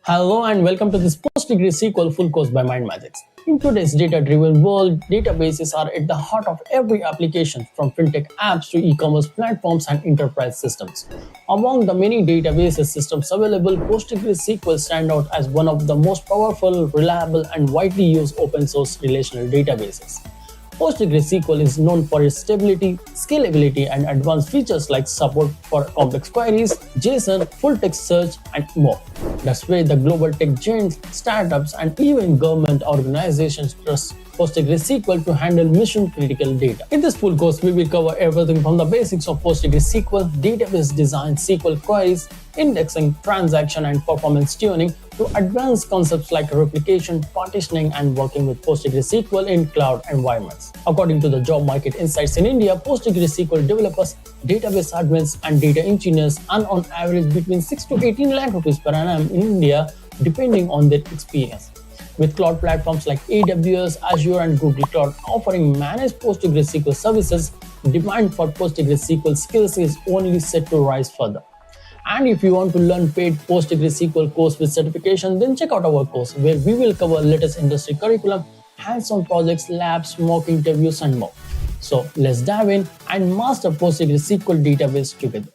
Hello and welcome to this PostgreSQL Full Course by MindMajix. In today's data-driven world, databases are at the heart of every application, from fintech apps to e-commerce platforms and enterprise systems. Among the many database systems available, PostgreSQL stands out as one of the most powerful, reliable, and widely used open-source relational databases. PostgreSQL is known for its stability, scalability, and advanced features like support for complex queries, JSON, full-text search, and more. That's why the global tech giants, startups, and even government organizations trust PostgreSQL to handle mission-critical data. In this full course, we will cover everything from the basics of PostgreSQL, database design, SQL queries, indexing, transaction, and performance tuning to advanced concepts like replication, partitioning, and working with PostgreSQL in cloud environments. According to the job market insights in India, PostgreSQL developers, database admins, and data engineers earn on average between 6 to 18 lakh rupees per annum in India, depending on their experience. With cloud platforms like AWS, Azure, and Google Cloud offering managed PostgreSQL services, demand for PostgreSQL skills is only set to rise further. And if you want to learn paid PostgreSQL course with certification, then check out our course where we will cover latest industry curriculum, hands-on projects, labs, mock interviews, and more. So let's dive in and master PostgreSQL database together.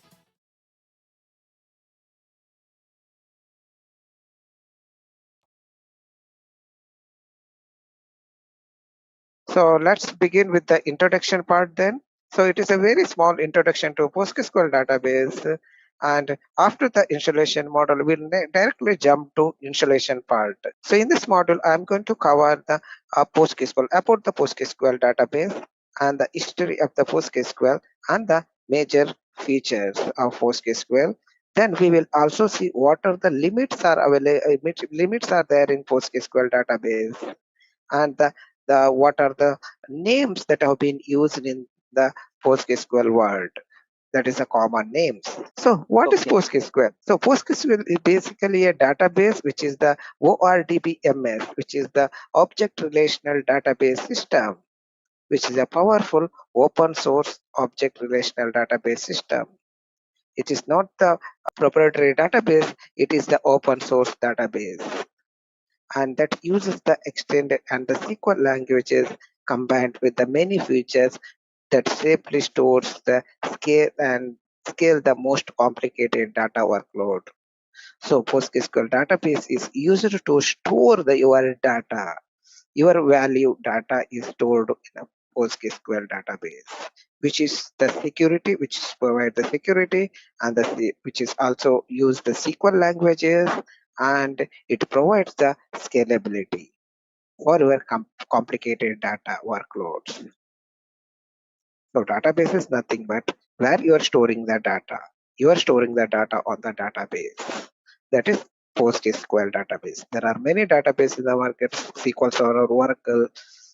So let's begin with the introduction part then. So it is a very small introduction to PostgreSQL database. And after the installation module, we'll directly jump to installation part. So in this module, I'm going to cover the PostgreSQL, about the PostgreSQL database and the history of the PostgreSQL and the major features of PostgreSQL. Then we will also see what are the limits are available, limits are there in PostgreSQL database, and the what are the names that have been used in the PostgreSQL world. That is a common names. So what is PostgreSQL? So PostgreSQL is basically a database which is the ORDBMS, which is the Object Relational Database System, which is a powerful open source object relational database system. It is not the proprietary database, it is the open source database, and that uses the extended and the SQL languages combined with the many features that safely stores the scale the most complicated data workload. So PostgreSQL database is used to store your data. Your value data is stored in a PostgreSQL database, which is the security, which provide the security, and which is also use the SQL languages, and it provides the scalability for your complicated data workloads. So database is nothing but where you are storing the data. You are storing the data on the database. That is PostgreSQL database. There are many databases in the market, SQL Server, Oracle.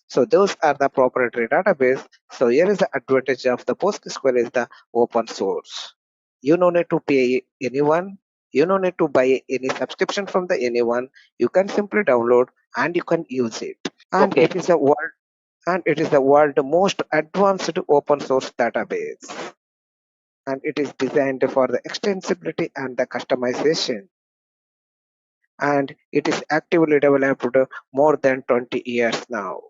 So those are the proprietary database. So here is the advantage of the PostgreSQL is the open source. You don't need to pay anyone. You don't need to buy any subscription from the anyone. You can simply download and you can use it. And it is the world's most advanced open source database. And it is designed for the extensibility and the customization. And it is actively developed more than 20 years now.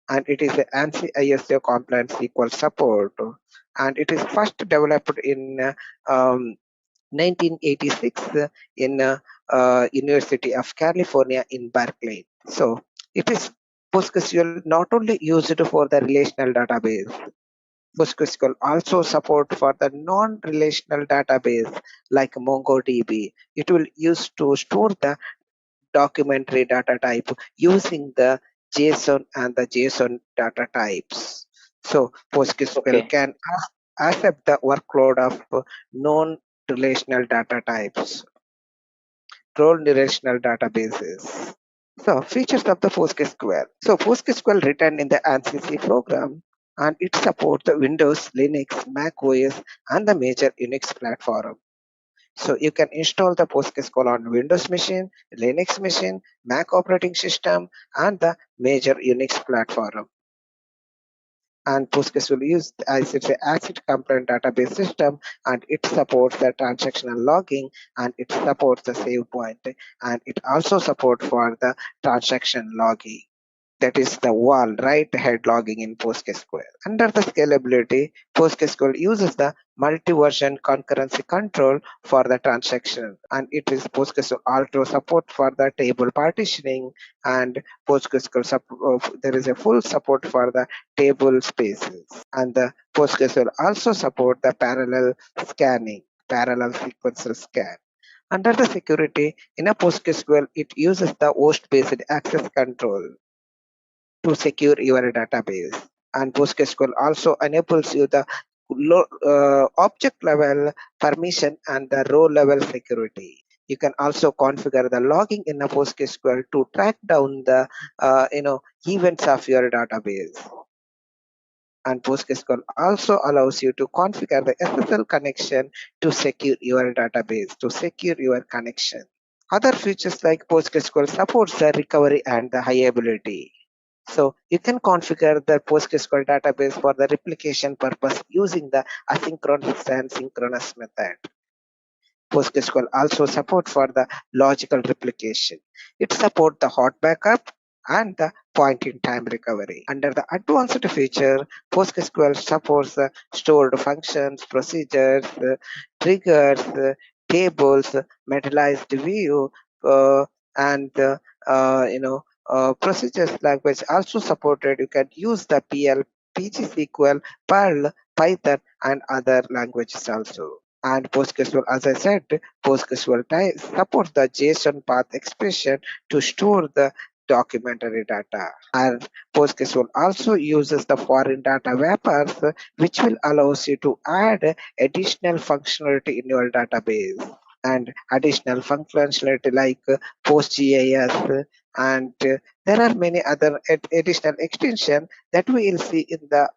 And it is ANSI ISO compliant SQL support. And it is first developed in 1986 in University of California in Berkeley. So it is PostgreSQL not only used for the relational database. PostgreSQL also support for the non-relational database like MongoDB. It will use to store the documentary data type using the JSON and the JSON data types. So PostgreSQL can accept the workload of non-relational data types, relational databases. So features of the PostgreSQL. So PostgreSQL written in the ANSI program, and it supports the Windows, Linux, Mac OS, and the major Unix platform. So you can install the PostgreSQL on Windows machine, Linux machine, Mac operating system, and the major Unix platform. And PostgreSQL use as it's an ACID compliant database system, and it supports the transactional logging, and it supports the save point, and it also supports for the transaction logging. That is the wall right head logging in PostgreSQL. Under the scalability, PostgreSQL uses the multi-version concurrency control for the transaction, and it is PostgreSQL also support for the table partitioning, and there is a full support for the table spaces, and the PostgreSQL also support the parallel sequencer scan. Under the security, in a PostgreSQL, it uses the host-based access control to secure your database. And PostgreSQL also enables you the object level permission and the row level security. You can also configure the logging in a PostgreSQL to track down the events of your database. And PostgreSQL also allows you to configure the SSL connection to secure your database, to secure your connection. Other features like PostgreSQL supports the recovery and the high availability. So you can configure the PostgreSQL database for the replication purpose using the asynchronous and synchronous method. PostgreSQL also support for the logical replication. It supports the hot backup and the point-in-time recovery. Under the advanced feature, PostgreSQL supports the stored functions, procedures, triggers, tables, metallized view, and procedures language also supported. You can use the pgSQL, Perl, Python, and other languages also. And PostgreSQL, as I said, PostgreSQL supports the JSON path expression to store the documentary data. And PostgreSQL also uses the foreign data wrappers, which will allow you to add additional functionality in your database. And additional functionality like PostgIS, and there are many other additional extension that we will see in the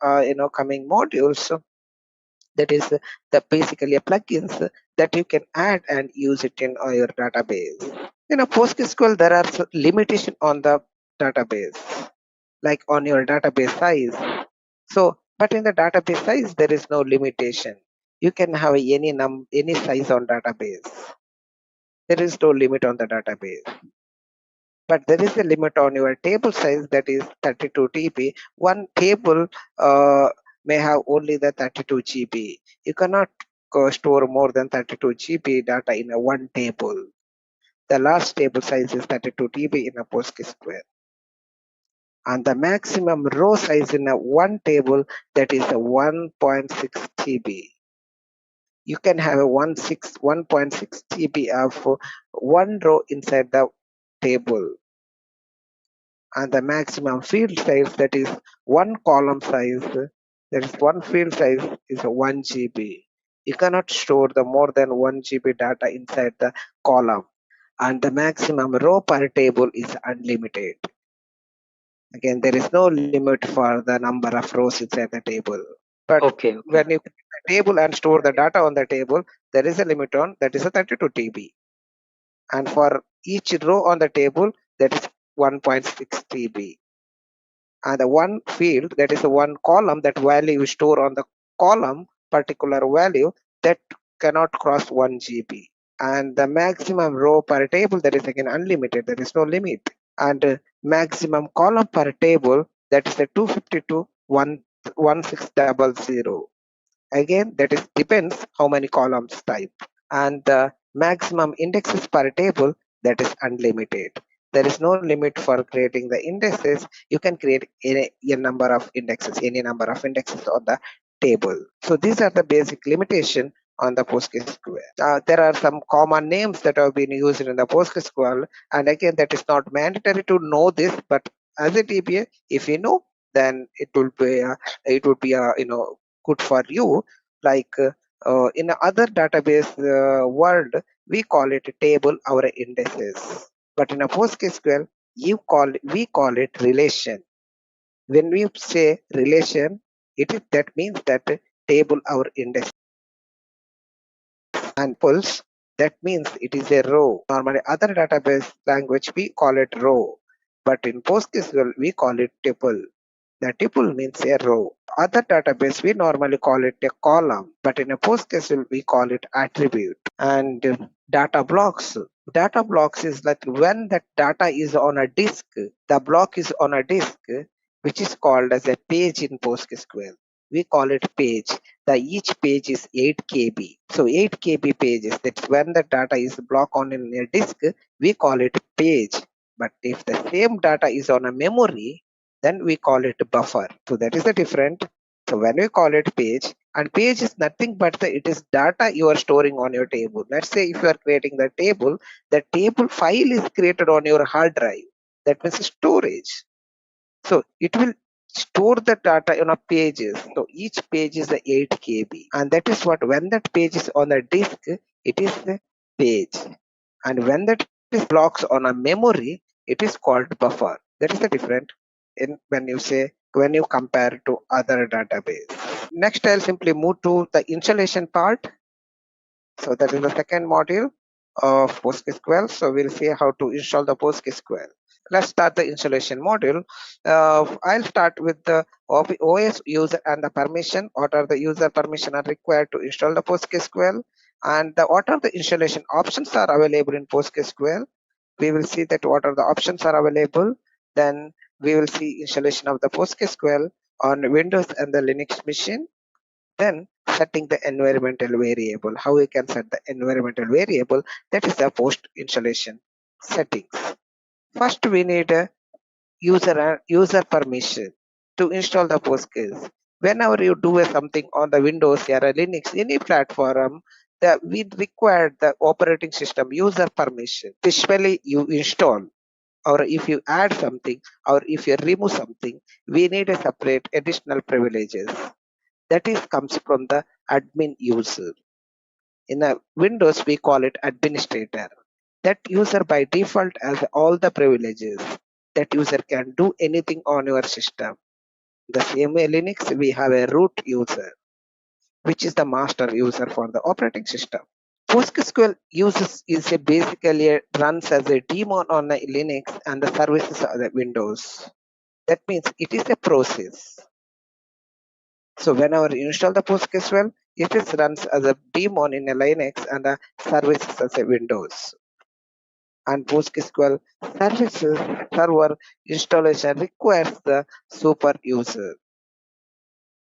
coming modules. That is the basically a plugins that you can add and use it in your database. In a PostgreSQL, there are limitation on the database, like on your database size. So, but in the database size, there is no limitation. You can have any size on database. There is no limit on the database. But there is a limit on your table size, that is 32 TB. One table may have only the 32 GB. You cannot store more than 32 GB data in a one table. The last table size is 32 TB in a PostgreSQL. And the maximum row size in a one table, that is a 1.6 TB. You can have a 1.6 TB of one row inside the table. And the maximum field size, that is one column size, that is one field size is 1 GB. You cannot store the more than 1 GB data inside the column. And the maximum row per table is unlimited. Again, there is no limit for the number of rows inside the table. But Okay. when you create a table and store the data on the table, there is a limit on that is a 32 TB. And for each row on the table, that is 1.6 TB. And the one field, that is the one column, that value you store on the column, particular value, that cannot cross 1 GB. And the maximum row per table, that is again unlimited, there is no limit. And maximum column per table, that is the 252 1600. Again, that is depends how many columns type. And the maximum indexes per table, that is unlimited. There is no limit for creating the indexes. You can create any number of indexes on the table. So these are the basic limitation on the PostgreSQL. There are some common names that have been used in the PostgreSQL, and again, that is not mandatory to know this, but as a DBA, if you know, then it will be good for you. Like in other database world, we call it table or indices. But in a PostgreSQL, we call it relation. When we say relation, that means that table or index, and pulse, that means it is a row. Normally, other database language we call it row, but in PostgreSQL we call it tuple. The tuple means a row. Other database we normally call it a column, but in a PostgreSQL we call it attribute. And data blocks. Data blocks is like when the data is on a disk, the block is on a disk, which is called as a page in PostgreSQL. We call it page. The each page is 8 KB. So 8 KB pages. That's when the data is blocked on in a disk. We call it page. But if the same data is on a memory, then we call it buffer. So that is the difference. So when we call it page, and page is nothing but it is data you are storing on your table. Let's say if you are creating the table file is created on your hard drive. That means storage. So it will store the data in a pages. So each page is the 8 KB, and that is what when that page is on the disk, it is the page, and when that is blocks on a memory, it is called buffer. That is the difference in when you compare to other database. Next, I'll simply move to the installation part. So that is the second module of PostgreSQL. So we'll see how to install the PostgreSQL. Let's start the installation module. I'll start with the OS user and the permission. What are the user permission are required to install the PostgreSQL, and what are the installation options are available in PostgreSQL. We will see that what are the options are available. Then we will see installation of the PostgreSQL on Windows and the Linux machine. Then setting the environmental variable. How we can set the environmental variable? That is the post installation settings. First, we need a user permission to install the Postgres. Whenever you do something on the Windows or a Linux, any platform, we require the operating system user permission. Especially you install, or if you add something, or if you remove something, we need a separate additional privileges. That is comes from the admin user. In a Windows, we call it administrator. That user by default has all the privileges. That user can do anything on your system. The same way Linux, we have a root user, which is the master user for the operating system. PostgreSQL basically runs as a daemon on a Linux and the services are the Windows. That means it is a process. So whenever you install the PostgreSQL, it is runs as a daemon in a Linux and the services as a Windows. And PostgreSQL services server installation requires the super user.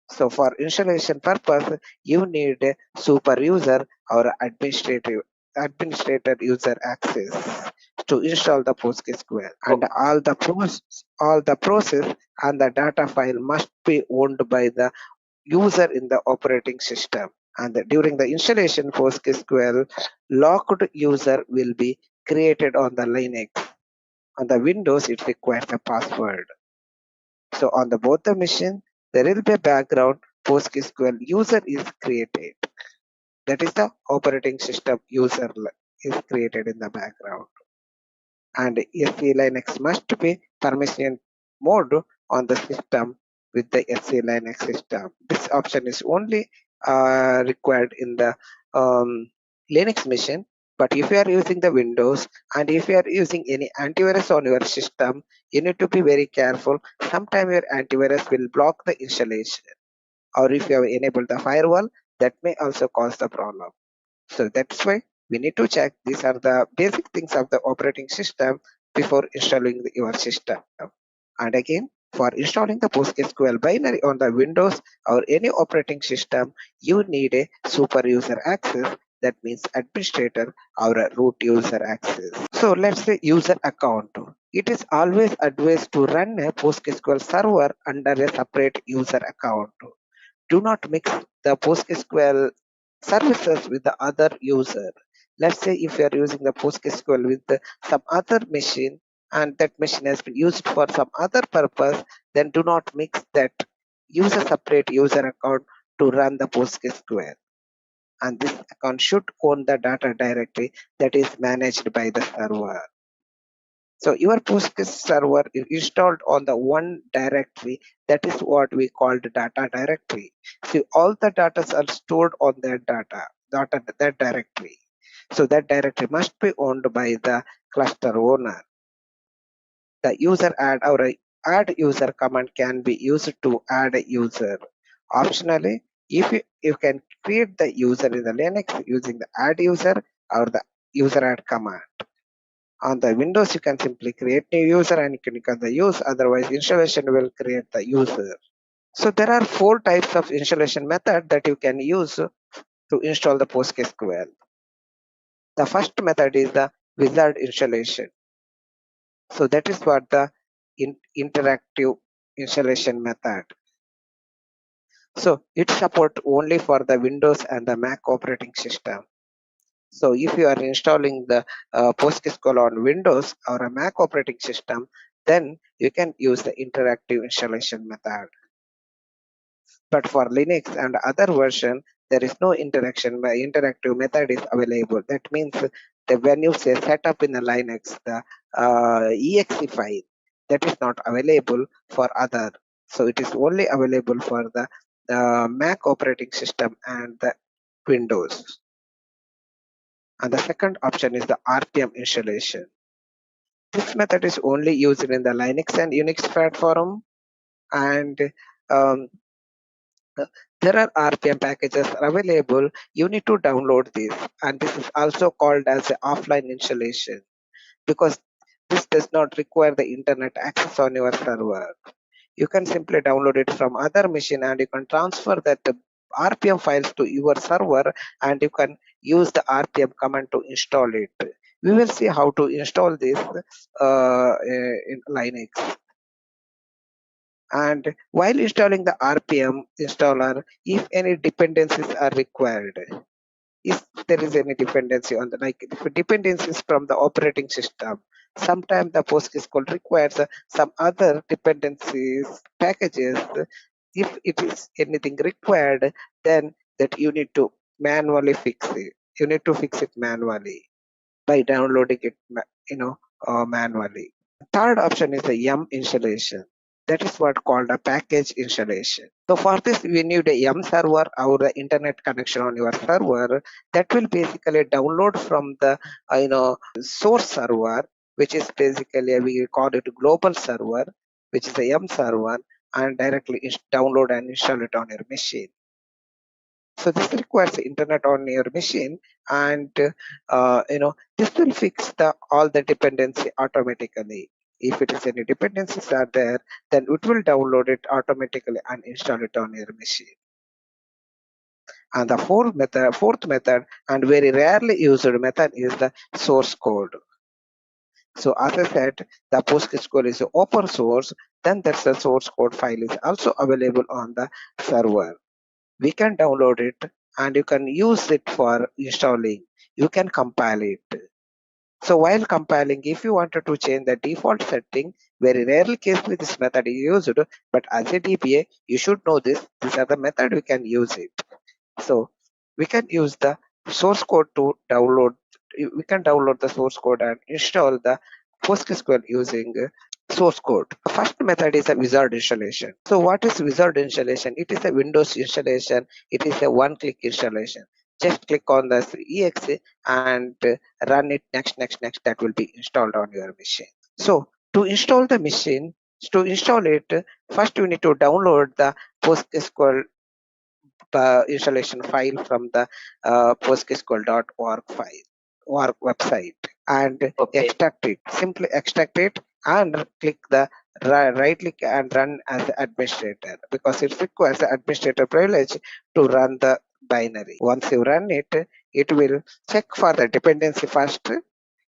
So for installation purpose, you need a super user or administrator user access to install the PostgreSQL, and all the process and the data file must be owned by the user in the operating system. And during the installation, PostgreSQL locked user will be created on the Linux. On the Windows, it requires a password. So on the both the machine, there will be a background PostgreSQL user is created. That is the operating system user is created in the background. And SC Linux must be permission mode on the system with the SC Linux system. This option is only required in the Linux machine. But if you are using the Windows and if you are using any antivirus on your system, you need to be very careful. Sometimes your antivirus will block the installation. Or if you have enabled the firewall, that may also cause the problem. So that's why we need to check these are the basic things of the operating system before installing your system. And again, for installing the PostgreSQL binary on the Windows or any operating system, you need a super user access. That means administrator or a root user access. So let's say user account. It is always advised to run a PostgreSQL server under a separate user account. Do not mix the PostgreSQL services with the other user. Let's say if you are using the PostgreSQL with some other machine and that machine has been used for some other purpose, then do not mix that. Use a separate user account to run the PostgreSQL. And this account should own the data directory that is managed by the server. So your Postgres server is installed on the one directory. That is what we call the data directory. See, all the data are stored on that that directory. So that directory must be owned by the cluster owner. The user add or add user command can be used to add a user. Optionally, if you can create the user in the Linux using the add user or the user add command. On the Windows, you can simply create new user and you can click on the use, otherwise installation will create the user. So there are 4 types of installation method that you can use to install the PostgreSQL. The first method is the wizard installation. So that is what the interactive installation method. So it supports only for the Windows and the Mac operating system. So if you are installing the PostgreSQL on Windows or a Mac operating system, then you can use the interactive installation method. But for Linux and other version, there is no interactive method is available. That means that when you say setup in a Linux, the exe file, that is not available for other. So it is only available for the Mac operating system and the Windows. And the second option is the RPM installation. This method is only used in the Linux and Unix platform, and um, there are RPM packages available. You need to download this, and this is also called as an offline installation because this does not require the internet access on your server. You can simply download it from other machine and you can transfer that RPM files to your server and you can use the RPM command to install it. We will see how to install this in Linux. And while installing the RPM installer, if any dependencies are required, if there is any dependency on the if dependencies from the operating system, sometimes the PostgreSQL requires some other dependencies packages. If it is anything required, then that you need to manually fix it. You need to fix it manually by downloading it, manually. Third option is the yum installation. That is what called a package installation. So for this, we need a yum server or the internet connection on your server that will basically download from the source server, which is basically we call it global server, which is a yum server, and directly download and install it on your machine. So this requires internet on your machine, and this will fix all the dependency automatically. If it is any dependencies are there, then it will download it automatically and install it on your machine. And the fourth method, and very rarely used method, is the source code. So as I said, the PostgreSQL is open source, then there's a source code file is also available on the server. We can download it and you can use it for installing. You can compile it. So while compiling, if you wanted to change the default setting, very rarely case with this method is used, but as a DBA, you should know this. These are the method we can use it. So we can use the source code to download. We can download the source code and install the PostgreSQL using source code. The first method is a wizard installation. So what is wizard installation? It is a Windows installation. It is a one-click installation. Just click on the exe and run it next. That will be installed on your machine. So to install the machine, to install it, first you need to download the PostgreSQL installation file from the PostgreSQL.org file or website and extract it. Simply extract it and click the right click and run as administrator because it requires administrator privilege to run the binary. Once you run it, it will check for the dependency first.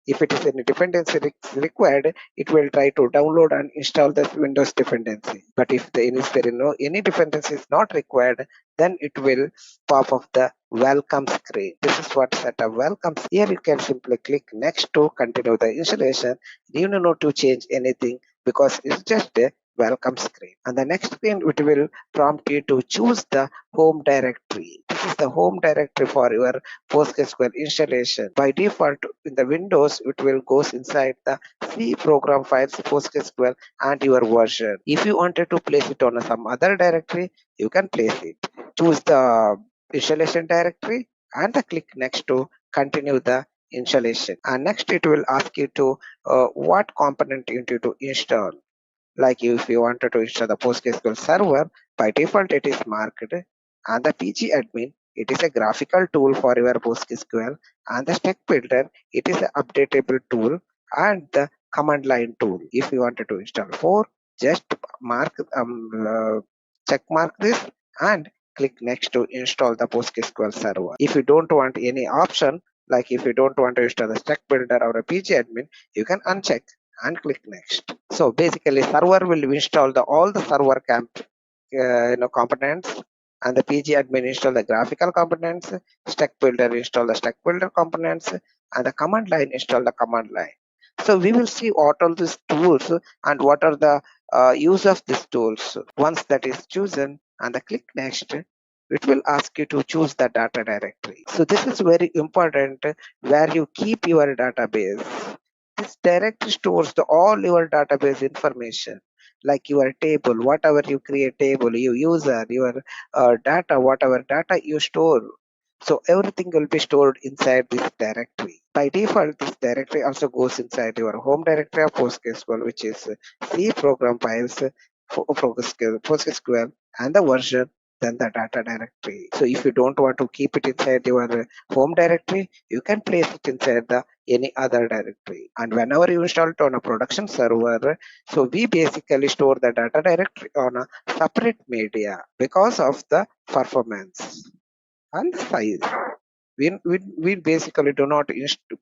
If it is any dependency required, it will try to download and install the Windows dependency. But if there is any dependency is not required, then it will pop up the welcome screen. This is what setup welcome. Here you can simply click next to continue the installation. You don't need to change anything because it's just a welcome screen. And the next screen it will prompt you to choose the home directory. This is the home directory for your PostgreSQL installation. By default, in the Windows, it will goes inside the C program files, PostgreSQL, and your version. If you wanted to place it on some other directory, you can place it. Choose the installation directory and click next to continue the installation. And next, it will ask you to what component you need to install. Like if you wanted to install the PostgreSQL server, by default it is marked, and the pgAdmin, it is a graphical tool for your PostgreSQL, and the stack builder, it is an updatable tool, and the command line tool. If you wanted to install 4, just mark check mark this and click next to install the PostgreSQL server. If you don't want any option, like if you don't want to install the stack builder or a pgAdmin, you can uncheck and click next. So basically server will install all the server components, and the pgAdmin install the graphical components, stack builder install the stack builder components, and the command line install the command line. So we will see what are these tools and what are the use of these tools. Once that is chosen and the click next, it will ask you to choose the data directory. So this is very important, where you keep your database. This directory stores all your database information, like your table, whatever you create table, your user, your data, whatever data you store. So everything will be stored inside this directory. By default, this directory also goes inside your home directory of PostgreSQL, which is C program files for PostgreSQL, and the version, then the data directory. So if you don't want to keep it inside your home directory, you can place it inside the any other directory. And whenever you install it on a production server, so we basically store the data directory on a separate media because of the performance and the size. We basically do not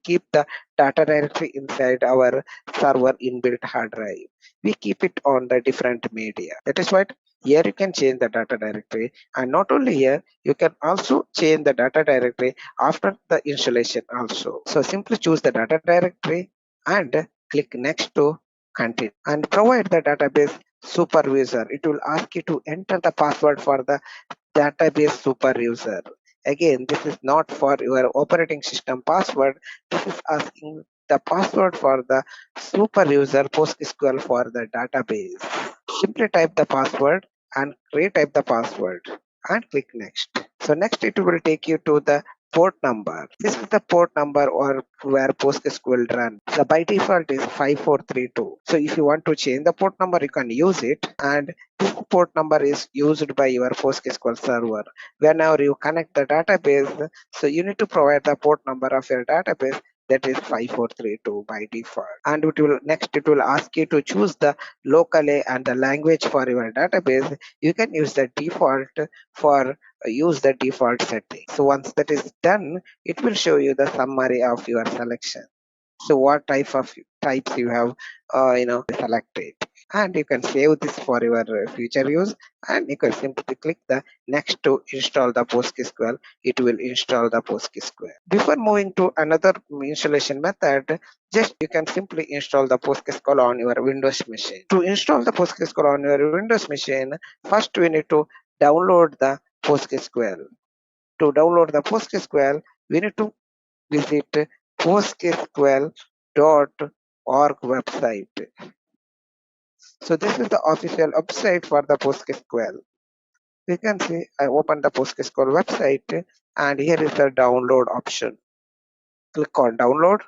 keep the data directory inside our server inbuilt hard drive. We keep it on the different media. That is why here you can change the data directory, and not only here, you can also change the data directory after the installation also. So simply choose the data directory and click next to continue and provide the database supervisor. It will ask you to enter the password for the database super user. Again, this is not for your operating system password. This is asking the password for the super user PostgreSQL for the database. Simply type the password and retype the password and click next. So next it will take you to the port number. This is the port number or where PostgreSQL run. So by default is 5432. So if you want to change the port number, you can use it, and this port number is used by your PostgreSQL server. Whenever you connect the database, so you need to provide the port number of your database, that is 5432 by default. And it will ask you to choose the locally and the language for your database. You can use the default for use the default setting. So once that is done, it will show you the summary of your selection. So what types you have selected, and you can save this for your future use, and you can simply click the next to install the PostgreSQL. It will install the PostgreSQL. Before moving to another installation method, just you can simply install the PostgreSQL on your Windows machine. To install the PostgreSQL on your Windows machine, first we need to download the PostgreSQL. To download the PostgreSQL, we need to visit PostgreSQL.org website. So this is the official website for the PostgreSQL. You can see I open the PostgreSQL website, and here is the download option. Click on download,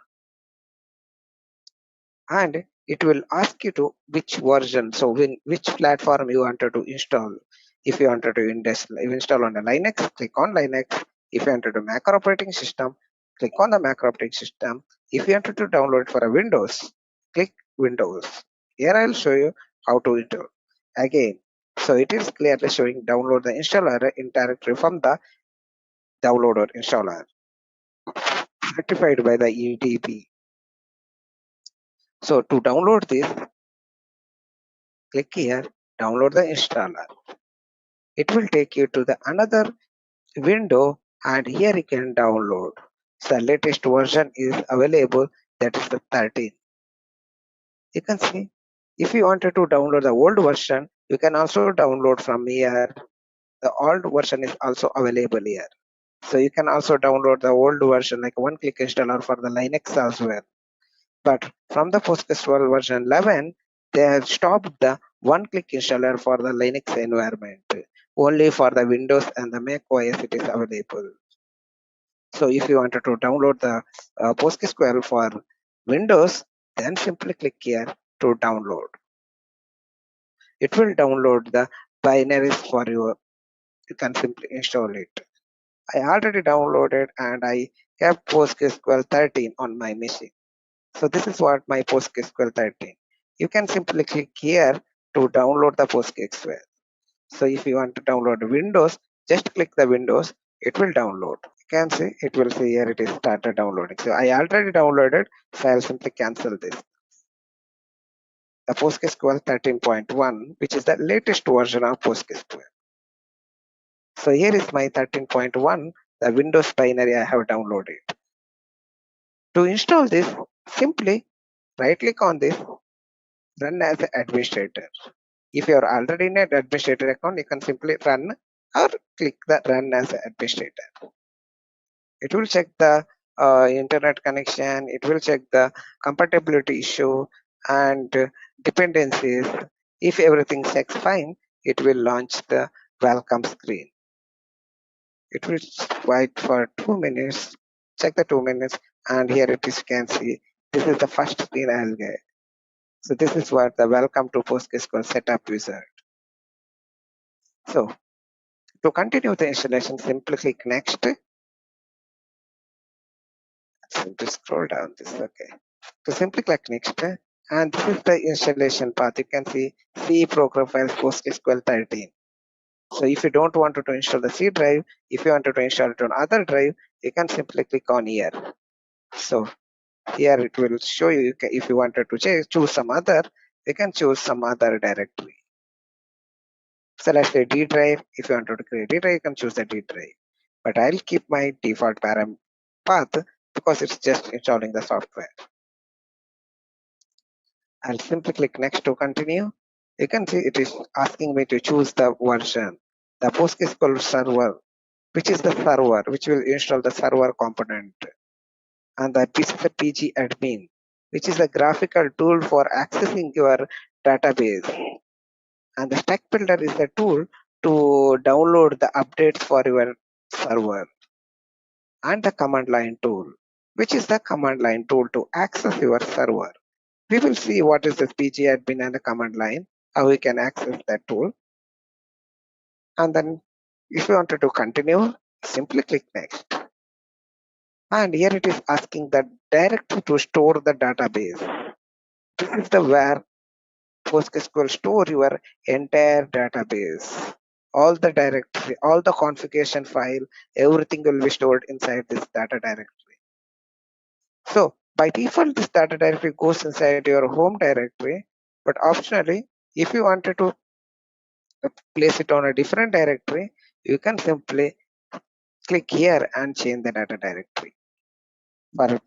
and it will ask you to which version, so which platform you wanted to install. If you wanted to install on the Linux, click on Linux. If you wanted to Mac operating system, click on the Mac operating system. If you wanted to download it for a Windows, click Windows. Here I will show you how to install. Again, so it is clearly showing download the installer in directory from the downloader installer certified by the EDP. So to download this, click here, download the installer. It will take you to the another window, and here you can download. So the latest version is available, that is the 13. You can see if you wanted to download the old version, you can also download from here. The old version is also available here. So you can also download the old version like one click installer for the Linux as well. But from the PostgreSQL version 11, they have stopped the one-click installer for the Linux environment. Only for the Windows and the Mac OS it is available. So if you wanted to download the PostgreSQL for Windows, then simply click here to download. it will download the binaries for you can simply install it. I already downloaded and I have PostgreSQL 13 on my machine. So this is what my PostgreSQL 13. You can simply click here to download the PostgreSQL. So if you want to download Windows, just click the Windows, it will download. You can see it will say here it is started downloading. So I already downloaded, so I'll simply cancel this. The PostgreSQL 13.1, which is the latest version of PostgreSQL. So here is my 13.1, the Windows binary I have downloaded. To install this, simply right click on this, run as an administrator. If you are already in an administrator account, you can simply run or click the run as an administrator. It will check the internet connection, it will check the compatibility issue and dependencies. If everything checks fine, it will launch the welcome screen. It will wait for 2 minutes, check the 2 minutes, and here it is, you can see this is the first screen I'll get. So this is what the welcome to PostgreSQL setup wizard. So to continue the installation, simply click next. Simply scroll down this, okay. So simply click next, and this is the installation path. You can see C program files PostgreSQL 13. So if you don't want to install the C drive, if you want to install it on other drive, you can simply click on here. So here it will show you, if you wanted to choose some other, you can choose some other directory. So let's say D drive. If you want to create D drive, you can choose the D drive. But I'll keep my default param path because it's just installing the software. I'll simply click next to continue. You can see it is asking me to choose the version, the PostgreSQL server, which is the server, which will install the server component. And this is a pgAdmin, which is a graphical tool for accessing your database. And the stack builder is the tool to download the updates for your server. And the command line tool, which is the command line tool to access your server. We will see what is this pgAdmin and the command line, how we can access that tool. And then if you wanted to continue, simply click next. And here it is asking the directory to store the database. This is the where PostgreSQL store your entire database. All the directory, all the configuration file, everything will be stored inside this data directory. So by default, this data directory goes inside your home directory, but optionally, if you wanted to place it on a different directory, you can simply click here and change the data directory. For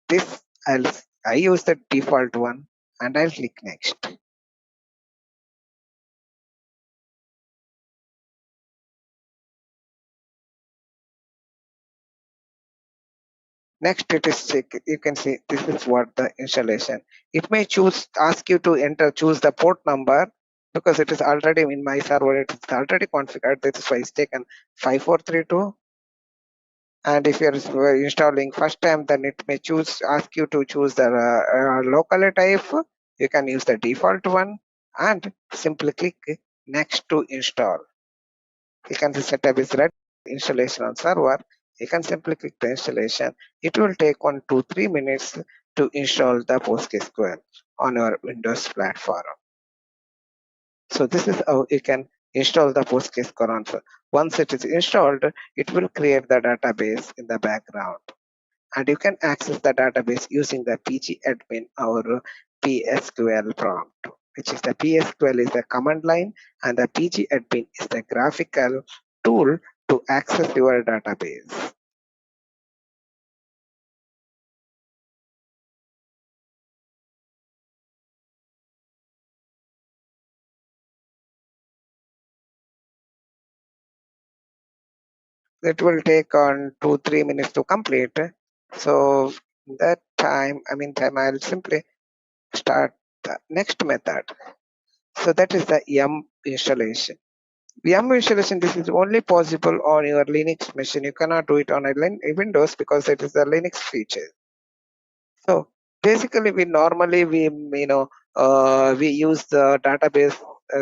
this, I use the default one and I'll click next. Next, it is check. You can see this is what the installation. It may ask you to choose the port number because it is already in my server. It is already configured. This is why it's taken 5432. And if you're installing first time, then it may ask you to choose the local type. You can use the default one and simply click next to install. You can see setup is ready. Installation on server. You can simply click the installation. It will take 1 to 3 minutes to install the PostgreSQL on your Windows platform. So this is how you can install the PostgreSQL. Once it is installed, it will create the database in the background. And you can access the database using the pgAdmin or Psql prompt, which is the Psql is the command line and the pgAdmin is the graphical tool to access your database. It will take on 2-3 minutes to complete. So that time, I'll simply start the next method. So that is the yum installation. VM installation, this is only possible on your Linux machine. You cannot do it on a Windows because it is a Linux feature. So basically, we use the database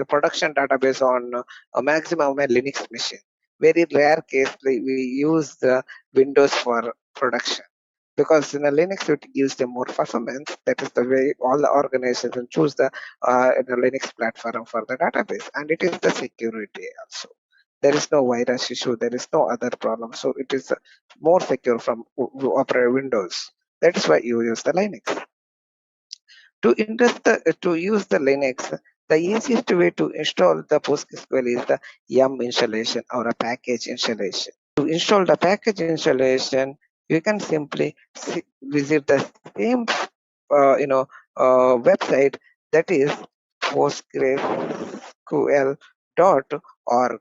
production database on a maximum a Linux machine. Very rare case we use the Windows for production, because in a Linux it gives them more performance. That is the way all the organizations choose the Linux platform for the database, and it is the security also. There is no virus issue. There is no other problem. So it is more secure from operate Windows. That is why you use the Linux. To use the Linux, the easiest way to install the PostgreSQL is the yum installation or a package installation. To install the package installation, you can simply visit the same website, that is PostgreSQL.org.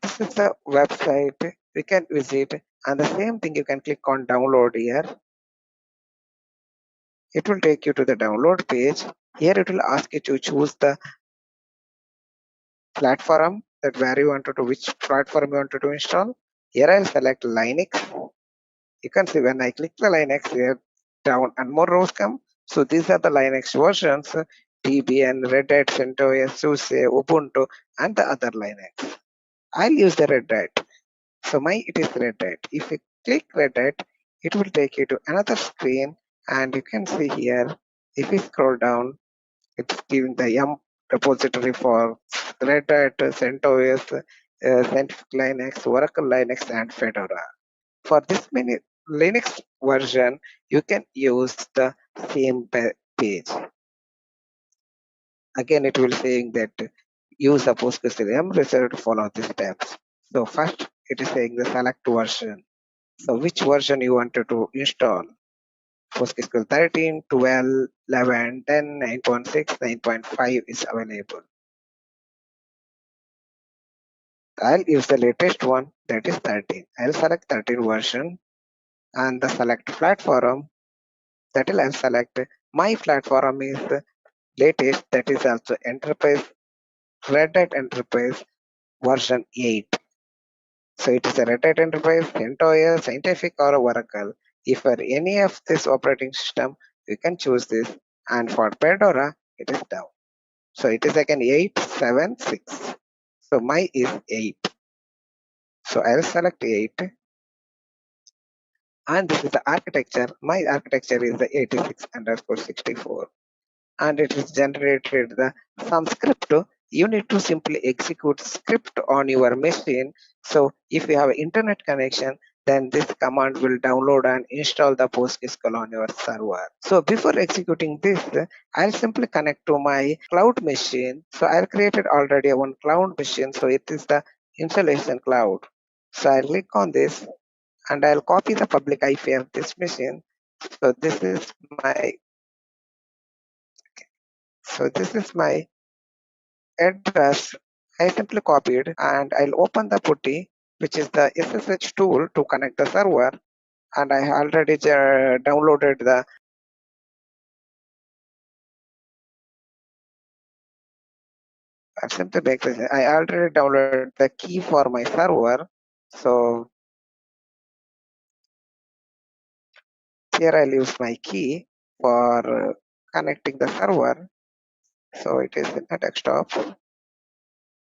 This is the website you can visit, and the same thing you can click on download here. It will take you to the download page. Here it will ask you to choose the platform, that where you wanted to, which platform you wanted to install. Here I'll select Linux. You can see when I click the Linux here, down and more rows come. So these are the Linux versions: dbm, Red Hat, CentOS, SUSE, Ubuntu, and the other Linux. I'll use the Red Hat. So it is Red Hat. If you click Red Hat, it will take you to another screen, and you can see here, if you scroll down, it's giving the yum repository for Red Hat, CentOS, Scientific Linux, Oracle Linux, and Fedora. For this many Linux version, you can use the same page. Again, it will saying that use the PostgreSQL reserve to follow these steps. So first, it is saying the select version. So which version you wanted to install? PostgreSQL 13, 12, 11, 10, 9.6, 9.5 is available. I'll use the latest one, that is 13. I'll select 13 version, and the select platform, that will I'll select my platform is the latest, that is also Enterprise, Red Hat Enterprise version 8. So it is a Red Hat Enterprise, CentOS, Scientific, or Oracle. If for any of this operating system, you can choose this, and for Fedora, it is down. So it is again 876. So my is 8. So I'll select 8. And this is the architecture. My architecture is the 86_64. And it is generated the some script. You need to simply execute script on your machine. So if you have internet connection, then this command will download and install the PostgreSQL on your server. So before executing this, I'll simply connect to my cloud machine. So I've created already one cloud machine. So it is the installation cloud. So I'll click on this, and I'll copy the public IP of this machine. So this is my address. I simply copied, and I'll open the putty, which is the SSH tool to connect the server. And I already downloaded the I simply make this. I already downloaded the key for my server. So here I'll use my key for connecting the server. So it is in the desktop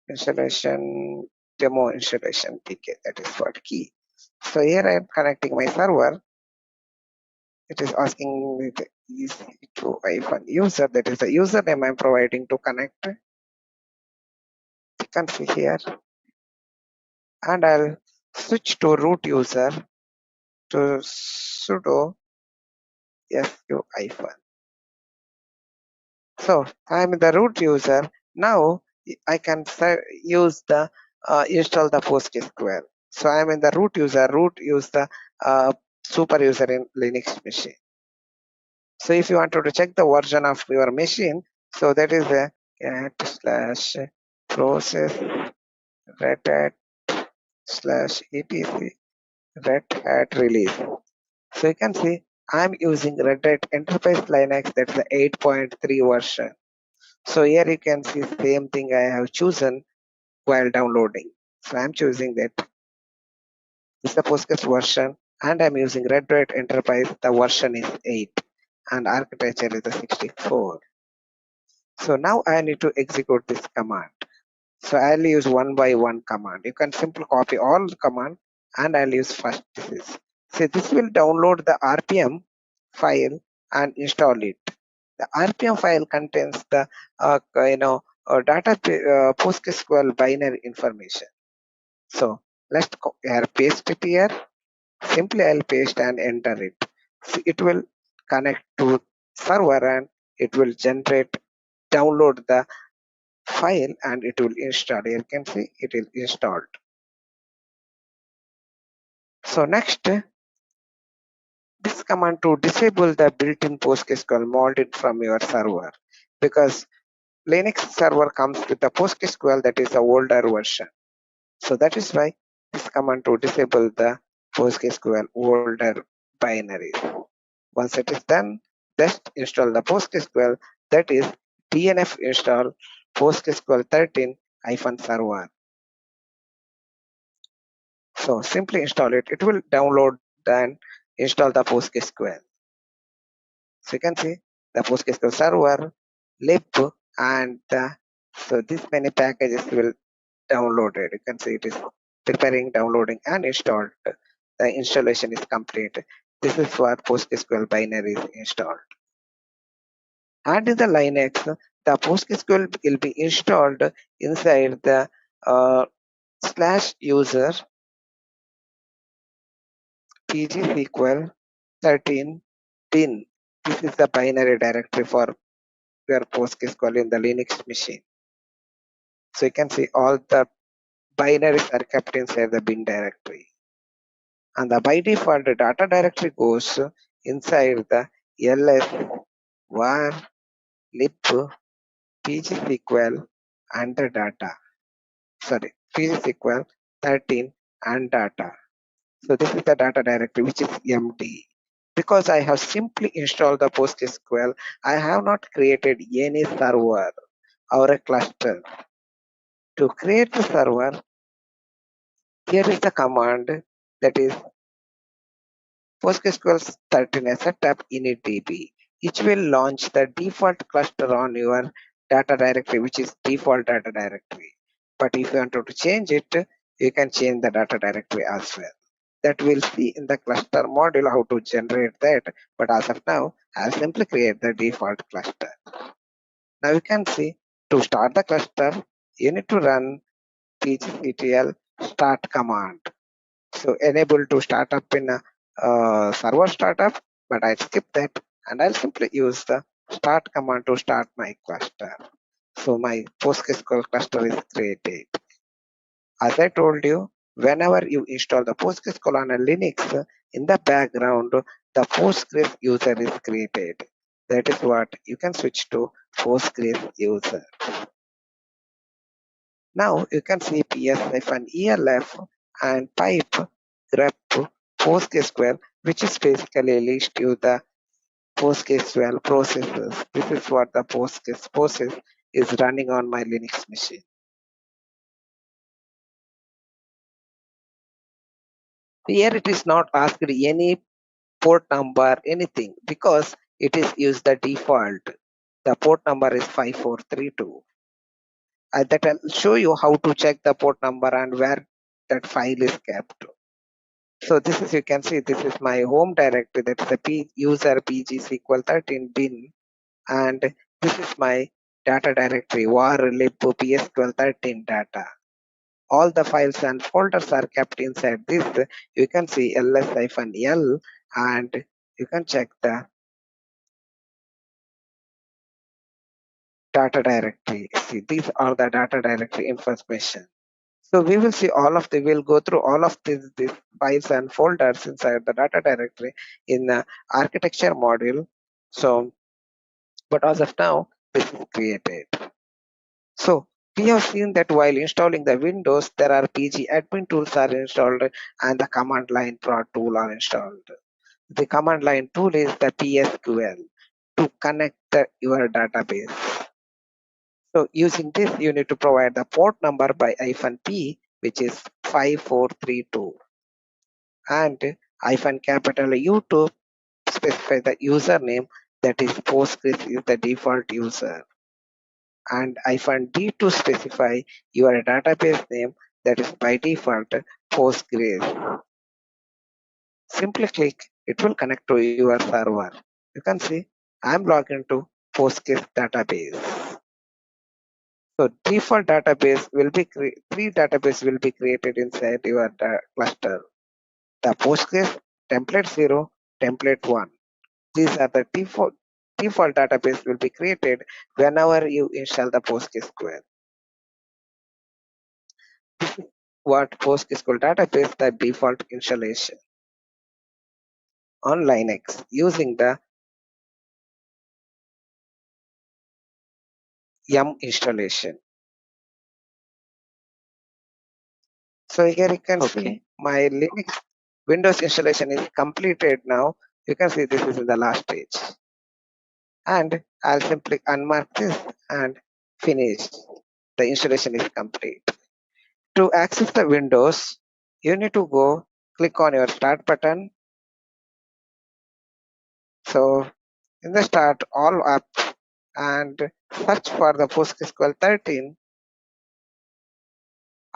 installation, demo installation PK, that is what key. So here I am connecting my server. It is asking me the EC2 user, that is the username I'm providing to connect. You can see here, and I'll switch to root user to sudo su hyphen. So I'm the root user. Now I can use the install the PostgreSQL. So I'm in the root user. Root use the super user in Linux machine. So if you wanted to check the version of your machine, so that is a cat / process red hat /etc red hat release. So you can see I'm using Red Hat Enterprise Linux, that's the 8.3 version. So here you can see same thing I have chosen while downloading. So I'm choosing that this is the Postgres version, and I'm using Red Hat Enterprise. The version is 8 and architecture is the 64. So now I need to execute this command. So I'll use one by one command. You can simply copy all the command and I'll use first this is. So this will download the RPM file and install it. The RPM file contains the PostgreSQL binary information. So let's here paste it here. Simply I'll paste and enter it. So it will connect to server and it will download the file and it will install. You can see it is installed. So next, this command to disable the built-in PostgreSQL molded from your server, because Linux server comes with the PostgreSQL that is the older version. So that is why this command to disable the PostgreSQL older binaries. Once it is done, just install the PostgreSQL, that is dnf install PostgreSQL 13-server. So simply install it. It will download and install the PostgreSQL. So you can see the PostgreSQL server, lib, and so this many packages will download it. You can see it is preparing, downloading, and installed. The installation is complete. This is what PostgreSQL binary is installed. And in the Linux, the PostgreSQL will be installed inside the /user pgSQL 13 bin. This is the binary directory for your PostgreSQL in the Linux machine. So you can see all the binaries are kept inside the bin directory. And the by default the data directory goes inside the ls var lib pgSQL and the data. Sorry, pgSQL 13 and data. So this is the data directory which is empty. Because I have simply installed the PostgreSQL, I have not created any server or a cluster. To create the server, here is the command, that is PostgreSQL 13 setup initdb, which will launch the default cluster on your data directory, which is default data directory. But if you want to change it, you can change the data directory as well. That we'll see in the cluster module how to generate that. But as of now, I'll simply create the default cluster. Now you can see, to start the cluster, you need to run pgctl start command. So enable to start up in a server startup, but I skip that and I'll simply use the start command to start my cluster. So my PostgreSQL cluster is created. As I told you, whenever you install the PostgreSQL on a Linux, in the background, the Postgres user is created. That is what you can switch to Postgres user. Now you can see ps-elf and pipe grep PostgreSQL, which is basically list you the PostgreSQL processes. This is what the Postgres process is running on my Linux machine. Here it is not asked any port number, anything, because it is used the default. The port number is 5432. That will show you how to check the port number and where that file is kept. So this is, you can see, this is my home directory, that's the user pgSQL 13 bin, and this is my data directory var lib psql 13 data. All the files and folders are kept inside this. You can see ls-l and you can check the data directory. See, these are the data directory information. So we will see all of the, we'll go through all of these files and folders inside the data directory in the architecture module. So, but as of now, this is created. So we have seen that while installing the Windows, there are PG admin tools are installed and the command line prod tool are installed. The command line tool is the psql to connect your database. So using this, you need to provide the port number by -p, which is 5432, and capital U to specify the username, that is Postgres is the default user. and -d to specify your database name, that is by default Postgres. Simply click, it will connect to your server. You can see I'm logged into Postgres database. So default database will be three database will be created inside your cluster. The Postgres, template 0, template 1. These are the default database will be created whenever you install the PostgreSQL. This is what PostgreSQL database, the default installation on Linux using the yum installation. So here you can see my Linux Windows installation is completed now. You can see this is in the last stage. And I'll simply unmark this and finish. The installation is complete. To access the Windows, you need to go click on your start button. So in the start all up and search for the PostgreSQL 13,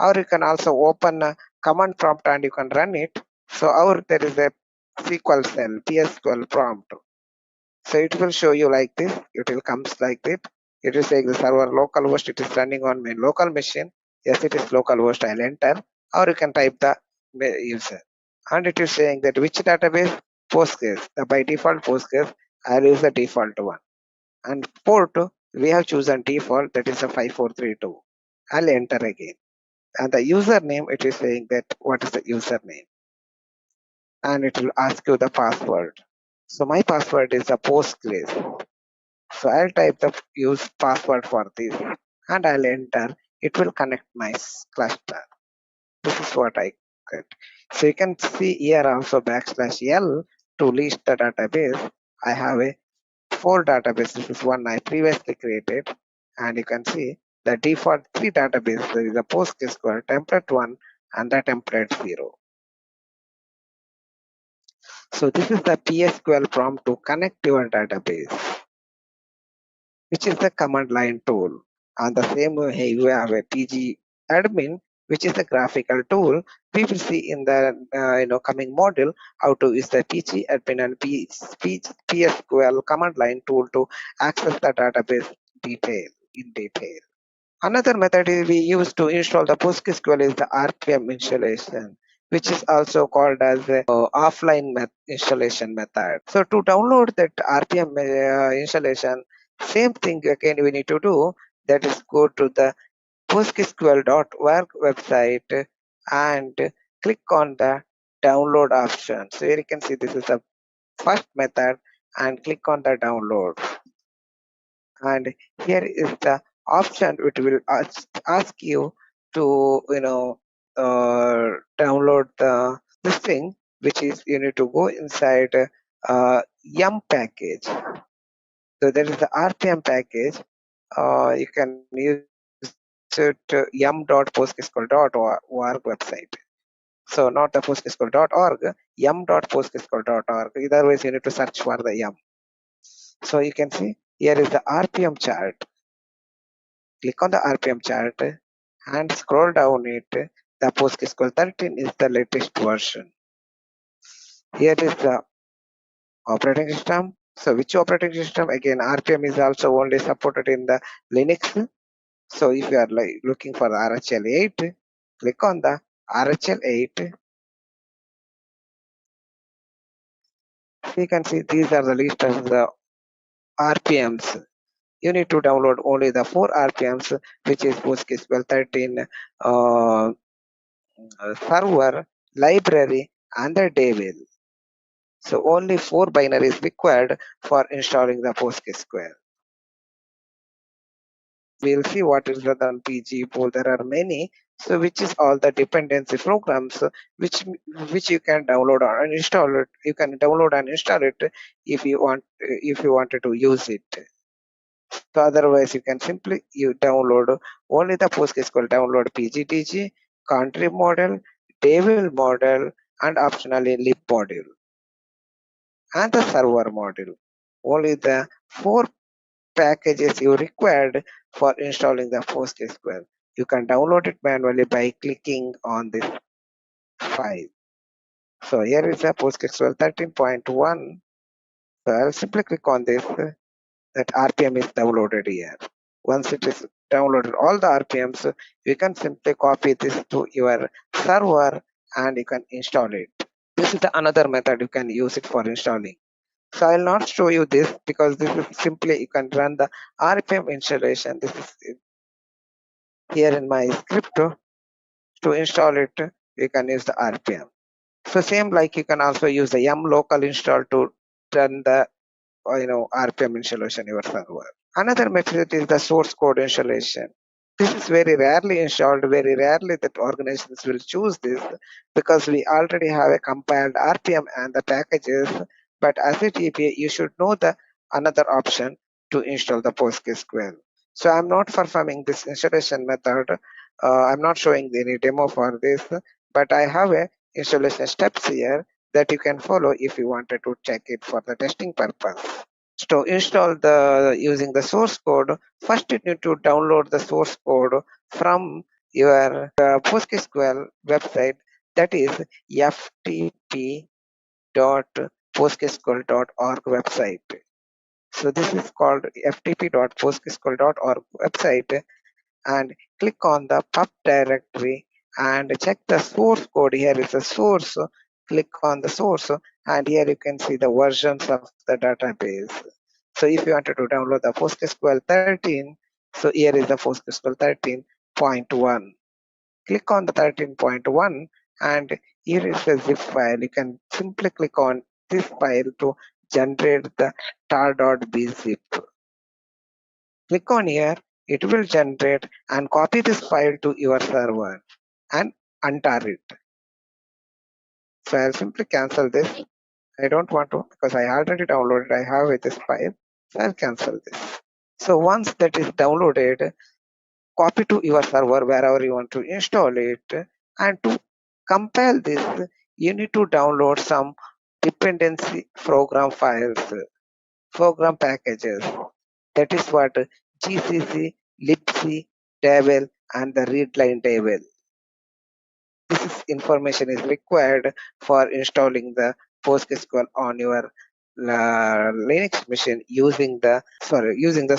or you can also open a command prompt and you can run it. So or there is a SQL cell, psql prompt. So it will show you like this. It will comes like this. It will say the server localhost. It is running on my local machine. Yes, it is localhost. I'll enter. Or you can type the user. And it is saying that which database? Postgres. By default Postgres. I'll use the default one. And port we have chosen default, that is a 5432. I'll enter again. And the username, it is saying that what is the username. And it will ask you the password. So my password is a Postgres. So I'll type the use password for this and I'll enter. It will connect my cluster. This is what I get. So you can see here also \L to list the database. I have a 4 database. This is one I previously created. And you can see the default 3 database. There is a PostgreSQL template 1 and the template 0. So this is the PSQL prompt to connect your database, which is the command line tool. On the same way, you have a pgAdmin, which is the graphical tool. We will see in the coming module how to use the pgAdmin and PSQL command line tool to access the database in detail. Another method we use to install the PostgreSQL is the RPM installation, which is also called as the offline installation method. So to download that RPM installation, same thing again we need to do. That is go to the PostgreSQL.org website and click on the download option. So here you can see this is the first method and click on the download. And here is the option which will ask you to download this thing, which is you need to go inside yum package. So there is the RPM package. You can use it yum.postgresql.org website. So not the postgresql.org, yum.postgresql.org. Otherwise you need to search for the yum. So you can see here is the RPM chart. Click on the RPM chart and scroll down it. The PostgreSQL 13 is the latest version. Here is the operating system. So which operating system? Again, RPM is also only supported in the Linux. So if you are looking for the RHL 8, click on the RHL 8. So you can see these are the list of the RPMs. You need to download only the 4 RPMs, which is PostgreSQL 13 server, library, and the devil. So only 4 binaries required for installing the PostgreSQL. We'll see what is the PG pool. There are many. So which is all the dependency programs which you can download and install it. You can download and install it if you wanted to use it. So otherwise you can simply download only the PostgreSQL download pgdg, country model, devil model, and optionally lib module, and the server module. Only the 4 packages you required for installing the PostgreSQL. You can download it manually by clicking on this file. So here is the PostgreSQL 13.1. So I'll simply click on this. That RPM is downloaded here. Once it is downloaded, all the RPMs, you can simply copy this to your server and you can install it. This is the another method you can use it for installing. So I'll not show you this because this is simply you can run the RPM installation. This is here in my script. To install it, you can use the RPM. So same like you can also use the yum local install to run the RPM installation your server. Another method is the source code installation. This is very rarely installed, very rarely that organizations will choose this because we already have a compiled RPM and the packages. But as a TPA, you should know the another option to install the PostgreSQL. So I'm not performing this installation method. I'm not showing any demo for this, but I have a installation steps here that you can follow if you wanted to check it for the testing purpose. To install the using the source code, first you need to download the source code from your PostgreSQL website, that is ftp.postgresql.org website. So this is called ftp.postgresql.org website, and click on the pub directory and check the source code. Here is the source. Click on the source and here you can see the versions of the database. So if you wanted to download the PostgreSQL 13, so here is the PostgreSQL 13.1. Click on the 13.1 and here is the zip file. You can simply click on this file to generate the tar.bzip. Click on here, it will generate and copy this file to your server and untar it. So I'll simply cancel this. I don't want to because I already downloaded, I have this file. So I'll cancel this. So once that is downloaded, copy to your server wherever you want to install it. And to compile this, you need to download some dependency program files, program packages. That is what GCC, libc, table, and the readline table. This information is required for installing the PostgreSQL on your Linux machine using the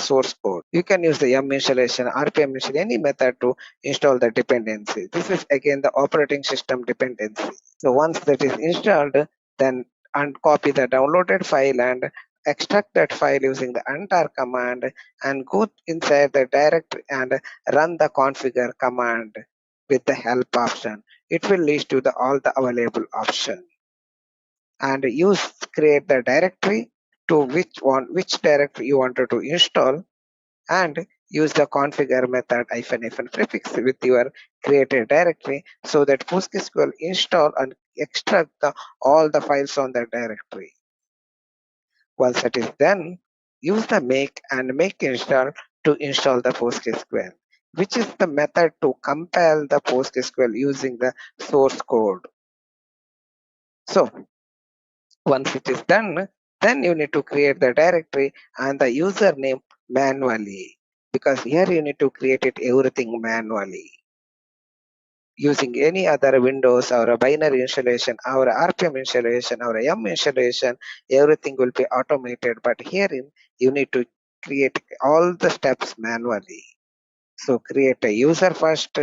source code. You can use the yum installation, RPM installation, any method to install the dependency. This is again the operating system dependency. So once that is installed, then copy the downloaded file and extract that file using the untar command and go inside the directory and run the configure command with the help option. It will lead to all the available options. And create the directory to which directory you wanted to install, and use the configure method -f prefix with your created directory so that PostgreSQL install and extract all the files on the directory. Once that is done, use the make and make install to install the PostgreSQL, which is the method to compile the PostgreSQL using the source code. So once it is done, then you need to create the directory and the username manually, because here you need to create it everything manually. Using any other Windows or a binary installation or a RPM installation or a yum installation, everything will be automated. But herein, you need to create all the steps manually. So create a user first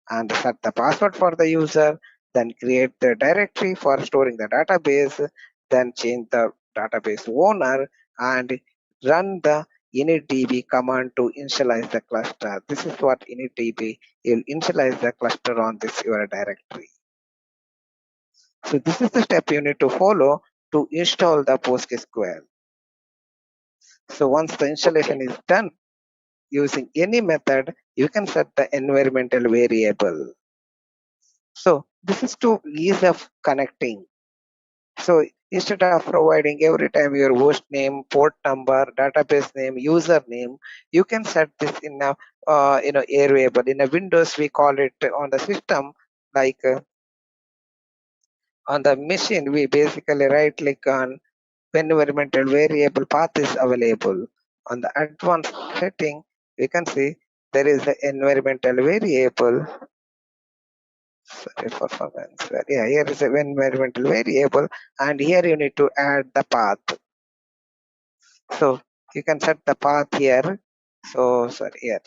and set the password for the user, then create the directory for storing the database, then change the database owner and run the initdb command to initialize the cluster. This is what initdb will initialize the cluster on this your directory. So this is the step you need to follow to install the PostgreSQL. So once the installation is done, using any method, you can set the environmental variable. So this is to ease of connecting. So instead of providing every time your host name, port number, database name, username, you can set this in a variable. In a Windows, we call it on the system like on the machine. We basically right click on environmental variable path is available. On the advanced setting, we can see there is the environmental variable. Sorry, performance. Yeah, here is an environmental variable, and here you need to add the path. So you can set the path here. So sorry,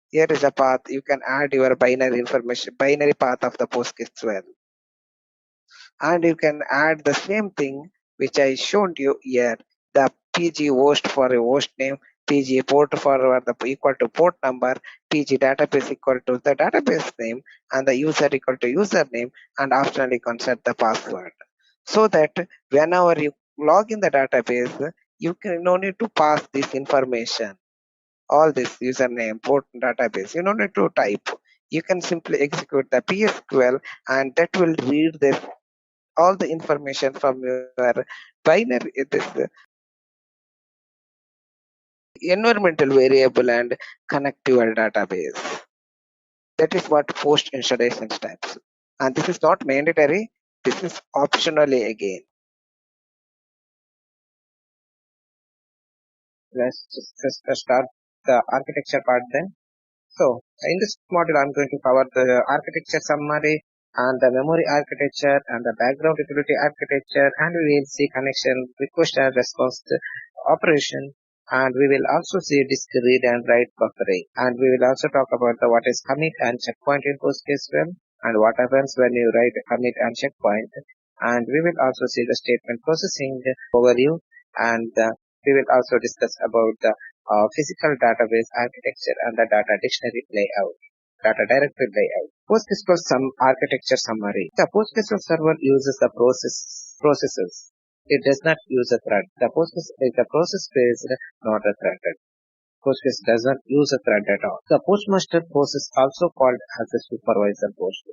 here is a path. You can add your binary information, binary path of the PostgreSQL, and you can add the same thing which I showed you here. The pg host for a host name, pg port for the equal to port number, pg database equal to the database name, and the user equal to username, and optionally you can set the password. So that whenever you log in the database, you can no need to pass this information, all this username, port, database. You don't need to type. You can simply execute the PSQL, and that will read this all the information from your binary this environmental variable and connect to your database. That is what post installation steps. And this is not mandatory. This is optionally again. Let's just start the architecture part then. So in this module, I'm going to cover the architecture summary and the memory architecture and the background utility architecture, and we will see connection, request and response operation, and we will also see disk read and write buffering, and we will also talk about the what is commit and checkpoint in PostgreSQL and what happens when you write commit and checkpoint, and we will also see the statement processing overview, and we will also discuss about the physical database architecture and the data dictionary layout, data directory layout. PostgreSQL architecture summary. The PostgreSQL server uses the processes. It does not use a thread. The Postgres is a process based, not a threaded. Postgres does not use a thread at all. The postmaster process, also called as a supervisor post.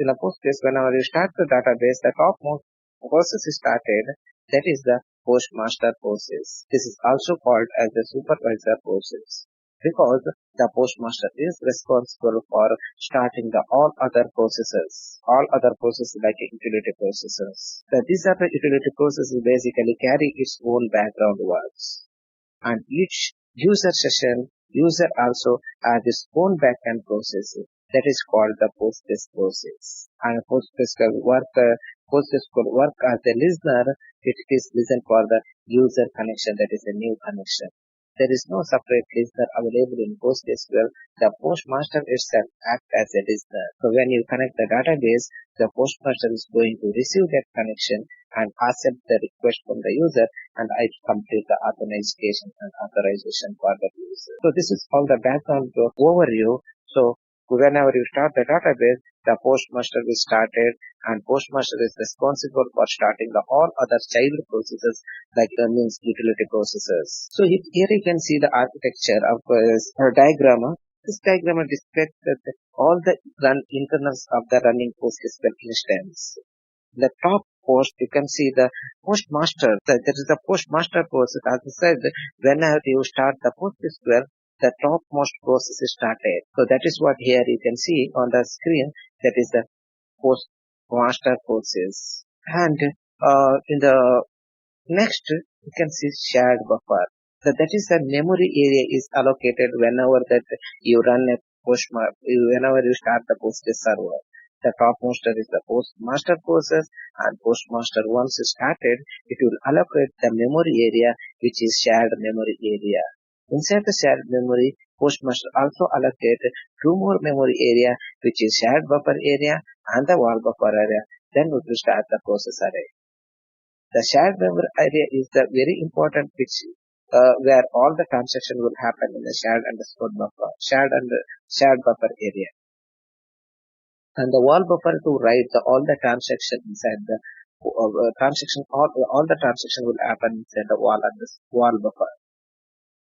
In a Postgres, whenever you start the database, the topmost process is started. That is the postmaster process. This is also called as the supervisor process because the postmaster is responsible for starting the all other processes like utility processes. These are the utility processes basically carry its own background works, and each user also has its own backend process that is called the Postgres process. And PostgreSQL work as a listener. It is listen for the user connection, that is a new connection. There is no separate listener available in PostgreSQL. The postmaster itself acts as a listener. So when you connect the database, the postmaster is going to receive that connection and accept the request from the user, and I complete the authentication and authorization for the user. So this is all the background overview. So whenever you start the database, the postmaster is started, and postmaster is responsible for starting the all other child processes like means utility processes. So here you can see the architecture of a diagram. This diagram describes all the internals of the running PostgreSQL instance. The top post, you can see the postmaster. There is the postmaster process. As I said, whenever you start the PostgreSQL, the topmost process is started. So that is what here you can see on the screen. That is the postmaster process. And in the next, you can see shared buffer. So that is the memory area is allocated whenever that you run a whenever you start the Postgres server. The topmost is the postmaster process, and postmaster once started, it will allocate the memory area which is shared memory area. Inside the shared memory, postmaster also allocate two more memory area which is shared buffer area and the wall buffer area. Then we will start the process array. The shared memory area is the very important which where all the transaction will happen in the shared buffer area. And the wall buffer to write all the transaction inside the transaction. All the transaction will happen inside the wall buffer.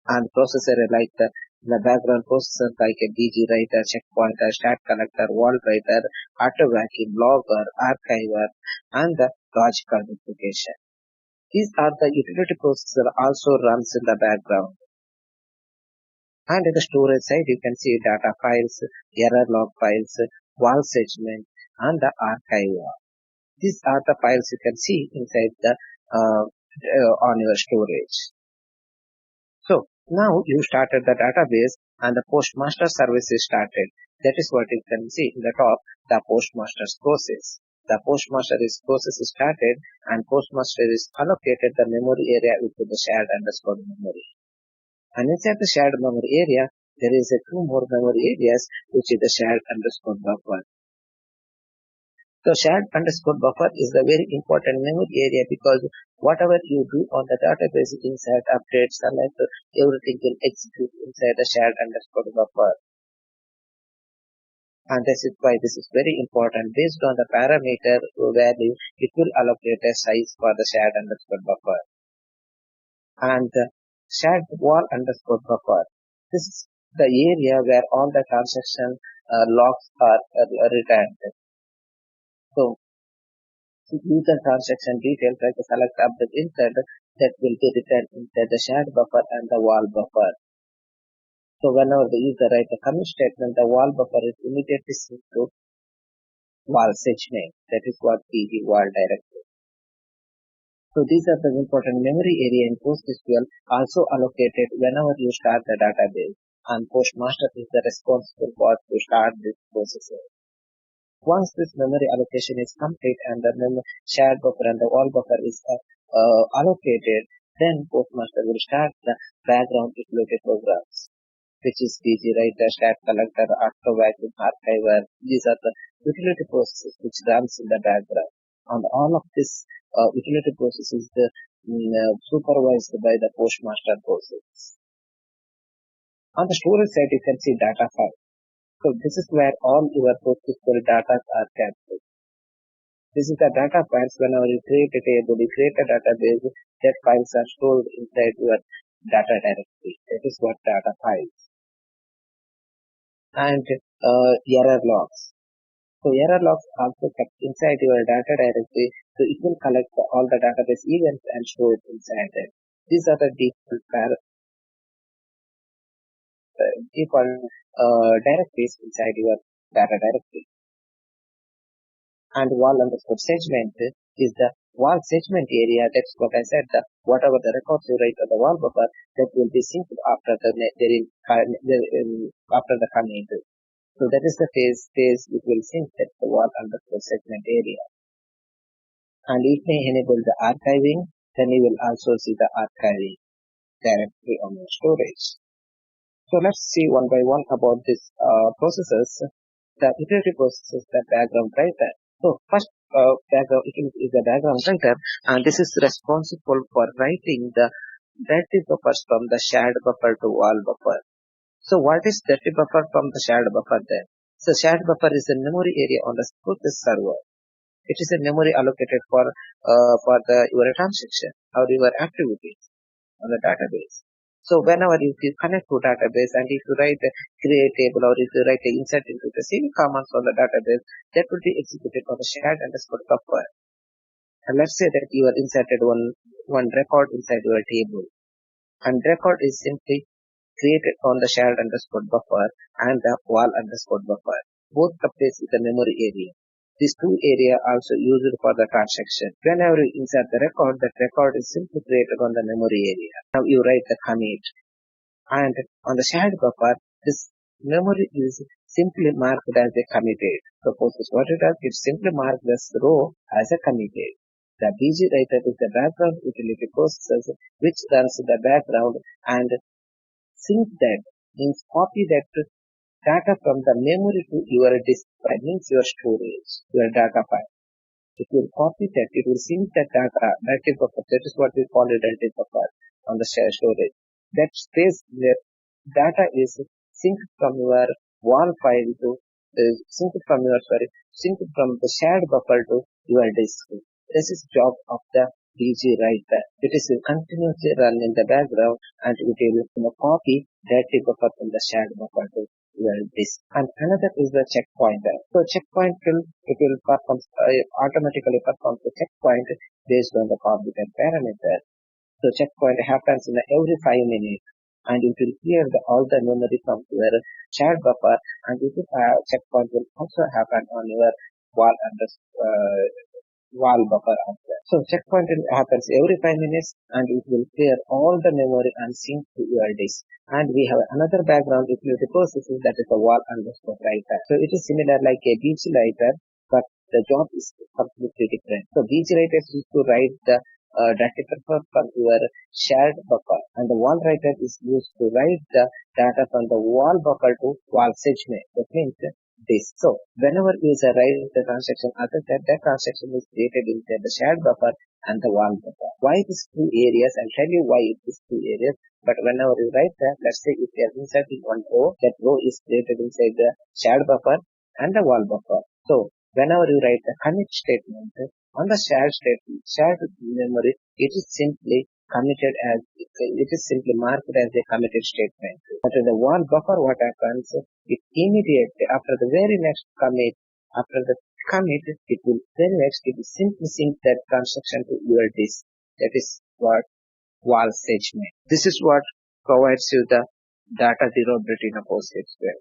And processor like the background processor like a DG writer, checkpointer, stat collector, wall writer, auto vacuum, logger, archiver, and the logical duplication. These are the utility processor also runs in the background. And in the storage side, you can see data files, error log files, wall segment, and the archive. These are the files you can see inside the on your storage. So now you started the database, and the postmaster service is started. That is what you can see in the top, the postmaster's process. The postmaster's process is started and postmaster is allocated the memory area into the shared underscore memory. And inside the shared memory area, there is a two more memory areas, which is the shared underscore buffer. So shared underscore buffer is the very important memory area because whatever you do on the database, insert, update, select, everything will execute inside the shared underscore buffer. And this is why this is very important. Based on the parameter value, it will allocate a size for the shared underscore buffer. And the shared wall underscore buffer. This is the area where all the transaction logs are returned. So user transaction details like the select, update, insert, that will be returned inside the shared buffer and the wall buffer. So whenever the user writes a commit statement, the wall buffer is immediately synced to wall segment. That is what pg wall directory. So these are the important memory area in PostgreSQL also allocated whenever you start the database, and postmaster is the responsible for to start this process. Once this memory allocation is complete and the shared buffer and the wall buffer is allocated, then postmaster will start the background utility programs, which is pg writer, stat collector, auto vacuum, archiver. These are the utility processes which runs in the background. And all of this utility process is supervised by the postmaster process. On the storage side, you can see data file. So this is where all your PostgreSQL data are captured. This is the data files. Whenever you create a table, you create a database, that files are stored inside your data directory. That is what data files. And error logs. So error logs also kept inside your data directory. So it will collect all the database events and store it inside it. These are the default directories inside your data directory. And wall underscore segment is the wall segment area. That's what I said. Whatever the records you write on the wall buffer, that will be synced after after the commit. So that is the phase which will sync. That's the wall underscore segment area. And it may enable the archiving. Then you will also see the archiving directly on your storage. So let's see one by one about this processes. The utility processes, the background writer. So first background is the background writer, and this is responsible for writing the dirty buffers from the shared buffer to wall buffer. So what is dirty buffer from the shared buffer then? So shared buffer is a memory area on the Postgres server. It is a memory allocated for your transaction or your activities on the database. So whenever you connect to database and if you create table or if you write a insert into the same commands on the database, that will be executed on the shared underscore buffer. And let's say that you have inserted one record inside your table, and record is simply created on the shared underscore buffer and the wall underscore buffer. Both the place is the memory area. These two areas also used for the transaction. Whenever you insert the record, that record is simply created on the memory area. Now you write the commit. And on the shared buffer, this memory is simply marked as a committed. Suppose what it does, it simply marks this row as a committed. The pg writer is the background utility process which runs in the background and sync that, means copy that data from the memory to your disk, that means your storage, your data file. If you copy that, it will sync that data, directive buffer. That is what we call a directive buffer on the shared storage. That space where data is synced from your wall file to synced from the shared buffer to your disk. This is job of the pg writer. It is continuously run in the background and it will copy directive buffer from the shared buffer to your disk. And another is the checkpointer. So checkpoint will automatically perform the checkpoint based on the computer parameter. So checkpoint happens in every 5 minutes, and it will clear all the memory from your shared buffer, and checkpoint will also happen on your wall wall buffer as well. So checkpoint happens every 5 minutes and it will clear all the memory and sync to your disk. And we have another background utility processes that is the wall underscore writer. So it is similar like a beach writer, but the job is completely different. So beach writers used to write the data buffer from your shared buffer, and the wall writer is used to write the data from the wall buffer to wall segment. That means this. So whenever user writes the transaction other than that transaction is created inside the shared buffer and the wall buffer. Why these two areas? I'll tell you why it is two areas. But whenever you write that, let's say if you are inserting one row, that row is created inside the shared buffer and the wall buffer. So whenever you write the commit statement on the shared memory, it is simply committed as it is simply marked as a committed statement. But in the wall buffer, what happens? It immediately after the very next commit, after the commit, it will very next it will simply sync that transaction to your disk. That is what wall segment. This is what provides you the data durability in a PostgreSQL.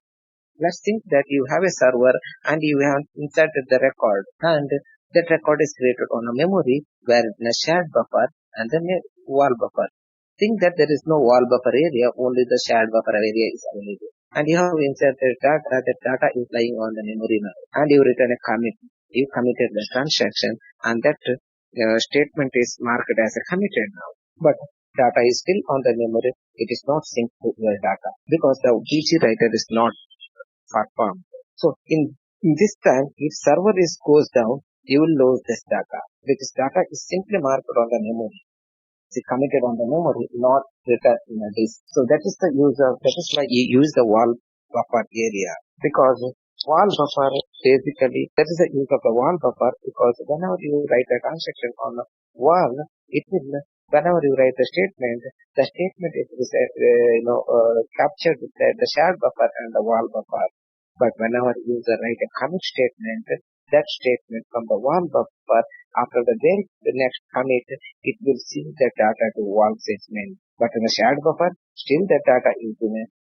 Let's think that you have a server and you have inserted the record, and that record is created on a memory where in a shared buffer and then a wall buffer. Think that there is no wall buffer area, only the shared buffer area is available. And you have inserted data, that data is lying on the memory now, and you return a commit. You committed the transaction, and that statement is marked as a committed now. But data is still on the memory, it is not synced to your data because the BG writer is not performed. So in this time, if server is goes down, you will lose this data. Because data is simply marked on the memory. It's committed on the memory, not written in a disk. So that is the use of, that is why you use the wall buffer area. Because wall buffer basically, that is the use of the wall buffer, because whenever you write a transaction on a wall, it will, whenever you write the statement is captured inside the shared buffer and the wall buffer. But whenever user write a commit statement, that statement from the wall buffer, after the next commit, it will sync the data to wall segment. But in the shared buffer, still the data is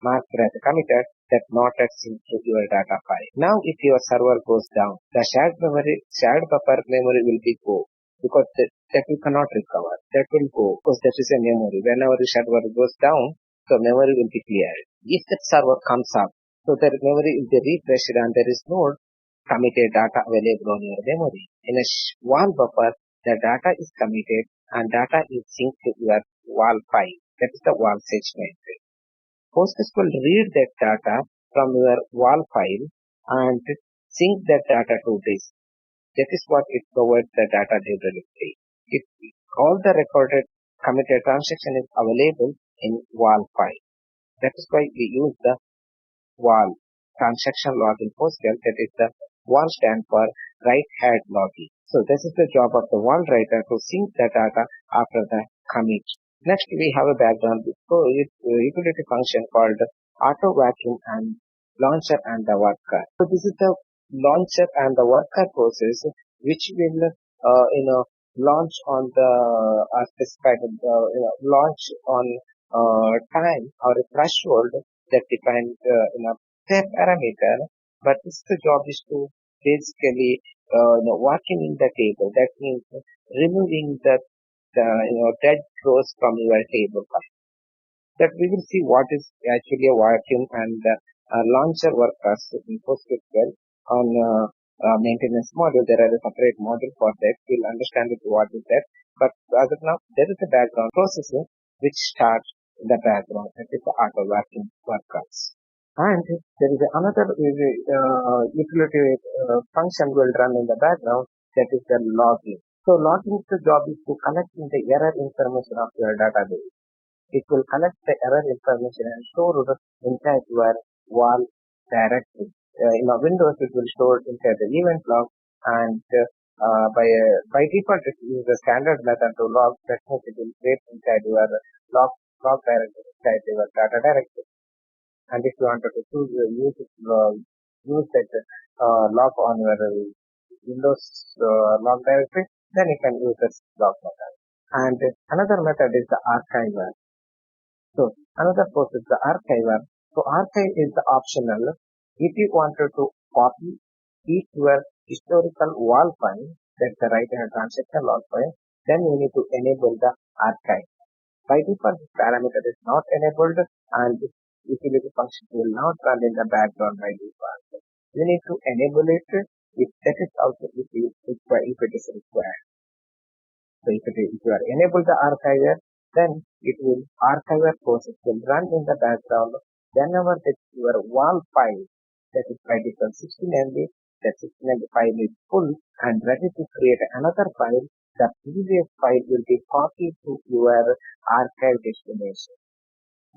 marked as committed, that not at sync to your data file. Now if your server goes down, the shared buffer memory will be go, because that you cannot recover. That will go because that is a memory. Whenever the server goes down, the memory will be cleared. If that server comes up, so the memory will be refreshed and there is no committed data available on your memory. In a wall buffer, the data is committed and data is synced to your wall file. That is the wall segment. Postgres will read that data from your wall file and sync that data to disk. That is what it provides the data durability. If all the recorded committed transaction is available in wall file. That is why we use the wall transaction log in Postgres. That is the wall stand for write head logging. So this is the job of the wall writer to sync the data after the commit. Next we have a background utility function called auto vacuum and launcher and the worker. So this is the launcher and the worker process which will launch on the specified launch on time or a threshold that defined in a step parameter. But this the job is to basically working in the table. That means removing the dead rows from your table. That we will see what is actually a vacuum and launcher workers in PostgreSQL on maintenance module. There are a separate module for that. We'll understand what is that. But as of now, there is a background processing which starts in the background. That is the auto vacuum workers. And there is another utility function will run in the background, that is the logging. So logging, the job is to collecting the error information of your database. It will collect the error information and store it inside your wall directory. In Windows, it will store inside the event log, and by default, it is the standard method to log. That means it will create inside your log directory, inside your data directory. And if you wanted to use that log on your Windows log directory, then you can use this log method. And another method is the archiver. So another process is the archiver. So archive is the optional. If you wanted to copy each your historical wall file, that's the write in a transaction log file, then you need to enable the archive. By default, this parameter is not enabled and this utility function will not run in the background by default. You need to enable it if that is also if it is required. So if you are enable the archiver, then it will archiver process will run in the background whenever that your WAL file that is by default 16 MB, that 16 MB file is full and ready to create another file, the previous file will be copied to your archive destination.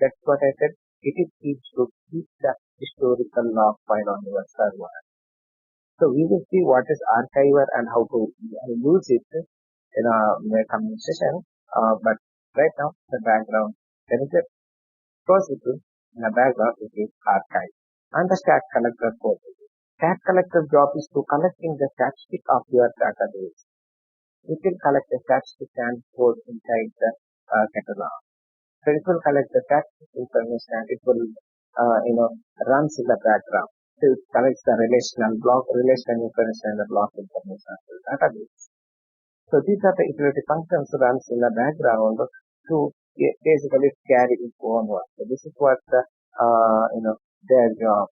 That's what I said. It is keeps to keep the historical log file on your server. So we will see what is archiver and how to use it in a coming session. But right now, the background, there is a procedure in the background, it is archive. And the stat collector code. Stat collector job is to collecting the statistic of your database. It will collect the statistic and code inside the catalog. So it will collect the statistic information and it will, runs in the background. So it collects the relational information and the block information of the database. So these are the utility functions runs in the background to basically carry its own work. So this is what their job.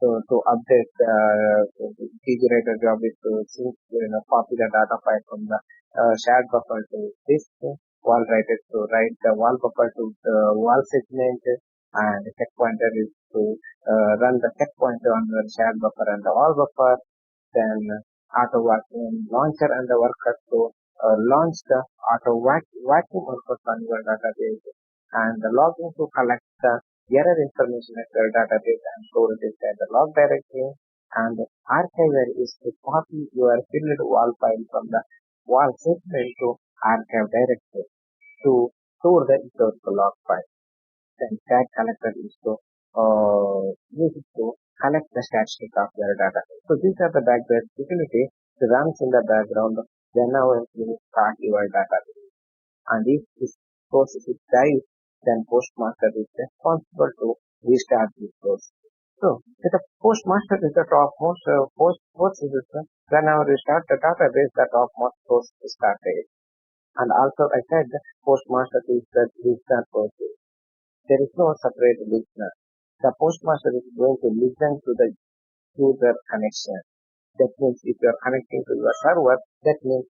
So to update the writer job is to copy the data file from the shared buffer to this wall writer to write the wall buffer to the wall segment, and the check pointer is to run the check pointer on the shared buffer and the wall buffer. Then auto vacuum launcher and the worker to launch the auto vacuum workers on your database, and the logging to collect the error information at your database and store it inside the log directory, and the archiver is to copy your filled wall file from the wall segment to archive directory to store the historical log file. Then tag collector is to use it to collect the statistic of your database. So these are the background utility that runs in the background whenever you start your database. And if this process is died, then postmaster is responsible to restart this process. So the postmaster is the topmost process. Whenever you start the database, the topmost process is started. And also I said postmaster is the restart process. There is no separate listener. The postmaster is going to listen to the user connection. That means if you are connecting to your server, that means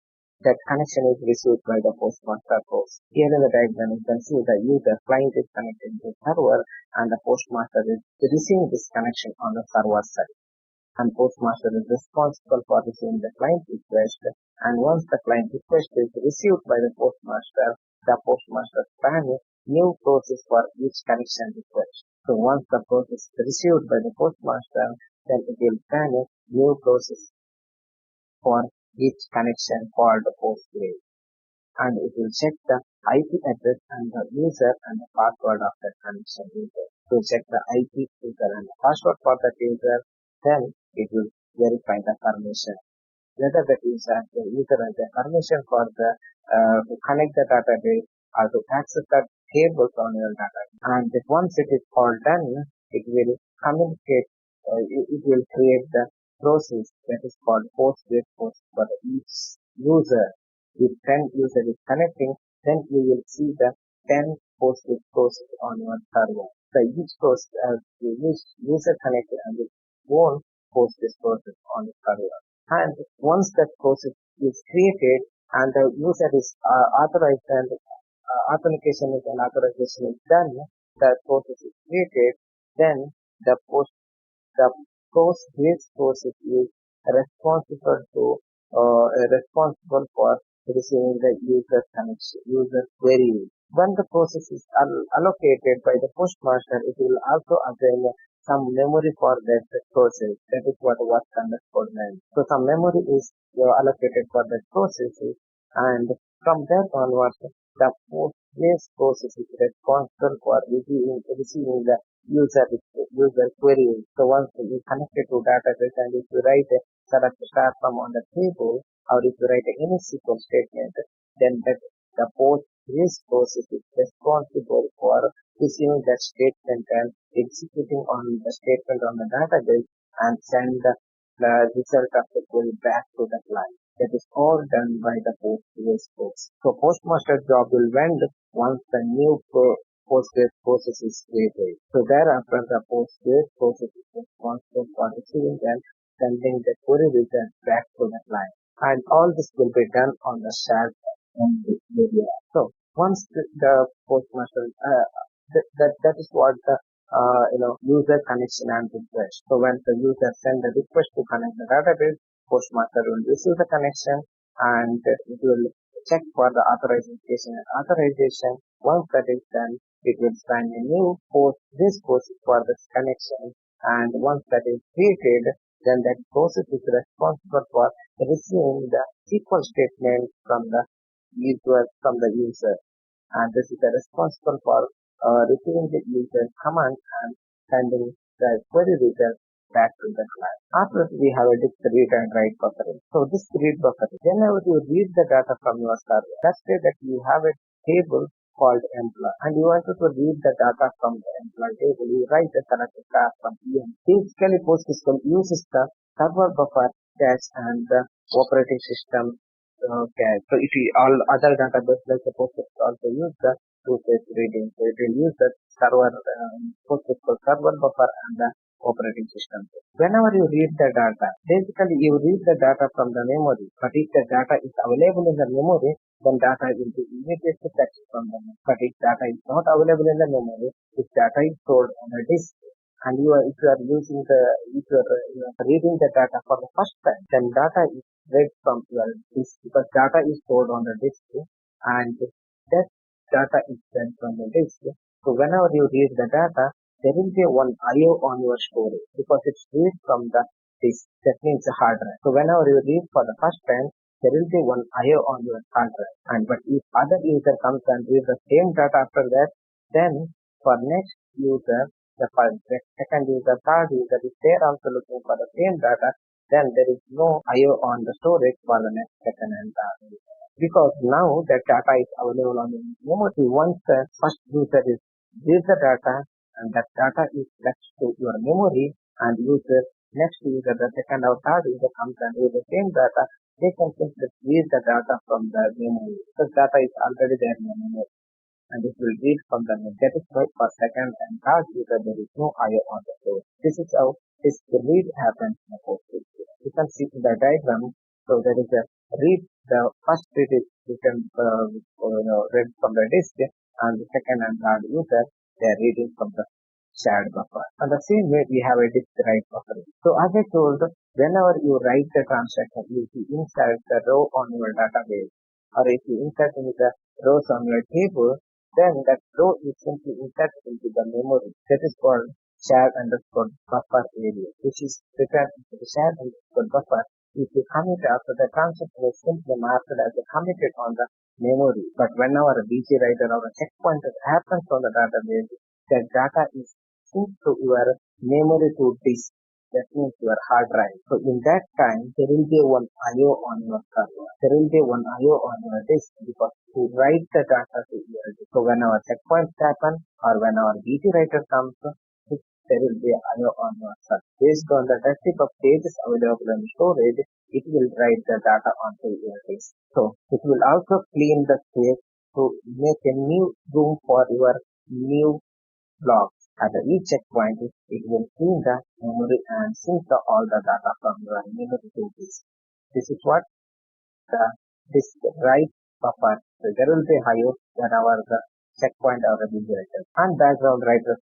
that connection is received by the postmaster host. Here in the diagram, you can see the user client is connected to the server and the postmaster is receiving this connection on the server side. And postmaster is responsible for receiving the client request. And once the client request is received by the postmaster plans new process for each connection request. So once the process is received by the postmaster, then it will plan a new process for each connection called Postgres. And it will check the IP address and the user and the password of that connection user. To check the IP user and the password for that user, then it will verify the permission. Whether the user has the permission for the to connect the database or to access the tables on your database. And once it is all done, it will communicate, it will create the process that is called Postgres for each user. If 10 user is connecting, then you will see the 10 Postgres process on your server. So each process has each user connected and its own Postgres process on the server. And once that process is created and the user is authorized and authentication is and authorization is done, the process is created, then the Postgres process is responsible for receiving the user connection, user query. When the process is allocated by the postmaster, it will also assign some memory for that process. That is what work underscore meant. So some memory is allocated for that process, and from that onwards, the Postgres process is responsible for receiving the user query. So once you connect it to database and if you write a select star from on the table or if you write any SQL statement, then the Postgres process is responsible for receiving that statement and executing on the statement on the database and send the result of the query back to the client. That is all done by the Postgres course. So Postmaster job will end once the new Postgres process is created. So thereafter the Postgres process is responsible for receiving and sending the query result back to the client. And all this will be done on the shared area. So once the Postmaster, that is what the user connection and request. So when the user send the request to connect the database, Postmaster will receive the connection and it will check for the authorization and authorization. Once that is done, it will sign a new post. This post is for this connection, and once that is created, then that process is responsible for receiving the SQL statement from the user, and this is responsible for receiving the user command and sending the query result back to the client. After that, we have a disk read and write buffering. So this read buffering, whenever you read the data from your server, let's say that you have a table called employee and you wanted to read the data from the employee table, you write the selected class from EM. Basically, PostgreSQL uses the server buffer cache and the operating system cache. So if you all other database like the Postgres also use the two-phase reading, so it will use the server PostgreSQL server buffer and the operating system. Whenever you read the data, basically you read the data from the memory, but if the data is available in the memory, then data will be immediately fetched from the memory. But if data is not available in the memory, if data is stored on a disk, and if you are reading the data for the first time, then data is read from your disk because data is stored on the disk and that data is read from the disk. So whenever you read the data, there will be one IO on your storage because it's read from the disk. That means the hard drive. So whenever you read for the first time, there will be one IO on your hard drive. But if other user comes and read the same data after that, then for next user, the second user, third user, if they are also looking for the same data, then there is no IO on the storage for the next second and third user. Because now that data is available on the memory, once the first user is reads the data and that data is fetched to your memory and next user, the second or third user comes and read the same data, they can simply read the data from the memory because data is already there in the memory and it will read from the memory. That is why for second and third user there is no IO on the storage. This is how this read happens in the Postgres. You can see in the diagram. So there is a read. The first read is written read from the disk, and the second and third user they are reading from the shared buffer. And the same way we have a disk write buffer. So as I told, whenever you write the transaction, if you insert the row on your database, or if you insert in the rows on your table, then that row is simply inserted into the memory. That is called shared underscore buffer area, which is written into the shared underscore buffer. If you commit after the transaction is simply marked as a committed on the memory. But whenever a BG writer or a checkpointer happens on the database, that data is synced to your memory to disk. That means your hard drive. So in that time, there will be one IO on your server. There will be one IO on your disk because to write the data to your disk. So whenever checkpoints happen or whenever BG writer comes, there will be IO on your server. Based on the type of pages available in storage, it will write the data onto your disk. So it will also clean the space to make a new room for your new blocks. At each checkpoint, it will clean the memory and sync all the data from your memory to disk. This is what the disk write buffer. So there will be IO whenever the checkpoint or the writer and background writer.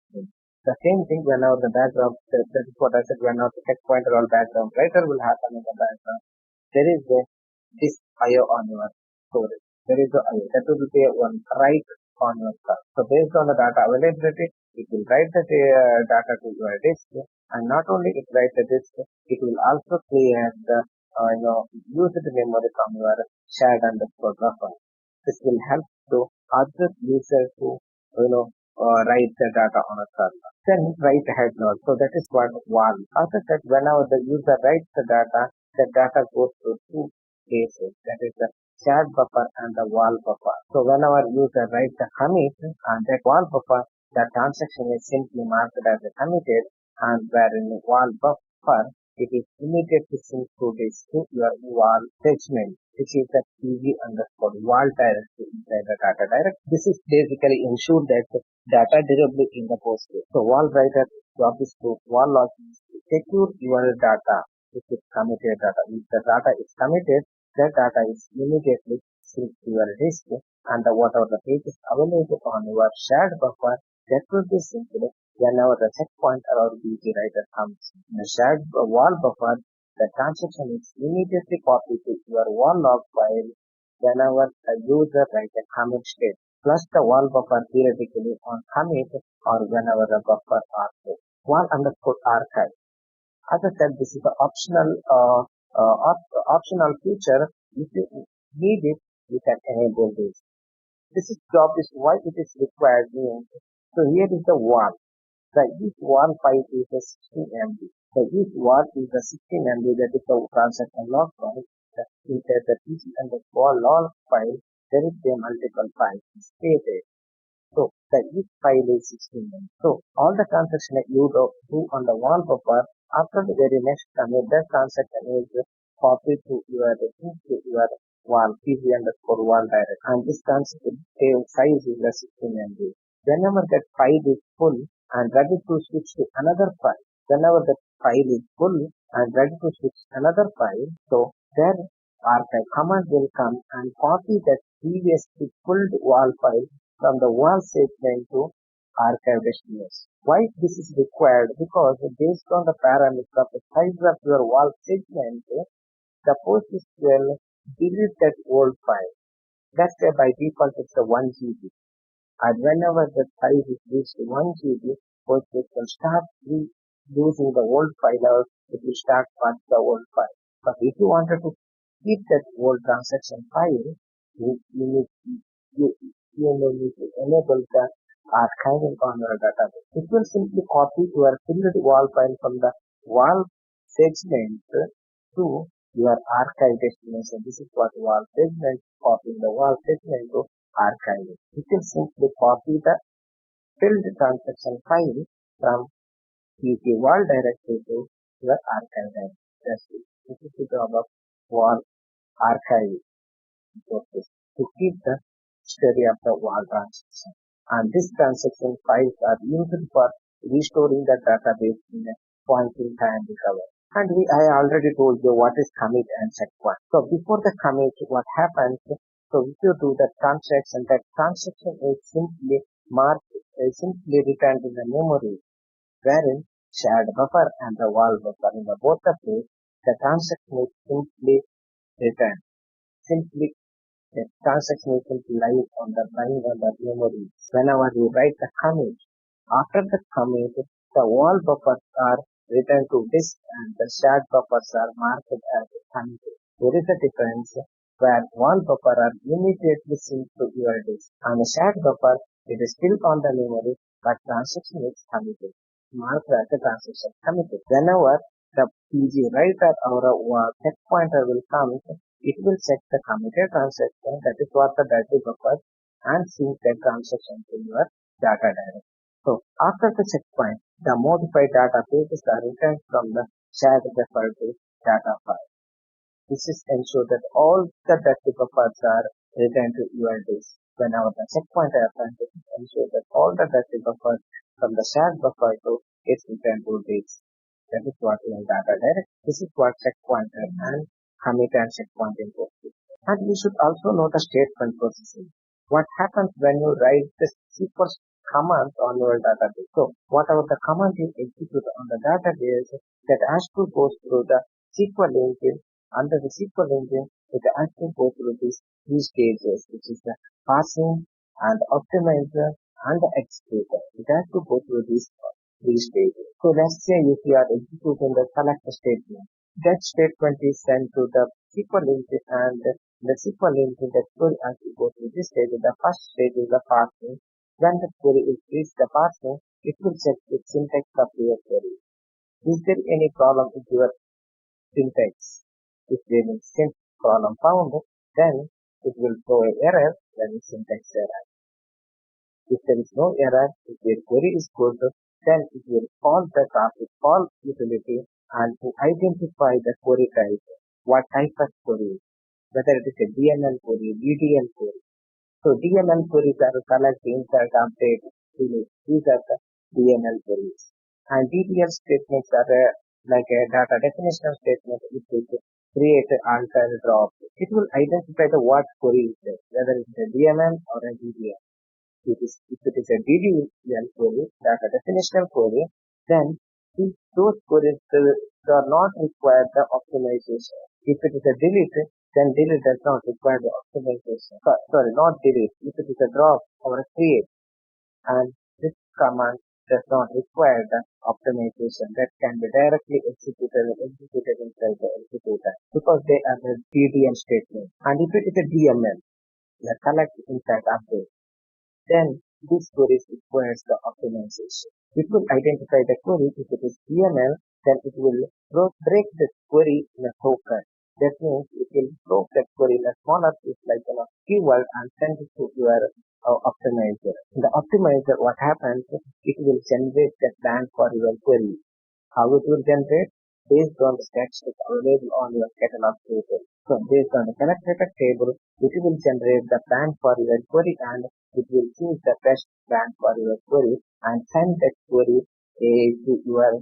The same thing whenever the background, that is what I said, whenever the checkpoint or background writer will happen in the background, there is a disk IO on your storage. There is a IO. That will be one write on your server. So based on the data availability, it will write the data to your disk, and not only it write the disk, it will also clear the used memory from your shared underscore buffer. This will help to other users to write the data on a server. Then write head node. So that is what wall. After that, whenever the user writes the data goes through two places. That is the shared buffer and the wall buffer. So whenever user writes the commit and that wall buffer, the transaction is simply marked as a committed, and where in the wall buffer it is immediately synced to this to your wall segment, which is the PG underscore wall directory inside the data direct. This is basically ensure that data durability in the Postgres. So wall writer job is to wall log is to secure your data if it's committed data. If the data is committed, that data is immediately synced to your disk and whatever the page is available on your shared buffer that will be synced whenever the checkpointer or BG writer comes. In the shared wall buffer, the transaction is immediately copied to your wall log file whenever the user writes a commit state, plus the wall buffer theoretically on commit or whenever the buffer are full. Wall underscore archive. As I said, this is the optional feature. If you need it, you can enable this. This is job is why it is required means. So here is the wall. The each wall file is a 16 MB. The each wall is a 16 MB, that is the transaction log file. Inside the PC underscore log file, there is a multiple files stated. So the each file is 16 MB. So all the transaction that you do on the wall buffer, after the very next commit, that transaction is copied to your wall PC underscore wall direct, and this transaction size is the 16 MB. Whenever that file is full and ready to switch to another file, whenever that file is full and ready to switch another file, so their archive command will come and copy that previously pulled wall file from the wall segment to archive destination. Why this is required? Because based on the parameter of the size of your wall segment, the PostgreSQL delete that old file. That's why by default it's a 1 GB. And whenever the size is reached 1 GB, Postgres will start using the old file or it will start patch the old file. But if you wanted to keep that old transaction file, you may need to enable the archiving on your database. It will simply copy your filled wall file from the wall segment to your archive destination. This is what wall segment, copying the wall segment to archiving. You can simply copy the filled transaction file from PC wall directory to your archive directory. That's it. This is the job of wall archiving process to keep the history of the wall transaction. And these transaction files are used for restoring the database in a point in time recovery. And I already told you what is commit and checkpoint. So before the commit, what happens? So if you do the transaction, that transaction is simply marked, simply returned in the memory, wherein shared buffer and the wall buffer in the both the place, the transaction is simply returned. Simply the transaction is simply lying on the memory. Whenever you write the commit, after the commit, the wall buffers are returned to disk and the shared buffers are marked as committed. There is a difference where wall buffer are immediately synced to your disk and the shared buffer it is still on the memory but transaction is committed. Marked as a transaction committed. Whenever the PG writer or a checkpointer will come, it will check the committed transaction, that is what the data buffer, and sync that transaction to your data directory. So after the checkpoint, the modified data pages are returned from the shared buffer to data file. This is ensure that all the data buffers are returned to your disk. Whenever the checkpoint happens, it ensure that all the data buffers from the shared buffer to its returned to disk. That is what in data direct. This is what checkpointer and commit and checkpoint in Postgres. And we should also know the statement processing. What happens when you write the SQL command on your database? So whatever the command you execute on the database, that has to go through the SQL engine. Under the SQL engine, it has to go through these three stages, which is the parsing and optimizer and the executor. It has to go through these three stages. So let's say if you are executing the select statement, that statement is sent to the SQL engine and the SQL engine that query has to go through this stage. The first stage is the parsing. When the query is reached the parsing, it will check the syntax of your query. Is there any problem with your syntax? If there is syntax problem found, then it will throw an error, that is syntax error. If there is no error, if your query is good, then it will call the traffic call utility and to identify the query type, what type of query, whether it is a DML query, DDL query. So DML queries are collect, insert, update, delete. These are the DML queries. And DDL statements are like a data definition statement which will create, alter, drop. It will identify the what query is there, whether it is a DML or a DDL. If it is a DDL query, data definitional query, then those queries are not required the optimization. If it is a delete, then delete does not require the optimization. Sorry, not delete. If it is a drop or a create, and this command does not require the optimization, that can be directly executed inside the executor because they are the DDL statement. And if it is a DML, the collect, insert, update, then this query requires the optimization. It will identify the query. If it is DML, then it will break the query in a token. That means it will break the query in a smaller piece like a keyword and send it to your optimizer. In the optimizer, what happens? It will generate the plan for your query. How it will generate? Based on the statistics available on your catalog table. So based on the catalog table, it will generate the plan for your query and it will choose the best plan for your query and send that query to your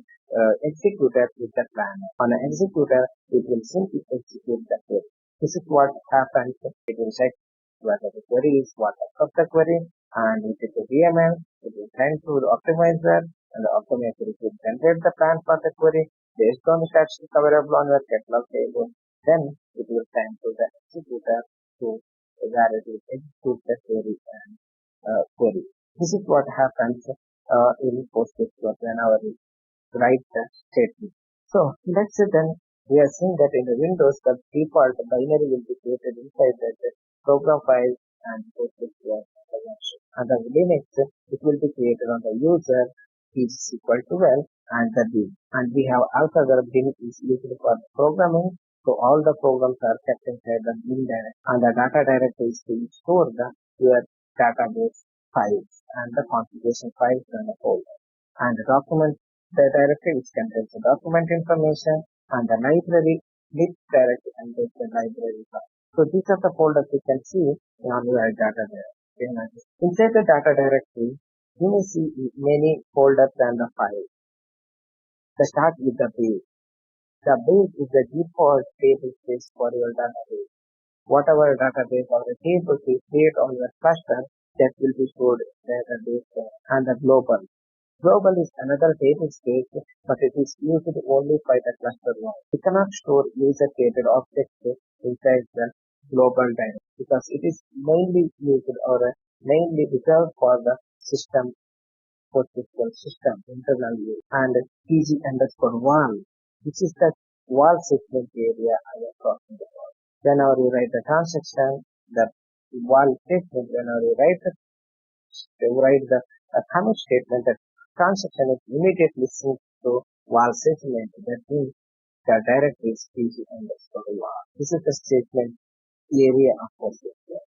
executor with the plan. On an executor, it will simply execute the query. This is what happens. It will check whether the query is what of the query, and if it is a DML, it will send to the optimizer, and the optimizer will generate the plan for the query based on the statistics available on your catalog table. Then it will send to the executor to where it will execute the query and query. This is what happens in PostgreSQL whenever we write the statement. So let's say then we are seeing that in the Windows the default binary will be created inside that program file and PostgreSQL connection. And the Linux it will be created on the user pgSQL 12 and the bin. And we have also the bin is used for programming. So all the programs are kept inside the bin directory, and the data directory is to store your database files and the configuration files and the folder. And the document the directory which contains the document information, and the library lib directory contains the library file. So these are the folders you can see on your data directory. Inside the data directory, you may see many folders and the files. Let's start with the base. The base is the default table space for your database. Whatever database or the table you create on your cluster, that will be stored in the database. And the global. Global is another table space, but it is used only by the cluster one. You cannot store user-created objects inside the global directory because it is mainly used or mainly reserved for the system, PostgreSQL system, internal use. And pg underscore wall, which is the wall segment area I am talking about. Whenever you write the transaction, the wall statement, whenever you write the commit statement, that transaction is immediately synced to wall segment. That means the directory is pg underscore wall. This is the statement area of PostgreSQL.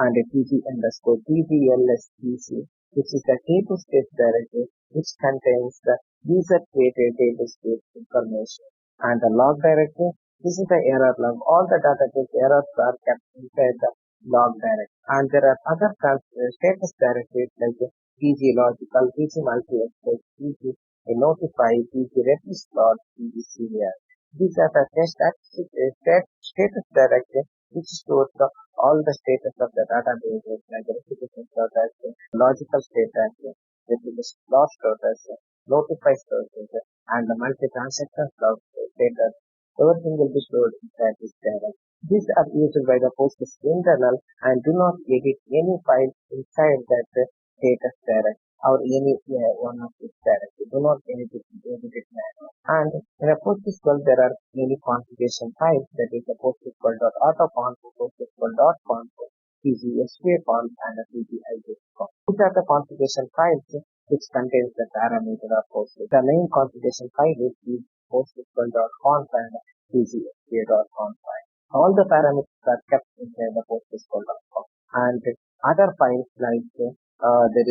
And a pg underscore tblspc, which is the table space directory which contains the user created table space information. And the log directory, this is the error log. All the database errors are kept inside the log directory. And there are other status directories like pg logical, pg multi-express, pg notify, pg replace plot, pg serial. These are the status directory which stores all the status of the database like replication status, logical status, replication loss status, notify status, and the multi-transaction status. Everything will be stored inside this directory. These are used by the Postgres internal and do not edit any file inside that status directory or any one of these directory. Do not edit it manually. And in a PostgreSQL there are many configuration files, that is the PostgreSQL.autoconf, PostgreSQL.conf, pgSQL and the pgIGconf. These are the configuration files which contains the parameter of Postgres. The main configuration file is PostgreSQL.conf and pgSQL.conf file. All the parameters are kept inside the PostgreSQL.conf. And other files like there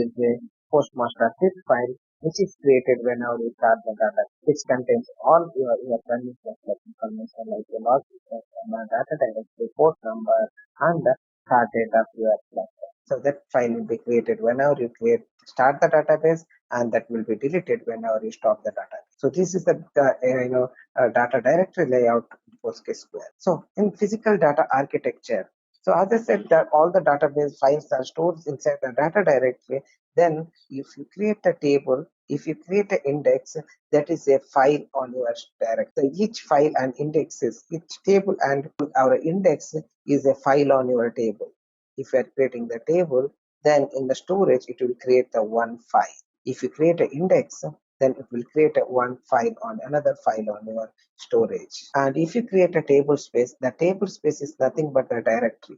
is a postmaster file which is created whenever you start the data, which contains all your permissions like information like your log details, data directory, port number, and the start date of your cluster. So that file will be created whenever you start the database, and that will be deleted whenever you stop the database. So this is the data directory layout in PostgreSQL. So in physical data architecture, so as I said that all the database files are stored inside the data directory. Then if you create a table, if you create an index, that is a file on your directory. So each file and indexes, each table and our index is a file on your table. If you are creating the table, then in the storage it will create the one file. If you create an index, then it will create a one file on another file on your storage. And if you create a table space, the table space is nothing but the directory.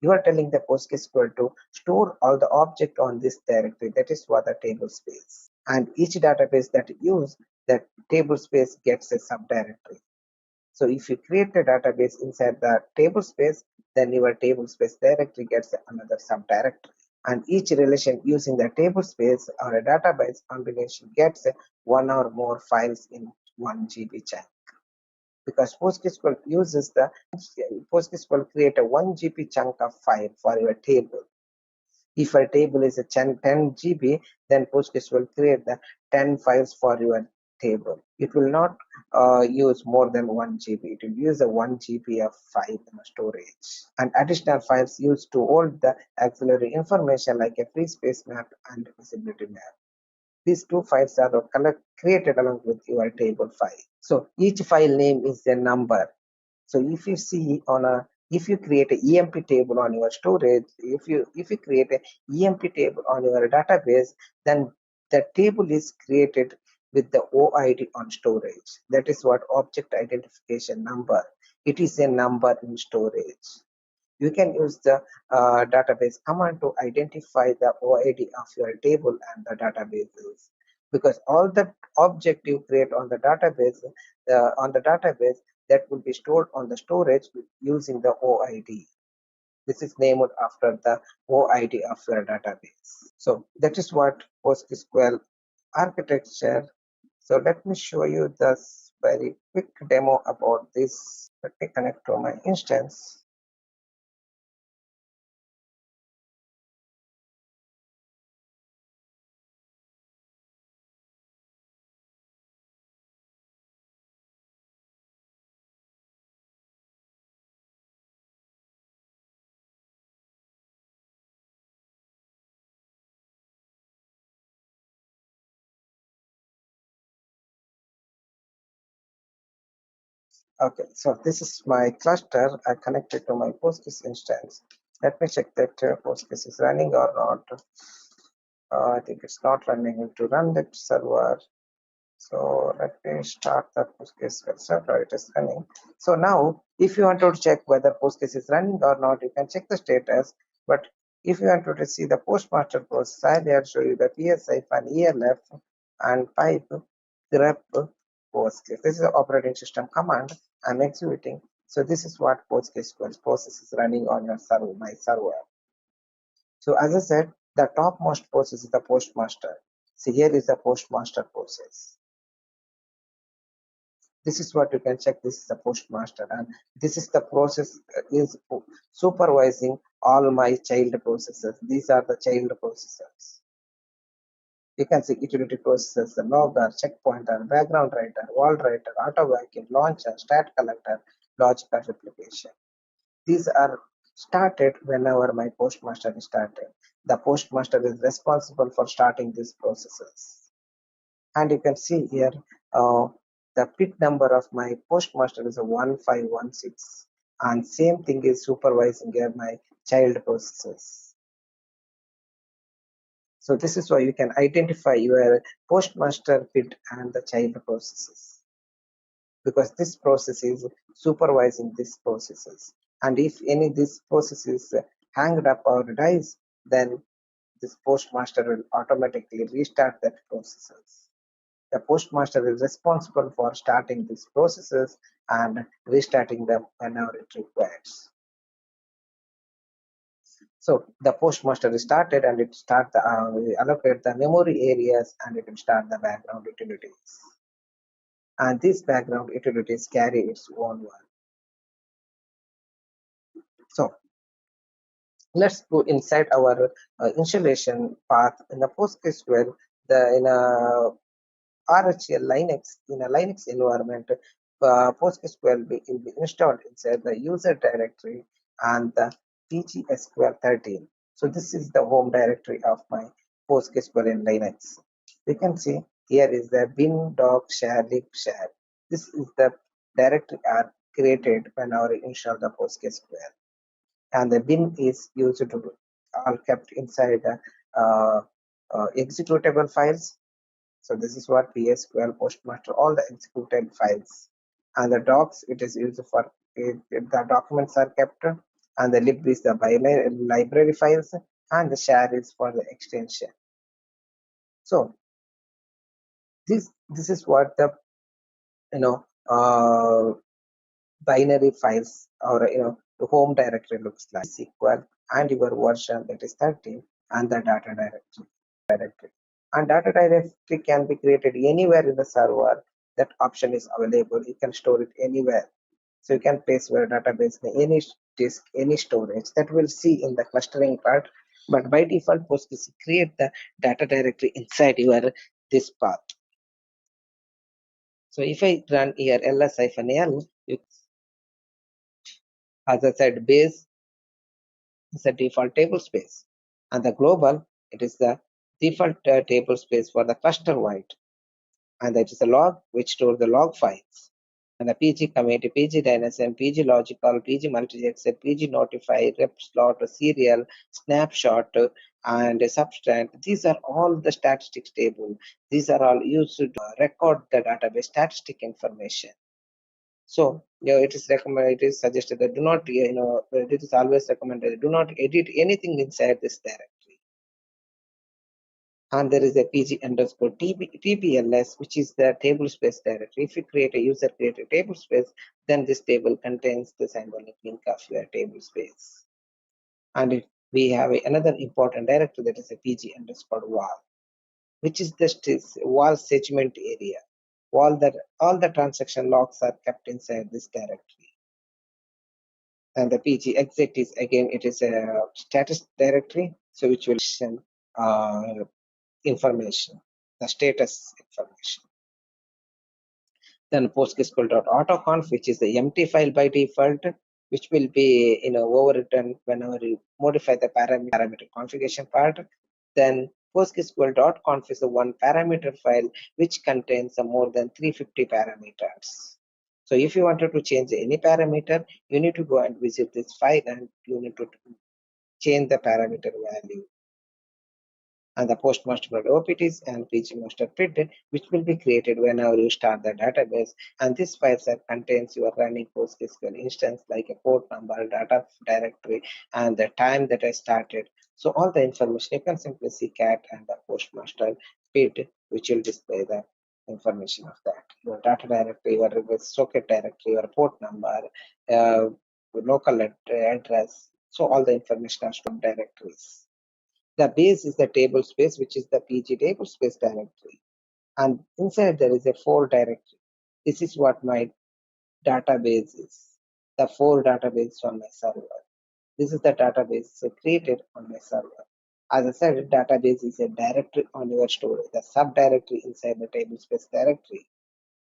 You are telling the PostgreSQL to store all the object on this directory. That is what the table space. And each database that you use, that table space gets a subdirectory. So if you create a database inside the table space, then your table space directory gets another subdirectory. And each relation using the table space or a database combination gets one or more files in 1 GB chunk. Because PostgreSQL uses the PostgreSQL create a 1 GB chunk of file for your table. If a table is a 10 GB, then Postgres will create the 10 files for your table. It will not use more than 1 GB. It will use a 1 GB of file storage. And additional files used to hold the auxiliary information like a free space map and visibility map. These two files are created along with your table file. So each file name is a number. So if you see if you create an EMP table on your storage, if you create an EMP table on your database, then the table is created with the OID on storage. That is what object identification number. It is a number in storage. You can use the database command to identify the OID of your table and the databases, because all the object you create on the database that will be stored on the storage using the OID. This is named after the OID of your database. So that is what PostgreSQL architecture. So let me show you this very quick demo about this. Let me connect to my instance. Okay, so this is my cluster. I connected to my Postgres instance. Let me check that Postgres is running or not. I think it's not running. To run that server, so let me start the PostgreSQL server. It is running. So now, if you want to check whether Postgres is running or not, you can check the status. But if you want to see the postmaster process, I'll here show you the PSI and ELF and pipe grep Postgres. This is the operating system command I'm executing. So this is what PostgreSQL process is running on your server, my server. So as I said, the topmost process is the postmaster. So here is the postmaster process. This is what you can check. This is the postmaster, and this is the process is supervising all my child processes. These are the child processes. You can see utility processes, the logger, checkpointer, background writer, wall writer, auto vacuum, launcher, stat collector, logical replication. These are started whenever my postmaster is started. The postmaster is responsible for starting these processes. And you can see here the PID number of my postmaster is a 1516, and same thing is supervising here my child processes. So this is why you can identify your postmaster PID and the child processes, because this process is supervising these processes, and if any of these processes hanged up or dies, then this postmaster will automatically restart that processes. The postmaster is responsible for starting these processes and restarting them whenever it requires. So the postmaster is started and it start the allocate the memory areas and it will start the background utilities. And these background utilities carry its own work. So let's go inside our installation path in the PostgreSQL. In a RHEL Linux, in a Linux environment, PostgreSQL will be installed inside the user directory and the pgSQL 13. So this is the home directory of my PostgreSQL in Linux. You can see here is the bin doc share lib share. This is the directory are created when I install the PostgreSQL, and the bin is used to all kept inside the executable files. So this is what PSQL postmaster, all the executed files, and the docs it is used for the documents are kept, and the lib is the library files, and the share is for the extension. So this is what the binary files or the home directory looks like. SQL and your version, that is 13, and the data directory. And data directory can be created anywhere in the server. That option is available. You can store it anywhere. So you can place your database in any disk, any storage. That we'll see in the clustering part. But by default, Postgres create the data directory inside your this path. So if I run here ls-l, as I said, base is the default table space, and the global, it is the default table space for the cluster wide, and that is a log which stores the log files, and the pg commit, pg dynasm, pg logical, pg multijx, pg notify, rep slot, serial, snapshot, and substrat. These are all the statistics table. These are all used to record the database statistic information. So it is recommended, it is suggested that do not, it is always recommended, do not edit anything inside this directory. And there is a pg underscore tbls, which is the table space directory. If you create a user create a table space, then this table contains the symbolic link of your table space. And if we have another important directory, that is a pg underscore wall, which is the wall segment area. All the transaction logs are kept inside this directory. And the pg exit is, again, it is a status directory, so which will send information, the status information. Then PostgreSQL.autoconf, which is the empty file by default, which will be overwritten whenever you modify the parameter configuration part. Then PostgreSQL.conf is the one parameter file which contains more than 350 parameters. So if you wanted to change any parameter, you need to go and visit this file and you need to change the parameter value. And the postmaster OPTs and pgmaster PID, which will be created whenever you start the database. And this file set contains your running PostgreSQL instance, like a port number, data directory, and the time that I started. So all the information, you can simply see cat and the postmaster PID, which will display the information of that. Your data directory, your socket directory, your port number, local address. So all the information are stored directories. The base is the table space, which is the pg table space directory. And inside there is a 4 directory. This is what my database is. The 4 database on my server. This is the database created on my server. As I said, database is a directory on your storage, the subdirectory inside the table space directory.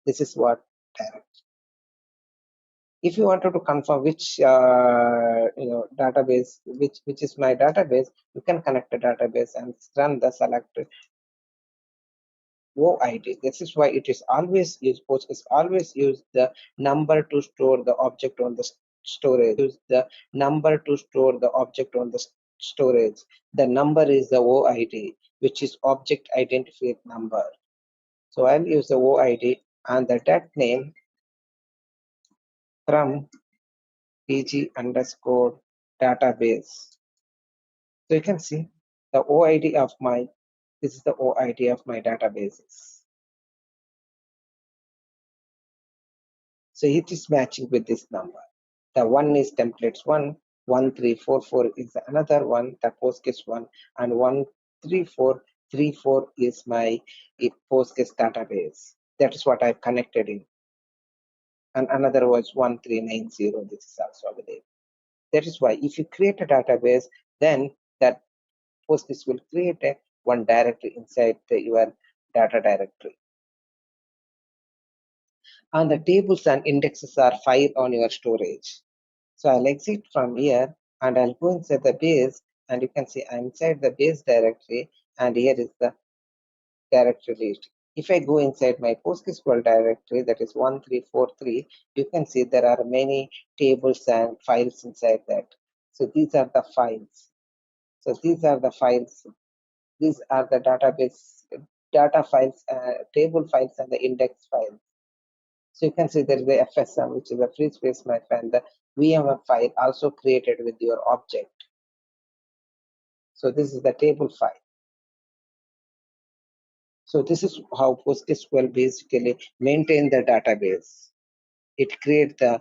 This is what directory. If you wanted to confirm which database, which is my database, you can connect the database and run the select OID. This is why it is always used. Postgres always use the number to store the object on the storage. Use the number to store the object on the storage. The number is the OID, which is object identifier number. So I'll use the OID and the dat name from pg underscore database. So you can see the OID of my, this is the OID of my databases. So it is matching with this number. The one is templates 1, 1344 is another one, the Postgres one, and 13434 is my Postgres database. That is what I've connected in. And another was 1390. This is also available. That is why if you create a database, then that Postgres will create one directory inside your data directory. And the tables and indexes are filed on your storage. So I'll exit from here and I'll go inside the base, and you can see I'm inside the base directory, and here is the directory list. If I go inside my PostgreSQL directory, that is 1343, you can see there are many tables and files inside that. So these are the files. So these are the files. These are the database data files, table files, and the index files. So you can see there is the FSM, which is a free space map, and the VMF file also created with your object. So this is the table file. So this is how PostgreSQL basically maintain the database. It creates the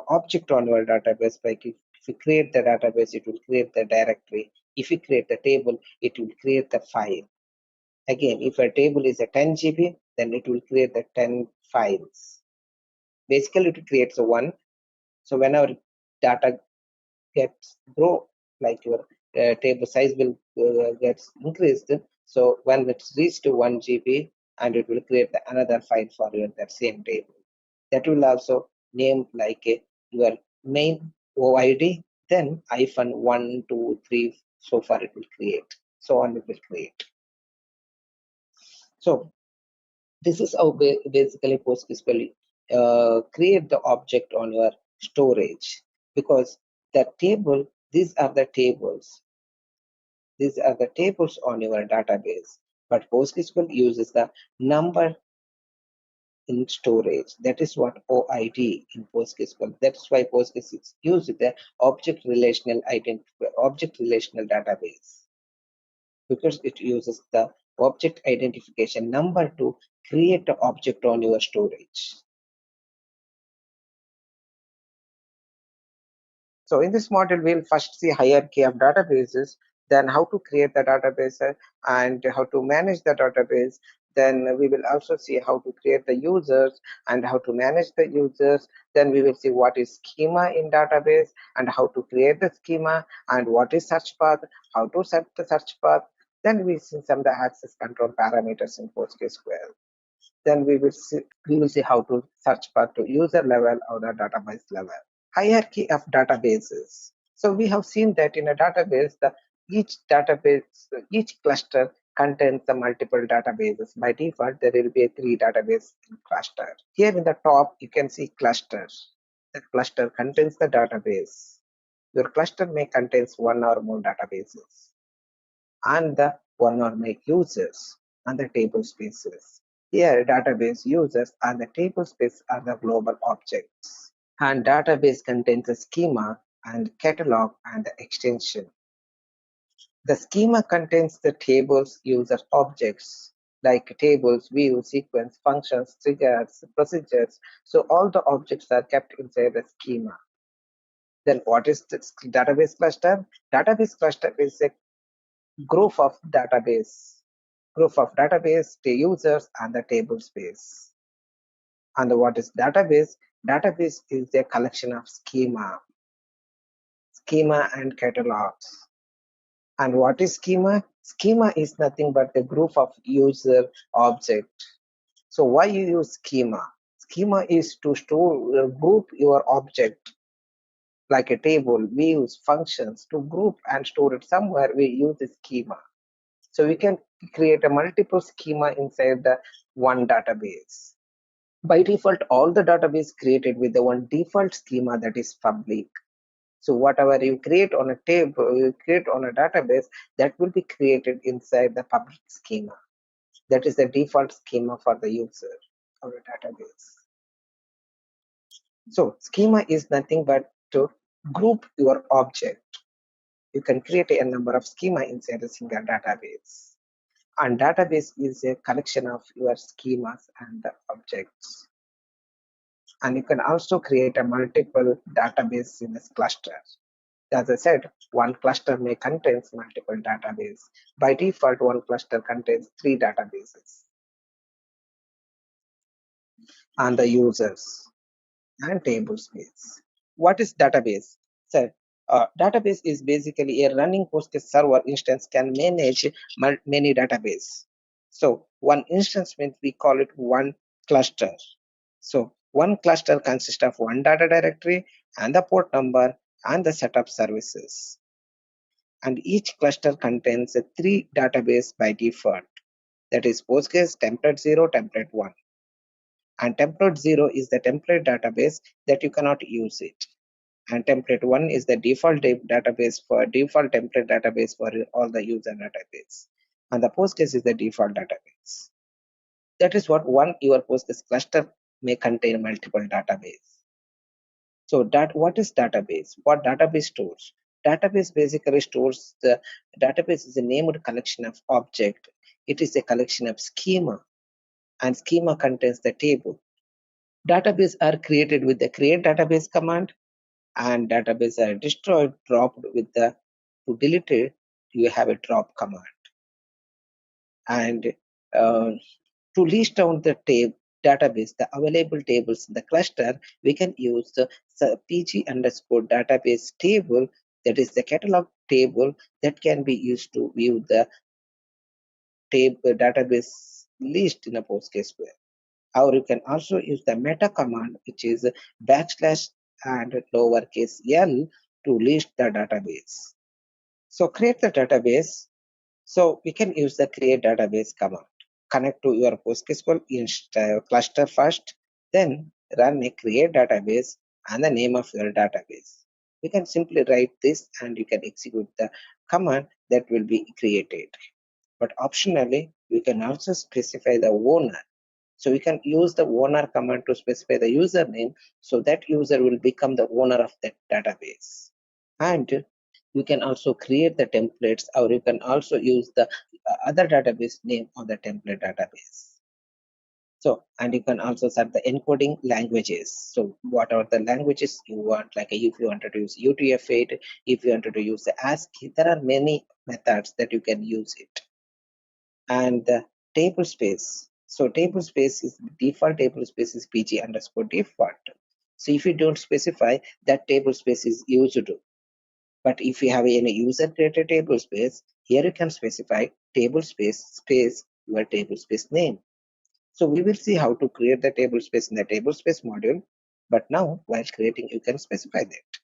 object on your database. Like if you create the database, it will create the directory. If you create the table, it will create the file. Again, if a table is a 10 GB, then it will create the 10 files. Basically, it creates a one. So whenever data gets grow, like your table size will gets increased. So when it's reached to 1 GB, and it will create another file for your that same table. That will also name like your main OID, then hyphen 1, 2, 3. So far it will create. So on it will create. So this is how basically PostgreSQL create the object on your storage, because the table, these are the tables. These are the tables on your database, but PostgreSQL uses the number in storage. That is what OID in PostgreSQL. That's why Postgres is used the object relational database, because it uses the object identification number to create the object on your storage. So in this module, we'll first see hierarchy of databases, then how to create the database and how to manage the database. Then we will also see how to create the users and how to manage the users. Then we will see what is schema in database and how to create the schema, and what is search path, how to set the search path. Then we see some of the access control parameters in PostgreSQL. Then we will see how to search path to user level or the database level. Hierarchy of databases. So we have seen that in a database, each cluster contains the multiple databases. By default, there will be a 3 database cluster. Here in the top, you can see clusters. The cluster contains the database. Your cluster may contains one or more databases, and the one or more users, and the table spaces. Here, database users and the table space are the global objects, and database contains a schema and catalog and the extension. The schema contains the tables, user objects like tables, views, sequence, functions, triggers, procedures. So all the objects are kept inside the schema. Then what is the database cluster? Database cluster is a group of database, the users and the table space. And what is database? Database is a collection of schema and catalogs. And what is schema? Schema is nothing but a group of user object. So why you use schema? Schema is to store group your object like a table, views, functions. To group and store it somewhere, we use the schema. So we can create a multiple schema inside the one database. By default, all the database created with the one default schema, that is public. So whatever you create on a table, you create on a database, that will be created inside the public schema. That is the default schema for the user of a database. So schema is nothing but to group your object. You can create a number of schema inside a single database. And database is a collection of your schemas and the objects. And you can also create a multiple database in this cluster. As I said, one cluster may contain multiple databases. By default, one cluster contains 3 databases and the users and table space. What is database? So, database is basically a running Postgres server instance can manage many databases. So one instance means we call it one cluster. So one cluster consists of one data directory and the port number and the setup services. And each cluster contains 3 databases by default. That is Postgres, template 0, template 1. And template 0 is the template database that you cannot use it. And template 1 is the default database for default template database for all the user database. And the Postgres is the default database. That is what your Postgres cluster may contain multiple database. So what is database? What database stores? Database basically stores the database is a named collection of object. It is a collection of schema, and schema contains the table. Database are created with the create database command, and database are destroyed, dropped with the to delete it, you have a drop command. And to list down the database, the available tables in the cluster, we can use the pg_database table, that is the catalog table that can be used to view the database list in a PostgreSQL. Or you can also use the meta command, which is backslash and lowercase l to list the database. So create the database. So we can use the create database command. Connect to your PostgreSQL cluster first, then run a create database and the name of your database. You can simply write this and you can execute the command that will be created. But optionally, we can also specify the owner. So we can use the owner command to specify the username, so that user will become the owner of that database. And you can also create the templates, or you can also use the other database name on the template database. So, and you can also set the encoding languages. So what are the languages you want, like if you wanted to use UTF-8, if you wanted to use the ASCII, there are many methods that you can use it. And the table space. So table space is default table space is pg_default. So if you don't specify, that table space is used to. But if you have any user created table space, here you can specify table space your table space name. So we will see how to create the table space in the table space module. But now while creating, you can specify that.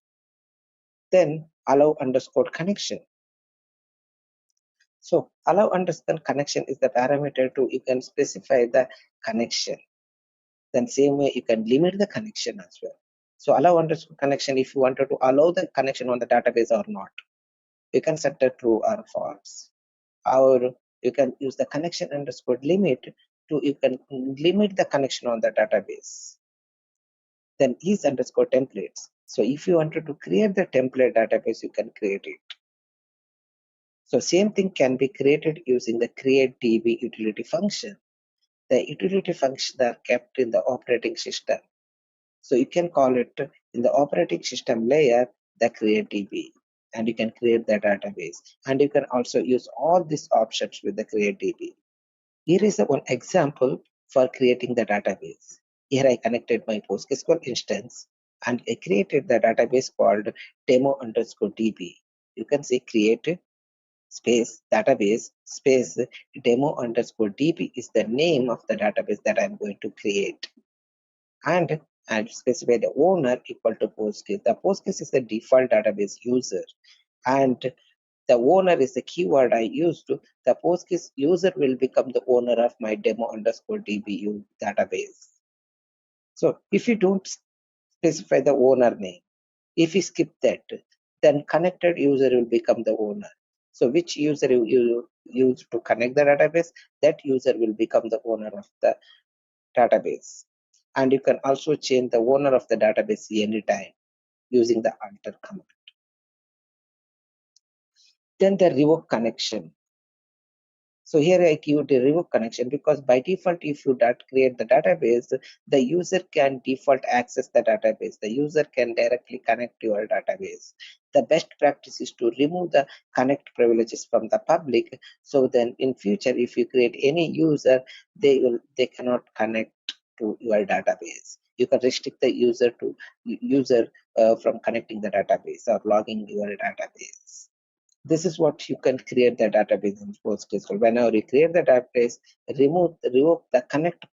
Then allow_connection. So allow_connection is the parameter to you can specify the connection. Then same way you can limit the connection as well. So allow_connection, if you wanted to allow the connection on the database or not, you can set the true or false. Or you can use the connection_limit to you can limit the connection on the database. Then is_templates. So if you wanted to create the template database, you can create it. So same thing can be created using the create db utility function. The utility functions are kept in the operating system. So you can call it in the operating system layer, the create db, and you can create the database. And you can also use all these options with the create db. Here is one example for creating the database. Here I connected my PostgreSQL instance and I created the database called demo_db. You can say create space database space demo_db is the name of the database that I'm going to create. And specify the owner equal to Postgres. The Postgres is the default database user, and the owner is the keyword I used. The Postgres user will become the owner of my demo_dbu database. So if you don't specify the owner name, if you skip that, then connected user will become the owner. So which user you use to connect the database, that user will become the owner of the database. And you can also change the owner of the database anytime using the alter command. Then the revoke connection. So here I give the remote connection because by default, if you create the database, the user can default access the database. The user can directly connect to your database. The best practice is to remove the connect privileges from the public. So then in future, if you create any user, they cannot connect to your database. You can restrict the user from connecting the database or logging your database. This is what you can create the database in PostgreSQL. Whenever you create the database, revoke the connect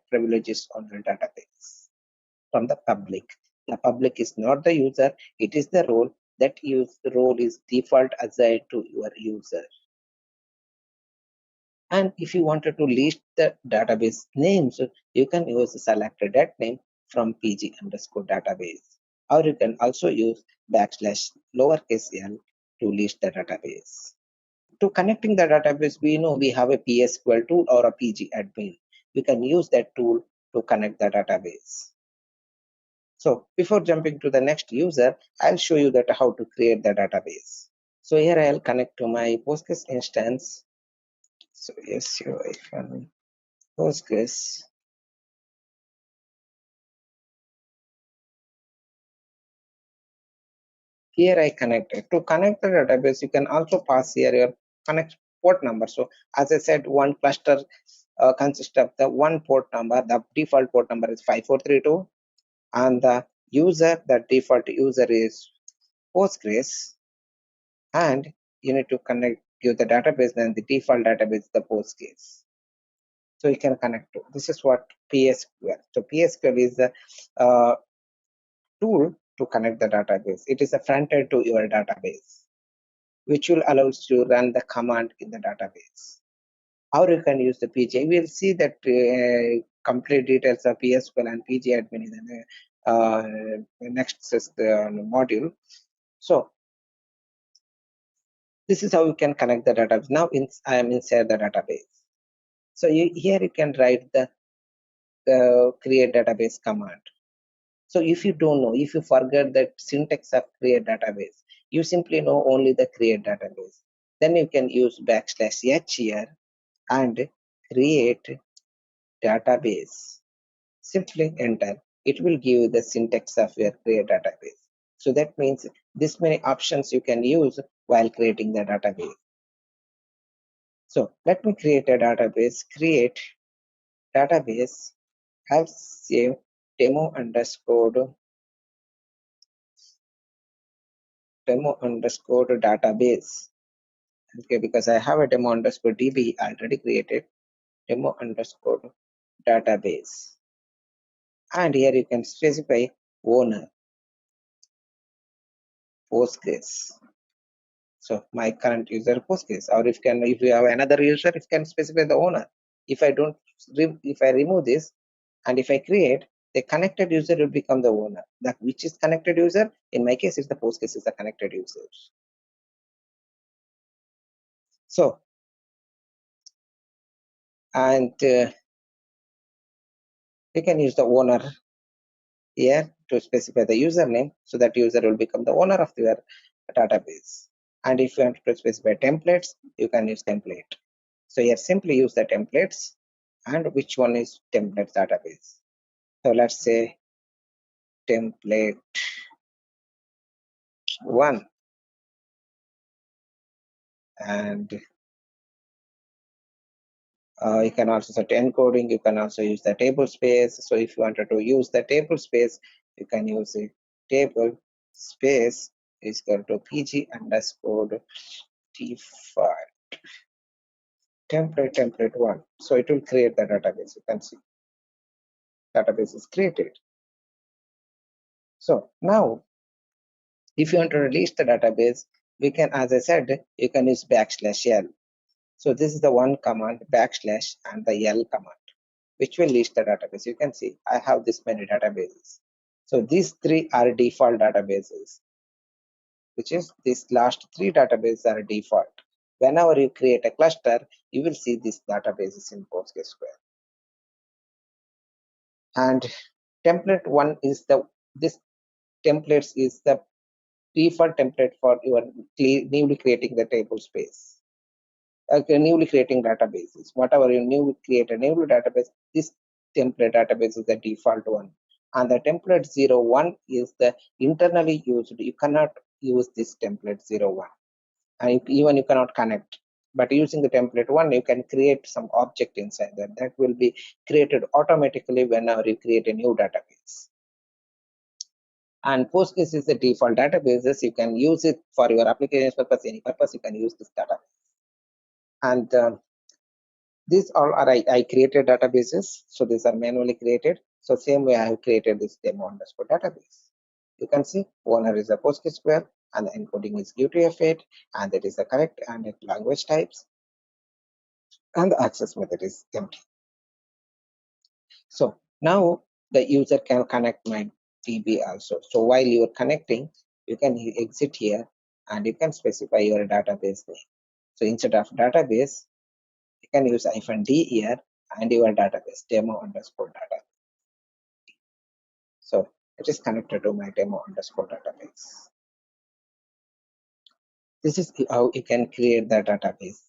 privileges on the database from the public. The public is not the user; it is the role. That role is default assigned to your user. And if you wanted to list the database names, you can use the selected that name from pg underscore database, or you can also use backslash lowercase l to list the database. To connecting the database, we know we have a PSQL tool or a pgadmin. We can use that tool to connect the database. So before jumping to the next user, I'll show you that how to create the database. So here I'll connect to my Postgres instance. So yes, Postgres. Here I connected. To connect the database, you can also pass here your connect port number. So as I said, one cluster consists of the one port number. The default port number is 5432, and the default user is Postgres, and you need to give the database, then the default database is the Postgres. So you can connect to. This is what PSQL. So PSQL is the tool to connect the database. It is a front end to your database, which will allow you to run the command in the database. How you can use the PG. We'll see that complete details of PSQL and pgadmin in the next module. So this is how you can connect the database. Now I am inside the database. So here you can write the create database command. So if you don't know, if you forget that syntax of create database, you simply know only the create database. Then you can use backslash h here and create database. Simply enter. It will give you the syntax of your create database. So that means this many options you can use while creating the database. So let me create a database. Create database. I'll save demo underscore database. Okay, because I have a demo underscore db already created. Demo underscore database. And here you can specify owner Postgres. So my current user Postgres, or if you have another user, if can specify the owner. If I remove this and if I create, the connected user will become the owner. That which is connected user? In my case, is the Postgres is the connected user. So and you can use the owner here to specify the username, so that user will become the owner of your database. And if you want to specify templates, you can use template. So here simply use the templates, and which one is template database. So let's say template 1, and you can also set encoding. You can also use the table space. So if you wanted to use the table space, you can use it. Table space is equal to pg underscore default template 1. So it will create the database. You can see database is created. So now if you want to release the database, we can, as I said, you can use backslash l. So this is the one command, backslash and the l command, which will list the database. You can see I have this many databases. So these three are default databases, which is these last three databases are default. Whenever you create a cluster, you will see these databases in PostgreSQL. And template 1 is this templates is the default template for your newly creating the table space. newly creating databases. Whatever you new create a new database, this template database is the default one, and the template 01 is the internally used. You cannot use this template 01, and even you cannot connect. But using the template 1, you can create some object inside that will be created automatically whenever you create a new database. And Postgres is the default databases. You can use it for your application purpose, any purpose. You can use this database. And these all are I created databases. So these are manually created. So same way I have created this demo underscore database. You can see owner is a PostgreSQL and the encoding is UTF-8, and that is the correct and language types, and the access method is empty. So now the user can connect my DB also. So while you are connecting, you can exit here and you can specify your database name. So instead of database, you can use -d here and your database demo underscore database. So it is connected to my demo underscore database. This is how you can create the database.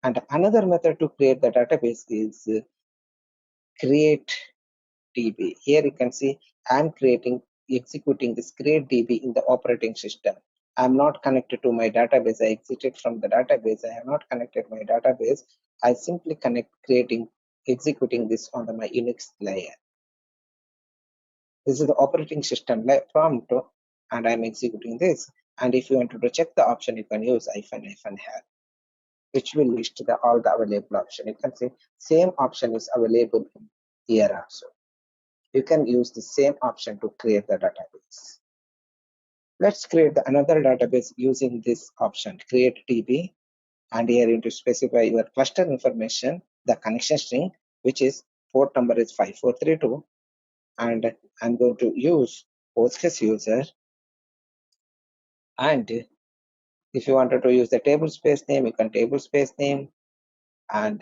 And another method to create the database is create DB. Here you can see I'm executing this create DB in the operating system. I'm not connected to my database. I exited from the database. I have not connected my database. I simply executing this on my Unix layer. This is the operating system prompt, and I'm executing this. And if you want to check the option, you can use -help, which will list all the available option. You can see same option is available here also. You can use the same option to create the database. Let's create another database using this option, create DB, and here you need to specify your cluster information, the connection string, which is port number is 5432, and I'm going to use Postgres user. And if you wanted to use the table space name, you can table space name, and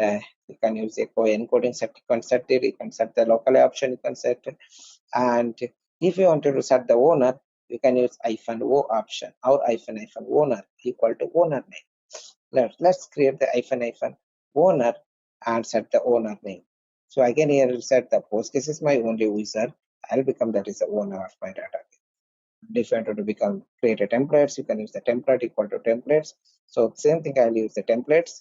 you can use echo encoding set. You can set it. You can set the local option. You can set it. And if you wanted to set the owner, you can use -o option or -owner equal to owner name. Let's create the -owner and set the owner name. So again here you set the Postgres is my only user. I'll become that is the owner of my database. If you wanted to create a templates, you can use the template equal to templates. So same thing, I'll use the templates,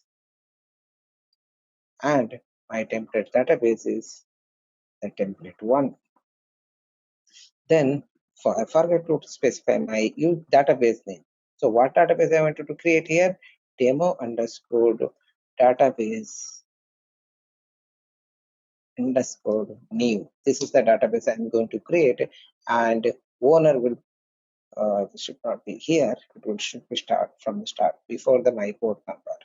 and my template database is the template 1. Then I forget to specify my database name. So what database I wanted to create here? Demo underscore database underscore new. This is the database I'm going to create, and owner will should not be here. Should be start from the start before the my port number.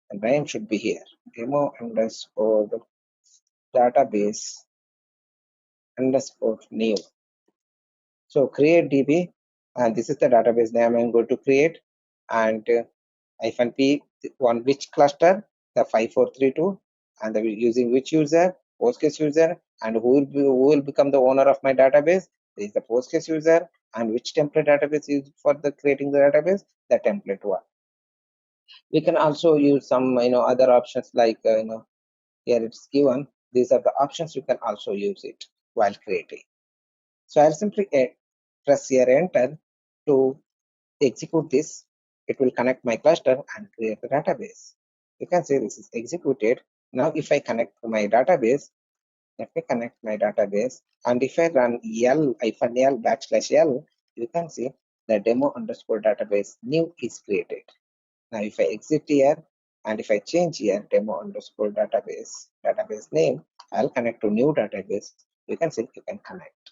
And name should be here. Demo underscore database underscore new. So create DB, and this is the database name I'm going to create, and -p on which cluster, the 5432, and using which user, Postgres user, and who will become the owner of my database. This is the Postgres user, and which template database is for the creating the database, the template 1. We can also use some other options like here it's given. These are the options you can also use it while creating. So I'll simply press here enter to execute this. It will connect my cluster and create the database. You can see this is executed. Now if I connect to my database, let me connect my database, and if I run -l, you can see the demo underscore database new is created. Now if I exit here and if I change here demo underscore database name, I'll connect to new database. You can see you can connect.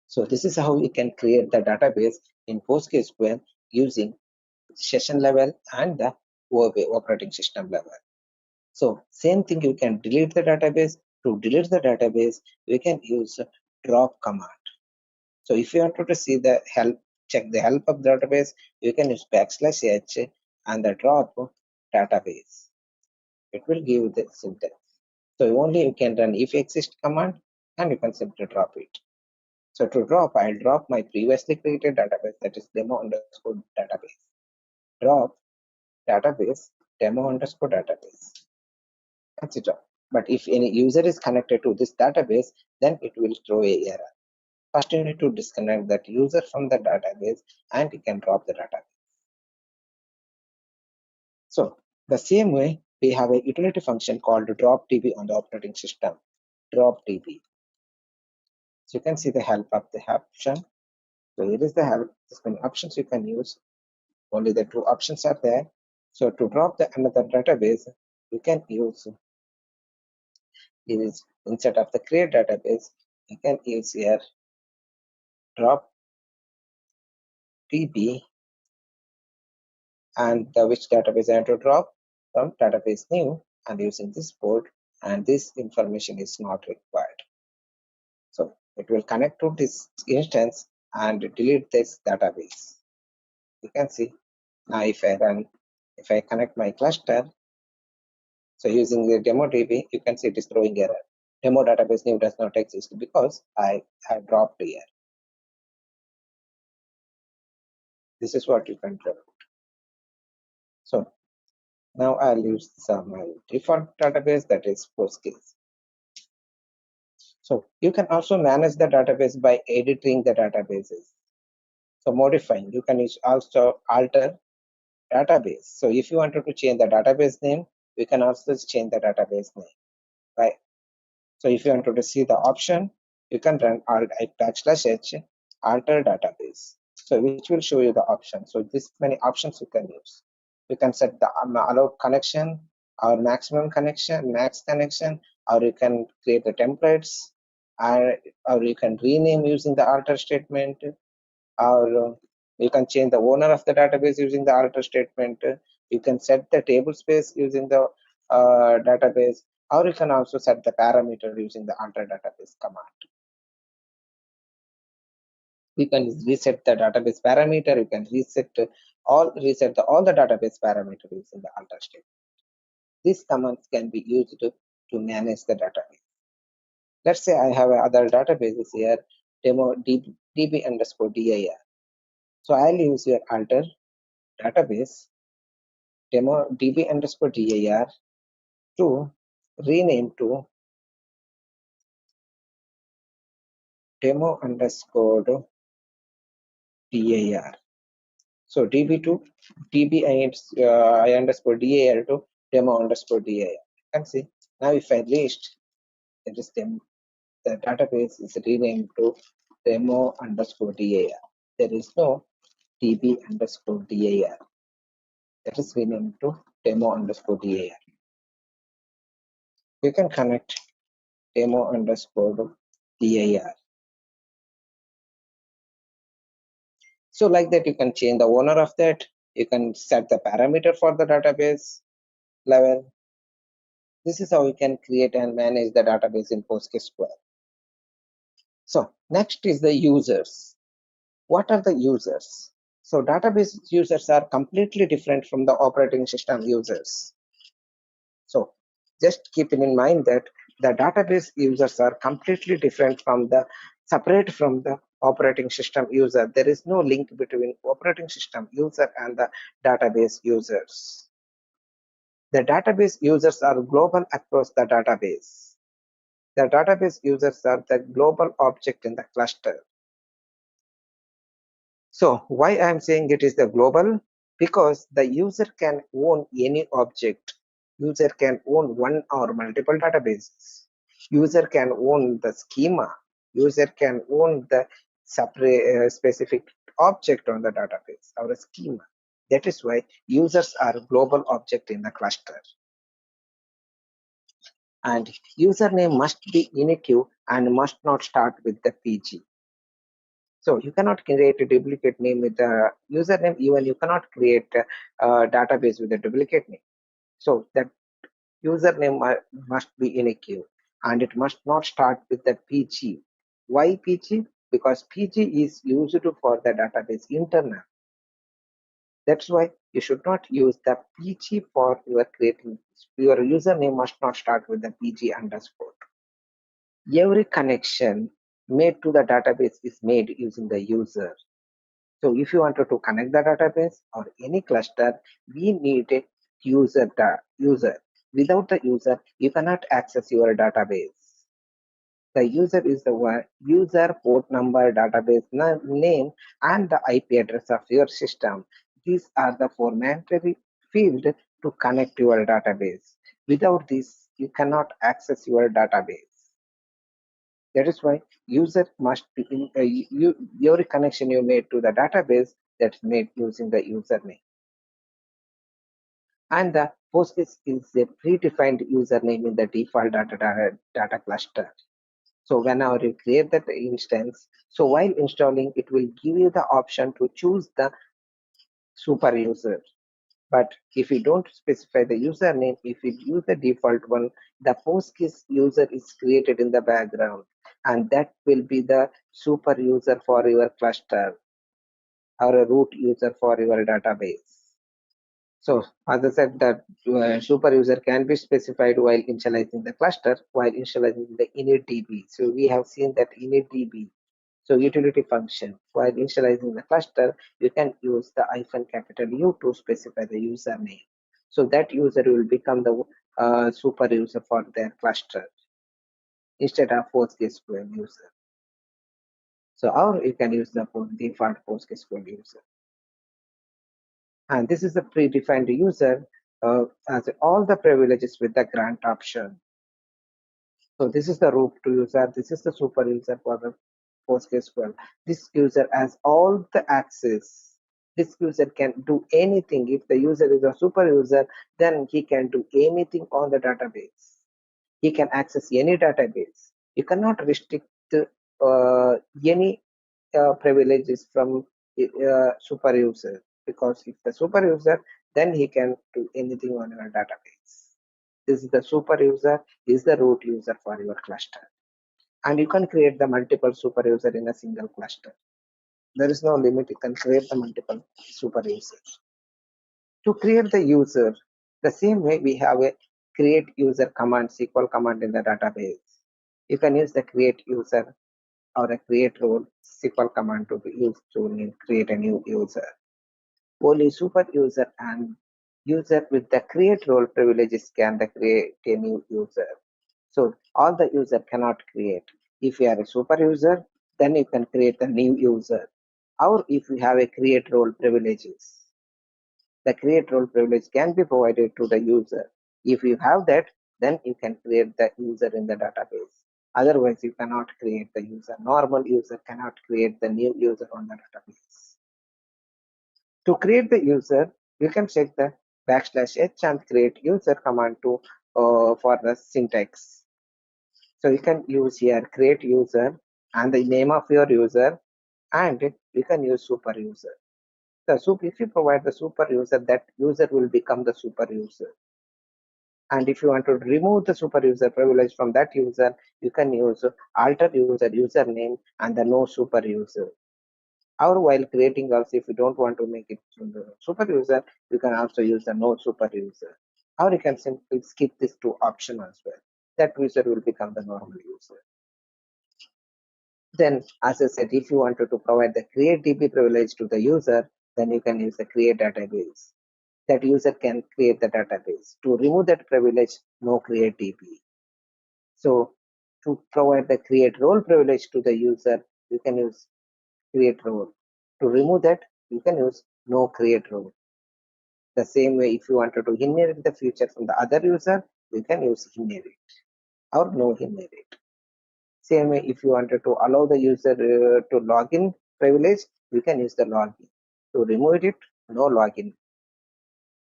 So this is how you can create the database in PostgreSQL using session level and the operating system level. So same thing, you can delete the database. To delete the database, we can use drop command. So if you want to see the help, check the help of the database, you can use \h and the drop database. It will give you the syntax. So only you can run if exist command and you can simply drop it. So to drop, I'll drop my previously created database, that is demo underscore database. drop database demo underscore database. That's it. But if any user is connected to this database, then it will throw a error. First, you need to disconnect that user from the database and you can drop the database. So the same way, we have a utility function called drop db on the operating system. Drop db. So you can see the help of the option. So here is the help. There's many options you can use. Only the two options are there. So to drop the another database, you can use is instead of the create database, you can use here drop db and which database I have to drop from database new and using this port, and this information is not required. So it will connect to this instance and delete this database. You can see now if I connect my cluster, so using the demo DB, you can see it is throwing error. Demo database new does not exist because I have dropped here. This is what you can do. So now I'll use my default database, that is Postgres. So you can also manage the database by editing the databases. So modifying, you can also alter database. So if you wanted to change the database name, you can also change the database name, right? So if you wanted to see the option, you can run alt /h alter database. So which will show you the option. So this many options you can use. You can set the allow connection or maximum connection, max connection, or you can create the templates, or you can rename using the alter statement, or you can change the owner of the database using the alter statement. You can set the table space using the database, or you can also set the parameter using the alter database command. You can reset the database parameter. You can reset all the database parameter using the alter statement. These commands can be used to manage the database. Let's say I have other databases here, demo db underscore dir. So I'll use your alter database demo db underscore dir to rename to demo underscore dir. So db to db I underscore dir to demo underscore dir. You can see now if I list, it is the database is renamed to demo underscore dir. There is no db underscore dir. That is renamed to demo underscore dir. You can connect demo underscore dir. So like that, you can change the owner of that. You can set the parameter for the database level. This is how you can create and manage the database in PostgreSQL. So next is the users. What are the users? So database users are completely different from the operating system users. So just keeping in mind that the database users are completely different from separate from the operating system user. There is no link between operating system user and the database users. The database users are global across the database. The database users are the global object in the cluster. So why I am saying it is the global? Because the user can own any object. User can own one or multiple databases. User can own the schema. User can own the separate specific object on the database or a schema. That is why users are global object in the cluster. And username must be unique and must not start with the PG. So you cannot create a duplicate name with the username. Even you cannot create a database with a duplicate name. So that username must be unique and it must not start with the PG. Why PG? Because PG is used for the database internal. That's why you should not use the PG for your creating. Your username must not start with the PG underscore. Every connection made to the database is made using the user. So if you wanted to connect the database or any cluster, we need a user. Without the user, you cannot access your database. The user is the one user port number, database name, and the IP address of your system. These are the four mandatory fields to connect your database. Without this, you cannot access your database. That is why user must be your connection you made to the database that's made using the username. And the Postgres is a predefined username in the default data cluster. So whenever you create that instance, so while installing, it will give you the option to choose the super user. But if you don't specify the username, if you use the default one, the Postgres user is created in the background, and that will be the super user for your cluster or a root user for your database. So as I said, that super user can be specified while initializing the cluster, while initializing the initdb. So we have seen that initdb. So utility function, while initializing the cluster, you can use the -U to specify the username. So that user will become the super user for their cluster instead of PostgreSQL user. So or you can use the default PostgreSQL user. And this is the predefined user has all the privileges with the grant option. So this is the root to user. This is the super user for the PostgreSQL. This user has all the access. This user can do anything. If the user is a super user, then he can do anything on the database. He can access any database. You cannot restrict any privileges from super user, because if the super user, then he can do anything on your database. This is the super user, is the root user for your cluster. And you can create the multiple super user in a single cluster. There is no limit, you can create the multiple super users. To create the user, the same way we have a create user command, SQL command in the database. You can use the create user or a create role SQL command to be used to create a new user. Only super user and user with the create role privileges can create a new user. So all the user cannot create. If you are a super user, then you can create a new user. Or if you have a create role privileges, the create role privilege can be provided to the user. If you have that, then you can create the user in the database. Otherwise, you cannot create the user. Normal user cannot create the new user on the database. To create the user, you can check the \h and create user command to for the syntax. So you can use here create user and the name of your user, and you can use super user. So if you provide the super user, that user will become the super user. And if you want to remove the super user privilege from that user, you can use alter user username and the no super user. Or while creating also, if you don't want to make it the super user, you can also use the no super user. Or you can simply skip this to option as well. That user will become the normal user. Then, as I said, if you wanted to provide the create DB privilege to the user, then you can use the create database. That user can create the database. To remove that privilege, no create DB. So to provide the create role privilege to the user, you can use create role. To remove that, you can use no create role. The same way, if you wanted to inherit the feature from the other user, you can use inherit or no inherit. Same way, if you wanted to allow the user to login privilege, you can use the login. To remove it, no login.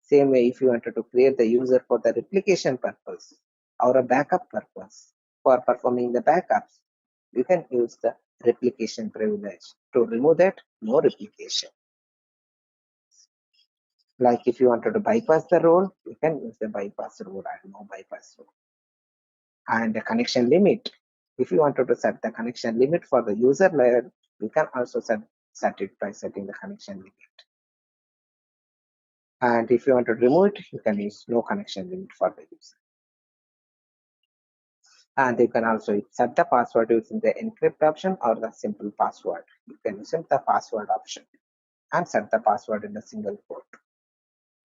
Same way, if you wanted to create the user for the replication purpose or a backup purpose for performing the backups, you can use the replication privilege. To remove that, no replication. Like if you wanted to bypass the role, you can use the bypass rule and no bypass rule. And the connection limit. If you wanted to set the connection limit for the user layer, you can also set it by setting the connection limit. And if you want to remove it, you can use no connection limit for the user. And you can also set the password using the encrypt option or the simple password. You can use the password option. and set the password in a single quote.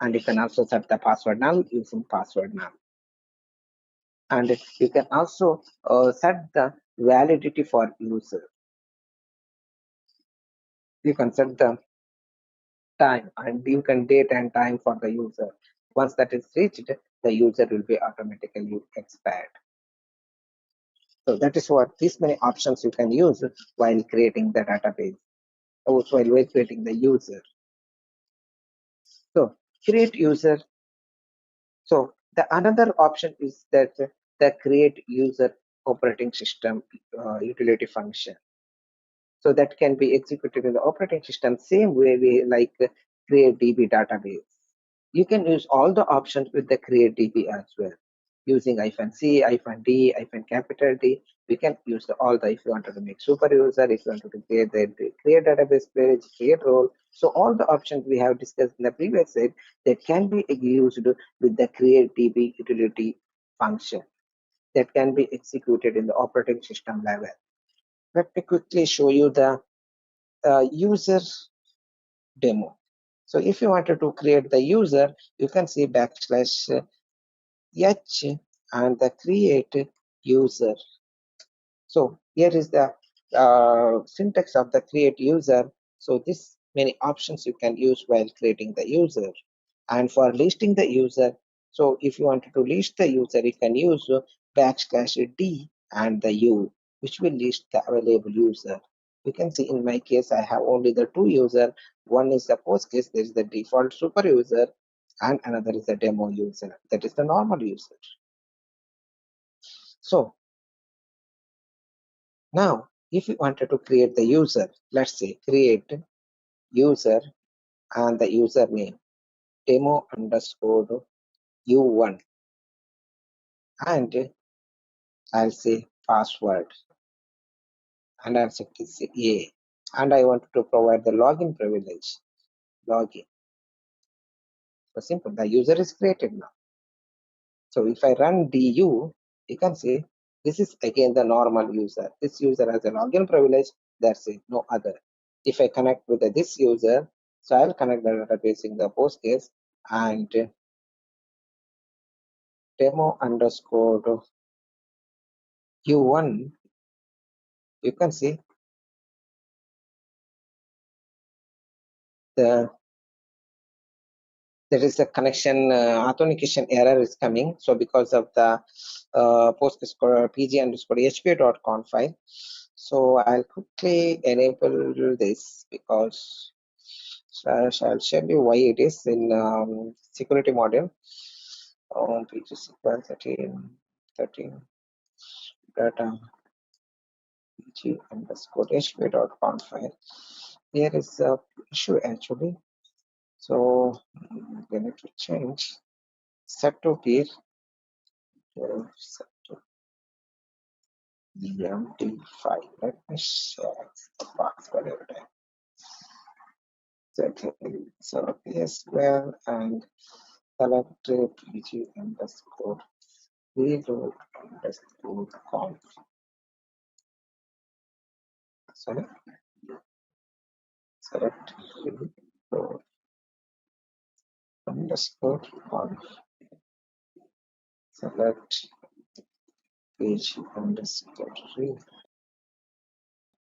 And you can also set the password null using password null. And you can also set the validity for user. You can set the time and you can date and time for the user. Once that is reached, the user will be automatically expired. So that is what these many options you can use while creating the database, also while creating the user. So create user. So the another option is that the create user operating system utility function. So that can be executed in the operating system same way we like create DB database. You can use all the options with the create DB as well. Using -c, -d, capital D, we can use all the, if you wanted to make super user, if you wanted to create the create database page, create role. So all the options we have discussed in the previous slide that can be used with the create DB utility function that can be executed in the operating system level. Let me quickly show you the user demo. So if you wanted to create the user, you can see \h and the create user. So here is the syntax of the create user. So this many options you can use while creating the user. And for listing the user, so if you wanted to list the user, you can use \d and the u, which will list the available user. You can see in my case, I have only the two user. One is the Postgres, there is the default super user, and another is the demo user, that is the normal user. So now, if you wanted to create the user, let's say create user and the username demo underscore u1, and I'll say password, and I'll say a, and I want to provide the login privilege, login. So simple, the user is created now. So if I run du, you can see this is again the normal user. This user has a login privilege, that's it, no other. If I connect with this user, so I'll connect the database in the Postgres and demo underscore u1, you can see the there is a connection authentication error is coming. So because of the PostgreSQL pg underscore hp.conf file. So I'll quickly enable this because I'll show you why it is in security module. PGSQL 13 data pg underscore hp.conf file. Here is the issue actually. So we need to change set to peer set to emd5. Let me share the password every time. So PSQL and select pg underscore reload underscore conf. Sorry, select reload underscore conf. Select page underscore reload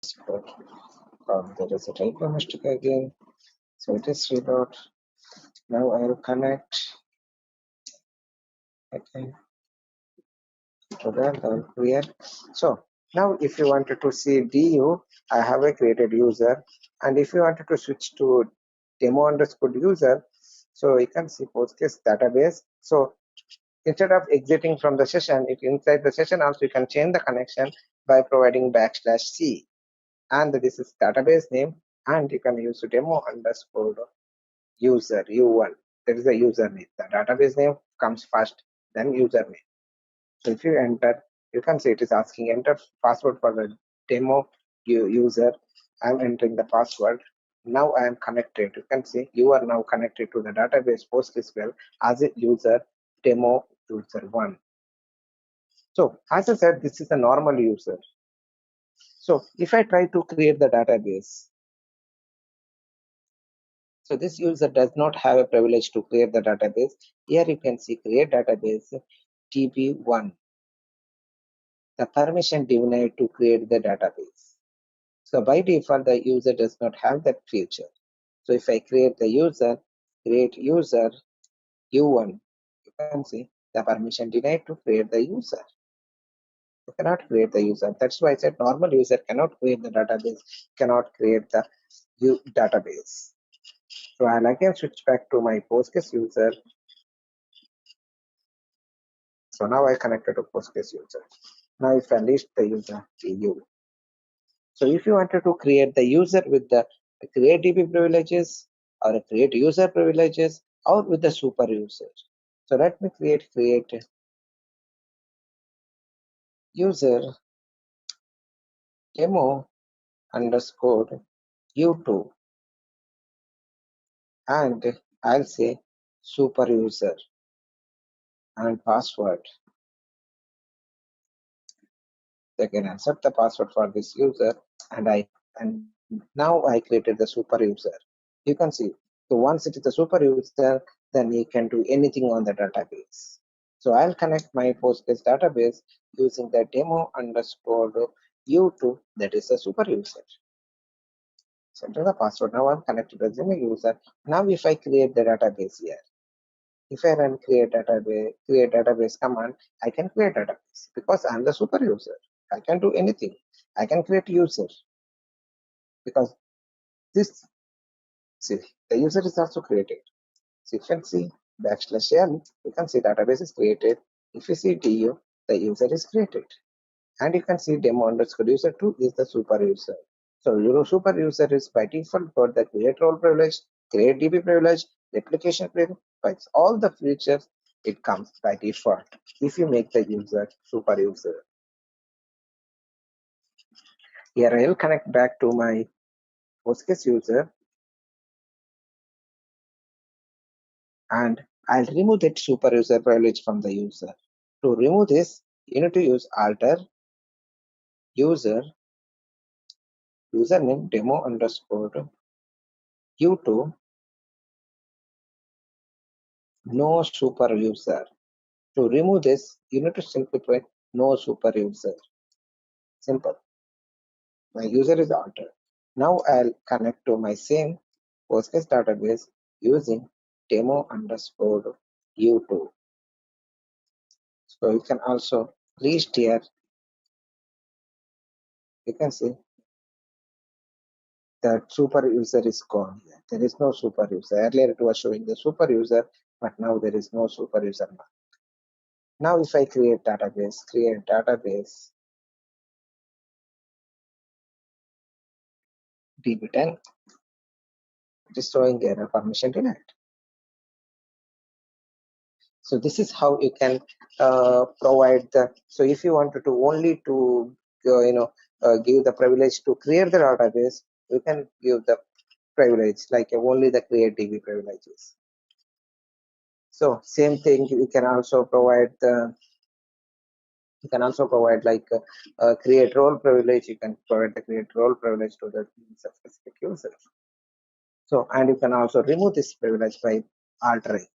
underscore conf. There is a typo mistake again. So it is reload. Now I will connect again to the here. So now if you wanted to see du, I have a created user, and if you wanted to switch to demo underscore user, so you can see Postgres database. So instead of exiting from the session, if inside the session also you can change the connection by providing \c, and this is database name, and you can use demo underscore user u1. That is the username. The database name comes first, then username. So if you enter, you can see it is asking enter password for the demo user. I'm entering the password. Now I am connected. You can see you are now connected to the database PostgreSQL as a user demo user 1. So as I said, this is a normal user. So if I try to create the database, So this user does not have a privilege to create the database. Here you can see create database db1, the permission denied to create the database. So by default, the user does not have that feature. So if I create the user, create user u1, you can see the permission denied to create the user. You cannot create the user. That's why I said normal user cannot create the database, cannot create the database. So I'll again switch back to my Postgres user. So now I connected to Postgres user. Now if I list the user EU. So if you wanted to create the user with the create DB privileges or a create user privileges or with the super user. So let me create user demo underscore u2 and I'll say super user and password. They can accept the password for this user and now I created the super user. You can see, so once it is the super user, then he can do anything on the database. So I'll connect my Postgres database using the demo underscore u2, that is a super user. So enter the password. Now I'm connected as a user. Now if I create the database here, if I run create database command, I can create database because I'm the super user. I can do anything. I can create user because this, see, the user is also created. So if you can see \l, you can see database is created. If you see du, the user is created. And you can see demo underscore user2 is the super user. So your super user is by default for the create role privilege, create DB privilege, replication privilege, but all the features it comes by default if you make the user super user. Here I will connect back to my Postgres user and I'll remove that super user privilege from the user. To remove this, you need to use alter user username demo underscore u2 no super user. To remove this, you need to simplify no super user. Simple. My user is altered. Now I'll connect to my same Postgres database using demo underscore u2. So you can also list here. You can see that super user is gone here. There is no super user. Earlier it was showing the super user, but now there is no super user. Now if I create database db10, it is showing error permission denied. So this is how you can provide the, so if you wanted to only to give the privilege to create the database, you can give the privilege like only the create DB privileges. So same thing, you can also provide like create role privilege. You can provide the create role privilege to the specific user. So, and you can also remove this privilege by altering.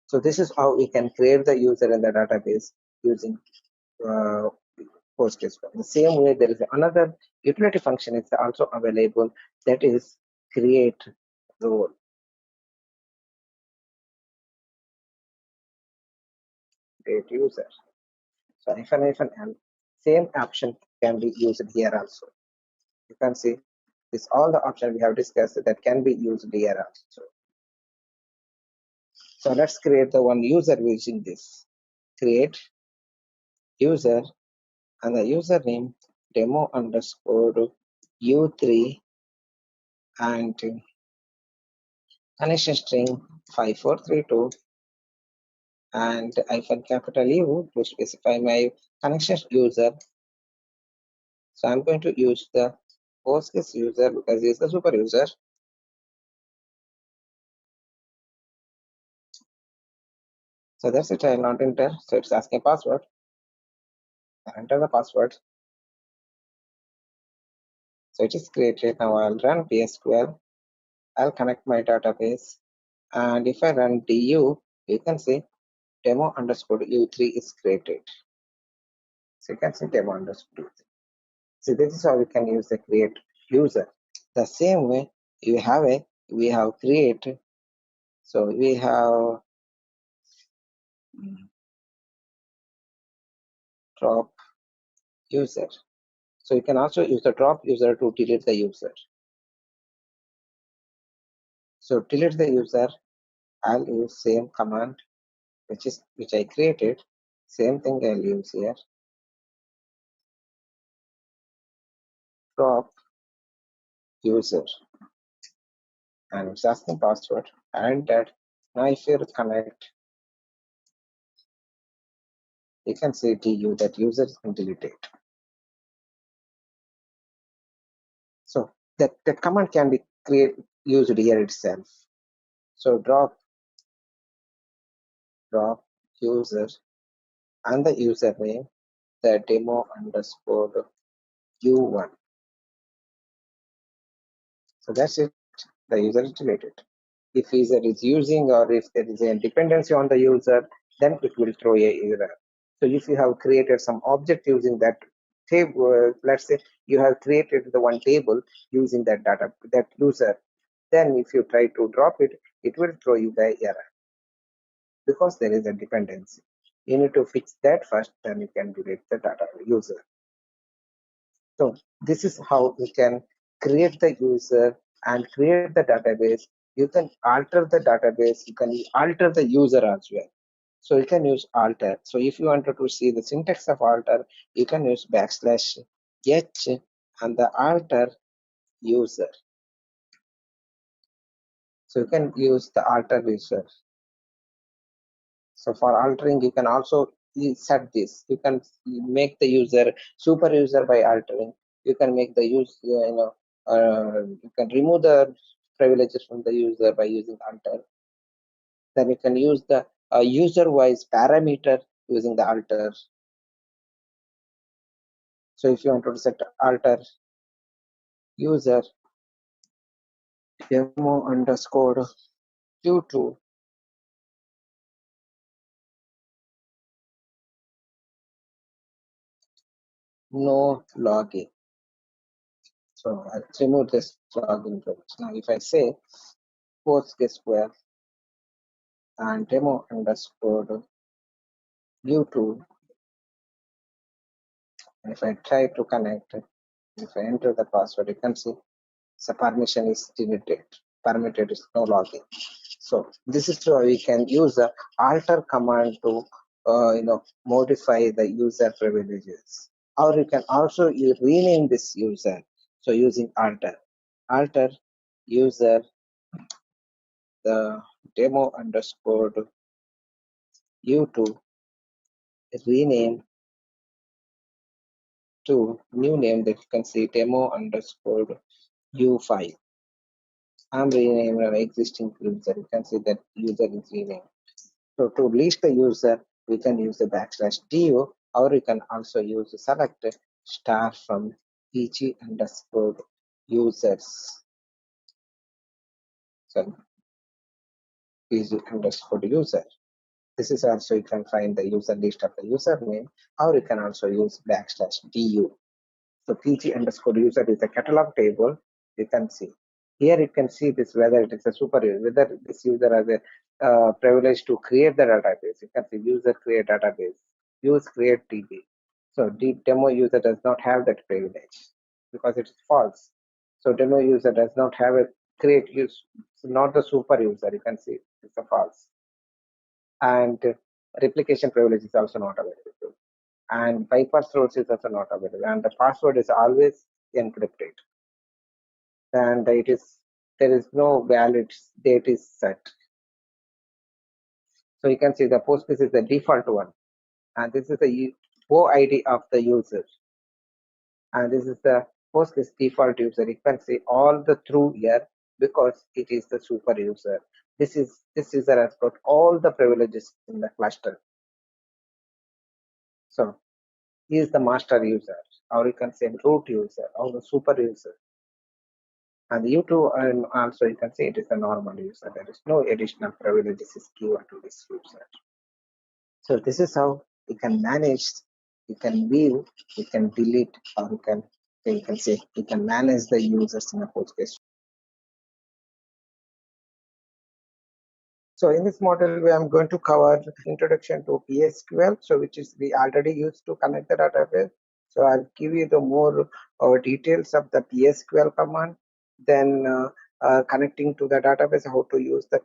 So this is how we can create the user in the database using PostgreSQL. In the same way, there is another utility function is also available, that is create role. Create user. So -l, same option can be used here also. You can see this all the options we have discussed that can be used here also. So let's create the one user using this. Create user and the username demo underscore u3 and connection string 5432 and capital U to specify my connection user. So I'm going to use the Postgres user because he is the super user. So that's it. I'll not enter. So it's asking password. I enter the password. So it is created. Now I'll run PSQL. I'll connect my database, and if I run du, you can see demo underscore u3 is created. So you can see demo underscore u3. So this is how we can use the create user. The same way we have create. So we have drop user. So you can also use the drop user to delete the user. So delete the user, I'll use same command which I created. Same thing I'll use here. Drop user, and it's asking password and that. Now if you connect, you can say du that user is been deleted. So that command can be used here itself. So drop user and the username the demo underscore u1. So that's it. The user is deleted. If user is using or if there is a dependency on the user, then it will throw a error. So if you have created some object using that table, let's say you have created the one table using that user, then if you try to drop it, it will throw you the error because there is a dependency. You need to fix that first, then you can delete the data user. So this is how you can create the user and create the database. You can alter the database, you can alter the user as well. So you can use alter. So if you wanted to see the syntax of alter, you can use backslash h and the alter user. So you can use the alter user. So for altering, you can also set this. You can make the user super user by altering. You can make the you can remove the privileges from the user by using alter. Then you can use the user-wise parameter using the alter. So if you want to set alter user demo underscore u2, no login. So I'll remove this login privilege. Now if I say PostgreSQL and demo underscore u2, and if I try to connect, if I enter the password, you can see the permission is deleted. Permitted is no login. So this is how we can use the alter command to modify the user privileges. Or you can also rename this user. So using alter user the demo underscore u2 rename to new name that you can see demo underscore u5. I'm renaming an existing user. You can see that user is renamed. So to list the user, we can use the backslash du, or you can also use the select star from pg underscore users. So pg underscore user. This is also you can find the user list of the username, or you can also use backslash du. So pg underscore user is a catalog table. You can see here. You can see this whether it is a super user, whether this user has a privilege to create the database. You can see user create database, use create db. So demo user does not have that privilege because it is false. So demo user does not have a create use, not the super user. You can see it's a false, and replication privilege is also not available, and bypass rules is also not available, and the password is always encrypted, and there is no valid date is set. So you can see the Postgres is the default one, and this is the OID of the user, and this is the Postgres default user. You can see all the through here because it is the super user. This user has got all the privileges in the cluster. So he is the master user, or you can say root user, or the super user. And U2, and also you can say it is a normal user. There is no additional privileges is given to this user. So this is how you can manage, you can view, you can delete, or you can say you can manage the users in a Postgres. So in this model, I'm going to cover introduction to PSQL, so which is we already used to connect the database. So I'll give you the more details of the PSQL command, then connecting to the database, how to use the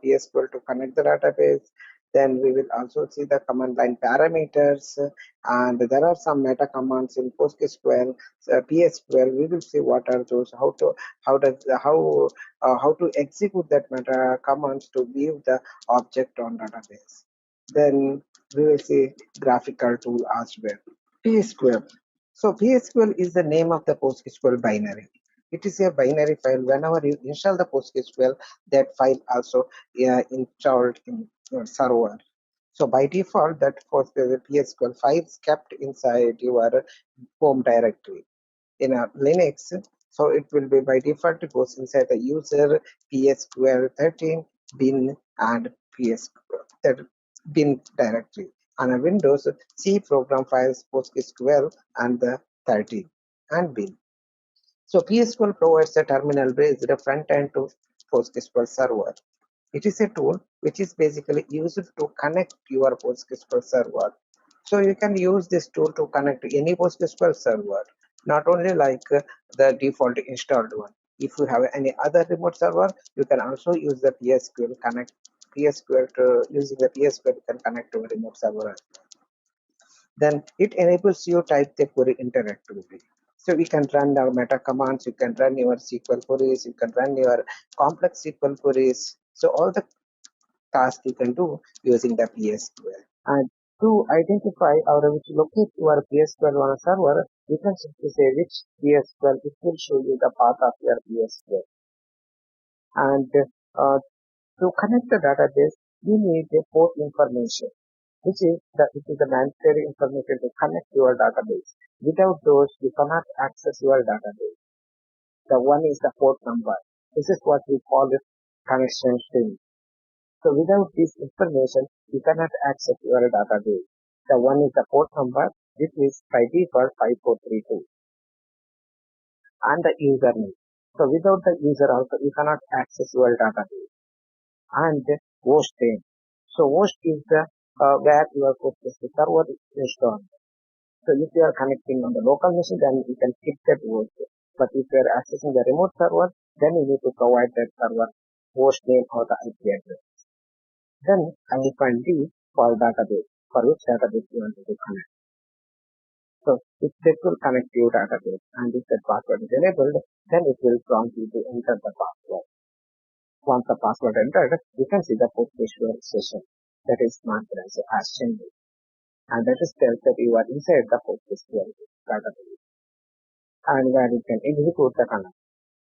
PSQL to connect the database. Then we will also see the command line parameters, and there are some meta commands in PostgreSQL, PSQL. We will see what are those, how to execute that meta commands to view the object on database. Then we will see graphical tool as well. PSQL. So PSQL is the name of the PostgreSQL binary. It is a binary file. Whenever you install the PostgreSQL, that file also installed in your server. So by default, that PSQL file is kept inside your home directory. In a Linux, so it will be by default, it goes inside the user PSQL 13 bin and PSQL bin directory. On a Windows, C program files PostgreSQL and the 13 and bin. So PSQL provides a terminal-based front end to PostgreSQL server. It is a tool which is basically used to connect your PostgreSQL server. So you can use this tool to connect to any PostgreSQL server, not only like the default installed one. If you have any other remote server, you can also use the PSQL to using the PSQL you can connect to a remote server. Then it enables you type the query interactively. So we can run our meta commands, you can run your SQL queries, you can run your complex SQL queries. So all the tasks you can do using the PSQL. And to identify or to locate your PSQL on a server, you can simply say which PSQL, it will show you the path of your PSQL. And to connect the database, you need a port information, which is the mandatory information to connect your database. Without those, you cannot access your database. The one is the port number. This is what we call it connection string. So without this information, you cannot access your database. The one is the port number, which is by default 5432, and the username. So without the user also, you cannot access your database. And host name. So host is the where your PostgreSQL server is installed. So if you are connecting on the local machine, then you can skip that host. But if you are accessing the remote server, then you need to provide that server host name or the IP address. Then I will find D for database, for which database you want to connect. So if this will connect to your database and if that password is enabled, then it will prompt you to enter the password. Once the password entered, you can see the PostgreSQL session that is marked as change. And that is tells that you are inside the PostgreSQL database. And where you can execute the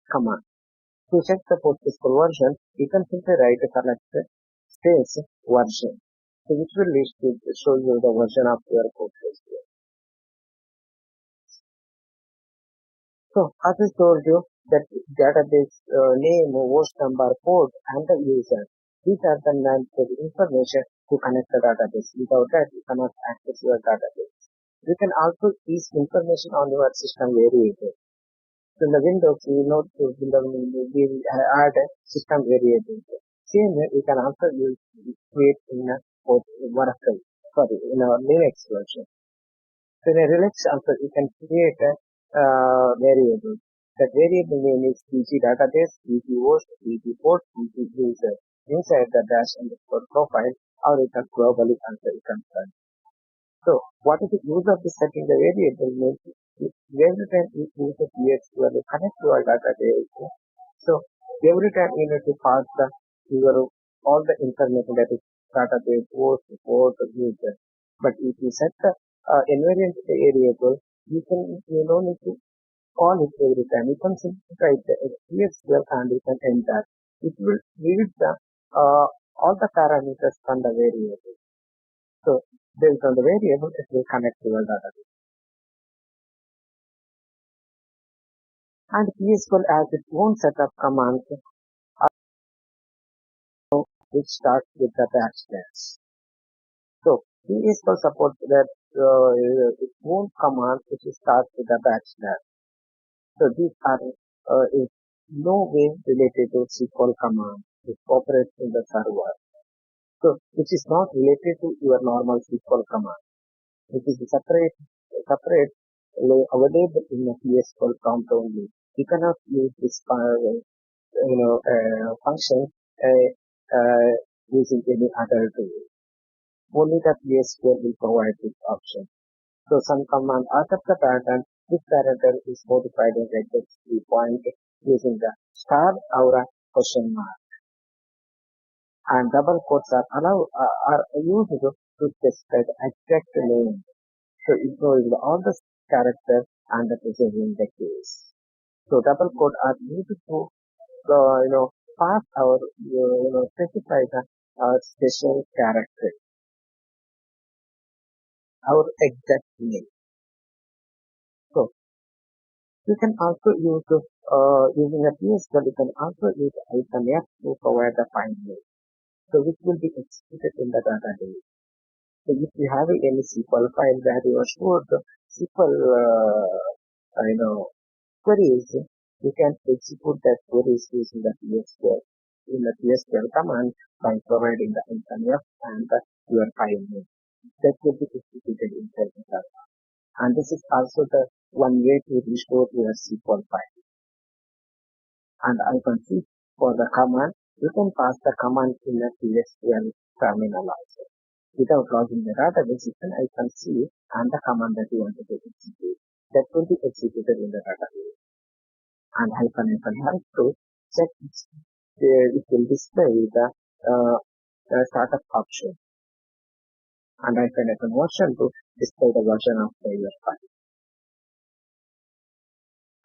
command. To check the PostgreSQL version, you can simply write a select space version. So which will show you the version of your PostgreSQL. So as I told you, that database name, host number, port, and the user. These are the mandatory information to connect the database. Without that, you cannot access your database. You can also use information on your system variable. So in the Windows, we add a system variable. Same way, you can also create in a in a Linux version. So in a Linux also, you can create a variable. That variable name is pg database, pg host, pg port, pg user. Inside the dash underscore profile, or you can globally also you can run. So what is the use of this setting the variable means? Every time you use a PSQL, you connect to our database. So every time you need to pass all the information, that is database, host, port, user. But if you set the invariant variable, you don't need to call it every time. You can simply write the PSQL and you can enter. It will read the all the parameters from the variable. So based on the variable, it will connect to your database. And PSQL has its own set of commands which starts with the backslash. So PSQL supports that its own command which starts with the backslash. So these are is no way related to SQL command which operates in the server. So which is not related to your normal SQL command. It is separate available in the PSQL prompt only. You cannot use this function using any other tool. Only the PSQL will provide this option. So some command accept the pattern. This pattern is modified in the key point using the star aura question mark. And double quotes are used to specify the exact name. So ignoring all the characters and the precision in the case. So double quote are used to pass our specify the special character, our exact name. So you can also use using a PSQL, you can also use icon F to provide the file name. So which will be executed in the database. So if you have any SQL file where you are stored the SQL queries, you can execute that queries using the PSQL in the PSQL command by providing the icon F and your file name. That will be executed inside the server. And this is also the one way to restore your SQL file. And I can see for the command, you can pass the command in the PSQL terminal also. Without logging the database, you can I can see and the command that you want to execute. That will be executed in the database. And I can help to check it will display the startup option. And I can version to display the version of your file.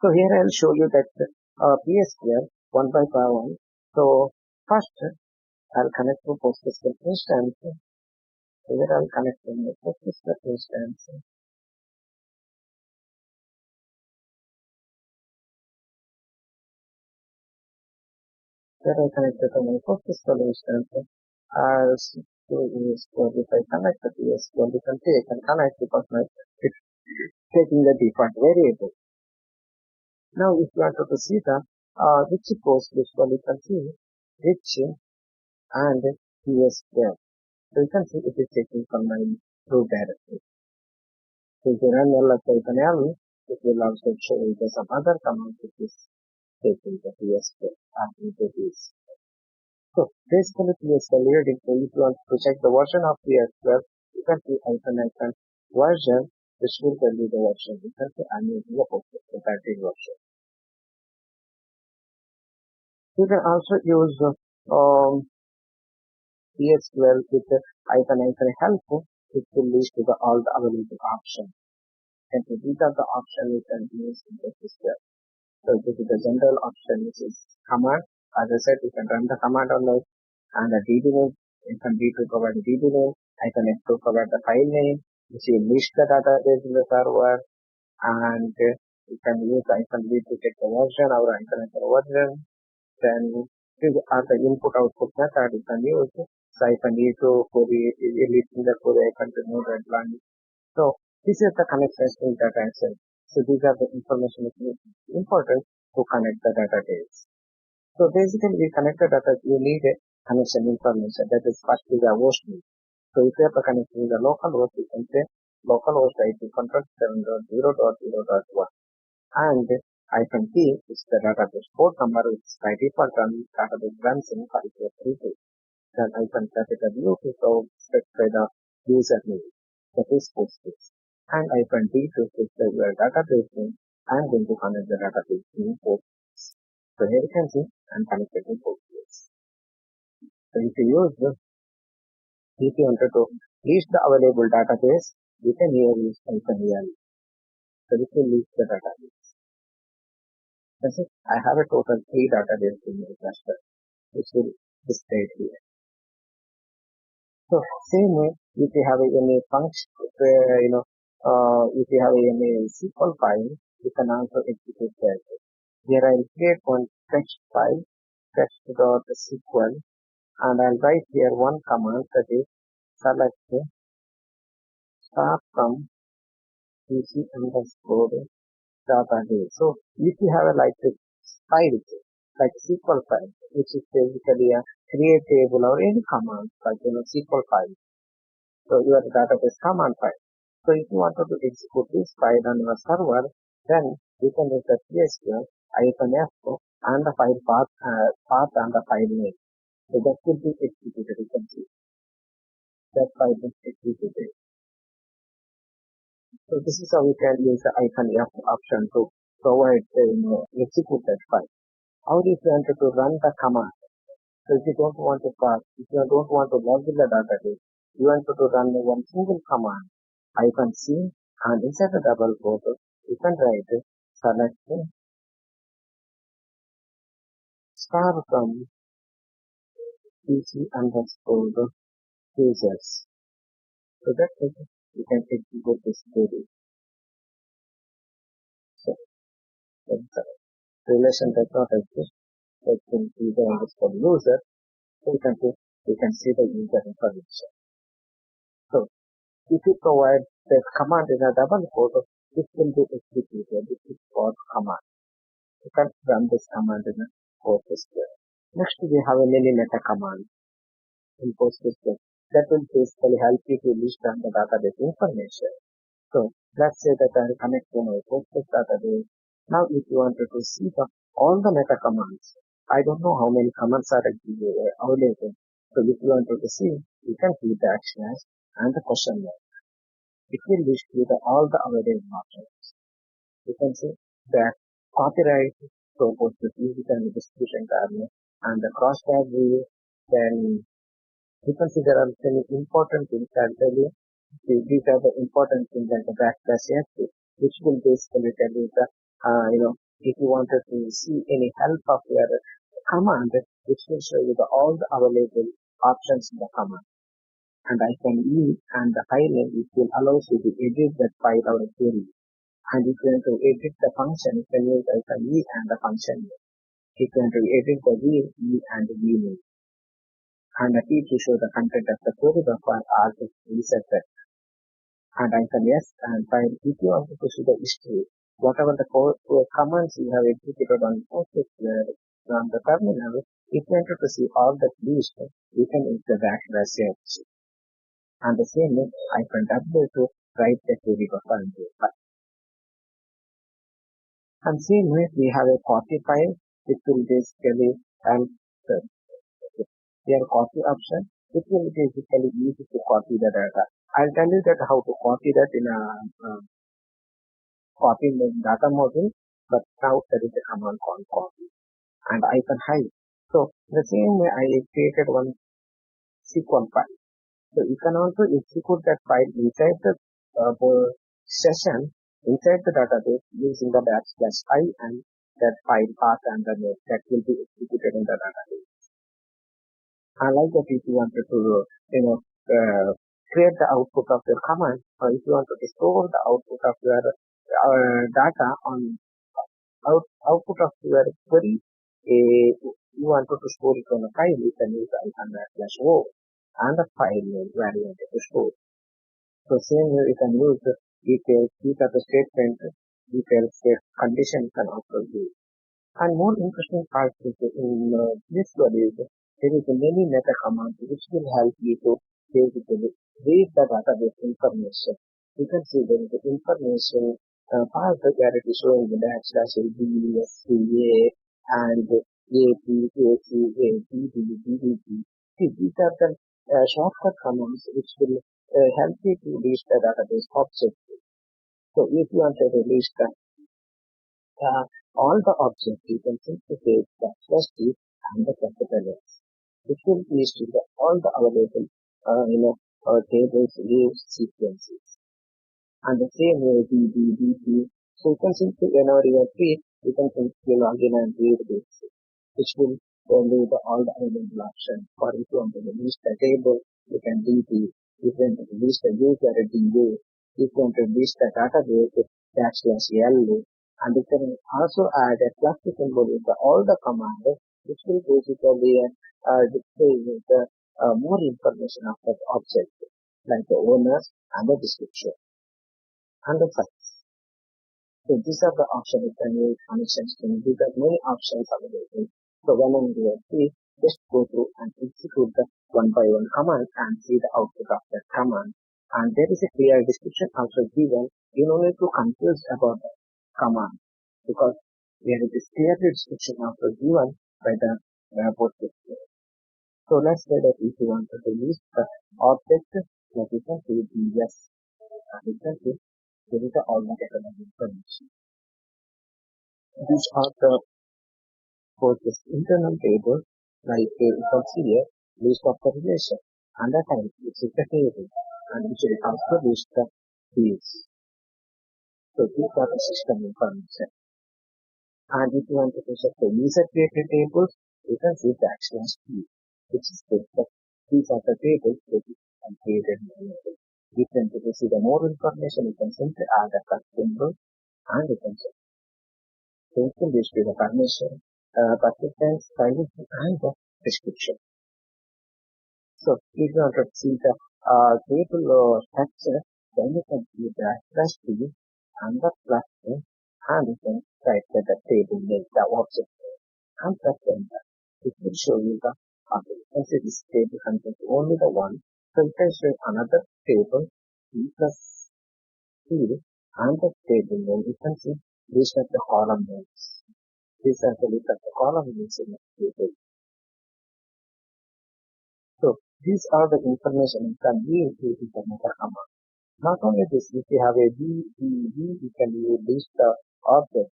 So here I'll show you that PSQL one by one. So first I'll connect to PostgreSQL instance. Here I'll connect to my PostgreSQL instance. Here I connected to my PostgreSQL instance. As if I connect to PSQL, you can see I can connect because it's taking the default variable. Now if you wanted to see the which PostgreSQL, you can see which and PSQL. So you can see it is taking from my root directory. So if you run L, it will also show you some other command which is taking the PSQL into this. So basically PSQL reading. So if you want to check the version of PSQL, you can see icon version which will tell you the version. You can see I'm using the PostgreSQL 13 version. You can also use PSQL with the icon help, which will lead to all the available options. And so these are the options you can use in the system. So this is the general option, which is command. As I said, you can run the command on it, and the DB name, you can D to provide the DB name, icon F to provide the file name, which will list the database in the server, and you can use icon V to check the version or icon F version. Then these are the input output method you can use. So icon E to query, listing the query icon to new deadline. So this is the connection in data access. So these are the information which is important to connect the database. So basically we connect the data, you need a connection information. That is first is the host name. So if you have a connection with the local host, you can say localhost IP control 7.0.0.1. And icon P is the database port number, which by default database runs in 5432. Then icon capital U to specify the username, that is Postgres. And icon D to specify your database name. I'm going to connect the database in Postgres. So here you can see I'm connected to Postgres. So if you wanted to list the available database, you can here use icon L. So this will list the database. That's it. I have a total 3 databases in my cluster, which will display here. So same way, if you have any function, if you have any SQL file, you can also execute that. Here I'll create one text file, text.sql, and I'll write here one command, that is select star from pc underscore database. So if you have a file, like SQL file, which is basically a create table or any command, like SQL file. So your database command file. So if you wanted to execute this file on your server, then you can use the PSQL -f and the file path and the file name. So that will be executed. You can see that file is executed. So this is how we can use the -f option to provide execute that file. How do you want to run the command? So if you don't want to pass, if you don't want to log in the database, you want to run one single command, -c, and inside the double quote, you can write select star from pc underscore users. So that's it. You can execute this query. So that's the relation does not exist. Let me user underscore user. So you can see the user information. So if you provide the command in a double quote, this will be executed. This is called command. You can run this command in a PostgreSQL. Next, we have a mini meta command in PostgreSQL that will basically help you to list down the database information. So let's say that I connect to my Postgres database. Now, if you wanted to see all the meta commands, I don't know how many commands are available. So if you wanted to see, you can see the / and the question mark. It will list you all the available options. You can see that copyright, so Postgres and the distribution term, and the cross tag view. Then you can see there are many important things that tell you. These are the important things like the /f, which will basically tell you that if you wanted to see any help of your command, which will show you all the available options in the command. And -e and the file name, which will allow you to edit that file or a query. And if you want to edit the function, you can use -e and the function name. If you want to edit the view, e and the view name. And the key to show the content of the query buffer are to reset that. And -s and file, if you want to see the history, whatever the commands you have executed on PostgreSQL on the terminal, if you wanted to see all that list, you can use the /h. And the same way, -w to write the query buffer into a file. And same way, we have a copy file, which will basically help here copy option, which will basically use it to copy the data. I'll tell you that how to copy that in a copy the data module, but now there is a command called copy and -hide. So the same way I created one SQL file. So you can also execute that file inside the session inside the database using the /i and that file path and the name that will be executed in the database. I like that if you wanted to, create the output of your command, or if you want to store the output of your data on output of your query, you wanted to store it on a file, you can use /o and the file name where you wanted to store. So same way you can use the details, these are the statement, details, condition you can also use. And more interesting part is in this one is there is a many meta command which will help you to basically read the database information. You can see there is the information part where it is showing the /lb, sca, and ap, ac, dd, ddb. See, these are the shortcut commands which will help you to reach the database object. So if you want to release the all the objects, you can simply take the /t and the capital S, which will list all the available tables, views, sequences. And the same way ddb. So you can simply, whenever you are free, you can simply log in and read this, which will leave all the available options. For if you want to release the table, you can dd. If you want to release the user, du. If you want to release the database, /l. And you can also add a plus symbol with all the commands, which will basically display the more information of that object, like the owners and the description and the size. So these are the options you can use functions. These are many options available. So when you see, just go through and execute the one by one command and see the output of that command. And there is a clear description also given. You don't need to confuse about the command because there is a clear description also given by the PostgreSQL. So let's say that if you want to use the object, that you can see the yes, you can see there is all the data information. These are the Postgres internal tables, like you can see here, list of the relation and the type, which is the table, and which will also list the fields. So these are the system information. And if you want to check the user created tables, you can see the /t, which is the these are the tables that you can create manually. If you want to see the more information, you can simply add a cut symbol and you can check. So you can display the permission, participants, privacy, and the description. So if you want to see the table structure, then you can see the /t and the plus thing, and you can type the table name, the object name, and press enter. It will show you the other. You can see this table contains only the one. So you can show another table, plus field, and the table name. You can see these are the column names. These are the list of the column names in the table. So these are the information you can use using the method command. Not only this, if you have a VDD, you can use list the object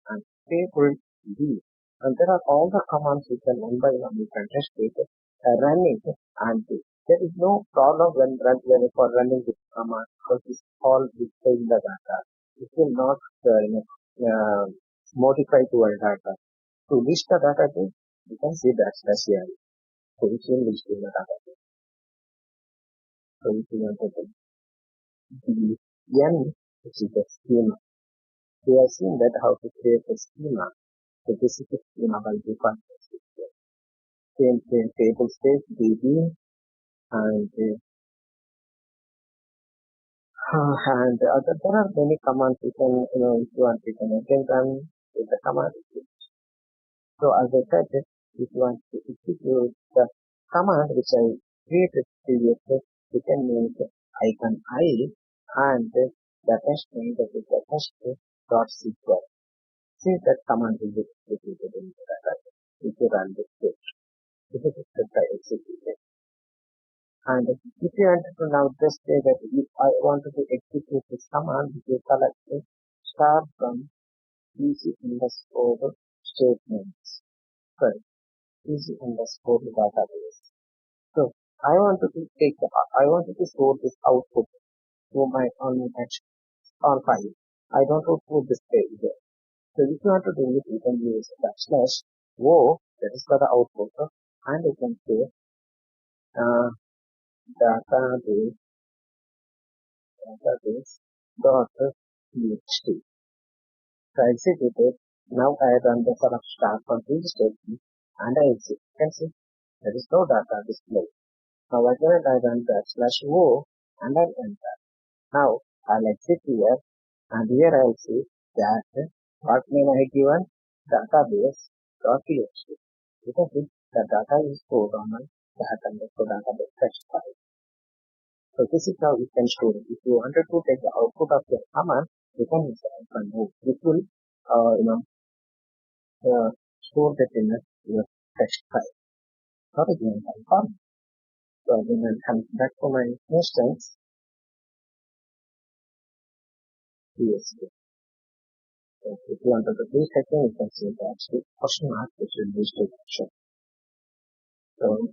and table D. And there are all the commands you can one by one you can test it, run it, and there is no problem when for running this command because it's all displaying the data. It will not modify to our data. To list the database, you can see that here. So it will list in the database. So if you want to do the N, which is the schema. We have seen that how to create a schema. So this is the schema by default. Same table space, DB, and there are many commands you can, if you want, you can again run with the command. So as I said, if you want to execute the command which I created previously, you can use icon I and the test name, that is the test.sql. See that command will be executed in the database if you run this script. This is the script I executed. And if you want to now just say that if I wanted to execute this command, you select star from pg underscore statements. Sorry, pg underscore database. So I wanted to store this output to my on file. I don't want to display here. So if you want to do it, you can use /o, that is for the output, and you can say database dot txt. So I execute it. Now I run the sort of start from each statement and I exit. You can see there is no data display. Now again I run the /o and I enter. Now I'll exit here and here I'll see that what name I given database.txt. You can see the data is stored on my database text file. So this is how you can store it. If you wanted to take the output of your command, you can use the icon move. It will store that in your text file. Not again icon. So then I'll come back to my instance. Yes. So if you wanted to do setting, you can see the actually question mark which will be state action. So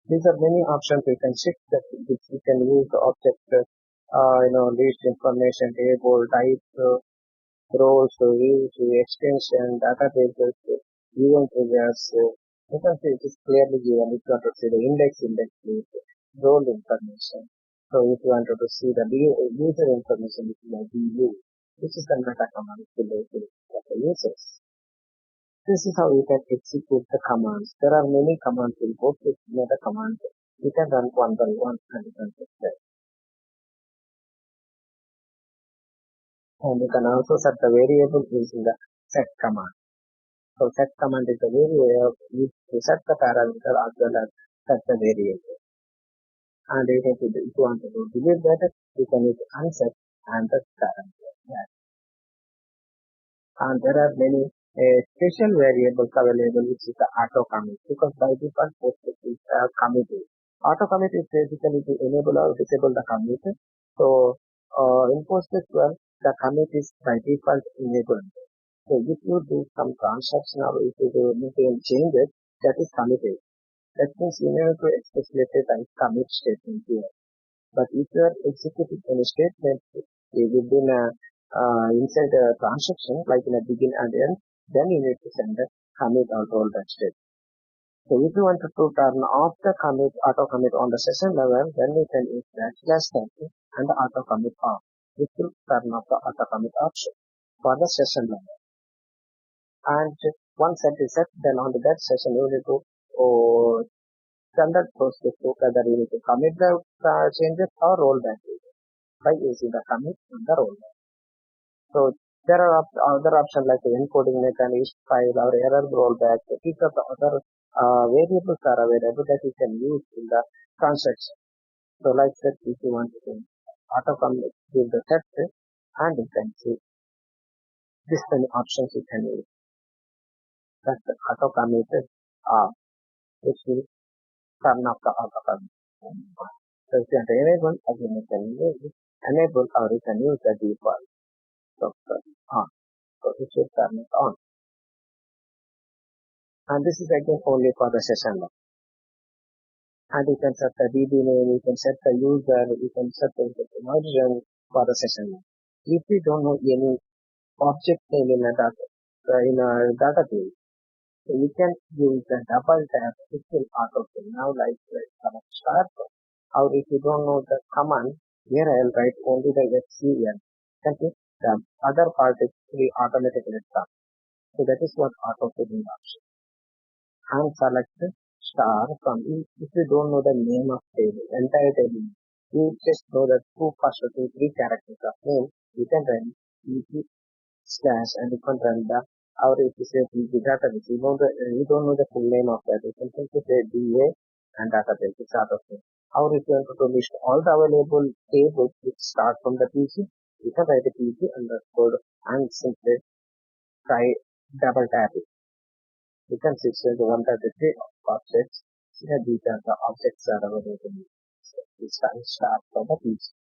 these are many options you can shift that which you can use the object, list information, table, type, rows, views, extension, databases, event triggers. You can see it is clearly given. If you want to see the index list, role information. So if you wanted to see the user information, it is like view. which is the meta command related to the users. This is how you can execute the commands. There are many commands in both the meta commands. You can run one by one and you can fix that. And you can also set the variable using the set command. So set command is a variable to set the parameter as well as set the variable. And if you want to delete that, you can use unset and the parameter. Yeah. And there are many special variables available, which is the auto commit, because by default Postgres is committed. Auto commit is basically to enable or disable the commit. So in PostgreSQL, the commit is by default enabled. So if you do some transaction or if you do anything changes, that is committed. That means you need to explicitly type commit statement here. But if you are executing any statement within inside a transaction, like in a begin and end, then you need to send a commit out all that state. So if you want to turn off the commit, auto commit on the session level, then you can use /type and the auto commit off, which will turn off the auto commit option for the session level. And once that is set, then on that session you need to tell that process to whether you need to commit the changes or roll back by using the commit and the rollback. So there are other options like encoding mechanism, file or error rollback. Each of the other variables are available that you can use in the transaction. So like that, if you want to auto commit, give the set and you can see this many options you can use. That's the auto commit which will turn off the auto commit. So if you want to enable, again you can enable or you can use the default. So on. So it should turn it on. And this is again only for the session log. And you can set the DB name, you can set the user, you can set the version for the session log. If you don't know any object name in a database, so you can use the double tap, which will autofill. Now like star, or if you don't know the command, here I'll write only the SQL. Okay, the other part is automatically done. So that is what autofilling option. And select star from if you don't know the name of table, entire table, you just know the first two, three characters of name, you can run pg slash and you can run the, or if you say pg database, you don't know the full name of that, you can simply say DA and database, it's autofill. Or if you want to list all the available tables which start from the pg, you can write a pg underscore and simply try double tap it. You can see the 133 objects. Here these are the objects that are available. So this time start for the piece.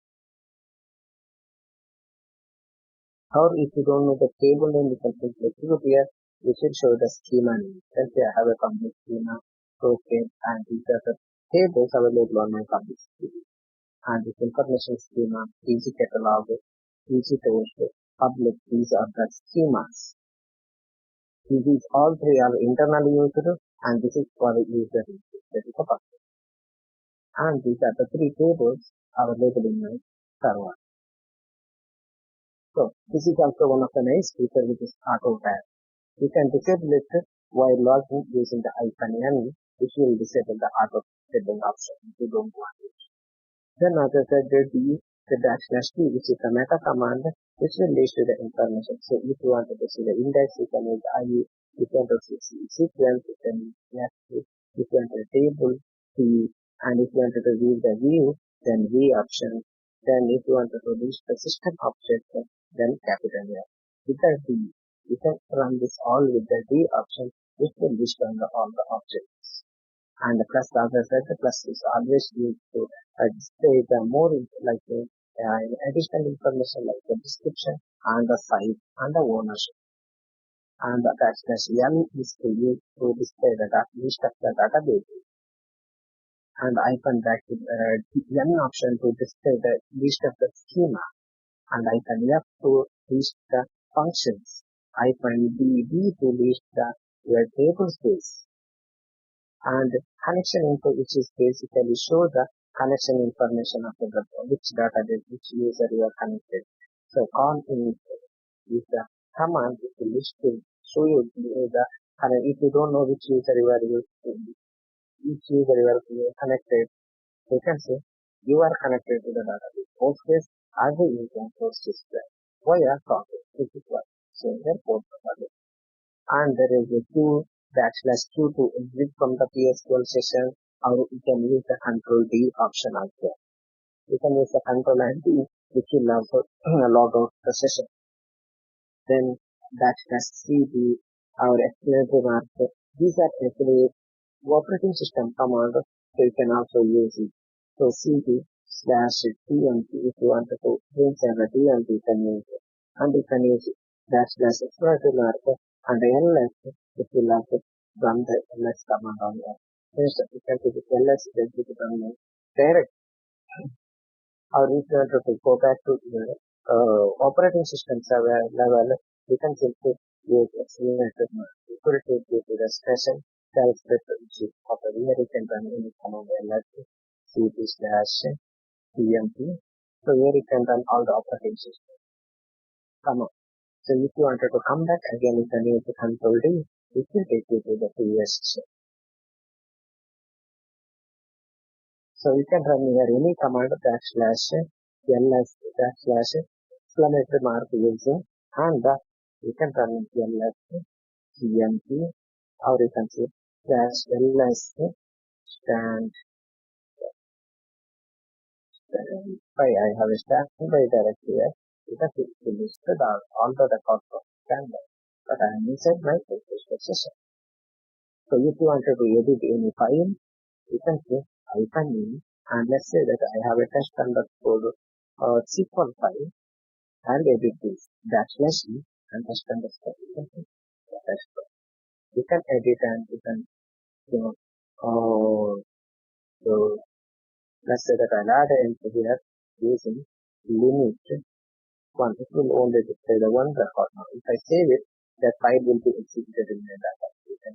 Or if you don't know the table name, you can simply click here. You should show the schema name. Let's say I have a complete schema, token, and these are the tables available on my complete schema. And this information schema, PG catalog, PG toast, public, these are the schemas. These all three are internally used and this is for the user use. That is the first. And these are the three tables available in my server. So this is also one of the nice feature which is auto tab. You can disable it while logging using the -n, which will disable the auto tabling option if you don't want it. Then as I said, the --t, which is the meta command, which will list to the information. So if you want to see the index, you can use IE. If you want to see sequence, you can use F. If you want a table, T. And if you want to view the view, then V option. Then if you want to list the system object, then capital F. With the D, you can run this all with the D option, which will list on all the objects. And the plus, as I said, the plus is always used to display the more like additional information like the description and the size and the ownership. And the --L is to use to display the list of the database. And icon N option to display the list of the schema. And icon F to list the functions. Icon D to list the table space. And connection info, which is basically show the connection information of the which database, which user you are connected. So call in is the command which will list to show you the if you don't know which user you are using, each user you are connected, you can say you are connected to the database. Postgres as a user PostgreSQL via socket. This is what. So here Postgres. And there is a Q /Q to exit from the PSQL session, or you can use the control D option as well. You can use the control and D which will also log out the session. Then /CD or exclamatory mark. These are actually operating system command, so you can also use it. So CD/TMP if you want to print a TMP, you can use it. And you can use /exclamatory mark and ls if you like to run the ls command on there. Yes, you can do the ls execute on the direct, or if you want to go back to the operating system level, you can simply use exclamatory mark. It will take you to the session which of the where you can run any command ls cd/tmp. So here you can run all the operating system command. So if you wanted to come back again, you can use the control D, which will take you to the previous session. So you can run here any command /ls/exclamatory mark using, and you can run ls cmp, or you can say /ls standby. I have a standby directory here because it will list all the records of standby, but I am inside my PostgreSQL session. So if you wanted to edit any file, you can say -e, and let's say that I have a test underscore SQL file, and edit this /e and test underscore. You can say test. You can edit and you can so let's say that I'll add an entry here using limit 1. It will only display the one record. Now if I save it, that file will be executed in my database.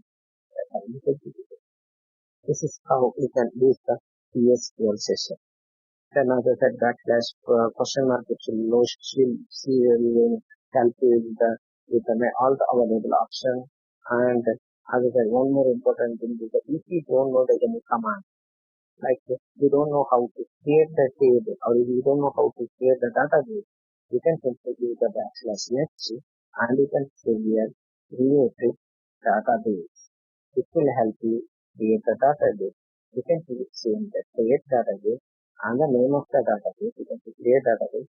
This is how you can use the PSQL session. Then as I said, question mark, which will help you with all the available options. And as I said, one more important thing is that if you don't know the any command, like you don't know how to create the table, or if you don't know how to create the database, you can simply use the /h, and you can say here create database. It will help you create the database. You can say the create database and the name of the database. You can say create database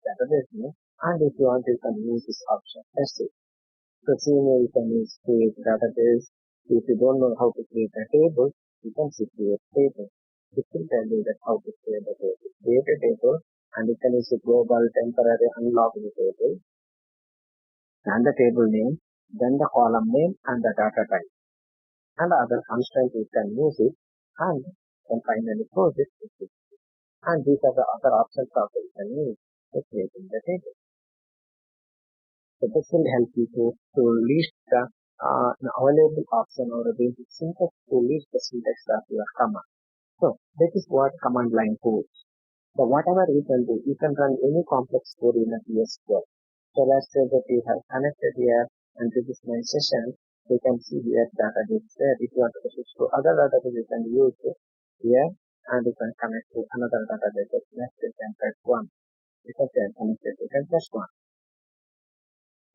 name, and if you want, you can use this option. That's it. So same way you can use create database. If you don't know how to create a table, you can say create table. It will tell you that how to create a table. Create a table, and you can use a global, temporary, unlocked table, and the table name, then the column name and the data type, and other constraints you can use it, and then finally close it. And these are the other options also you can use for creating the table. So this will help you to list the available option or a basic syntax to list the syntax of your command. So this is what command line holds. So whatever you can do, you can run any complex query in a PSQL. So let's say that you have connected here, and this is my session. You can see here database there. If you want to switch to other database, you can use it here, and you can connect to another database. Let's say template 1. Because they are connected to template 1.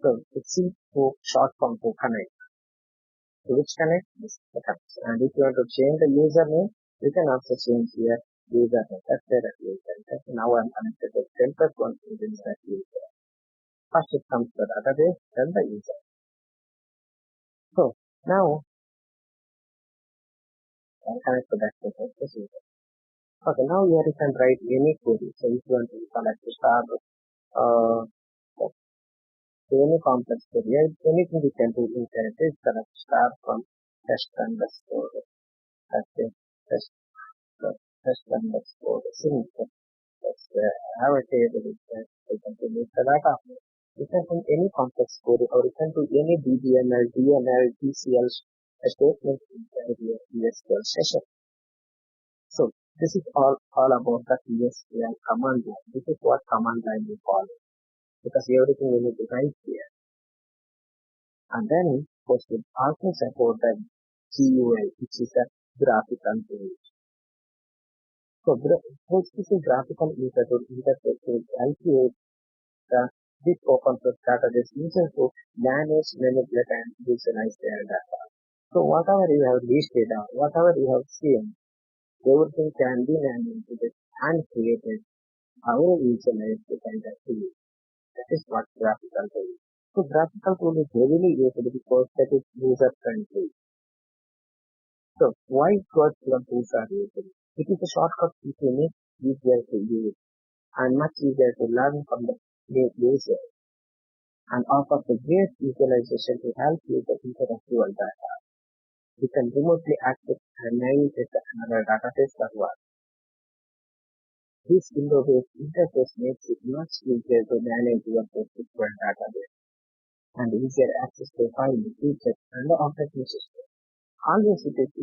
So it's to short form to connect. To which connect? This connect. And if you want to change the username, you can also change here username. That's there at user. Now I'm connected to template 1 using that user. First it comes to the database, then the user. So now I'll connect to that user. Okay, now here you can write any query. So if you want to select the star, any complex query, anything you can do in there is select star from test underscore test underscore signature. Let's have a table with that. You can delete the data. You can do any complex query, or you can do any dbms, DNL, Psql statement inside your PSQL session. So this is all about the PSQL command line. This is what command line we call it, because everything we need to write here. And then Postgres also support the GUI, which is a graphical tool. So Postgres is graphical user to interface to help you the big open source database users to manage, manipulate, and visualize their data. So whatever you have reached data, whatever you have seen, everything can be manipulated and created. How you visualize the data to you. That is what graphical tool is. So graphical tool is heavily used because that is user friendly. So why graphical tools are used? It is a shortcut which makes easier to use and much easier to learn from the user and offers a great visualization to help users interact with data. You can remotely access and navigate another database server. This window-based interface makes it much easier to manage your PostgreSQL database and easier access to files, features, and the operating system. Always it is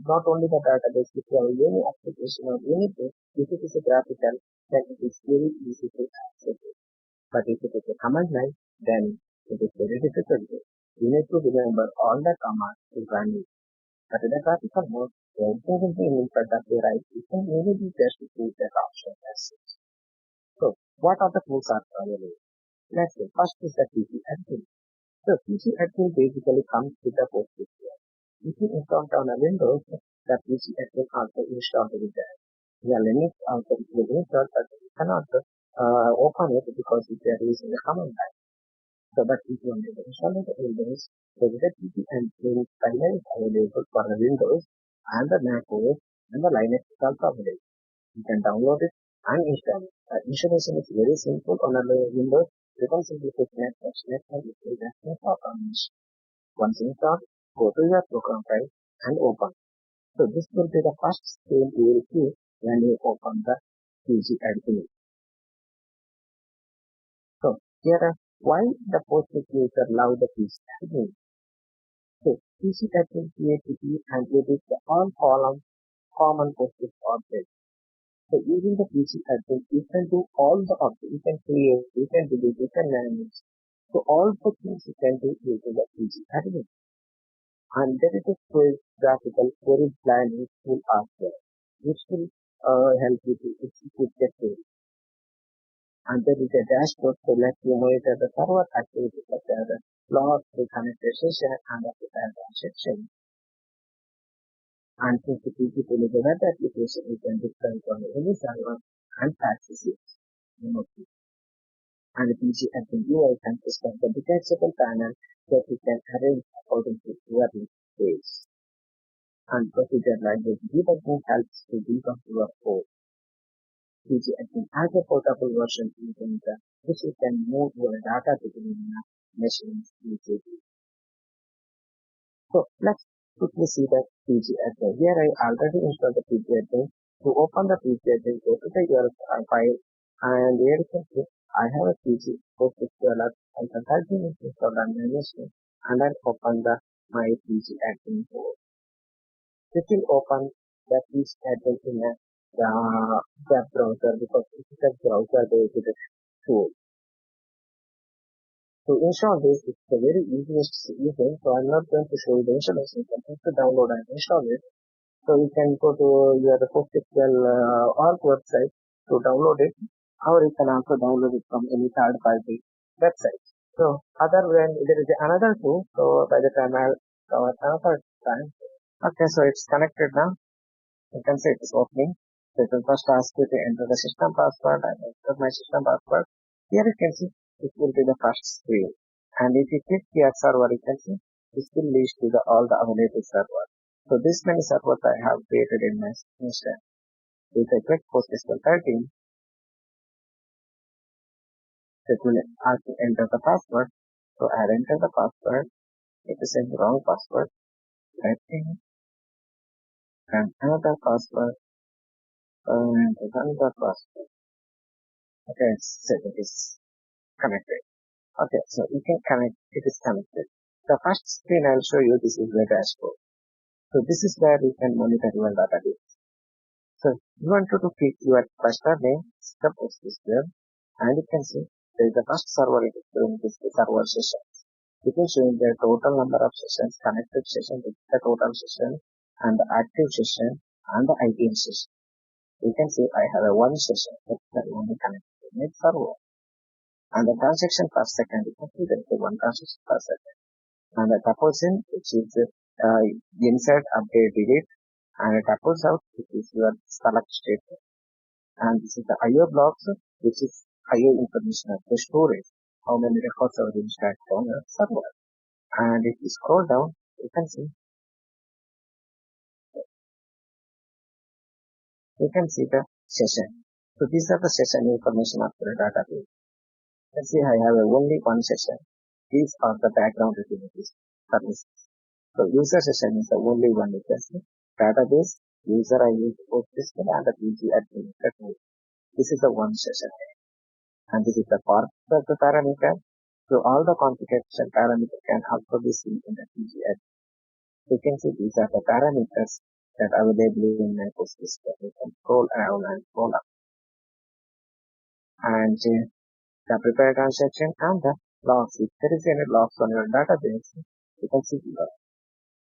not only the database, if you have any application or anything, if it is a graphical, then it is very easy to access it. But if it is a command line, then it is very difficult. You need to remember all the commands to run it. But in the graphical mode, everything will be in front of your eyes. You can really just choose that option as such. So, what are the tools are available? Let's say, first is the pgAdmin. So, pgAdmin basically comes with the PostgreSQL. If you encounter on a Windows, the pgAdmin also installed with that. Yeah, Linux also it will install, but you cannot open it because if you are using the command line. So, but if you want to install the Windows, the pgAdmin primary is available for the Windows and the Mac OS and the Linux is also available. You can download it and install it. Installation is very simple on a Windows. You can simply click next and it will just install permission. Once installed, go to your program file and open. So this will be the first screen you will see when you open the pgAdmin. So here why the Postgres user love the pgAdmin. So pgAdmin creates and edits the all column common Postgres objects. So using the pgAdmin, you can do all the objects. You can create, you can delete, you can manage. So all the things you can do using the pgAdmin. And there is a quick graphical query planning tool as well, which will help you to execute the query. And there is a dashboard to let you monitor the server activity such as the log, the connected session, and the transaction. And since the PG tool is a web application, you can deploy it on any server and access it remotely. And the pgAdmin UI consists of the detachable panel that you can arrange according to your page. And procedure like this debugging helps to debug your code. pgAdmin has a portable version using which you can move your data between machines easily. So let's quickly see the pgAdmin. Here I already installed the pgAdmin. To open the pgAdmin, go to the URL file and here you can see I have a PG PostgreSQL and consulting is installed on my machine and then open my pgAdmin code. This will open the pgAdmin in a web browser because it is a browser based tool. To install this, it's the very easiest thing. So I'm not going to show you the installation. You can just download and install it. So you can go to your PostgreSQL org website to download it, or you can also download it from any third-party website. So other than there is another tool. So by the time I'll cover another time. Okay, so it's connected now. You can see it is opening. So it will first ask you to enter the system password. I enter my system password. Here you can see it will be the first screen. And if you click here server, you can see this will lead to all the available servers. So this many servers I have created in my instance. If I click PostgreSQL 13, it will ask to enter the password. So I'll enter the password. It is a wrong password. Let me and another password and another password. Okay, so it is connected. Okay, so you can connect, it is connected. The first screen I'll show you, this is the dashboard. So this is where you can monitor your database. So you want to pick your cluster name, suppose this there, and you can see there is the first server it is doing this server session. It will show the total number of sessions, connected session with the total session, and the active session, and the ITM session. You can see I have a one session that only connected to my server. And the transaction per second, you can see there is a one transaction per second. And the tapping, which is insert, update, delete, and a tappers out, which is your select statement. And this is the IO blocks, which is IO information of the storage, how many records are being stacked on a server. And if you scroll down, you can see the session. So these are the session information of the database. Let's see, I have only one session. These are the background utilities services. So user session is the only one. You can see database, user ID, PostgreSQL, and the PG admin. This is the one session. And this is the part of the parameter. So all the configuration parameters can also be seen in the PG admin. You can see these are the parameters that are available in my PostgreSQL. You can scroll down and scroll up. And the prepare transaction and the logs. If there is any logs on your database, you can see here.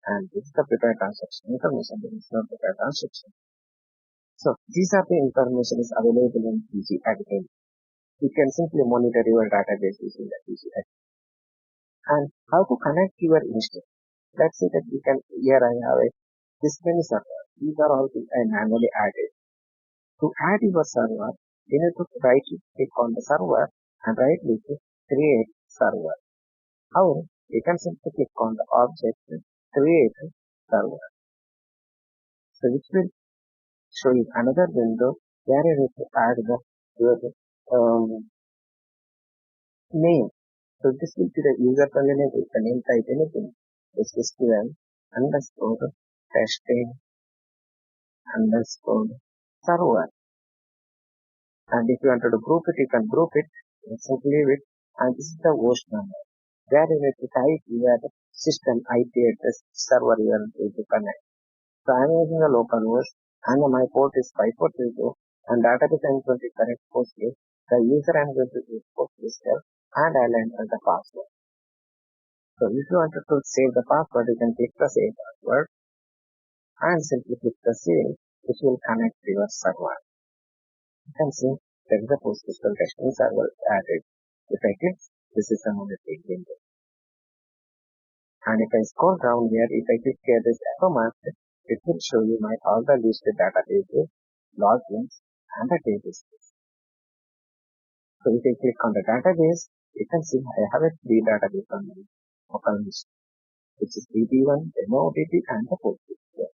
And this is the prepare transaction information. There is no prepare transaction. So these are the information is available in PG admin. You can simply monitor your database using the PG admin. And how to connect your instance. Let's say that you can, here I have this many servers. These are all manually added. To add your server, you need to right click on the server and right click create server. Or you can simply click on the object create server. So which will show you another window where you need to add your name. So this will be the user friendly name. You can name type anything. PostgreSQL underscore testing underscore server. And if you wanted to group it, you can group it, simply leave it, and this is the host number. Where you need to type your system IP address server you are going to connect. So I am using a local host, and my port is 5432, and database I am going to connect Postgres. The user I am going to use PostgreSQL, and I will enter the password. So if you wanted to save the password, you can click the save password, and simply click the save, which will connect to your server. You can see there is a PostgreSQL testing server added. If I click, this is a monitoring window. And if I scroll down here, if I click here this arrow mark, it will show you my all the listed databases, logins, and the tables. So if I click on the database, you can see I have a three database on my local list, which is DB1, DemoDB, and the PostgreSQL.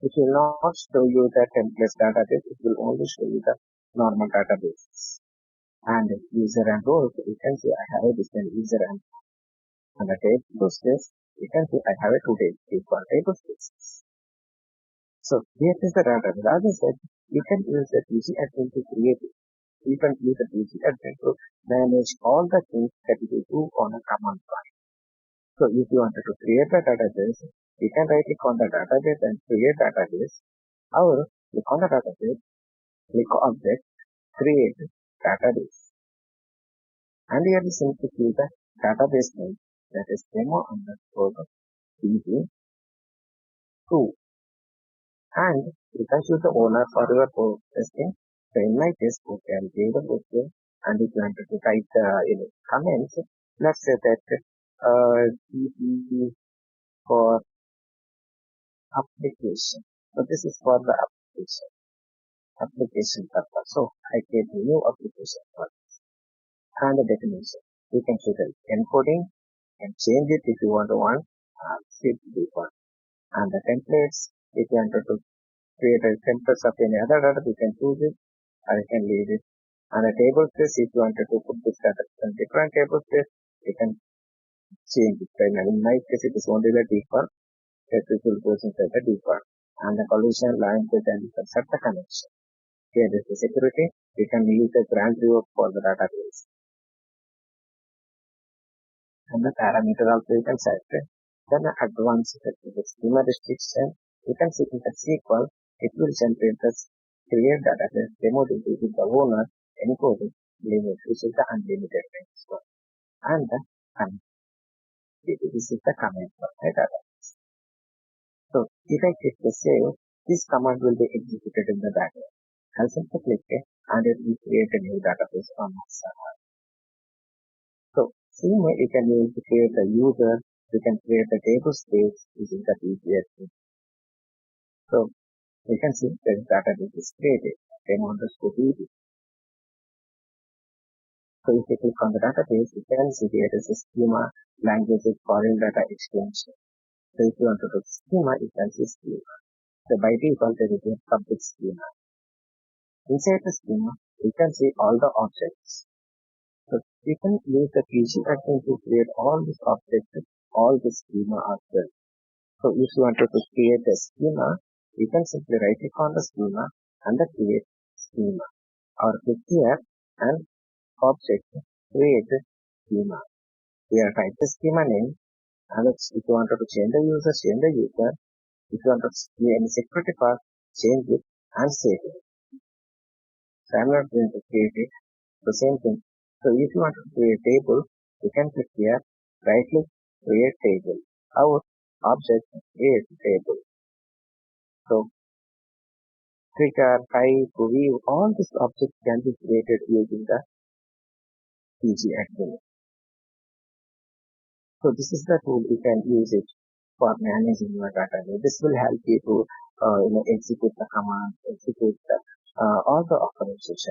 It will not show you the templates database, it will only show you the normal databases. And user and roles, you can see I have a different user and the table space, you can see I have a two table spaces. So here is the database. As I said, you can use the PG admin to create it. You can use the PG admin to manage all the things that you do on a command line. So if you wanted to create a database, you can right click on the database and create database, or click on the database, click object, create database. And here you simply give the database name, that is demo underscore db2. And you can choose the owner for your testing. So in my case, okay, I'll give the okay. And if you wanted to type the comments, let's say that db for application. So this is for the application purpose. So I create a new application purpose. And the definition. You can choose the encoding and change it if you want to skip default. And the templates, if you wanted to create a templates of any other data, you can choose it, or you can leave it. And the table space, if you wanted to put this data in different table space, you can change it. And in my case, it is only the default, that it will go inside the default. And the collision line, then you can set the connection. Here is the security, you can use the grant review for the database. And the parameter also you can set it. Then the advanced schema restriction, you can see in the SQL, it will generate the create database demo with the owner encoding limit, which is the unlimited range. And the executed. This is the command for my database. So if I click the save, this command will be executed in the background. I'll simply click it and it will create a new database on my server. So same way you can use to create a user, you can create a table space using the pgSQL. So you can see the database is created. demo_db. So if you click on the database, you can see here is a schema, language is foreign data extension. So if you want to do schema, you can see schema. So by default, there is a public schema. Inside the schema, you can see all the objects. So you can use the pgAdmin to create all these objects, all the schema as well. So if you wanted to create a schema, you can simply right click on the schema and the create schema. Or click here and object create schema. Here type the schema name, and if you wanted to change the user, change the user. If you want to see any security path, change it and save it. So I'm not going to create it. The same thing. So if you want to create a table, you can click here, right click, create table. Our object create table. So trigger, type, view, all these objects can be created using the pgAdmin. So this is the tool you can use it for managing your database. This will help you to execute the commands, execute the, all the operations.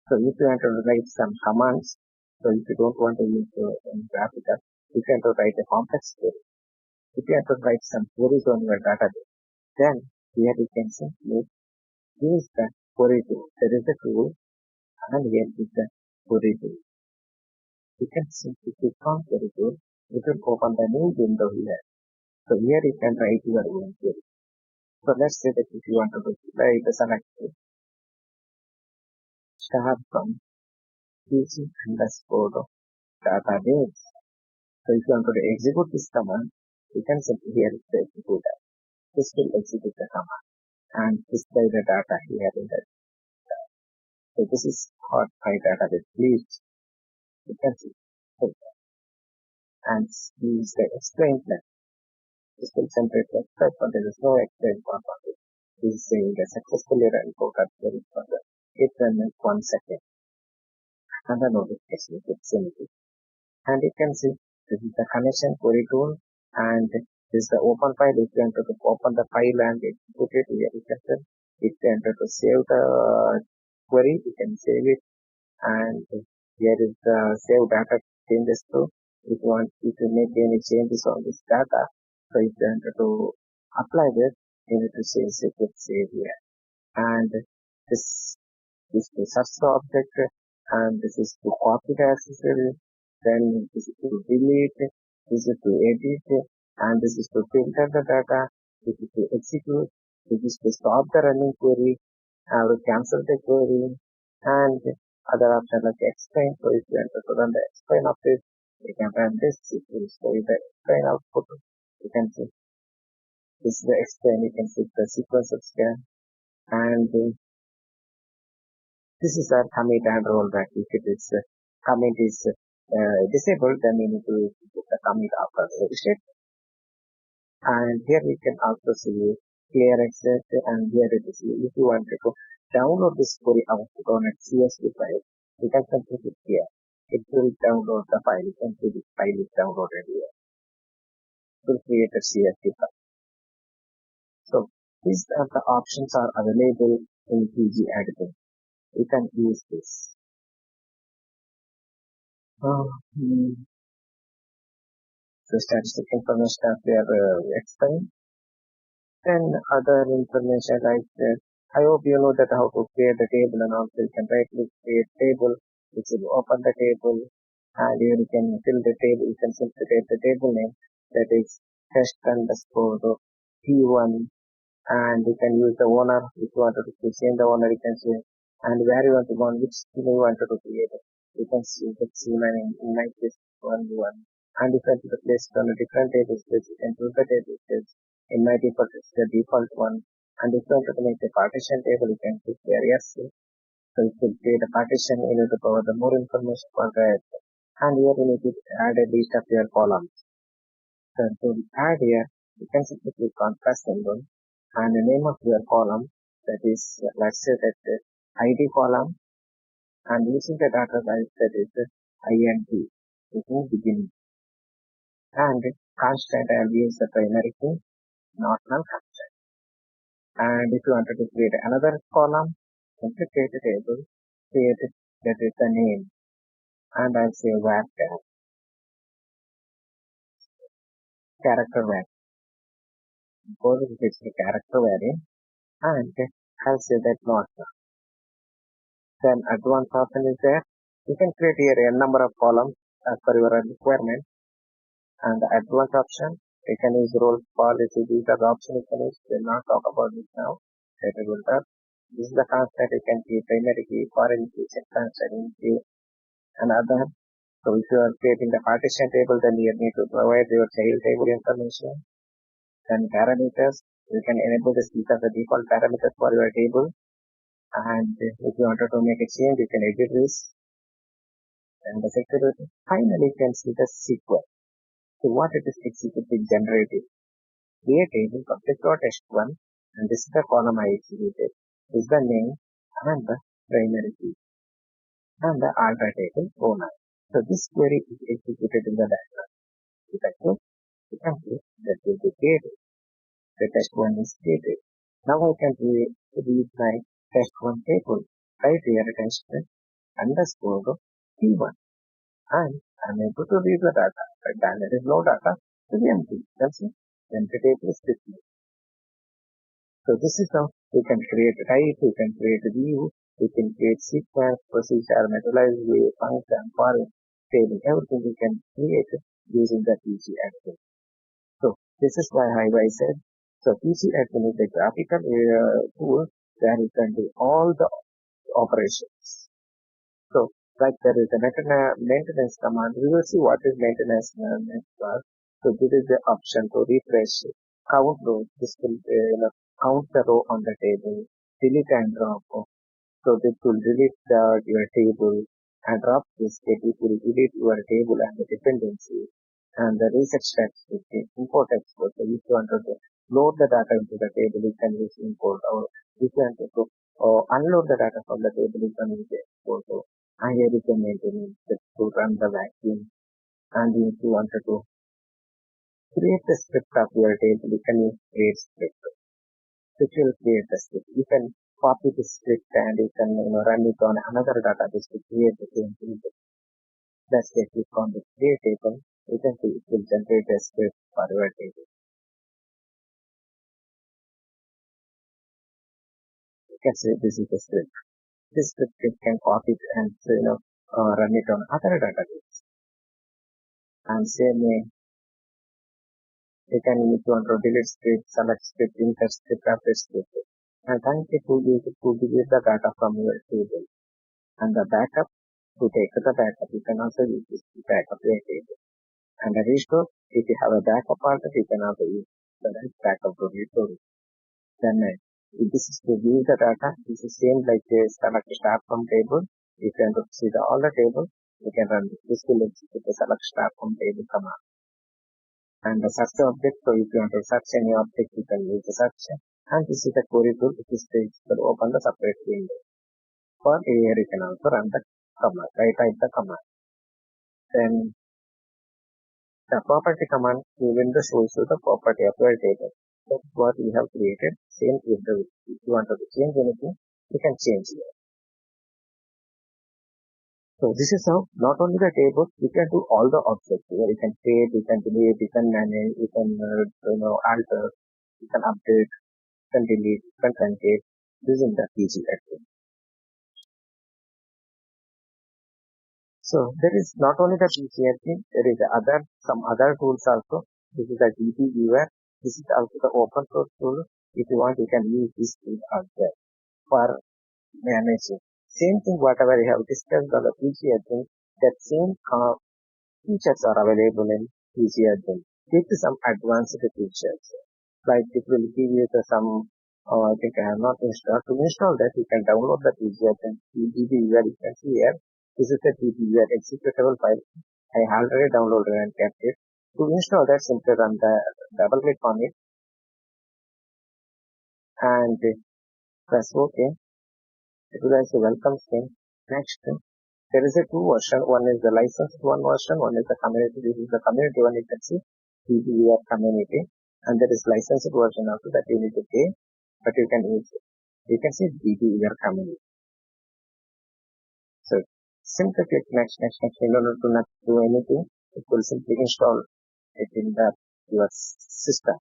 So if you want to write some commands, so if you don't want to use graphical, you can write a complex query. If you have to write some queries on your database, then here you can simply use the query tool. There is a tool, and here is the query tool. You can simply click on query tool. It will open the new window here. So here you can write your own query. So let's say that if you want to write the select start from pg_database. So if you want to execute this command, you can simply here execute that. This will execute the command and display the data here in the. So this is what my database please. You can see. And use the explain plan. This will generate the extract, but there is no explain part of it. This is saying the successfully run program query further. It runs in 1 second. And the notification is simply. And you can see this is the connection query tool, and this is the open file. If you enter to open the file and execute it, here you can see. If you enter to save the query, you can save it, and here is the save data changes to. If you make any changes on this data, so if you enter to apply this, you need to save here, and this is to search the object, and this is to copy the accessory, then this is to delete, this is to edit, and this is to filter the data, this is to execute, this is to stop the running query, or cancel the query, and other options like explain. So if you enter to run the explain of this, you can run this, it will show you the explain output. You can see this is the explain, you can see the sequence of scan, and this is our commit and rollback. If it is commit is disabled, then you need to put the commit after the state. And here we can also see clear access, and here it is. If you want to download this query output on a CSV file, you can simply click here. It will download the file. You can see this file is downloaded here. It will create a CSV file. So these are the options are available in pgAdmin. You can use this. The statistic information that we have explained. Then other information like I hope you know that how to create the table, and also you can right click create table, which will open the table, and here you can fill the table. You can simply create the table name, that is test_P1, and you can use the owner. If you wanted to change the owner, you can say, and where you want to go, which schema you wanted to create. You can see the schema name in my case 1. And if you want to place it on a different table space, you can choose the table space. In my default, it's the default one. And if you want to make a partition table, you can click here yes. So it will create a partition. You need to cover the more information for that. And here you need to add a list of your columns. So to add here, you can simply click on plus symbol and the name of your column, that is, let's say that ID column, and using the data type that is int, which is beginning, and constant I'll use the primary key, not null constant. And if you wanted to create another column, simply create a table, create it, that is the name, and I'll say varchar, character variable, suppose it is a character variable, and I'll say that not. Then advanced option is there. You can create here a number of columns as per your requirement. And the advanced option, you can use role policy. These are the options you can use. We'll not talk about this now. Data filter. This is the constant you can keep primary key, foreign key, check constant key, and other. So if you are creating the partition table, then you need to provide your child table information. Then parameters, you can enable this. These are the default parameters for your table. And if you wanted to make a change, you can edit this. And the security. Finally, you can see the SQL. So what it is executing generated. Create table public.h1, and this is the column I executed. This is the name and the primary key and the alter table owner. So this query is executed in the diagram. If I click, you can see that will be created. The test1 is created. Now I can read my test1 table. Right here test underscore t1, and I'm able to read the data. But then there is no data to be empty. That's it. Empty table is displayed. So this is how we can create type, we can create view, we can create sequence, procedure, methodology, view, function, foreign, table, everything we can create using the pgSQL. So this is why I said, so pgSQL is a graphical tool where you can do all the operations. So like there is a maintenance command. We will see what is maintenance next class. So this is the option to refresh, count rows. This will count the row on the table, delete and drop. So this will delete your table and drop this. It will delete your table and the dependency and the reset text with the import export. So if you want to load the data into the table, you can use import, or if you want to unload the data from the table, you can use export. And here you can maintain it to run the vacuum. And if you wanted to create the script of your table, you can use create script. Which will create the script. You can copy the script and you can run it on another database to create the same thing. Let's say click on the create table. You can see it will generate a script for your table. You can say this is the script. This script you can copy it and run it on other database. And same way, you can if you want to delete script, select script, insert script, after script. And thank you to use it to delete the data from your table. And the backup, to take the backup, you can also use this to backup your table. And the restore, if you have a backup already, you can also use the backup to restore it. Then if this is to view the data, this is same like select start from table. If you want to see all the table, you can run this. This will execute the select start from table command. And the search object, so if you want to search any object, you can use the search. And this is the query tool, which is to open the separate window. For here, you can also run the command, type the command. Then the property command window shows you the property of your table. That's what we have created. Same if you want to change anything, you can change it. So this is how not only the table, you can do all the objects. Here you can create, you can delete, you can manage, you can alter, you can update, you can delete, you can truncate using the pgSQL. So there is not only the pgSQL, there is some other tools also. This is the dbms. This is also the open source tool. If you want, you can use this tool as well for managing. Same thing, whatever you have discussed on the pgSQL, that same features are available in pgSQL with some advanced features. Like it will give you some, I think I have not installed. To install that, you can download the pgSQL dbms. You can see here. This is the dbms executable file. I already downloaded and kept it. To install that, simply run the double click on it and press OK. It will as a welcome screen. Next, there is a two version. One is the licensed one version, one is the community. This is the community one, you can see DBWare community, and there is licensed version also that you need to pay, but you can use it. You can see DBWare community. So simply click next. In order to not do anything, it will simply install it in your system.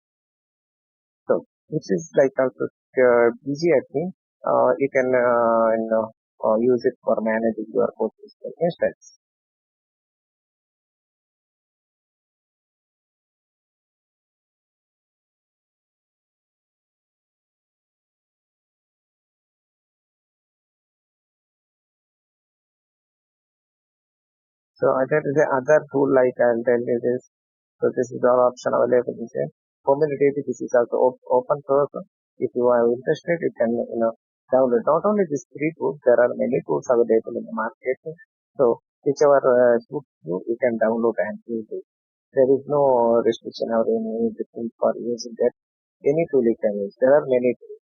So which is like also pgSQL. You can use it for managing your PostgreSQL instance. So there is another tool like I'll tell you this. So this is our option available here. Community, this is also open source. If you are interested, you can download. Not only these three tools, there are many tools available in the market. So whichever suits you, you can download and use it. There is no restriction or anything for using that. Any tool you can use. There are many tools.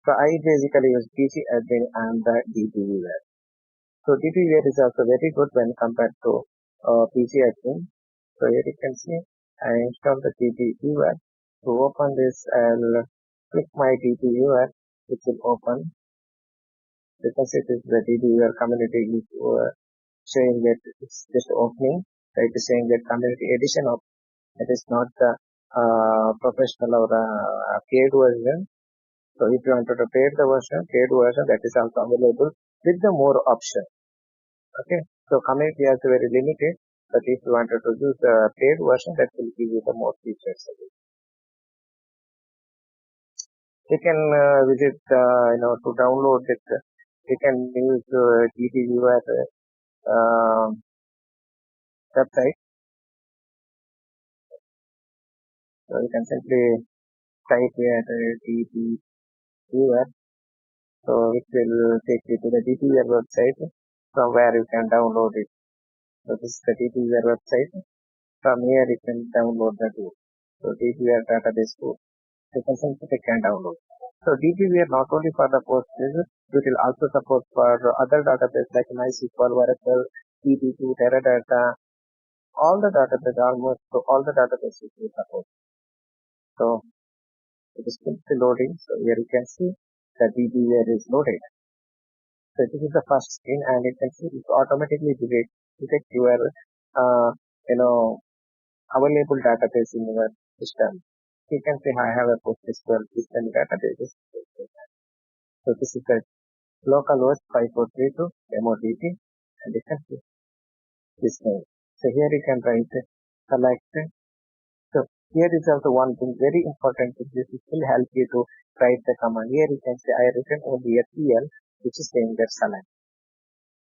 So I basically use pgSQL and the dbware. So dbware is also very good when compared to pgSQL. So here you can see I installed the dbware. To open this, I'll click my dbware, which will open. You can see this the dbware community is showing that it's just opening. So it is saying that community edition of it is not the professional or paid version. So if you want to paid version that is also available with the more option. Okay. So community is very limited, but if you wanted to use the paid version, that will give you the more features. You can visit, to download it. You can use dbware website. So you can simply type here dbware. So it will take you to the dbware website from where you can download it. So this is the dbware website. From here you can download the tool. So dbware database tool. You can simply download. So dbware not only for the Postgres, it will also support for other databases like MySQL, Oracle, DB2, Teradata, all the databases almost. So all the databases will support. So it is simply loading. So here you can see the dbware is loaded. So this is the first screen, and you can see it automatically detect your available database in your system. You can say I have a PostgreSQL system database. So this is the localhost 5432 demo dt, and you can see this name. So here you can write select. So here is also one thing very important. This will help you to write the command. Here you can say I written only a PL, which is saying that select.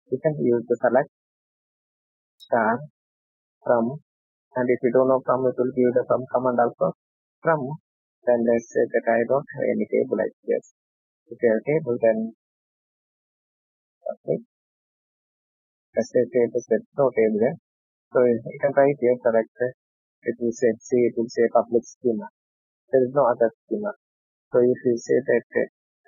You can use the select star from, and if you don't know from, it will give the from command also. From, then let's say that I don't have any table like this. If you have a table, then okay, let's say table set no table there. So you can write here select. It will say public schema. There is no other schema. So if you say that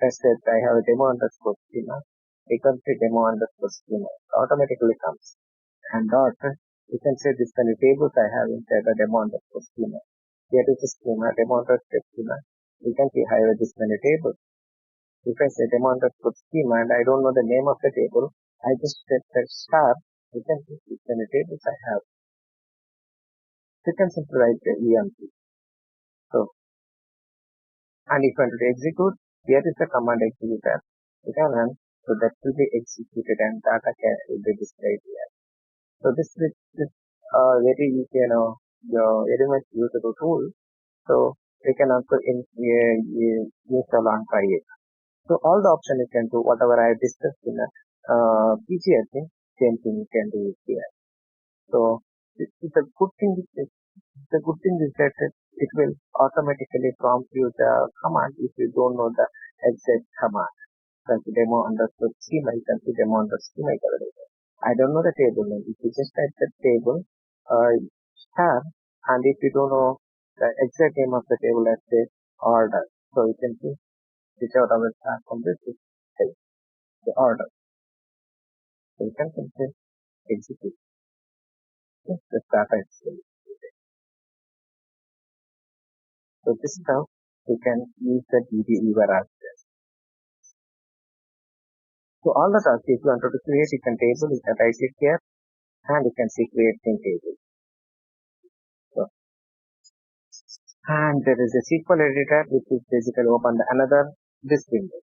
let's say I have a demo underscore schema, you can say demo underscore schema. It automatically comes. And dot, you can say this many tables I have inside the demo underscore schema. Here is the schema, demo underscore schema. You can see I have this many tables. If I say demo underscore schema and I don't know the name of the table, I just set that star. You can see this many tables I have. You can simply write the EMP. So, and if I want to execute, here is the command executor. You can run, so that will be executed and data will be displayed here. So this is very very much usable tool. So we can also install and try it. So all the options you can do, whatever I discussed in pgSQL, same thing you can do here. So the good thing is that it will automatically prompt you the command if you don't know the exact command. Like demo underscore schema, you can see demo underscore schema. I don't know the table name. If you just type the table star, And if you don't know the exact name of the table, let's say order. So you can see whichever will start from this is the order. So you can simply execute the data itself. So this is how you can use the DB as this. So all the tasks, if you want to create a table, you can right click here and you can see create new table. So, and there is a SQL editor which is basically open another this window.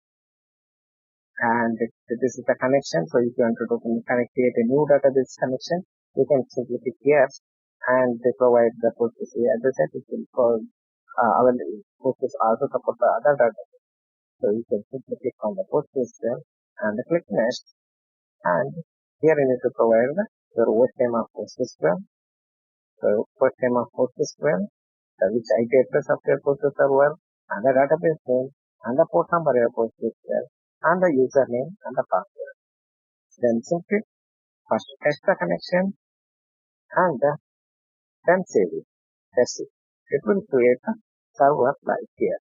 And this is the connection. So if you want to create a new database connection, you can simply click here and they provide the PostgreSQL. As I said, it will call our Postgres also support the other database. So you can simply click on the PostgreSQL and click next. And here you need to provide your host name of PostgreSQL. So first name of PostgreSQL, which IP address of your Postgres server, and the database name, and the port number of your PostgreSQL, and the username and the password. Then simply first test the connection and then save it. That's it. It will create a server like here.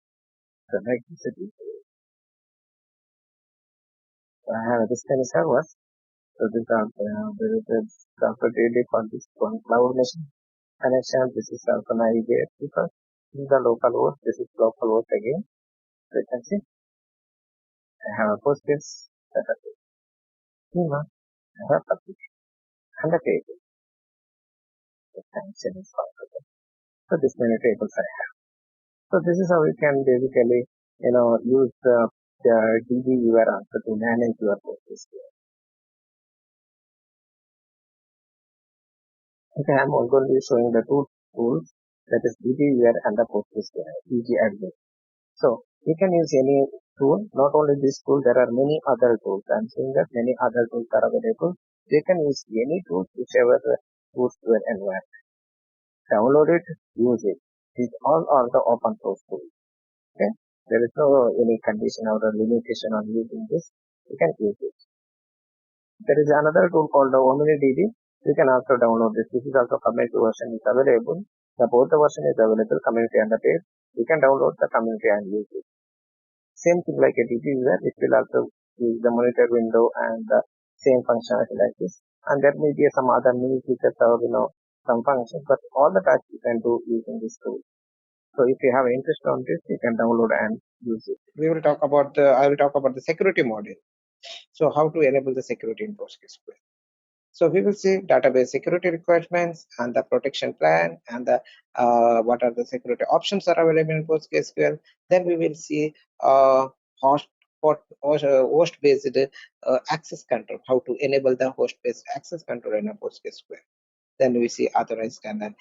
So like this it is. So I have this kind of servers. So this there is a server daily for this one cloud machine connection. This is also navigate because this is the local host. This is local host again. So you can see I have a Postgres database. Schema, I have public and the table. The connection is possible. So this many tables I have. So this is how you can basically, use the DB answer to manage your PostgreSQL. Okay, I'm going to be showing the two tools, that is DB and the PostgreSQL, pgAdmin. So you can use any tool, not only this tool, there are many other tools. I'm saying that many other tools are available. You can use any tool, whichever tools your environment. Download it, use it. These all are the open source tools. Okay, there is no any condition or limitation on using this. You can use it. There is another tool called the OmniDB. You can also download this. This is also community version is available. Both the version is available, community and the paid. You can download the community and use it. Same thing like a DB user, it will also use the monitor window and the same functionality like this. And there may be some other mini features or some functions, but all the tasks you can do using this tool. So if you have interest on this, you can download and use it. I will talk about the security module. So how to enable the security in PostgreSQL. So we will see database security requirements and the protection plan and the what are the security options are available in PostgreSQL. Then we will see host-based access control, how to enable the host-based access control in a PostgreSQL. Then we see authorized and then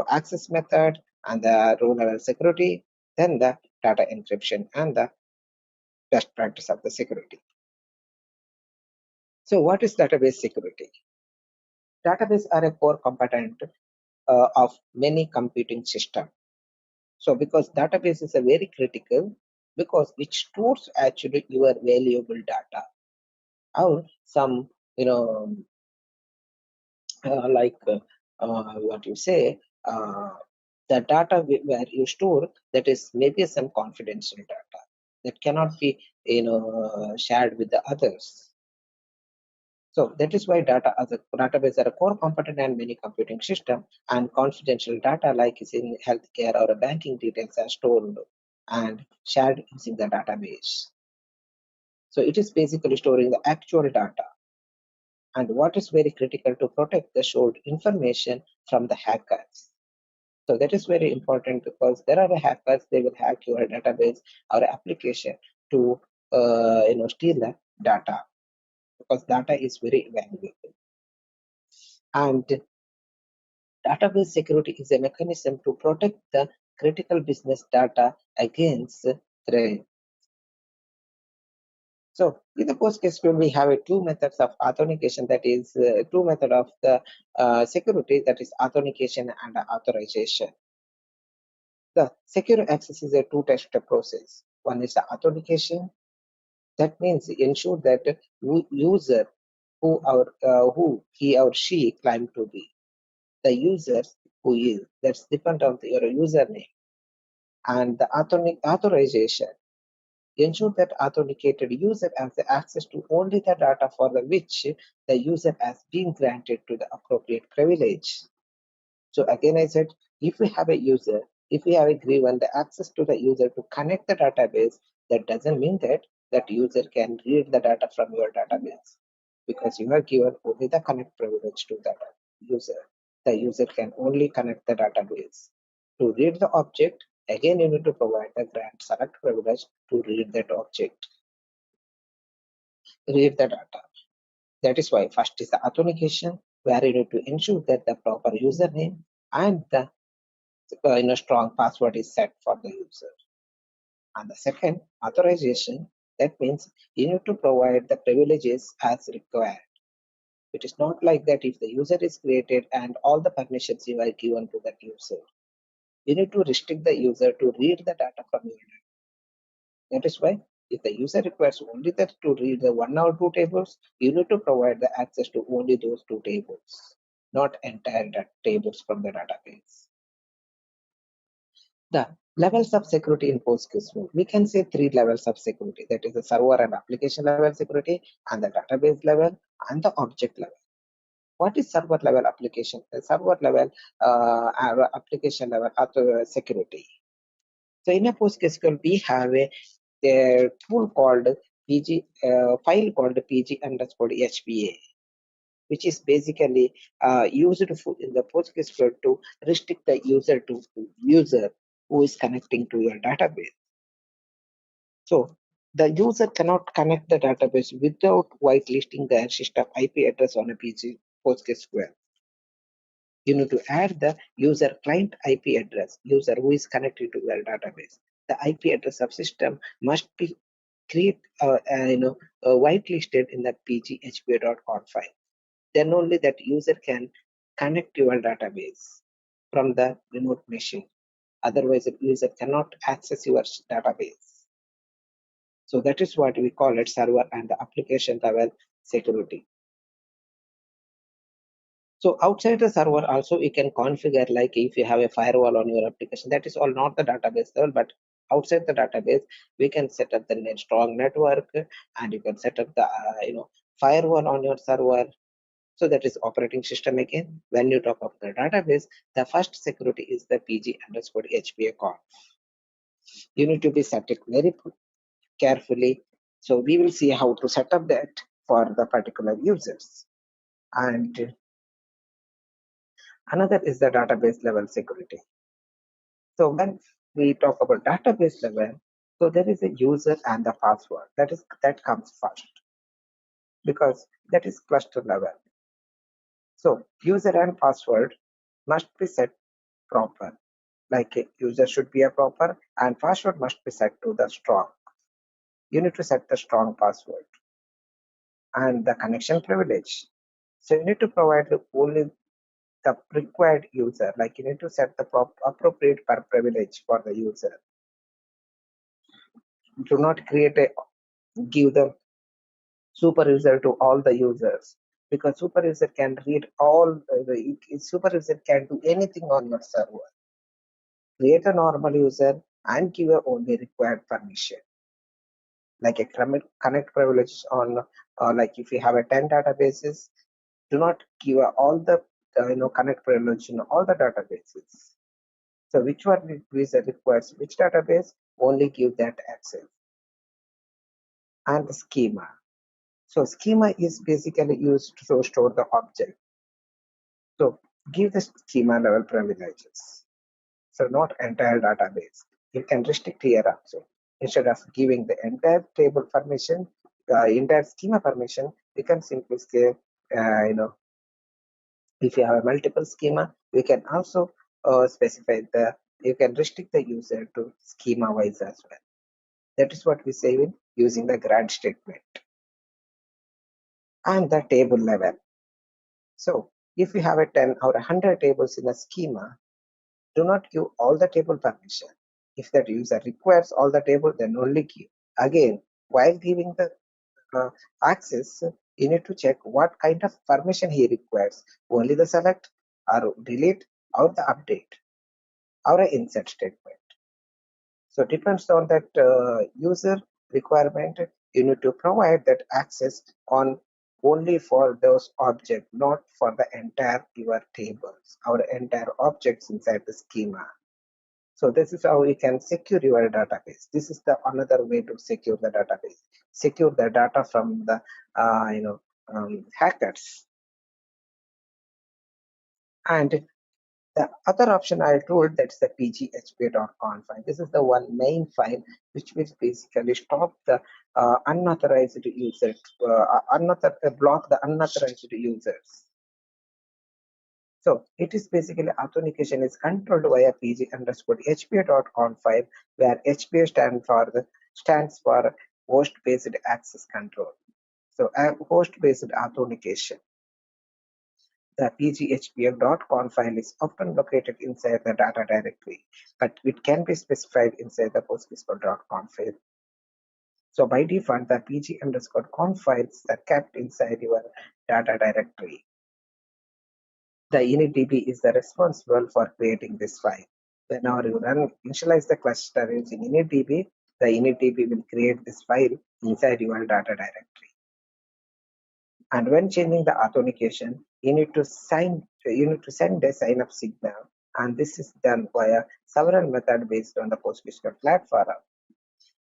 access method and the row level security, then the data encryption and the best practice of the security. So what is database security? Database are a core component of many computing systems. So because database is a very critical, because it stores actually your valuable data or some what you say the data where you store, that is maybe some confidential data that cannot be shared with the others. So that is why data as a database are a core component in many computing system, and confidential data like is in healthcare or banking details are stored and shared using the database. So it is basically storing the actual data. And what is very critical to protect the stored information from the hackers. So that is very important because there are hackers, they will hack your database or application to steal the data, because data is very valuable. And database security is a mechanism to protect the critical business data against threat. So in the PostgreSQL, we have two methods of authentication, that is two methods of the security, that is authentication and authorization. The secure access is a two-step process. One is the authentication. That means ensure that user who he or she claim to be, the users who is, that's depend on your username. And the authorization, ensure that authenticated user has the access to only the data for the which the user has been granted to the appropriate privilege. So again, I said, if we have a user, if we have given the access to the user to connect the database, that doesn't mean that that user can read the data from your database, because you have given only the connect privilege to that user. The user can only connect the database. To read the object, again you need to provide the grant select privilege to read that object, read the data. That is why first is the authentication, where you need to ensure that the proper username and the strong password is set for the user. And the second, authorization, that means you need to provide the privileges as required. It is not like that if the user is created and all the permissions you are given to that user. You need to restrict the user to read the data from your data. That is why if the user requires only that to read the one or two tables, you need to provide the access to only those two tables, not entire tables from the database. The levels of security in PostgreSQL, we can say three levels of security. That is the server and application level security, and the database level, and the object level. What is server level application? The server level application level security. So in a PostgreSQL, we have a tool called file called pg underscore hpa, which is basically used in the PostgreSQL to restrict the user to user who is connecting to your database. So the user cannot connect the database without whitelisting the system IP address on a PostgreSQL. You need to add the user client IP address, user who is connected to your database. The IP address of system must be whitelisted in the pgHPA.conf file. Then only that user can connect your database from the remote machine. Otherwise, the user cannot access your database. So that is what we call it server and the application level security. So outside the server also you can configure, like if you have a firewall on your application, that is all not the database level, but outside the database we can set up the strong network, and you can set up the firewall on your server. So that is operating system again. When you talk of the database, the first security is the pg underscore hpa conf. You need to be set it very carefully. So we will see how to set up that for the particular users. And another is the database level security. So when we talk about database level, so there is a user and the password that comes first, because that is cluster level. So user and password must be set proper, like a user should be a proper and password must be set to the strong. You need to set the strong password and the connection privilege. So you need to provide only the required user, like you need to set the appropriate privilege for the user. Do not give the super user to all the users, because super user can read all super user can do anything on your server. Create a normal user and give a only required permission, like a connect privilege on like if you have a 10 databases, do not give all the connect privilege in all the databases. So which one user requires which database, only give that access. And the schema. So schema is basically used to store the object. So give the schema level privileges. So not entire database. You can restrict here also. Instead of giving the entire table permission, entire schema permission, you can simply say, if you have a multiple schema, you can also specify you can restrict the user to schema wise as well. That is what we say in using the grant statement. And the table level. So if you have a 10 or 100 tables in a schema, do not give all the table permission. If that user requires all the table, then only give. Again, while giving the access, you need to check what kind of permission he requires. Only the select or delete or the update or an insert statement. So depends on that user requirement, you need to provide that access on only for those objects, not for the entire your tables or entire objects inside the schema. So this is how you can secure your database. This is the another way to secure the database. Secure the data from the hackers. And the other option I told, that's the pgSQL.conf file. This is the one main file which will basically stop the unauthorized users, block the unauthorized users. So it is basically authentication is controlled via pg_hpa.conf file, where HPA stands for host-based access control. So host-based authentication. The pgHPF.conf file is often located inside the data directory, but it can be specified inside the PostgreSQL.conf file. So by default, the pg_conf files are kept inside your data directory. The initdb is the responsible for creating this file. Whenever you initialize the cluster using initdb, the initdb will create this file inside your data directory. And when changing the authentication, you need to send a sign up signal, and this is done via several methods based on the PostgreSQL platform.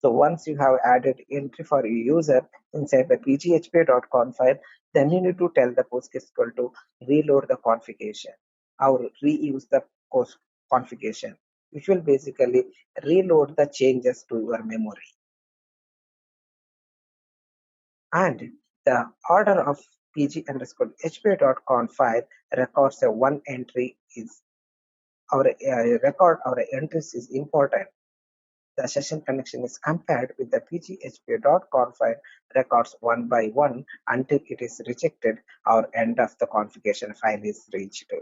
So once you have added entry for a user inside the pghpa.conf file, then you need to tell the PostgreSQL to reload the configuration or reuse the configuration, which will basically reload the changes to your memory. And the order of pg_hpa.conf file records a one entry is our record our entries is important. The session connection is compared with the pghpa.conf file records one by one until it is rejected or end of the configuration file is reached.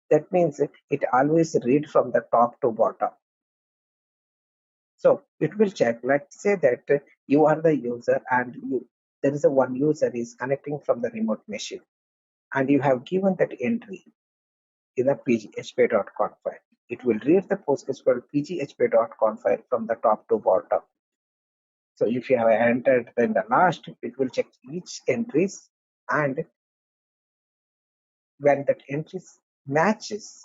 That means it always read from the top to bottom. So it will check, let's say that you are the user and there is a one user is connecting from the remote machine, and you have given that entry in the pghpa.conf file. It will read the PostgreSQL pghpa.conf file from the top to bottom. So if you have entered in the last, it will check each entries, and when that entries matches,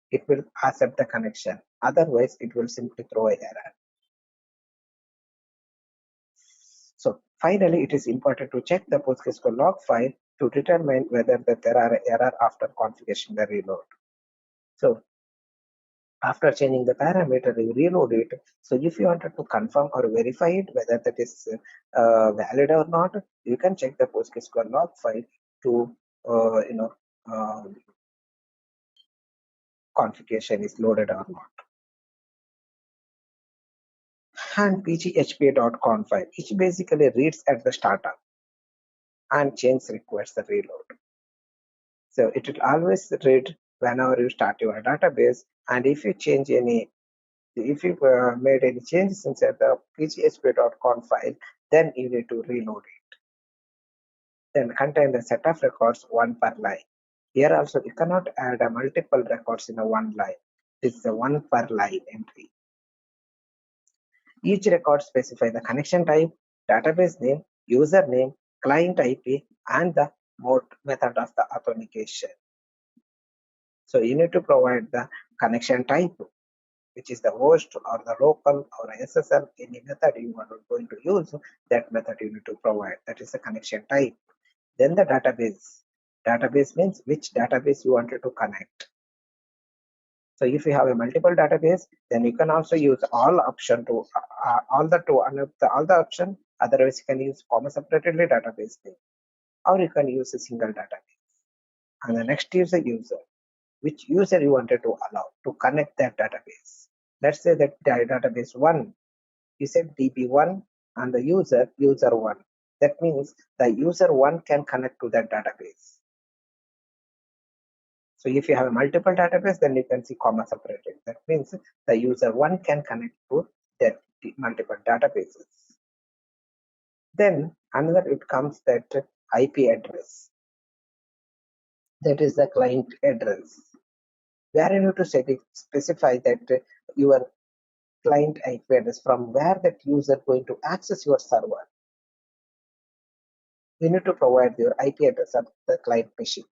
it will accept the connection. Otherwise, it will simply throw an error. So finally, it is important to check the PostgreSQL log file to determine whether there are error after configuration the reload. So after changing the parameter, you reload it. So if you wanted to confirm or verify it, whether that is valid or not, you can check the PostgreSQL log file to configuration is loaded or not. And pghpa.conf file, which basically reads at the startup and change requires the reload. So it will always read whenever you start your database, and if you change any, if you made any changes inside the pghpa.conf file, then you need to reload it. Then contain the set of records one per line. Here also you cannot add a multiple records in a one line. This is a one per line entry. Each record specifies the connection type, database name, username, client IP, and the method of the authentication. So you need to provide the connection type, which is the host or the local or SSL, any method you are going to use, that method you need to provide. That is the connection type. Then the database. Database means which database you wanted to connect. So if you have a multiple database, then you can also use all option to all the option. Otherwise, you can use comma separately database name, or you can use a single database. And the next is the user. Which user you wanted to allow to connect that database. Let's say that database 1, you said db1 and the user 1. That means the user 1 can connect to that database. So if you have a multiple database, then you can see comma separated. That means the user 1 can connect to that multiple databases. Then another it comes that IP address. That is the client address. where you need to specify that your client IP address from where that user going to access your server. You need to provide your IP address of the client machine.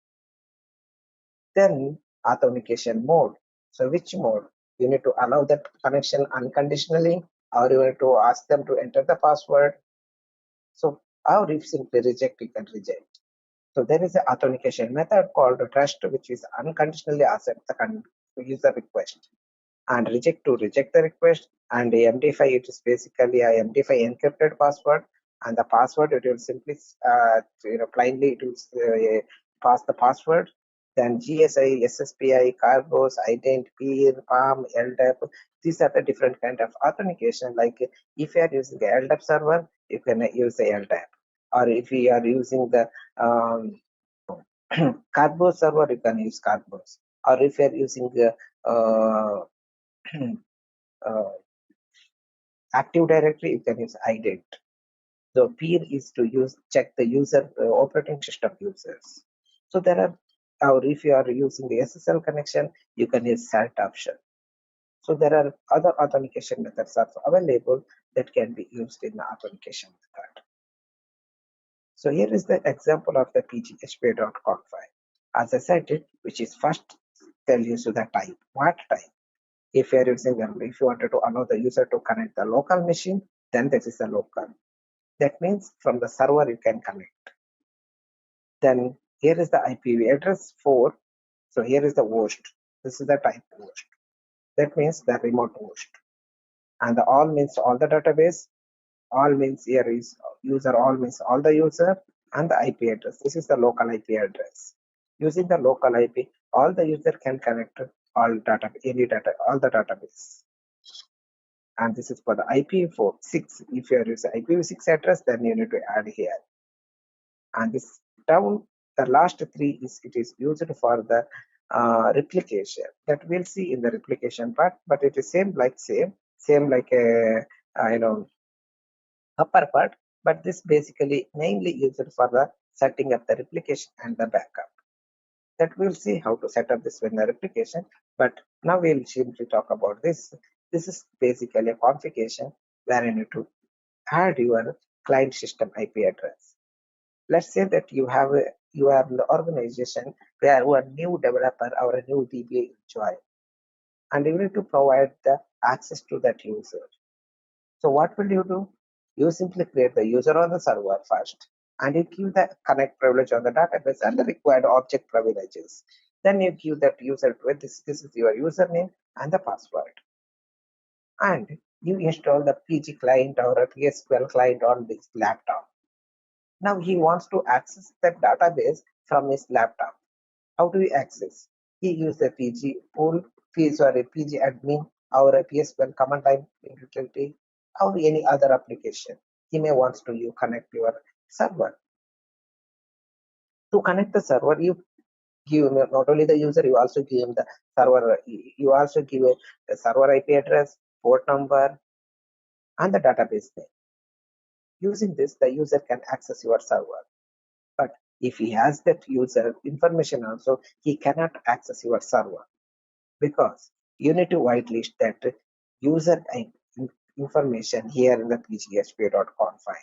Then authentication mode. So which mode? You need to allow that connection unconditionally, or you need to ask them to enter the password. So or if simply reject, you can reject. So there is an authentication method called trust, which is unconditionally accept the user request, and reject to reject the request, and MD5 it is basically a MD5 encrypted password, and the password it will simply blindly it will pass the password. Then GSI, SSPI, cargos, ident, peer, palm, LDAP, these are the different kind of authentication. Like if you are using the LDAP server, you can use the LDAP, or if you are using the Carbos server, you can use Carbos, or if you are using the uh, Active Directory, you can use ident. The peer is to check the user operating system users. So there are, or if you are using the SSL connection, you can use SALT option. So there are other authentication methods also available that can be used in the authentication method. So here is the example of the pgSQL.conf file. As I said, which is first tell you to the type. What type? If you are using them, if you wanted to allow the user to connect the local machine, then this is the local. That means from the server you can connect. Then here is the IPv address 4. So here is the host. This is the type host. That means the remote host. And the all means all the database. All means here is user, all means all the user, and the IP address. This is the local IP address. Using the local IP, all the user can connect all data, all the database. And this is for the IPv6. If you are using IPv6 address, then you need to add here. And this down, the last three is it is used for the replication that we'll see in the replication part, but it is same like a upper part, but this basically mainly used for the setting up the replication and the backup. That we'll see how to set up this in the replication, but now we'll simply talk about this. This is basically a configuration where you need to add your client system IP address. Let's say that you are in the organization where you are a new developer or a new DBA join, and you need to provide the access to that user. So what will you do? You simply create the user on the server first, and you give the connect privilege on the database and the required object privileges. Then you give that user with this is your username and the password, and you install the PG client or a PSQL client on this laptop. Now he wants to access that database from his laptop. How do we access? He uses the PG pool, PG admin, or a PSQL command line utility, or any other application. He may wants to you connect your server. To connect the server, you give him not only the user, you also give him the server. You also give a server IP address, port number, and the database name. Using this, the user can access your server. But if he has that user information also, he cannot access your server, because you need to whitelist that user information here in the pgSQL.conf file.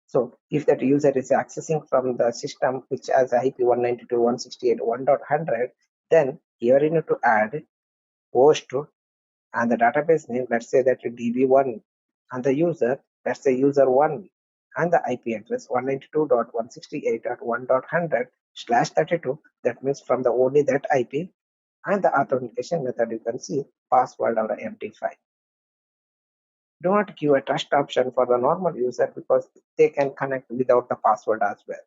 So if that user is accessing from the system which has IP 192.168.1.100, then here you need to add host and the database name, let's say that db1, and the user, let's say user1, and the IP address 192.168.1.100/32. That means from the only that IP, and the authentication method you can see password or MD5. Do not give a trust option for the normal user, because they can connect without the password as well.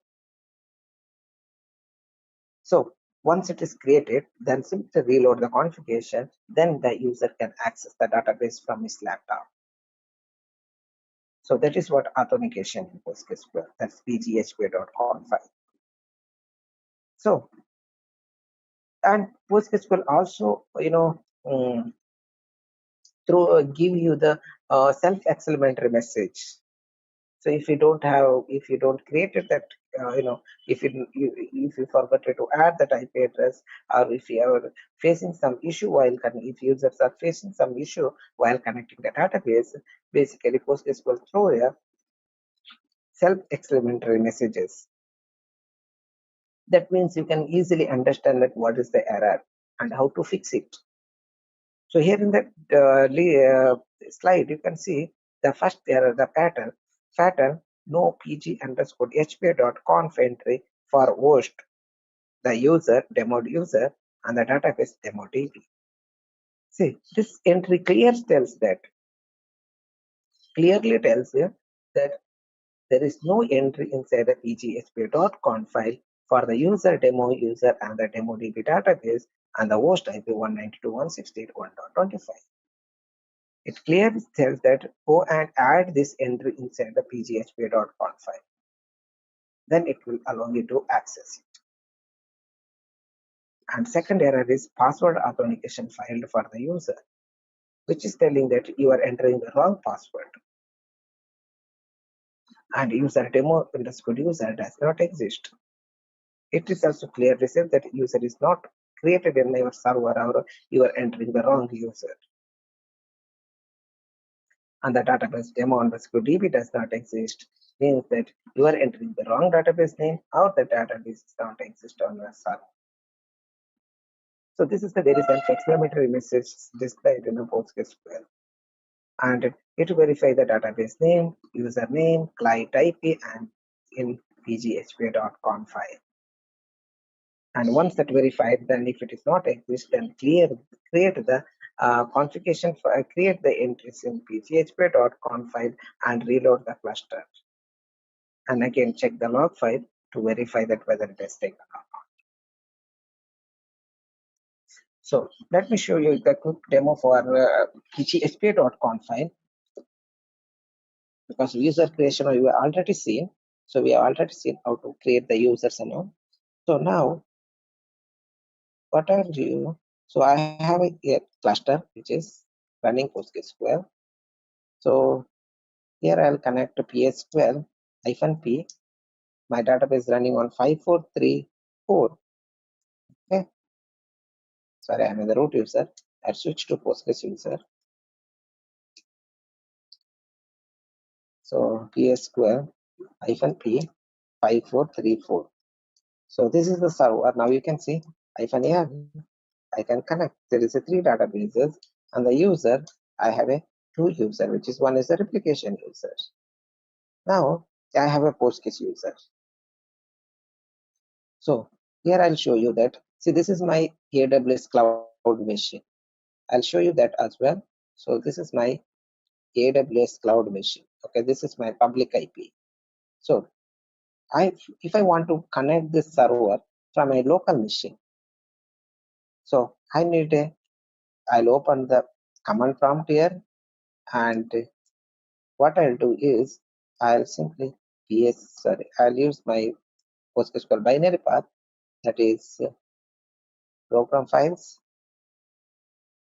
So once it is created, then simply reload the configuration, then the user can access the database from his laptop. So that is what authentication in PostgreSQL, that's pgSQL.conf file. So, and PostgreSQL also, give you the self-explanatory message. So if you don't create that, if you forgot to add that IP address, or if you are facing some issue if users are facing some issue while connecting the database, basically Postgres will throw a self-explanatory messages. That means you can easily understand that what is the error and how to fix it. So here in that slide, you can see the first error, the pattern no pg_hpa.conf entry for host, the user, demoed user, and the database demodb. See, this entry clearly tells you that there is no entry inside the pgSQL.conf file for the user, demo user, and the demodb database and the host IP 192.168.1.25. It clearly tells that go and add this entry inside the pgSQL.conf file. Then it will allow you to access it. And second error is password authentication failed for the user, which is telling that you are entering the wrong password. And user demo_user does not exist. It is also clearly said that user is not created in your server, or you are entering the wrong user. And the database demo_db does not exist, means that you are entering the wrong database name, or the database does not exist on your server. So this is the very self-explanatory message displayed in the PostgreSQL. And it verify the database name, username, client IP, and in pgSQL.conf file. And once that verified, then if it is not exist, then create the configuration for create the entries in pgSQL.conf file and reload the cluster. And again check the log file to verify that whether it is taken or not. So let me show you the quick demo for pgSQL.conf file, because user creation we have already seen. So we have already seen how to create the users and all. So now what I'll do, so I have a cluster which is running PostgreSQL. So here I'll connect to PSQL-P. My database running on 5434. Okay. Sorry, I'm in the root user. I'll switch to Postgres user. So PSQL-P 5434. So this is the server. Now you can see -r. I can connect. There is a 3 databases, and the user, I have a 2 user, which is one is the replication user. Now I have a Postgres user. So here I'll show you that. See, this is my AWS cloud machine. I'll show you that as well. So this is my AWS cloud machine. Okay, this is my public IP. So if I want to connect this server from a local machine, so I'll open the command prompt here, and what I'll do is I'll simply I'll use my PostgreSQL binary path, that is program files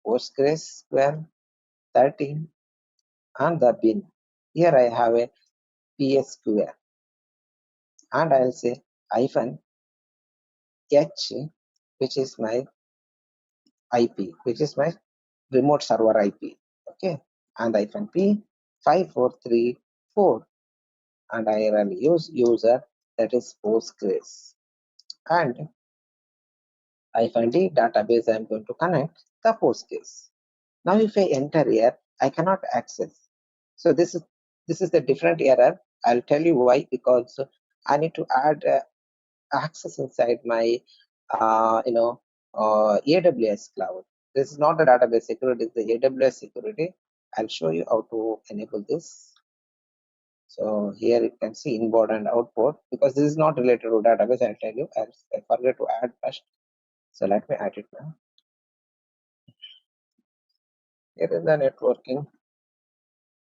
PostgreSQL 13 and the bin. Here I have a PSQL, and I'll say -h, which is my IP, which is my remote server IP. Okay, and -p 5434, and I will use user, that is Postgres, and -d database I'm going to connect the Postgres. Now if I enter here, I cannot access. So this is the different error. I'll tell you why, because I need to add access inside my AWS cloud. This is not the database security, it's the AWS security. I'll show you how to enable this. So here you can see inbound and outbound, because this is not related to database. I'll tell you. I forget to add first. So let me add it now. Here is the networking.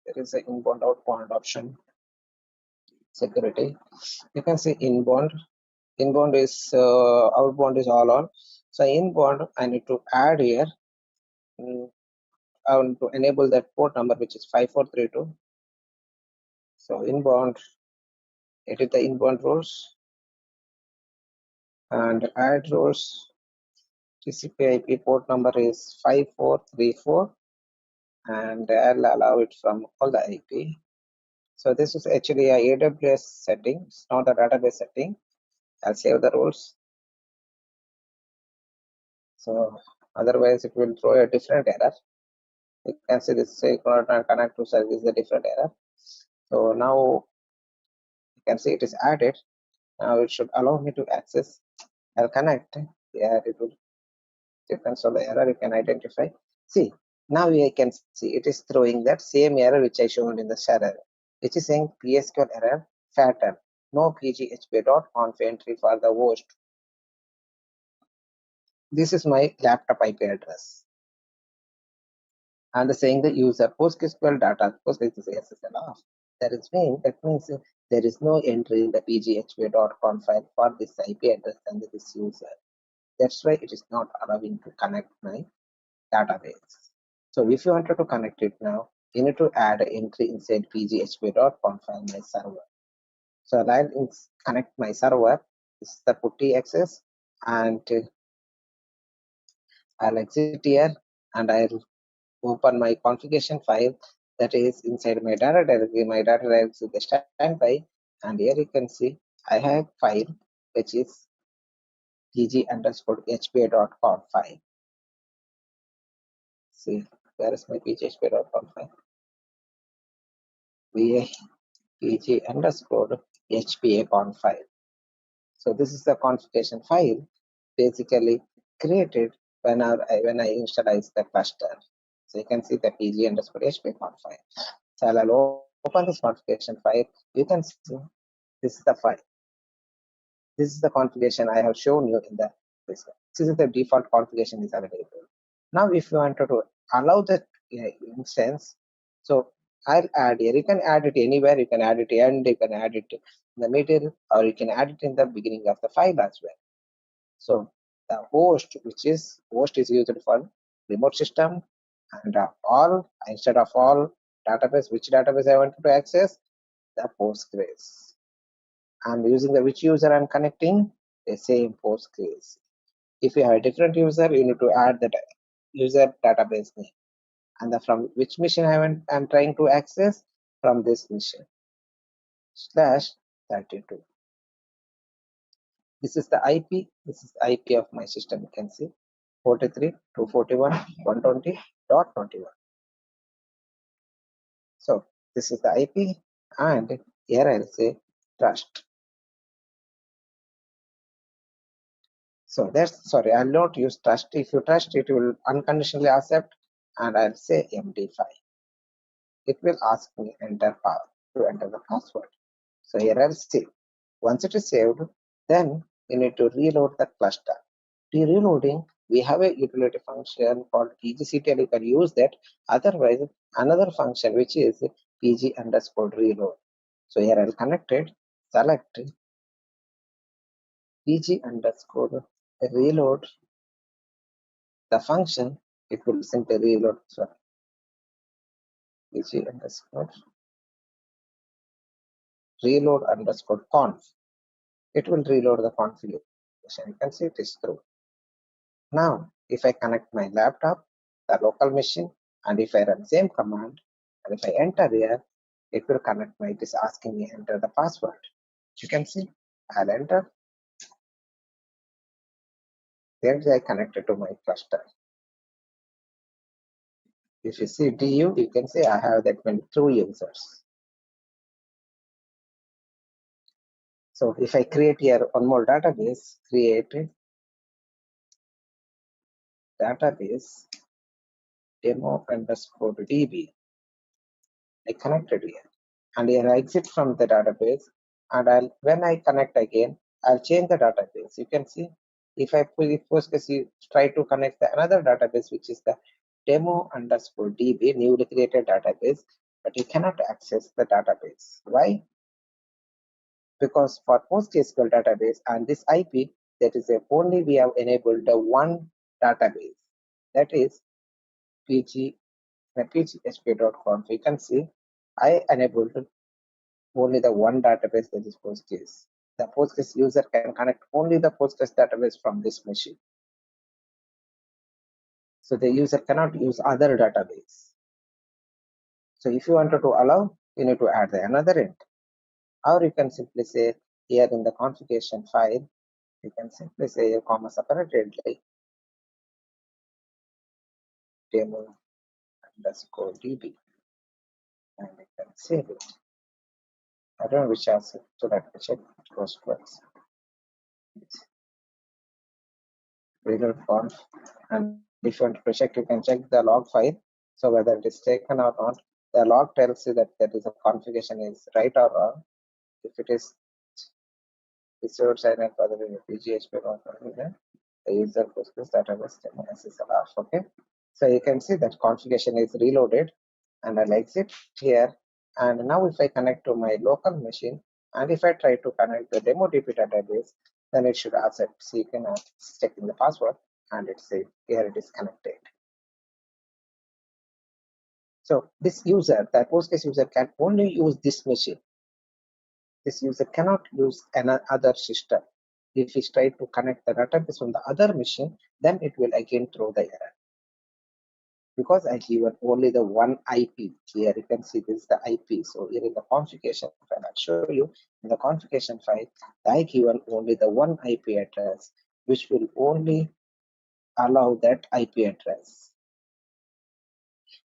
There is an inbound outbound option. Security. You can see inbound. Inbound is outbound is all on. So inbound, I need to add here. I want to enable that port number, which is 5432. So inbound, edit the inbound rows and add rows. TCP IP port number is 5434 and I'll allow it from all the IP. So this is actually a AWS setting, it's not a database setting. I'll save the rules. So otherwise it will throw a different error. You can see this say connect to service is a different error. So now you can see it is added. Now it should allow me to access. I'll connect. Yeah, it will depends on the error you can identify. See, now I can see it is throwing that same error which I showed in the shadow, which is saying PSQL error pattern. No pgHP.conf entry for the host. This is my laptop IP address. And saying the user PostgreSQL data, Postgres is SSL off. That means there is no entry in the pgHP.conf file for this IP address and this user. That's why it is not allowing to connect my database. So if you wanted to connect it now, you need to add an entry inside pgHP.conf file my server. So I'll connect my server. This is the putty access, and I'll exit here and I'll open my configuration file that is inside my data directory. My data directory is the standby, and here you can see I have file which is pg_hpa.conf file. See, where is my pgHP.conf file? pg_hpa.conf file. So this is the configuration file basically created when I initialize the cluster. So you can see the pg_hpa.conf file. So I'll open this configuration file. You can see this is the file. This is the configuration I have shown you in this. This is the default configuration is available. Now if you want to allow that instance, so I'll add here. You can add it anywhere. You can add it end. You can add it in the middle, or you can add it in the beginning of the file as well. So the host, host is used for remote system, and all instead of all database, which database I want to access, the Postgres. I'm using the which user I'm connecting, the same Postgres. If you have a different user, you need to add the user database name. And from which machine I'm trying to access, from this machine /32. This is the IP. This is the IP of my system. You can see 43.241.120.21. So this is the IP, and here I'll say trust. So that's sorry, I'll not use trust. If you trust, it will unconditionally accept, and I'll say MD5. It will ask me to enter the password. So here I'll save. Once it is saved, then you need to reload the cluster. To reloading, we have a utility function called pgctl. You can use that. Otherwise, another function which is pg_reload. So here I'll connect it. Select pg_reload the function. It will simply reload. So pg_reload_conf. It will reload the configuration. You can see it is through. Now, if I connect my laptop, the local machine, and if I run same command, and if I enter here, it will connect my, it is asking me enter the password. You can see, I'll enter. Then I connected to my cluster. If you see DU, you can see I have that many 2 users. So if I create here one more database, create database demo_db. I connected here, and here I exit from the database, and when I connect again, I'll change the database. You can see if I try to connect the another database, which is the demo_db newly created database, but you cannot access the database. Why? Because for PostgreSQL database and this IP, that is only we have enabled the one database, that is pghp.conf. You can see I enabled only the one database, that is Postgres. The Postgres user can connect only the Postgres database from this machine. So the user cannot use other database. So if you wanted to allow, you need to add another int. Or you can simply say here in the configuration file, you can simply say a comma separated like demo underscore db, and you can save it. I don't know which answer, so let me check it goes twice. Reload conf, and if you want to check, you can check the log file. So whether it is taken or not, the log tells you that there is a configuration is right or wrong. If it is restored sign for the pgSQL the user Postgres database SSL off. Okay, so you can see that configuration is reloaded, and I'll exit here. And now if I connect to my local machine, and if I try to connect the DemoDB database, then it should accept. So you can check in the password, and it says here it is connected. So this user, the Postgres user, can only use this machine. This user cannot use another system. If he tries to connect the database from the other machine, then it will again throw the error. Because I given only the one IP here, you can see this is the IP. So here in the configuration file, I'll show you in the configuration file, I given only the one IP address, which will only allow that IP address,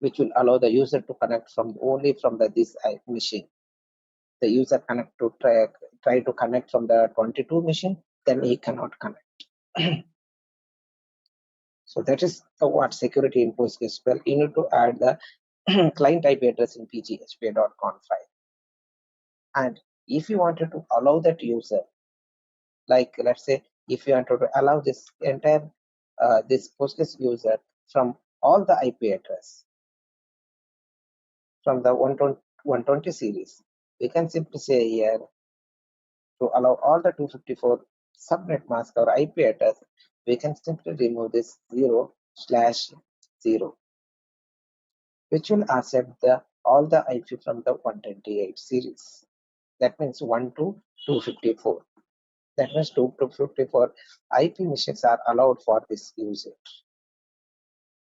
which will allow the user to connect from only from this machine. The user connect to try to connect from the 22 machine, then he cannot connect. So that is what security in PostgreSQL. You need to add the client IP address in pgSQL.conf file. And if you wanted to allow that user, like let's say if you wanted to allow this entire this Postgres user from all the IP address from the 120 series, we can simply say here to allow all the 254 subnet mask or IP address, we can simply remove this 0/0, which will accept all the IP from the 128 series. That means 1 to 254. That means 2 to 54 IP machines are allowed for this user.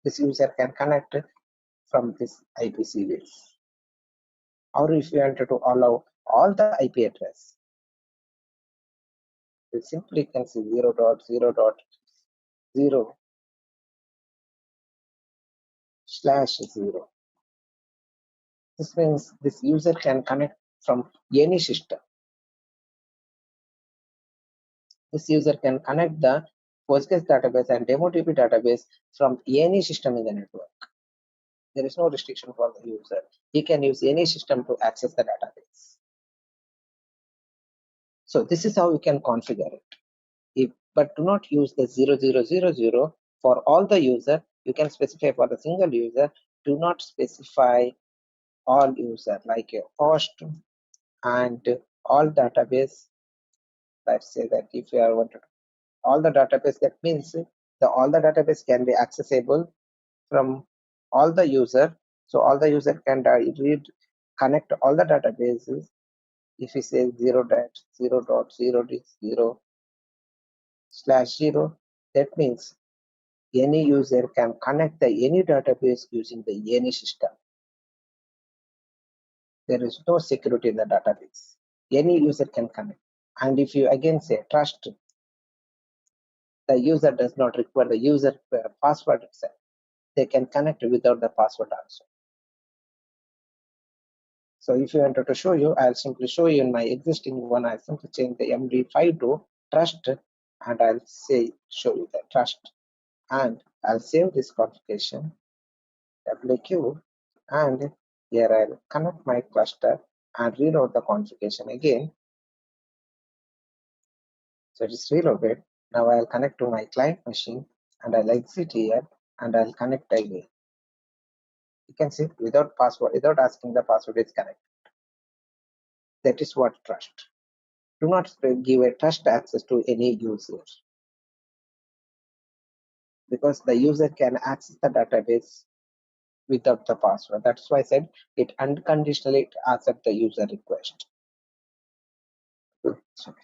This user can connect from this IP series. Or if you wanted to allow all the IP address, we simply can see 0.0.0/0. This means this user can connect from any system. This user can connect the Postgres database and DemoDB database from any system in the network. There is no restriction for the user. He can use any system to access the database. So this is how you can configure it. But do not use the 0000 for all the user. You can specify for the single user. Do not specify all user like a host and all database. Let's say that if you are wanted all the database, that means all the database can be accessible from all the user. So all the user can connect all the databases. If we say 0.0.0/0, that means any user can connect any database using the any system. There is no security in the database. Any user can connect. And if you again say trust, the user does not require the user password itself. They can connect without the password also. So if you wanted to show you, I'll simply show you in my existing one. I'll simply change the MD5 to trust, and I'll say show you the trust, and I'll save this configuration WQ, and here I'll connect my cluster and reload the configuration again. So it is reloaded. Now I'll connect to my client machine, and I'll exit here, and I'll connect again. You can see without password, without asking the password, it's connected. That is what trust. Do not give a trust access to any user, because the user can access the database without the password. That's why I said it unconditionally accepts the user request. Sorry.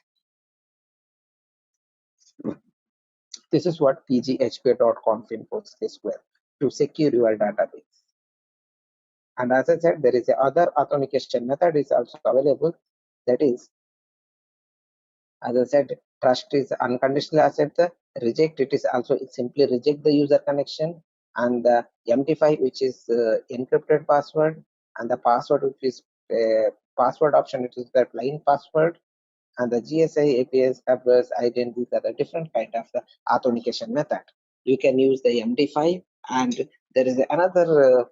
This is what pgHP.conf in PostgreSQL to secure your database. And as I said, there is a other authentication method is also available. That is, as I said, trust is unconditional accept the reject. It is also simply reject the user connection, and the MD5, which is encrypted password, and the password, which is password option, which is the plain password, and the GSI, APS, address, identity are the different kind of the authentication method. You can use the MD5, and there is another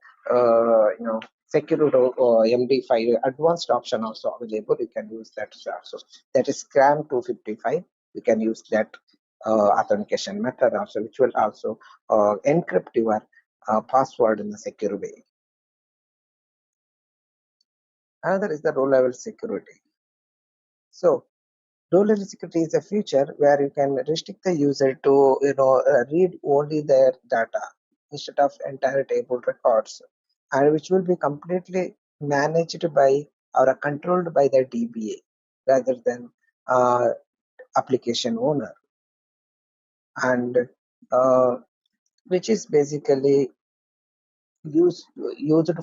secure MD5 advanced option also available. You can use that also. That is SCRAM 255. You can use that authentication method also, which will also encrypt your password in a secure way. Another is the row level security. So role security is a feature where you can restrict the user to read only their data instead of entire table records, and which will be completely managed by or controlled by the DBA rather than uh, application owner, and uh, which is basically used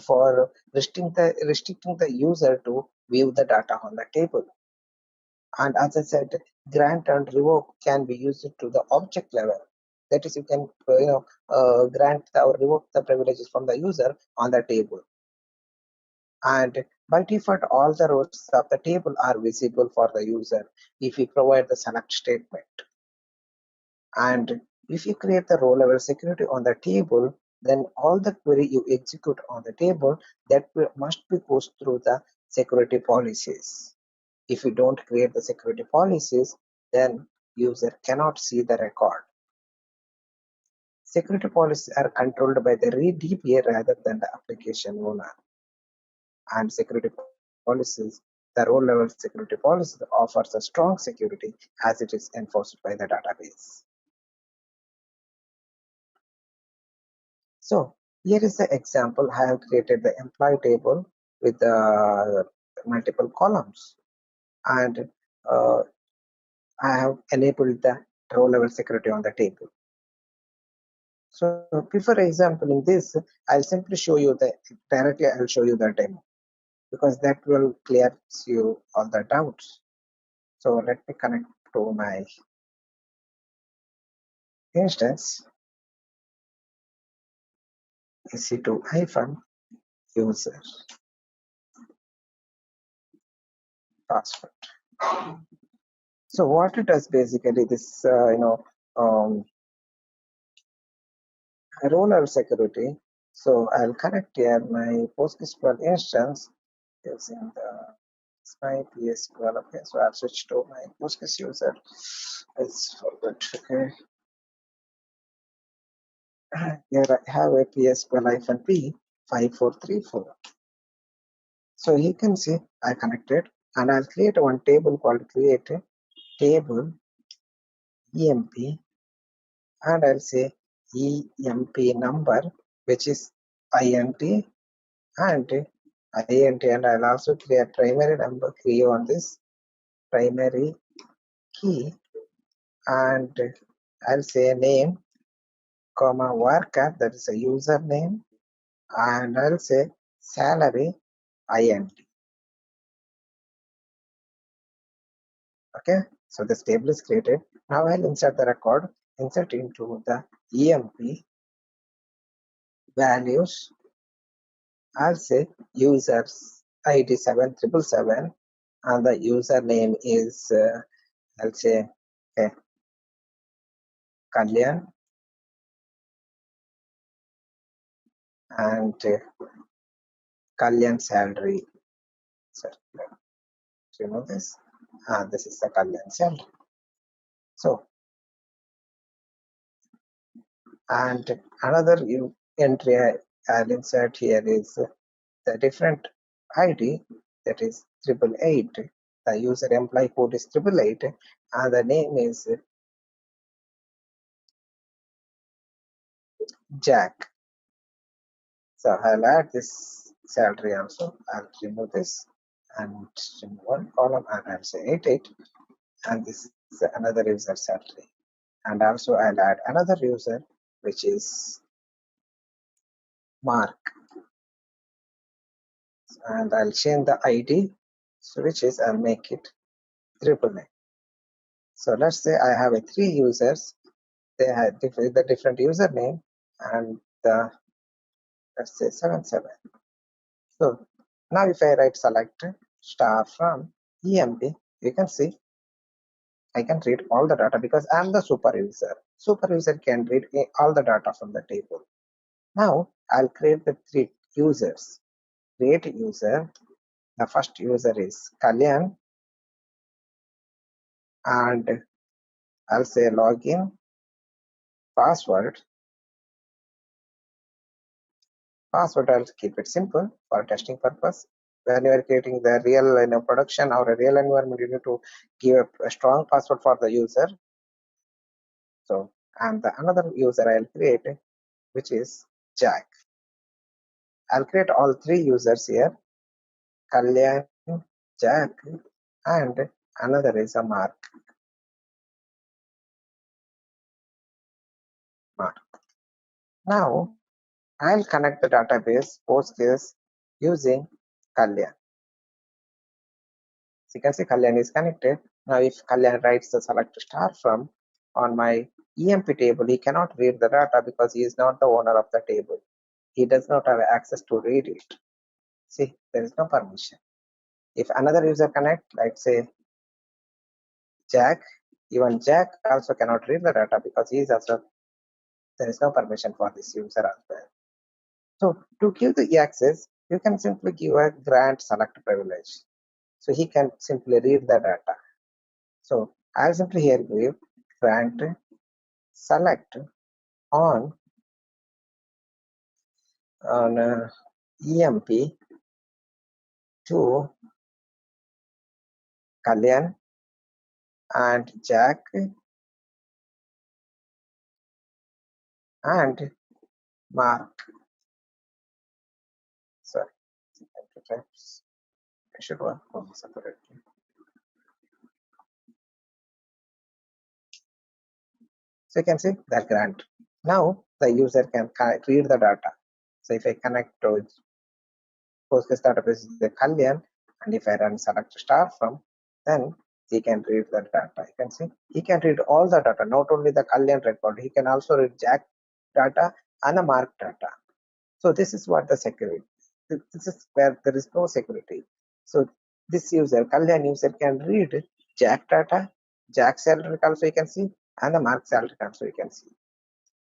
for restricting the user to view the data on the table. And as I said, grant and revoke can be used to the object level. That is, you can grant or revoke the privileges from the user on the table. And by default, all the rows of the table are visible for the user if you provide the select statement. And if you create the row level security on the table, then all the query you execute on the table that must be goes through the security policies. If you don't create the security policies, then user cannot see the record. Security policies are controlled by the DBA rather than the application owner. And security policies, the row level security policy offers a strong security as it is enforced by the database. So here is the example. I have created the employee table with multiple columns, and I have enabled the row level security on the table. So before exampling this, I'll simply show you directly I'll show you the demo, because that will clear you all the doubts. So let me connect to my instance EC2 hyphen user password. So what it does basically, this row level security. So I'll connect here my PostgreSQL instance using my PSQL. Okay, so I'll switch to my Postgres user. It's forgot. Okay, here I have a PSQL-P 5434. So you can see I connected, and I'll create one table called create table EMP, and I'll say EMP number, which is INT and INT, and I'll also create primary number key on this primary key, and I'll say name comma varchar, that is a username, and I'll say salary INT. Okay, so this table is created. Now I'll insert the record, insert into the EMP values. I'll say users ID 7777, and the username is I'll say okay, Kalyan, and Kalyan salary. So you know this. This is the Kalyan salary. So, and another entry I'll insert here is the different ID, that is 888. The user employee code is 888, and the name is Jack. So I'll add this salary also. I'll remove this and in one column, and I'll say edit, and this is another user salary. And also I'll add another user, which is Mark, and I'll change the ID, so which is I'll make it 999. So let's say I have a 3 users, they have the different username and the, let's say 77. So now if I write select star from EMP, you can see I can read all the data because I'm the super user. Super user can read all the data from the table. Now I'll create the 3 users. Create user. The first user is Kalyan, and I'll say login, password. Password I'll keep it simple for testing purpose. When you are creating the real production or a real environment, you need to give a strong password for the user. So, and the another user I'll create, which is Jack. I'll create all 3 users here, Kalyan, Jack, and another is a Mark. Now I'll connect the database Postgres using Kalyan. So you can see Kalyan is connected. Now if Kalyan writes the select star from on my EMP table, he cannot read the data because he is not the owner of the table. He does not have access to read it. See, there is no permission. If another user connect, like say Jack, even Jack also cannot read the data because he is also, there is no permission for this user as well. So to give the access, you can simply give a grant select privilege. So he can simply read the data. So I'll simply here give grant select on EMP to Kalyan and Jack and Mark. Sorry, I should work on separately. So you can see that grant. Now the user can read the data. So if I connect to Postgres database is the Kalyan, and if I run select star from, then he can read the data. You can see he can read all the data, not only the Kalyan record, he can also read Jack data and the Mark data. So this is what the security. This is where there is no security. So this user, Kalyan user, can read Jack data, Jack salary also you can see, and the Mark salary also you can see.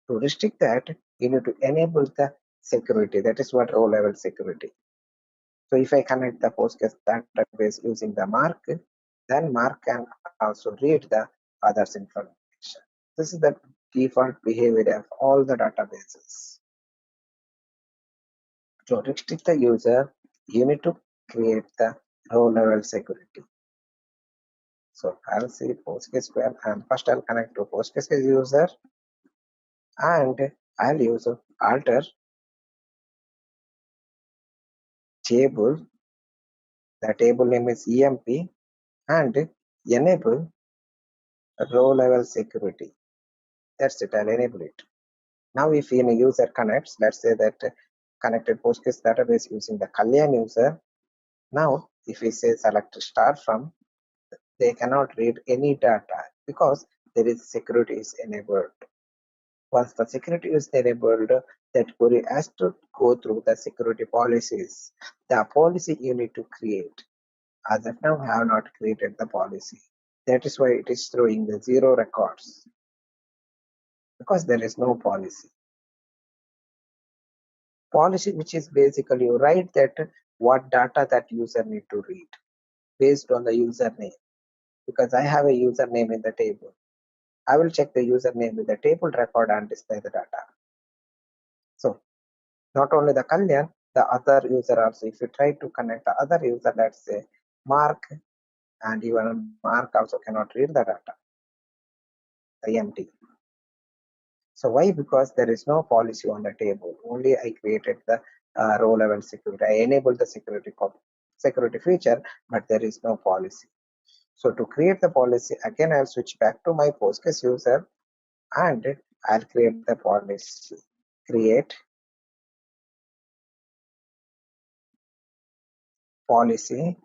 To restrict that, you need to enable the security. That is what row level security. So if I connect the Postgres database using the Mark, then Mark can also read the others information. This is the default behavior of all the databases. To restrict the user, you need to create the row level security. So I'll see PostgreSQL, and first I'll connect to Postgres user, and I'll use alter table. The table name is EMP, and enable row level security. That's it, I'll enable it. Now if any user connects, let's say that connected Postgres database using the Kalyan user. Now if we say select star from, they cannot read any data because there is security is enabled. Once the security is enabled, that query has to go through the security policies. The policy you need to create. As of now, I have not created the policy. That is why it is throwing the 0 records, because there is no policy. Policy, which is basically you write that what data that user need to read based on the username. Because I have a username in the table, I will check the username with the table record and display the data. So not only the Kalyan, the other user also. If you try to connect the other user, let's say Mark, and even Mark also cannot read the data, the empty. So why? Because there is no policy on the table. Only I created the row level security. I enabled the security security feature, but there is no policy. So to create the policy, again I'll switch back to my Postgres user and I'll create the policy. Create policy,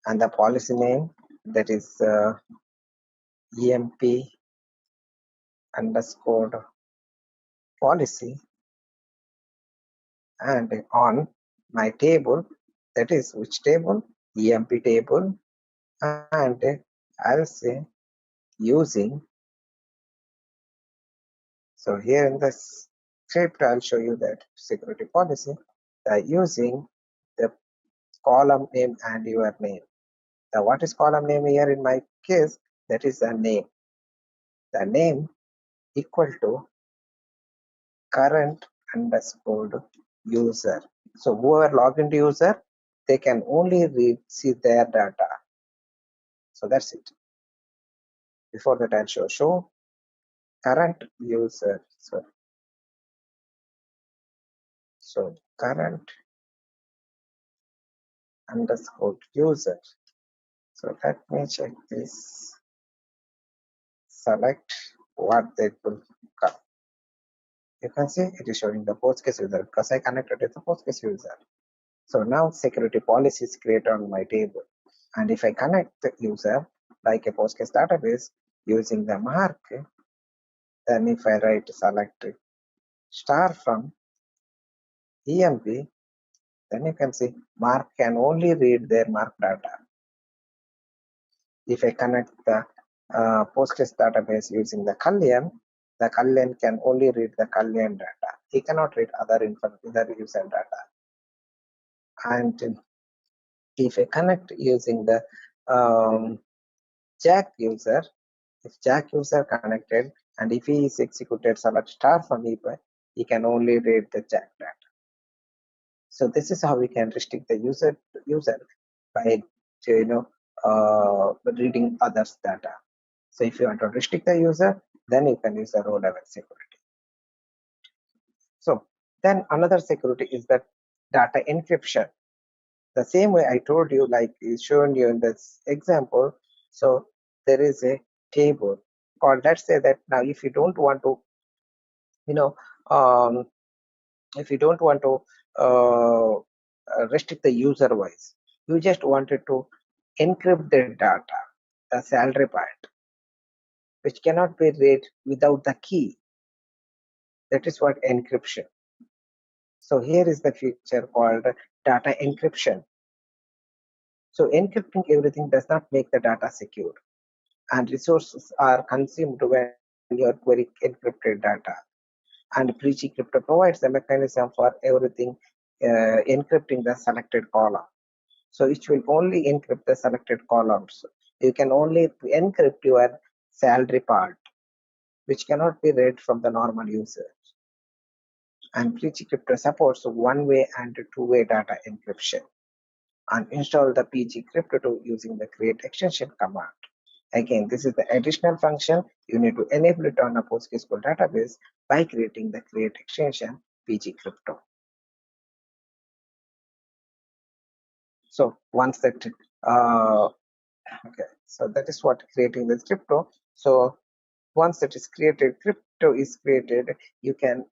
and the policy name, that is emp underscore policy, and on my table, that is which table, emp table, and I'll say using. So here in this script I'll show you that security policy using the column name and your name. Now what is column name here in my case? That is the name equal to current underscore user. So whoever log into user, they can only see their data. So that's it. Before that I'll show current user. So current underscore user. So let me check this. Select what they will come. You can see it is showing the Postgres user because I connected with the Postgres user. So now security policy is created on my table. And if I connect the user like a Postgres database using the mark, then if I write select star from emp, then you can see mark can only read their mark data. If I connect the Postgres database using the Kalyan can only read the Kalyan data. He cannot read other user data. And if I connect using the Jack user, if Jack user connected and if he is executed select star from eBay, he can only read the Jack data. So this is how we can restrict the user by reading others data. So if you want to restrict the user, then you can use the row level security. So then another security is that data encryption. The same way I told you, like is shown you in this example. So there is a table, or let's say that now if you don't want to, if you don't want to restrict the user wise, you just wanted to encrypt the data, the salary part, which cannot be read without the key. That is what encryption. So here is the feature called data encryption. So encrypting everything does not make the data secure, and resources are consumed when you are querying encrypted data. And pgCrypto provides a mechanism for everything encrypting the selected column. So it will only encrypt the selected columns. You can only encrypt your salary part, which cannot be read from the normal user. And pgCrypto supports one-way and two-way data encryption. And install the pgCrypto using the create extension command. Again, this is the additional function. You need to enable it on a PostgreSQL database by creating the create extension pgCrypto. So once that okay, so that is what creating the crypto. So once it is created, crypto is created, you can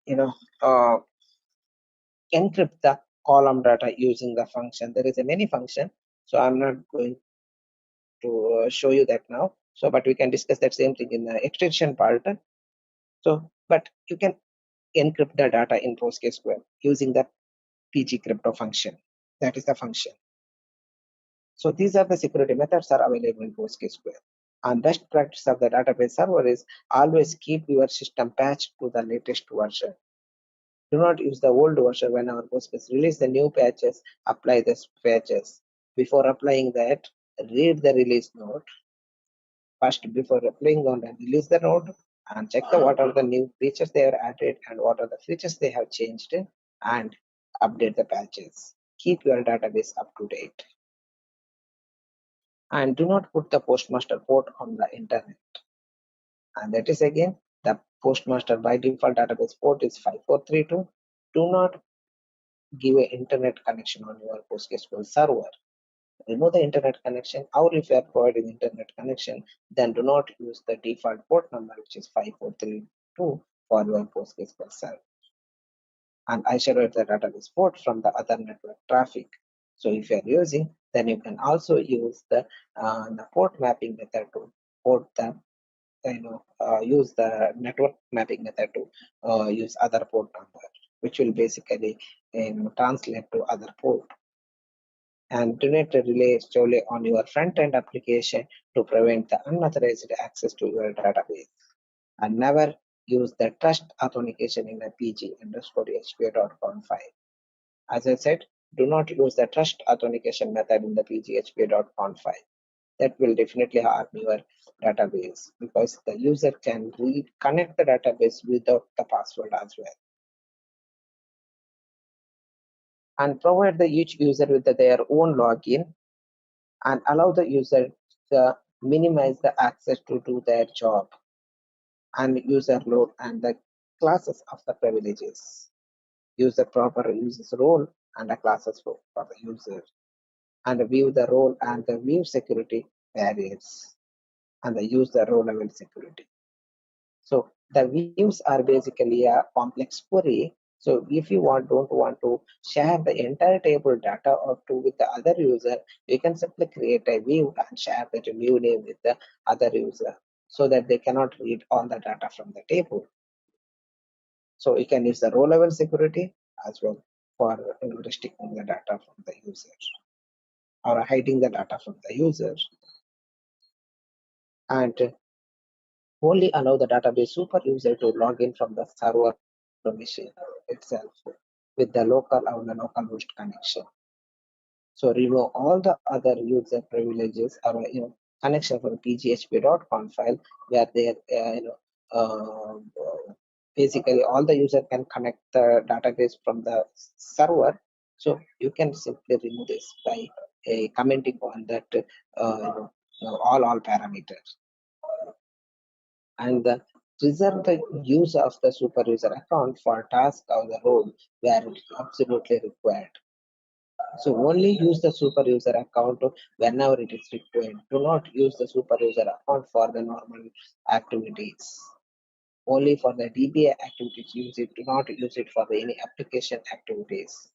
encrypt the column data using the function. There is a many function, so I'm not going to show you that now. So but we can discuss that same thing in the extension part. So but you can encrypt the data in PostgreSQL using the pgCrypto function. That is the function. So these are the security methods are available in PostgreSQL. And best practice of the database server is always keep your system patched to the latest version. Do not use the old version. When our Postgres release the new patches, apply the patches. Before applying that, read the release note. First, before applying on and release the node, and check what are the new features they have added and what are the features they have changed, and update the patches. Keep your database up to date. And do not put the postmaster port on the internet. And that is again the postmaster by default database port is 5432. Do not give an internet connection on your PostgreSQL server. Remove the internet connection, or if you are providing internet connection, then do not use the default port number, which is 5432 for your PostgreSQL server. And isolate the database port from the other network traffic. So if you are using, then you can also use the port mapping method to port the use the network mapping method to use other port number, which will basically translate to other port. And do not rely solely on your front-end application to prevent the unauthorized access to your database. And never use the trust authentication in a pg_hpa.conf file. As I said, do not use the trust authentication method in the pghpa.conf file. That will definitely harm your database, because the user can connect the database without the password as well. And provide each user with their own login, and allow the user to minimize the access to do their job, and user load and the classes of the privileges. Use the proper user's role and the classes for the user, and view the role and the view security barriers, and use the row level security. So the views are basically a complex query. So if you don't want to share the entire table data or with the other user, you can simply create a view and share that view name with the other user, so that they cannot read all the data from the table. So you can use the row level security as well for restricting the data from the user or hiding the data from the user. And only allow the database super user to log in from the server machine itself with the local or the localhost connection. So remove all the other user privileges or connection from pghp.conf file, where they basically all the user can connect the database from the server. So you can simply remove this by commenting on that all parameters, and reserve the use of the super user account for task or the role where it is absolutely required. So only use the super user account whenever it is required. Do not use the super user account for the normal activities. Only for the DBA activities use it. Do not use it for any application activities.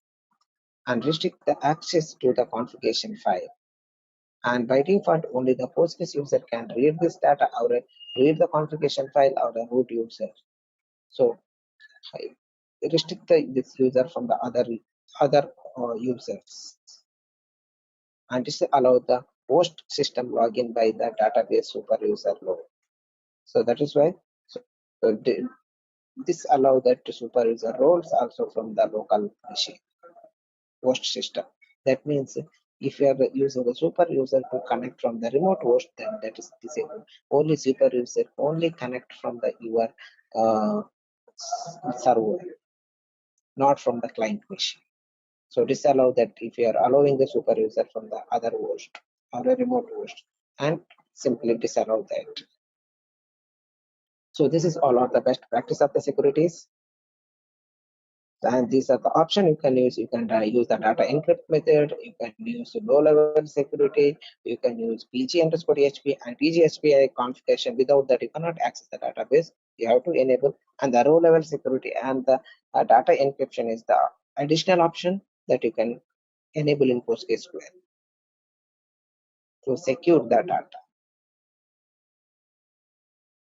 And restrict the access to the configuration file. And by default, only the Postgres user can read this data or read the configuration file or the root user. So restrict this user from the other users, and this allow the host system login by the database super user load. So that is why this allow that super user roles also from the local machine host system. That means if you are using the super user to connect from the remote host, then that is disabled. Only super user only connect from the your server, not from the client machine. So disallow that if you are allowing the super user from the other host or a remote host, and simply disallow that. So this is all of the best practice of the securities. And these are the options you can use. You can use the data encrypt method. You can use low level security. You can use pg_hp and pgSQL configuration. Without that, you cannot access the database. You have to enable, and the row level security and the data encryption is the additional option that you can enable in PostgreSQL to secure the data.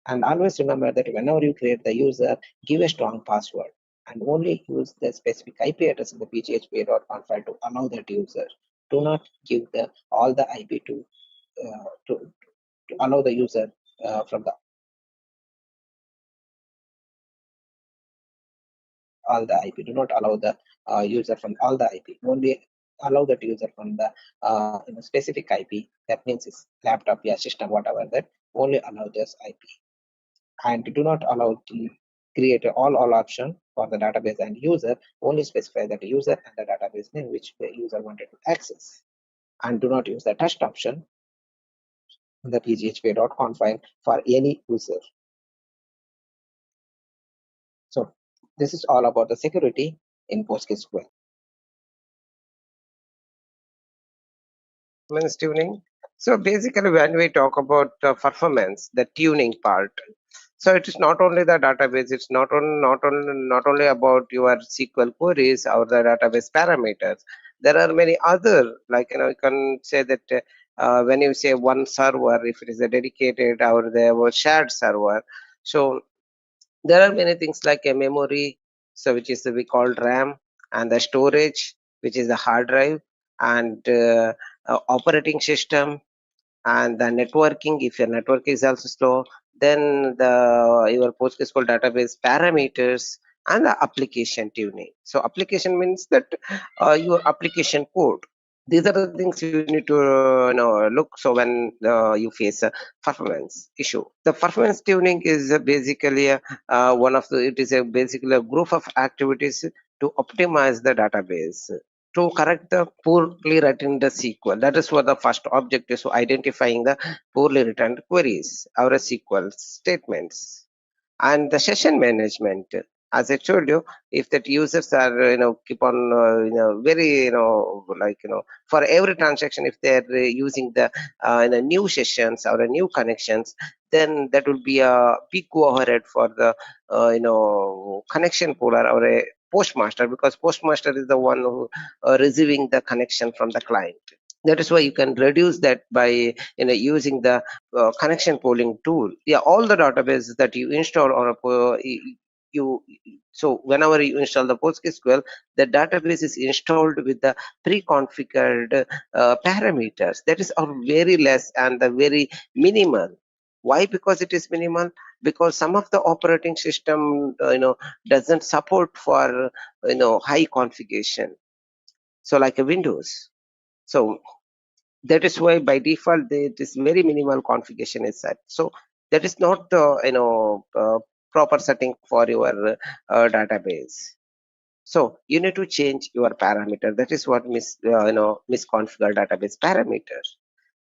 And always remember that whenever you create the user, give a strong password, and only use the specific IP address in the pghpa.conf file to allow that user. Do not give all the IP to allow the user from the all the IP. Do not allow the user from all the IP. Only allow that user from the specific IP. That means it's laptop, yeah, system, whatever that. Only allow this IP. And do not allow to create all option for the database and user. Only specify that user and the database name which the user wanted to access. And do not use the test option in the pghpa.conf file for any user. So this is all about the security in PostgreSQL. Performance tuning. So basically, when we talk about performance, the tuning part. So it is not only the database. It's not only about your SQL queries or the database parameters. There are many other, like you can say that when you say one server, if it is a dedicated or there was shared server. So there are many things like a memory, so which is we call RAM, and the storage, which is the hard drive, and operating system, and the networking. If your network is also slow, then your PostgreSQL database parameters and the application tuning. So application means that your application code. These are the things you need to look. So when you face a performance issue, the performance tuning is basically one of the, it is a basically a group of activities to optimize the database, to correct the poorly written the SQL. That is what the first objective. So identifying the poorly written queries or SQL statements. And the session management, as I told you, if that users are keep on very like for every transaction, if they're using the new sessions or new connections, then that will be a big overhead for the connection pooler or a postmaster, because postmaster is the one who receiving the connection from the client. That is why you can reduce that by using the connection pooling tool. Yeah, all the databases that you install on a you so whenever you install the PostgreSQL, the database is installed with the pre-configured parameters. That is are very less and the very minimal. Why? Because it is minimal. Because some of the operating system doesn't support for high configuration. So like a Windows. So that is why by default it is very minimal configuration is set. So that is not the proper setting for your database. So you need to change your parameter. That is what misconfigured database parameter.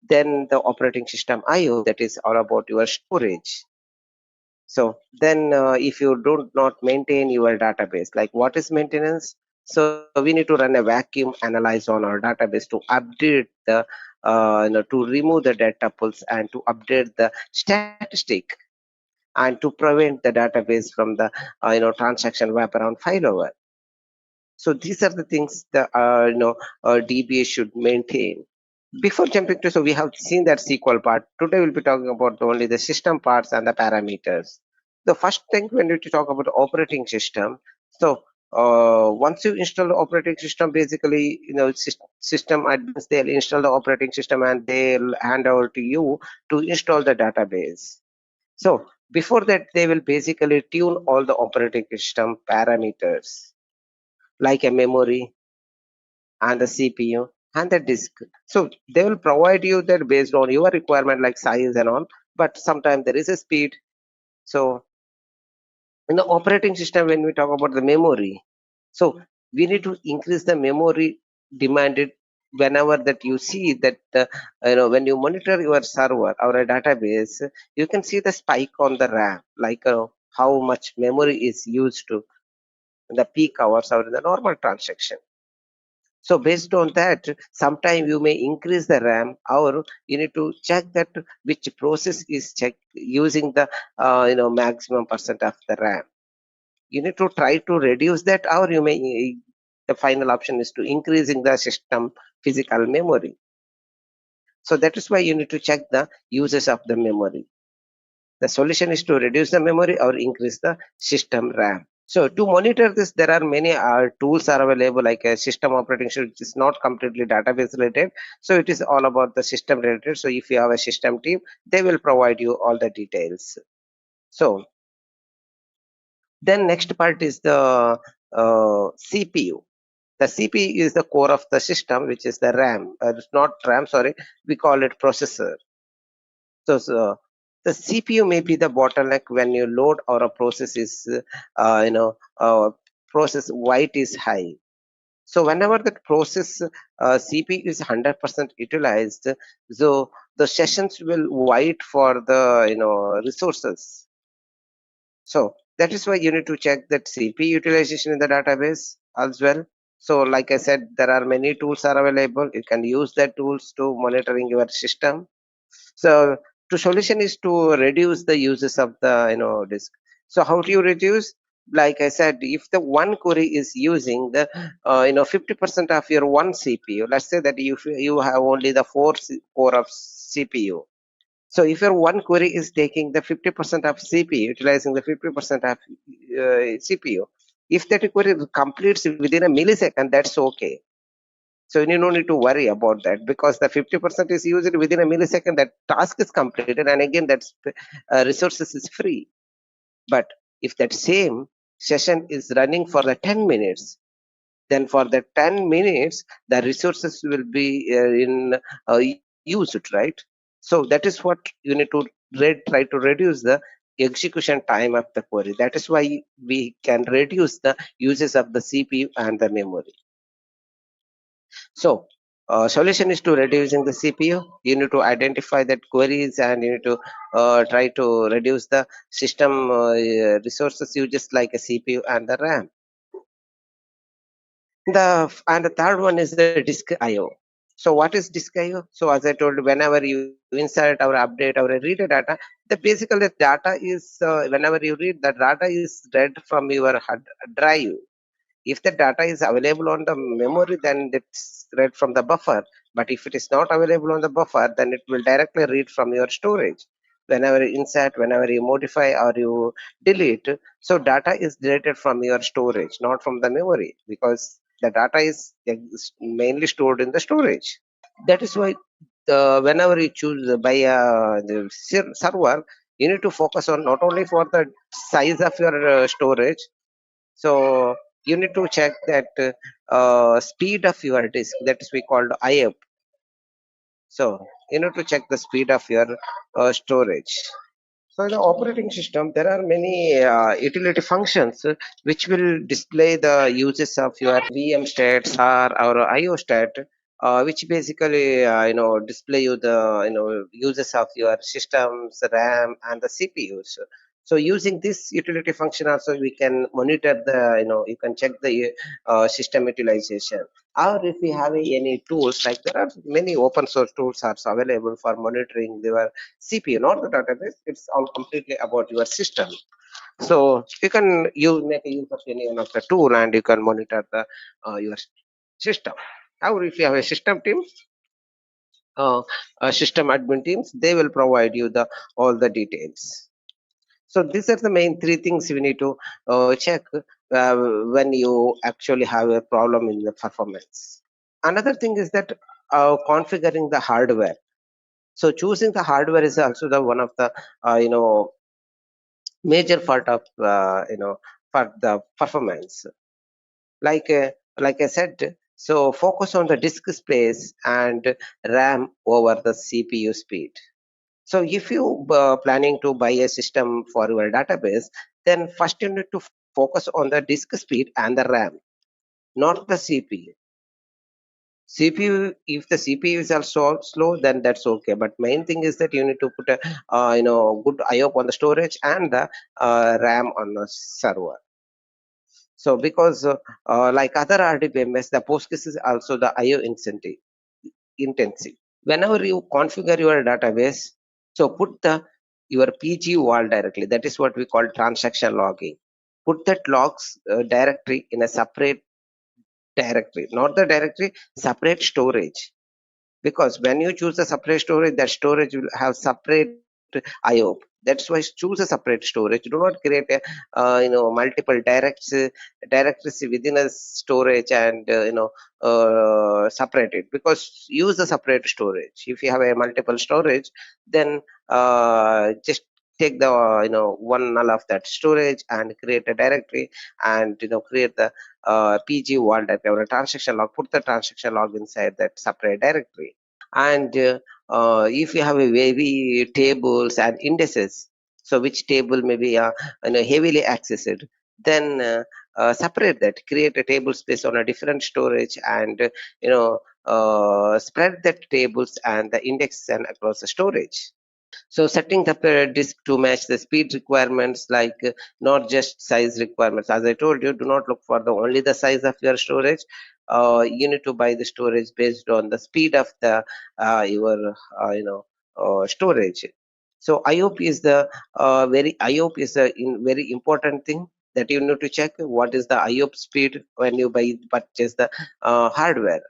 Then the operating system IO, that is all about your storage. So then if you do not maintain your database, like what is maintenance? So we need to run a vacuum analyze on our database to update the, to remove the data pools and to update the statistic and to prevent the database from the, transaction wraparound failover. So these are the things that, DBA should maintain. Before jumping to, so we have seen that SQL part. Today we'll be talking about only the system parts and the parameters. The first thing we need to talk about the operating system. So once you install the operating system, basically, system admins, they'll install the operating system and they'll hand over to you to install the database. So before that, they will basically tune all the operating system parameters like a memory and the CPU and the disk. So they will provide you that based on your requirement, like size and all. But sometimes there is a speed. So in the operating system, when we talk about the memory, so we need to increase the memory demanded whenever that you see that when you monitor your server or a database, you can see the spike on the RAM, like how much memory is used to in the peak hours or in the normal transaction. So based on that, sometime you may increase the RAM, or you need to check that which process is checked using the maximum percent of the RAM. You need to try to reduce that, or you may the final option is to increasing the system physical memory. So that is why you need to check the uses of the memory. The solution is to reduce the memory or increase the system RAM. So to monitor this, there are many tools are available, like a system operating system, which is not completely database related. So it is all about the system related. So if you have a system team, they will provide you all the details. So then next part is the CPU. The CPU is the core of the system, which is the RAM. It's not RAM, sorry. We call it processor. So the CPU may be the bottleneck when you load or a process is, process weight is high. So whenever the process CPU is 100% utilized, so the sessions will wait for the resources. So that is why you need to check that CPU utilization in the database as well. So like I said, there are many tools are available. You can use the tools to monitoring your system. So the solution is to reduce the uses of the disk. So how do you reduce? Like I said, if the one query is using the 50% of your one CPU, let's say that you have only the core of CPU. So if your one query is taking the 50% of CPU, utilizing the 50% of CPU, if that query completes within a millisecond, that's okay. So you no need to worry about that, because the 50% is used within a millisecond, that task is completed, and again that's resources is free. But if that same session is running for the 10 minutes, then for the 10 minutes the resources will be used, right? So that is what you need to try to reduce the execution time of the query. That is why we can reduce the uses of the CPU and the memory. So solution is to reducing the CPU. You need to identify that queries, and you need to try to reduce the system resources uses like a CPU and the RAM. The third one is the disk IO. So what is disk IO? So as I told, whenever you insert or update or read a data, the basically the data is whenever you read, the data is read from your hard drive. If the data is available on the memory, then it's read from the buffer. But if it is not available on the buffer, then it will directly read from your storage. Whenever you insert, whenever you modify or you delete, so data is deleted from your storage, not from the memory, because the data is mainly stored in the storage. That is why whenever you choose by the server, you need to focus on not only for the size of your storage. So you need to check that speed of your disk, that is we called IOP. So you need to check the speed of your storage. So in the operating system, there are many utility functions which will display the uses of your VM states or IO stat, which basically display you the uses of your systems, RAM, and the CPUs. So using this utility function also, we can monitor the you can check the system utilization. Or if we have any tools, like there are many open source tools are available for monitoring your CPU, not the database. It's all completely about your system. So you can make a use of any one of the tool, and you can monitor the your system. Or if you have a system team, uh, system admin teams, they will provide you the all the details. So these are the main three things you need to check when you actually have a problem in the performance. Another thing is that configuring the hardware. So choosing the hardware is also the one of the major part of for the performance. Like like I said, so focus on the disk space and RAM over the CPU speed. So if you planning to buy a system for your database, then first you need to focus on the disk speed and the RAM, not the CPU. CPU, if the CPU is also slow, then that's okay. But main thing is that you need to put a good IO on the storage and the RAM on the server. So because like other RDBMS, the Postgres is also the IO intensive. Whenever you configure your database, so put the your PG wall directly. That is what we call transaction logging. Put that logs directory in a separate directory, not the directory, separate storage. Because when you choose a separate storage, that storage will have separate IO. That's why choose a separate storage. Do not create a multiple directories within a storage, and separate it, because use the separate storage. If you have a multiple storage, then just take the one null of that storage and create a directory, and create the PG wall directory or a transaction log. Put the transaction log inside that separate directory. And if you have a very tables and indices, so which table may be heavily accessed, then separate that, create a table space on a different storage, and spread that tables and the index and across the storage. So setting the disk to match the speed requirements, like not just size requirements. As I told you, do not look for the only the size of your storage. You need to buy the storage based on the speed of the your storage. So IOP is the IOP is a very important thing that you need to check. What is the IOP speed when you purchase the hardware?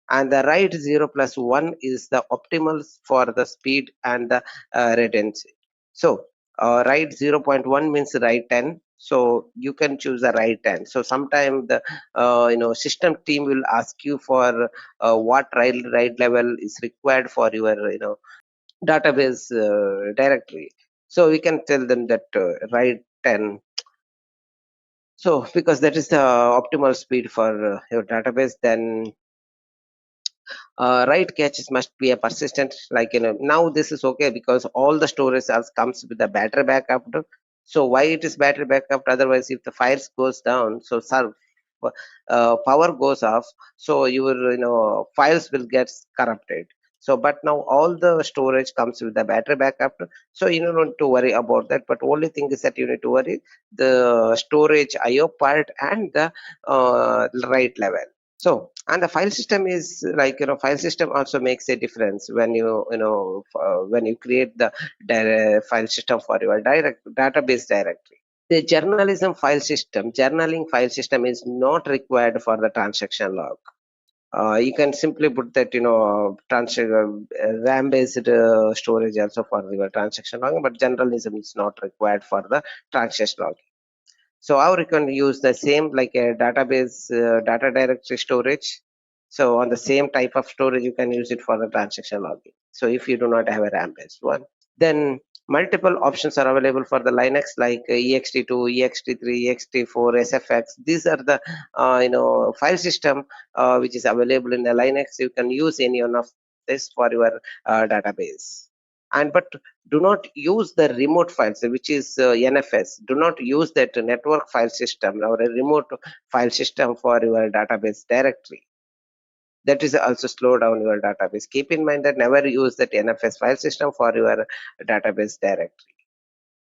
And the write 0 plus 1 is the optimal for the speed and the latency. So write 0.1 means write 10, so you can choose a write 10. So sometime the system team will ask you for what write level is required for your database directory. So we can tell them that write 10. So because that is the optimal speed for your database, then write caches must be a persistent, like now this is okay because all the storage comes with the battery backup. So why it is battery backup? Otherwise, if the files goes down, so power goes off, so your files will get corrupted. So but now all the storage comes with the battery backup, so you don't need to worry about that. But only thing is that you need to worry the storage IO part and the write level. So, and the file system is like, file system also makes a difference when when you create the file system for your direct database directory. The journaling file system is not required for the transaction log. You can simply put that, RAM based storage also for your transaction log, but journalism is not required for the transaction log. So how you can use the same like a database data directory storage. So on the same type of storage, you can use it for the transaction logging. So if you do not have a RAM based one, then multiple options are available for the Linux, like ext2, ext3, ext4, sfx. These are the file system which is available in the Linux. You can use any one of this for your database. And but do not use the remote files, which is NFS. Do not use that network file system or a remote file system for your database directory. That is also slow down your database. Keep in mind that never use that NFS file system for your database directory,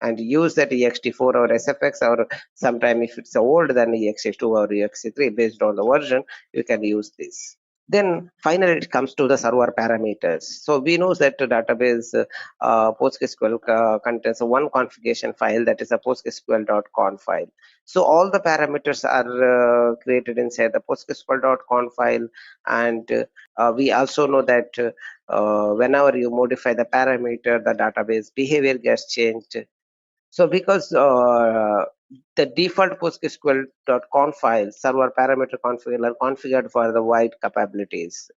and use that ext4 or sfx, or sometime if it's old than ext2 or ext3 based on the version, you can use this. Then finally it comes to the server parameters. So we know that the database PostgreSQL contains one configuration file, that is a PostgreSQL.conf file. So all the parameters are created inside the PostgreSQL.conf file, and we also know that whenever you modify the parameter, the database behavior gets changed. So because the default PostgreSQL.conf file server parameter configured are configured for the wide capabilities.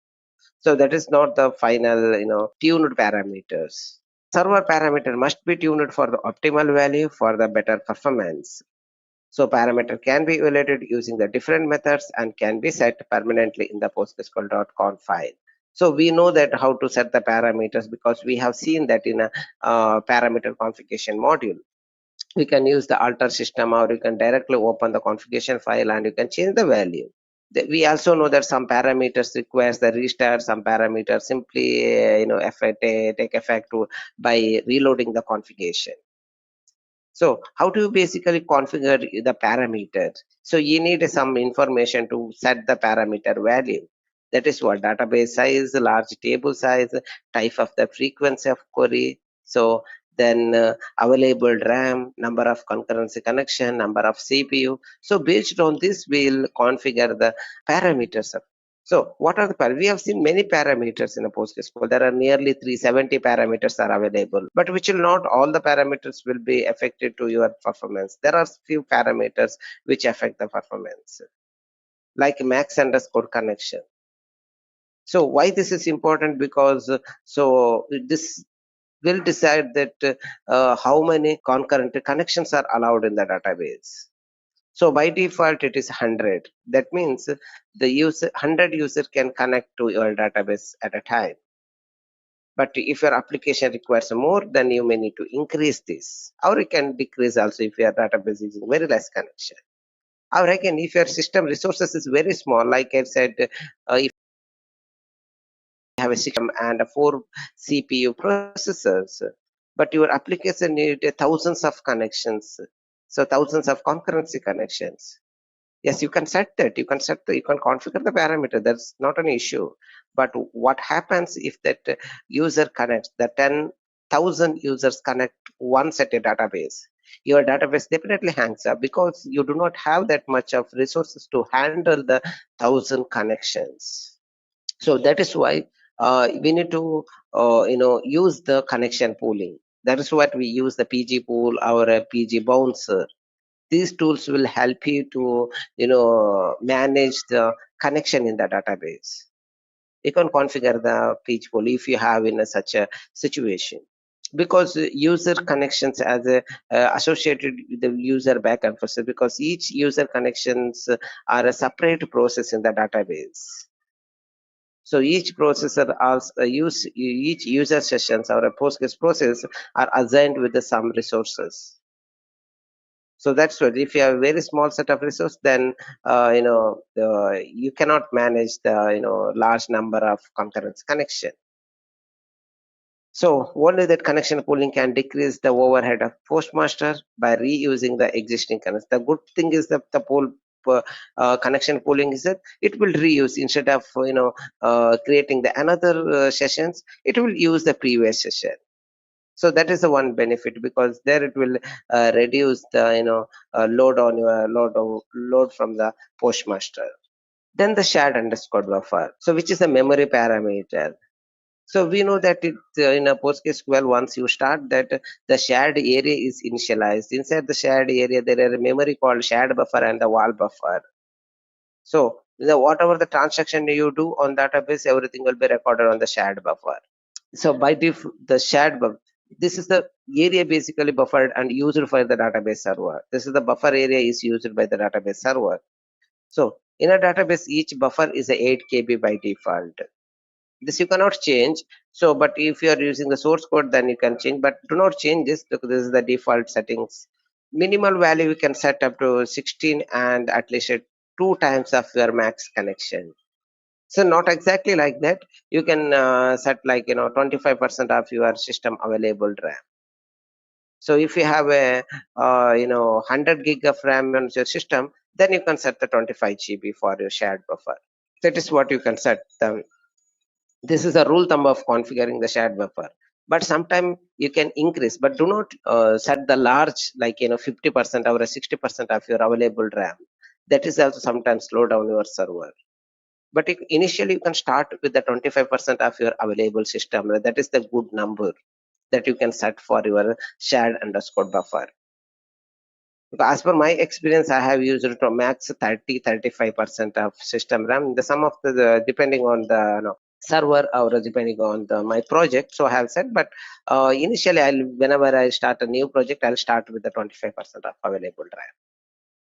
So that is not the final, tuned parameters. Server parameter must be tuned for the optimal value for the better performance. So parameter can be evaluated using the different methods and can be set permanently in the PostgreSQL.conf file. So we know that how to set the parameters because we have seen that in a parameter configuration module. We can use the alter system, or you can directly open the configuration file and you can change the value. We also know that some parameters requires the restart, some parameters simply take effect by reloading the configuration. So how do you basically configure the parameters? So you need some information to set the parameter value. That is what database size, large table size, type of the frequency of query. So then available RAM, number of concurrency connection, number of CPU. So based on this, we'll configure the parameters. So what are the parameters? We have seen many parameters in a PostgreSQL. There are nearly 370 parameters are available, but which will not all the parameters will be affected to your performance. There are few parameters which affect the performance, like max underscore connection. So why this is important? Because so this will decide that how many concurrent connections are allowed in the database. So by default, it is 100. That means the 100 user can connect to your database at a time. But if your application requires more, then you may need to increase this. Or you can decrease also if your database is using very less connection. Or again, if your system resources is very small, like I said, if you have a system and 4 CPU processors, but your application need thousands of connections, so thousands of concurrency connections. Yes, you can set that, you can configure the parameter, that's not an issue. But what happens if that user connects, the 10,000 users connect once at a database, your database definitely hangs up, because you do not have that much of resources to handle the 1,000 connections. So that is why we need to use the connection pooling. That is what we use, the pg pool or a pg bouncer. These tools will help you to manage the connection in the database. You can configure the page pool if you have in such a situation, because user connections as a associated with the user backend process, because each user connections are a separate process in the database. So each processor also each user sessions or a Postgres process are assigned with some resources. So that's what, if you have a very small set of resource, then you cannot manage the large number of concurrent connection. So only that connection pooling can decrease the overhead of Postmaster by reusing the existing connections. The good thing is that the connection pooling is that it will reuse, instead of creating the another sessions, it will use the previous session. So that is the one benefit, because there it will reduce the load on your load from the Postmaster. Then the shared underscore buffer, so which is a memory parameter. So we know that in a PostgreSQL, once you start that, the shared area is initialized. Inside the shared area, there is a memory called shared buffer and the wall buffer. So whatever the transaction you do on database, everything will be recorded on the shared buffer. So by default, the shared buffer, this is the area basically buffered and used for the database server. This is the buffer area is used by the database server. So in a database, each buffer is a 8 KB by default. This you cannot change. So but if you are using the source code, then you can change, but do not change this, because this is the default settings. Minimal value we can set up to 16 and at least 2 times of your max connection. So not exactly like that. You can set like 25% of your system available RAM. So if you have a 100 gig of RAM on your system, then you can set the 25 GB for your shared buffer. That is what you can set. This is a rule thumb of configuring the shared buffer. But sometimes you can increase, but do not set the large, like 50% or 60% of your available RAM. That is also sometimes slow down your server. But initially you can start with the 25% of your available system. That is the good number that you can set for your shared underscore buffer. Because as per my experience, I have used it to max 30-35% of system RAM. The sum of depending on the server or depending on my project. So I have said, but initially whenever I start a new project, I'll start with the 25% of available RAM.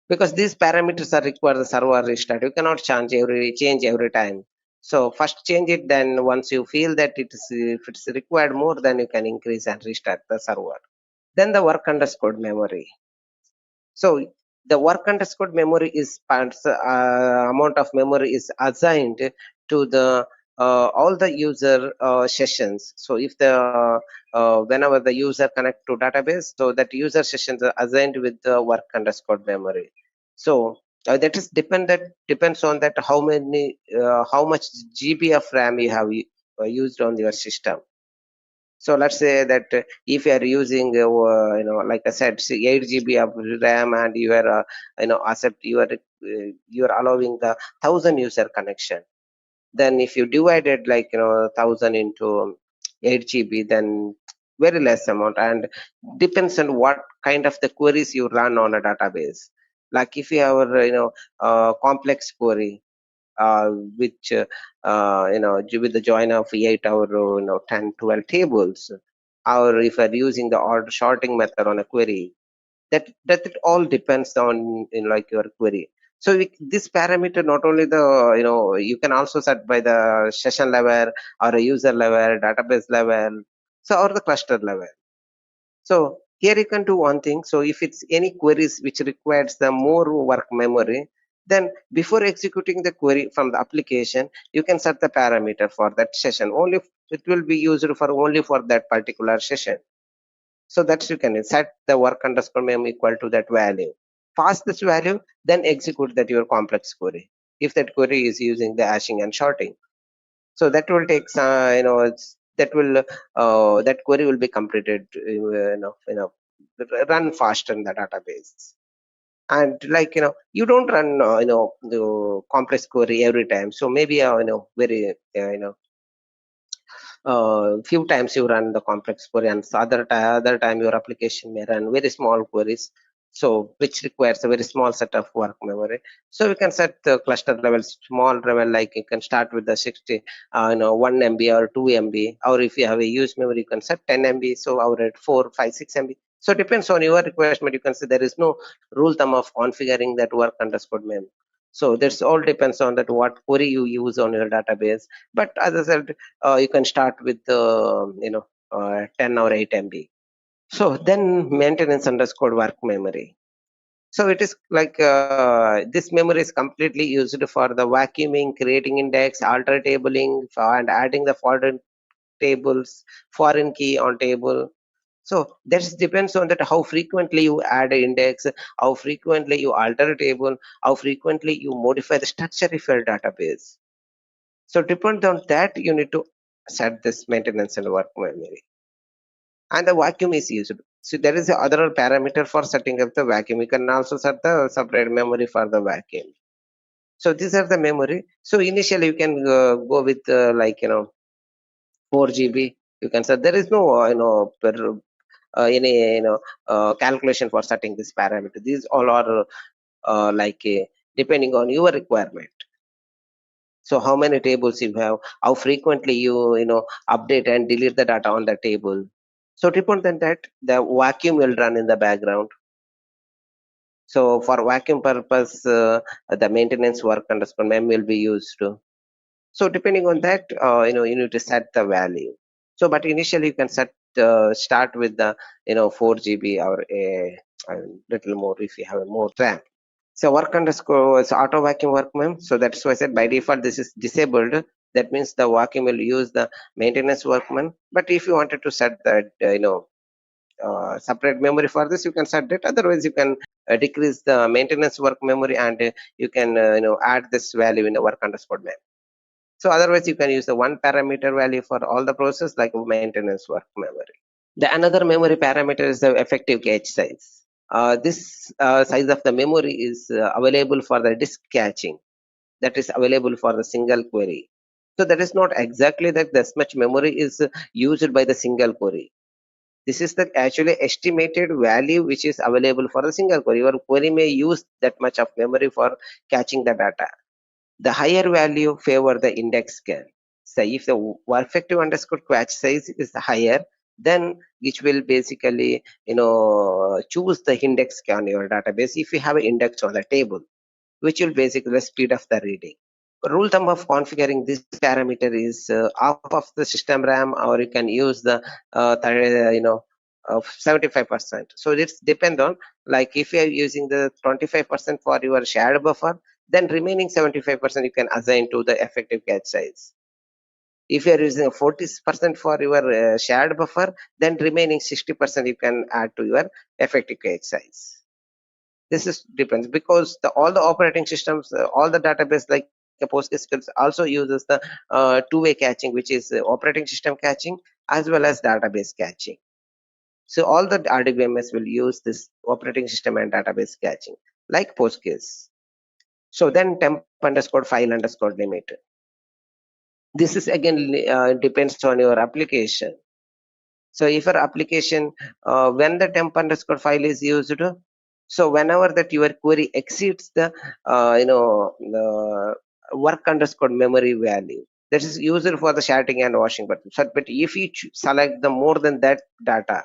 Because these parameters are required the server restart. You cannot change every time. So first change it, then once you feel that if it's required more, then you can increase and restart the server. Then the work underscore memory. So the work underscore memory is amount of memory is assigned to the all the user sessions. So if the whenever the user connect to database, so that user sessions are assigned with the work underscore memory. So that is depends on that how much GB of RAM you have used on your system. So let's say that if you are using, like I said, 8 GB of RAM, and you are, you are allowing the 1,000 user connection. Then if you divided 1,000 into 8 GB, then very less amount, and depends on what kind of the queries you run on a database. Like if you have complex query, which with the join of 8 or 10 12 tables, or if you're using the order sorting method on a query, that it all depends on like your query. So this parameter, not only the you can also set by the session level or a user level, database level, so or the cluster level. So here you can do one thing. So if it's any queries which requires the more work memory, then before executing the query from the application, you can set the parameter for that session. Only it will be used for only for that particular session. So that you can set the work underscore mem equal to that value. Pass this value, then execute that your complex query. If that query is using the hashing and sorting, so that will take that query will be completed, run faster in the database. And you don't run the complex query every time, so maybe very few times you run the complex query, and other time your application may run very small queries, so which requires a very small set of work memory. So we can set the cluster level small level, like you can start with the 1 MB or 2 MB, or if you have a use memory you can set 10 MB, so our at 4 5 6 MB. So it depends on your requirement. You can say there is no rule thumb of configuring that work underscore mem. So that's all depends on that what query you use on your database. But as I said, you can start with 10 or 8 MB. So then maintenance underscore work memory. So it is like this memory is completely used for the vacuuming, creating index, alter tabling, and adding the foreign tables, foreign key on table. So that depends on that how frequently you add an index, how frequently you alter a table, how frequently you modify the structure of your database. So depend on that, you need to set this maintenance and work memory. And the vacuum is used. So there is other parameter for setting up the vacuum. You can also set the separate memory for the vacuum. So these are the memory. So initially you can go with 4 GB. You can set. There is no any calculation for setting this parameter. These all are depending on your requirement. So how many tables you have, how frequently you update and delete the data on the table. So depending on that, the vacuum will run in the background. So for vacuum purpose, the maintenance work underscore mem will be used. So depending on that, you need to set the value. So but initially you can start with the 4 GB or a little more if you have more RAM. So work underscore is auto vacuum work mem. So that's why I said by default this is disabled. That means the vacuum will use the maintenance workman. But if you wanted to set that separate memory for this, you can set it. Otherwise, you can decrease the maintenance work memory, and you can add this value in the work underscore mem. So otherwise, you can use the one parameter value for all the process like maintenance work memory. The another memory parameter is the effective cache size. This size of the memory is available for the disk caching, that is available for the single query. So that is not exactly that this much memory is used by the single query. This is the actually estimated value which is available for the single query. Your query may use that much of memory for catching the data. The higher value favor the index scan. So if the effective underscore cache size is higher, then which will basically choose the index on your database if you have an index on the table, which will basically speed up the reading. Rule thumb of configuring this parameter is half of the system RAM, or you can use the 75%. So it's depend on, like if you are using the 25% for your shared buffer, then remaining 75% you can assign to the effective cache size. If you are using 40% for your shared buffer, then remaining 60% you can add to your effective cache size. This is depends because all the operating systems, all the database like PostgreSQL also uses the two-way caching, which is operating system caching as well as database caching. So all the dbms will use this operating system and database caching like Postgres. So then temp underscore file underscore limit. This is again depends on your application. So if your application, when the temp underscore file is used, so whenever that your query exceeds the work underscore memory value, that is used for the sharding and washing. But if you select the more than that data,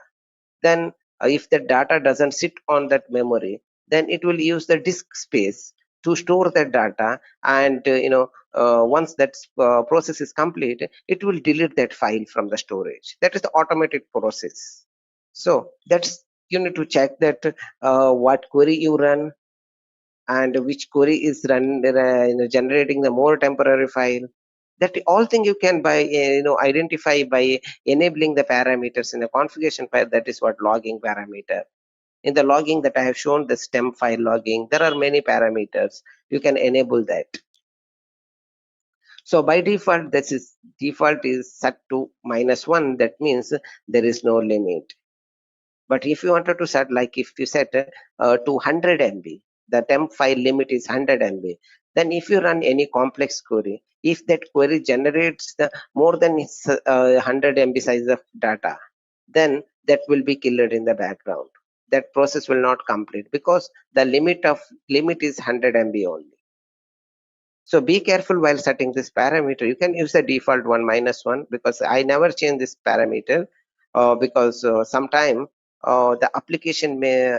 then if the data doesn't sit on that memory, then it will use the disk space to store that data, and once that process is complete, it will delete that file from the storage. That is the automated process. So that's, you need to check that what query you run and which query is generating the more temporary file. That all thing you can by identify by enabling the parameters in the configuration file. That is what logging parameter. In the logging that I have shown, the stem file logging, there are many parameters. You can enable that. So by default, default is set to -1. That means there is no limit. But if you wanted to set, like if you set to 100 MB, the temp file limit is 100 MB. Then if you run any complex query, if that query generates the more than 100 MB size of data, then that will be killed in the background. That process will not complete because the limit is 100 MB only. So be careful while setting this parameter. You can use the default one -1 because I never change this parameter because sometime the application may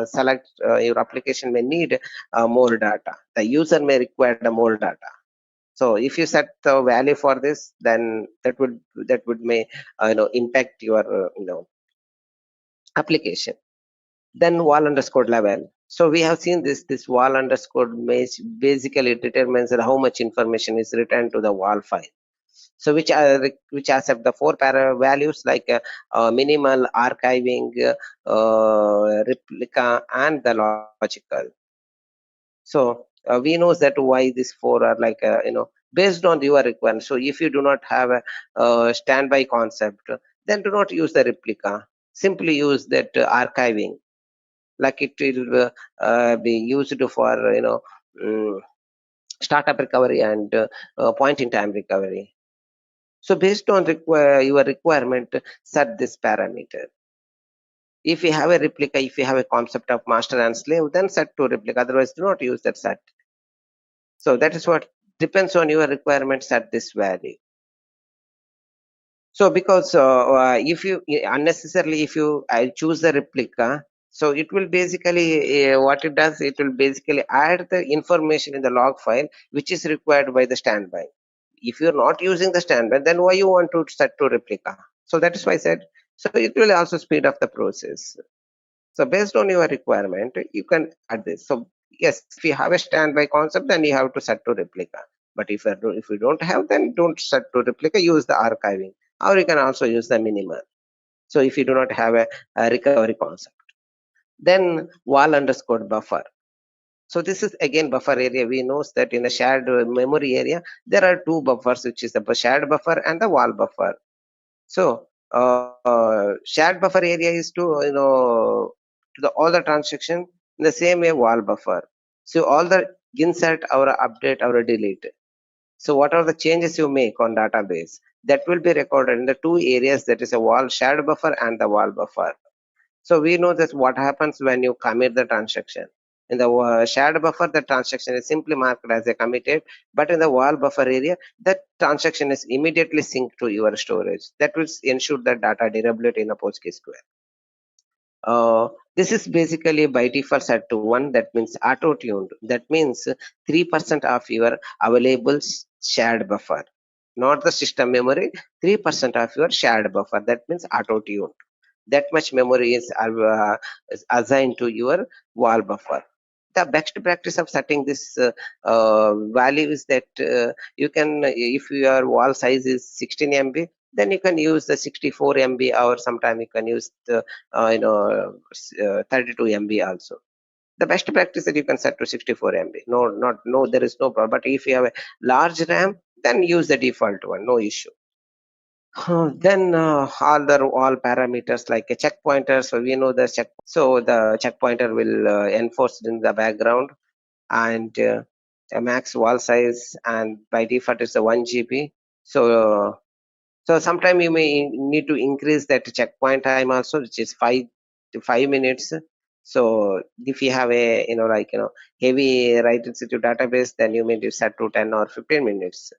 select your application may need more data. The user may require the more data. So if you set the value for this, then that would may impact your application. Then wall underscore level. So we have seen this wall underscore basically determines how much information is returned to the wall file. So which accept the four values like minimal, archiving, replica, and the logical. So we know that why these four are like based on your requirement. So if you do not have a standby concept, then do not use the replica. Simply use that archiving, like it will be used for startup recovery and point in time recovery. So based on your requirement, set this parameter. If you have a replica, if you have a concept of master and slave, then set to replica. Otherwise, do not use that set. So that is what depends on your requirement. Set this value. So because if you unnecessarily if you choose the replica, so it will basically what it does, it will basically add the information in the log file which is required by the standby. If you're not using the standby, then why you want to set to replica? So that is why I said, so it will also speed up the process. So based on your requirement, you can add this. So yes, if you have a standby concept, then you have to set to replica. But if you don't have, then don't set to replica, use the archiving. Or you can also use the minimal. So if you do not have a recovery concept. Then wall underscore buffer. So this is again buffer area. We know that in the shared memory area, there are two buffers, which is the shared buffer and the wall buffer. So shared buffer area is to all the transaction in the same way wall buffer. So all the insert or update or delete. So what are the changes you make on database, that will be recorded in the two areas, that is a wall shared buffer and the wall buffer. So we know that what happens when you commit the transaction. In the shared buffer, the transaction is simply marked as a committed, but in the wall buffer area, that transaction is immediately synced to your storage. That will ensure the data durability in a PostgreSQL. This is basically by default set to 1. That means auto-tuned. That means 3% of your available shared buffer, not the system memory. 3% of your shared buffer. That means auto-tuned. That much memory is assigned to your wall buffer. The best practice of setting this value is that you can, if your wall size is 16 MB, then you can use the 64 MB, or sometime you can use the 32 MB also. The best practice that you can set to 64 MB. No, there is no problem. But if you have a large RAM, then use the default one, no issue. Then all parameters like a check pointer. So we know the check. So the check pointer will enforce in the background, and a max wall size, and by default it's a 1 GB. So so sometime you may need to increase that checkpoint time also, which is 5 minutes. So if you have a heavy write sensitive database, then you may set to 10 or 15 minutes.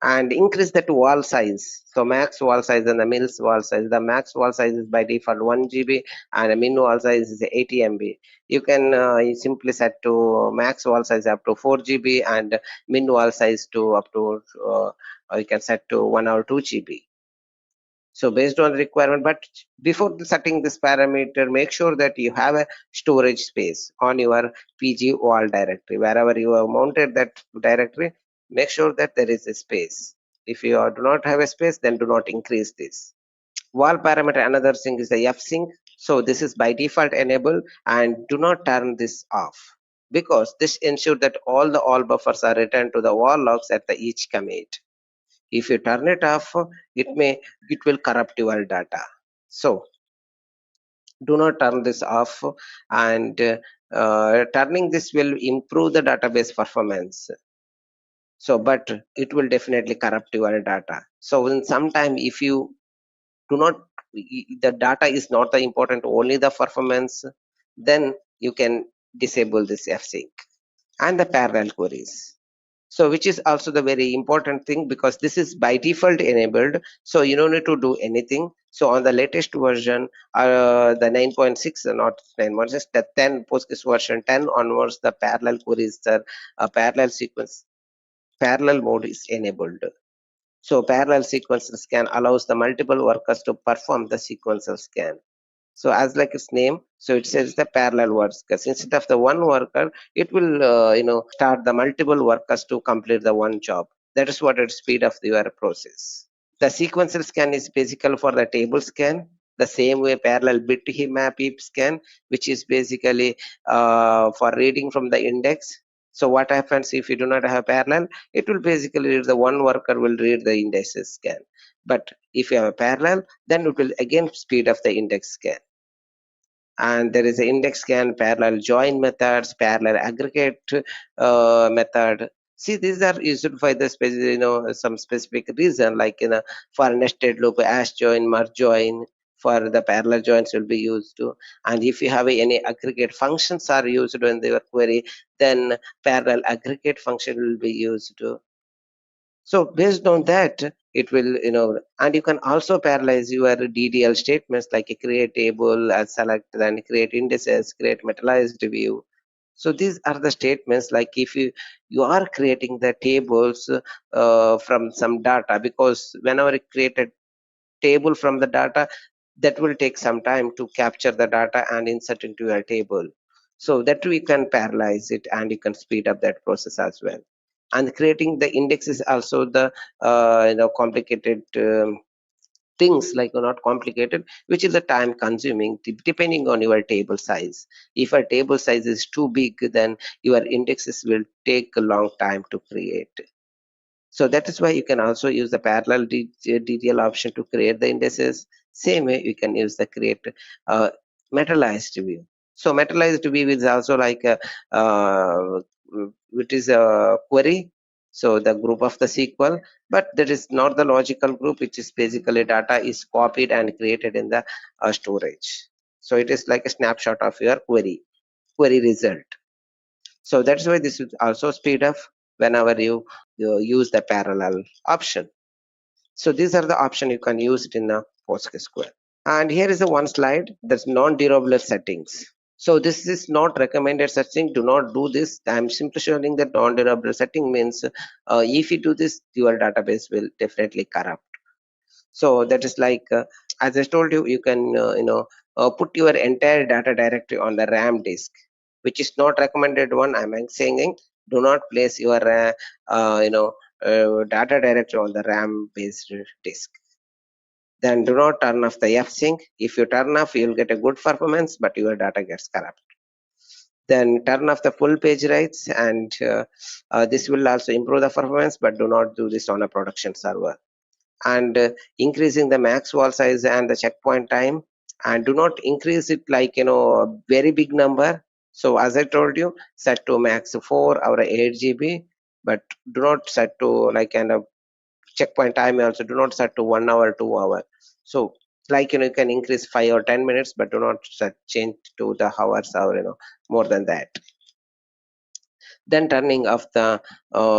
And increase that wall size. So max wall size and the min wall size. The max wall size is by default 1 GB, and the min wall size is 80 MB. You can simply set to max wall size up to 4 GB and min wall size to up to you can set to 1 or 2 GB. So based on the requirement, but before setting this parameter, make sure that you have a storage space on your PG wall directory. Wherever you have mounted that directory, make sure that there is a space. If you do not have a space, then do not increase this. Wall parameter, another thing is the fsync. So this is by default enabled, and do not turn this off, because this ensures that all the all buffers are returned to the wall logs at the each commit. If you turn it off, it will corrupt your data. So do not turn this off, and turning this will improve the database performance. So but it will definitely corrupt your data. So in some time, if you do not, the data is not the important, only the performance, then you can disable this fsync. And the parallel queries, so which is also the very important thing, because this is by default enabled, so you don't need to do anything. So on the latest version, the 9.6, not 9.6, the 10 Postgres version 10 onwards, the parallel queries, the parallel sequence, parallel mode is enabled. So parallel sequencer scan allows the multiple workers to perform the sequencer scan. So as like its name, so it says the parallel workers. Instead of the one worker, it will start the multiple workers to complete the one job. That is what it speed of your process. The sequential scan is basically for the table scan. The same way parallel bit map heap scan, which is basically for reading from the index. So what happens if you do not have parallel? It will basically read, the one worker will read the indexes scan. But if you have a parallel, then it will again speed up the index scan. And there is an index scan, parallel join methods, parallel aggregate method. See, these are used for the some specific reason, like for nested loop, hash join, merge join. For the parallel joins will be used to, and if you have any aggregate functions are used in your query, then parallel aggregate function will be used to. So based on that, it will, and you can also parallelize your DDL statements, like a create table, select, then create indices, create metallized view. So these are the statements, like if you are creating the tables from some data, because whenever you create a table from the data, that will take some time to capture the data and insert into your table. So that we can parallelize it, and you can speed up that process as well. And creating the index is also the complicated things, like not complicated, which is the time consuming, depending on your table size. If a table size is too big, then your indexes will take a long time to create. So that is why you can also use the parallel DDL option to create the indices. Same way you can use the create uh, metallized view. So metallized view is also like it is a query. So the group of the SQL, but that is not the logical group, which is basically data is copied and created in the storage. So it is like a snapshot of your query result. So that's why this will also speed up whenever you use the parallel option. So these are the options you can use it in the PostgreSQL. And here is the one slide that's non-derivable settings. So this is not recommended setting. Do not do this. I'm simply showing that non-derivable setting means if you do this, your database will definitely corrupt. So that is like, as I told you, you can put your entire data directory on the RAM disk, which is not recommended one. I'm saying do not place your data directory on the RAM based disk. Then do not turn off the fsync. If you turn off, you'll get a good performance, but your data gets corrupt. Then turn off the full page writes, and this will also improve the performance, but do not do this on a production server. And increasing the max wall size and the checkpoint time, and do not increase it like a very big number. So as I told you, set to max 4 or 8 GB, but do not set to like checkpoint time also do not set to 1 hour, 2 hour. So like you can increase 5 or 10 minutes, but do not set change to the hours or more than that. Then turning off the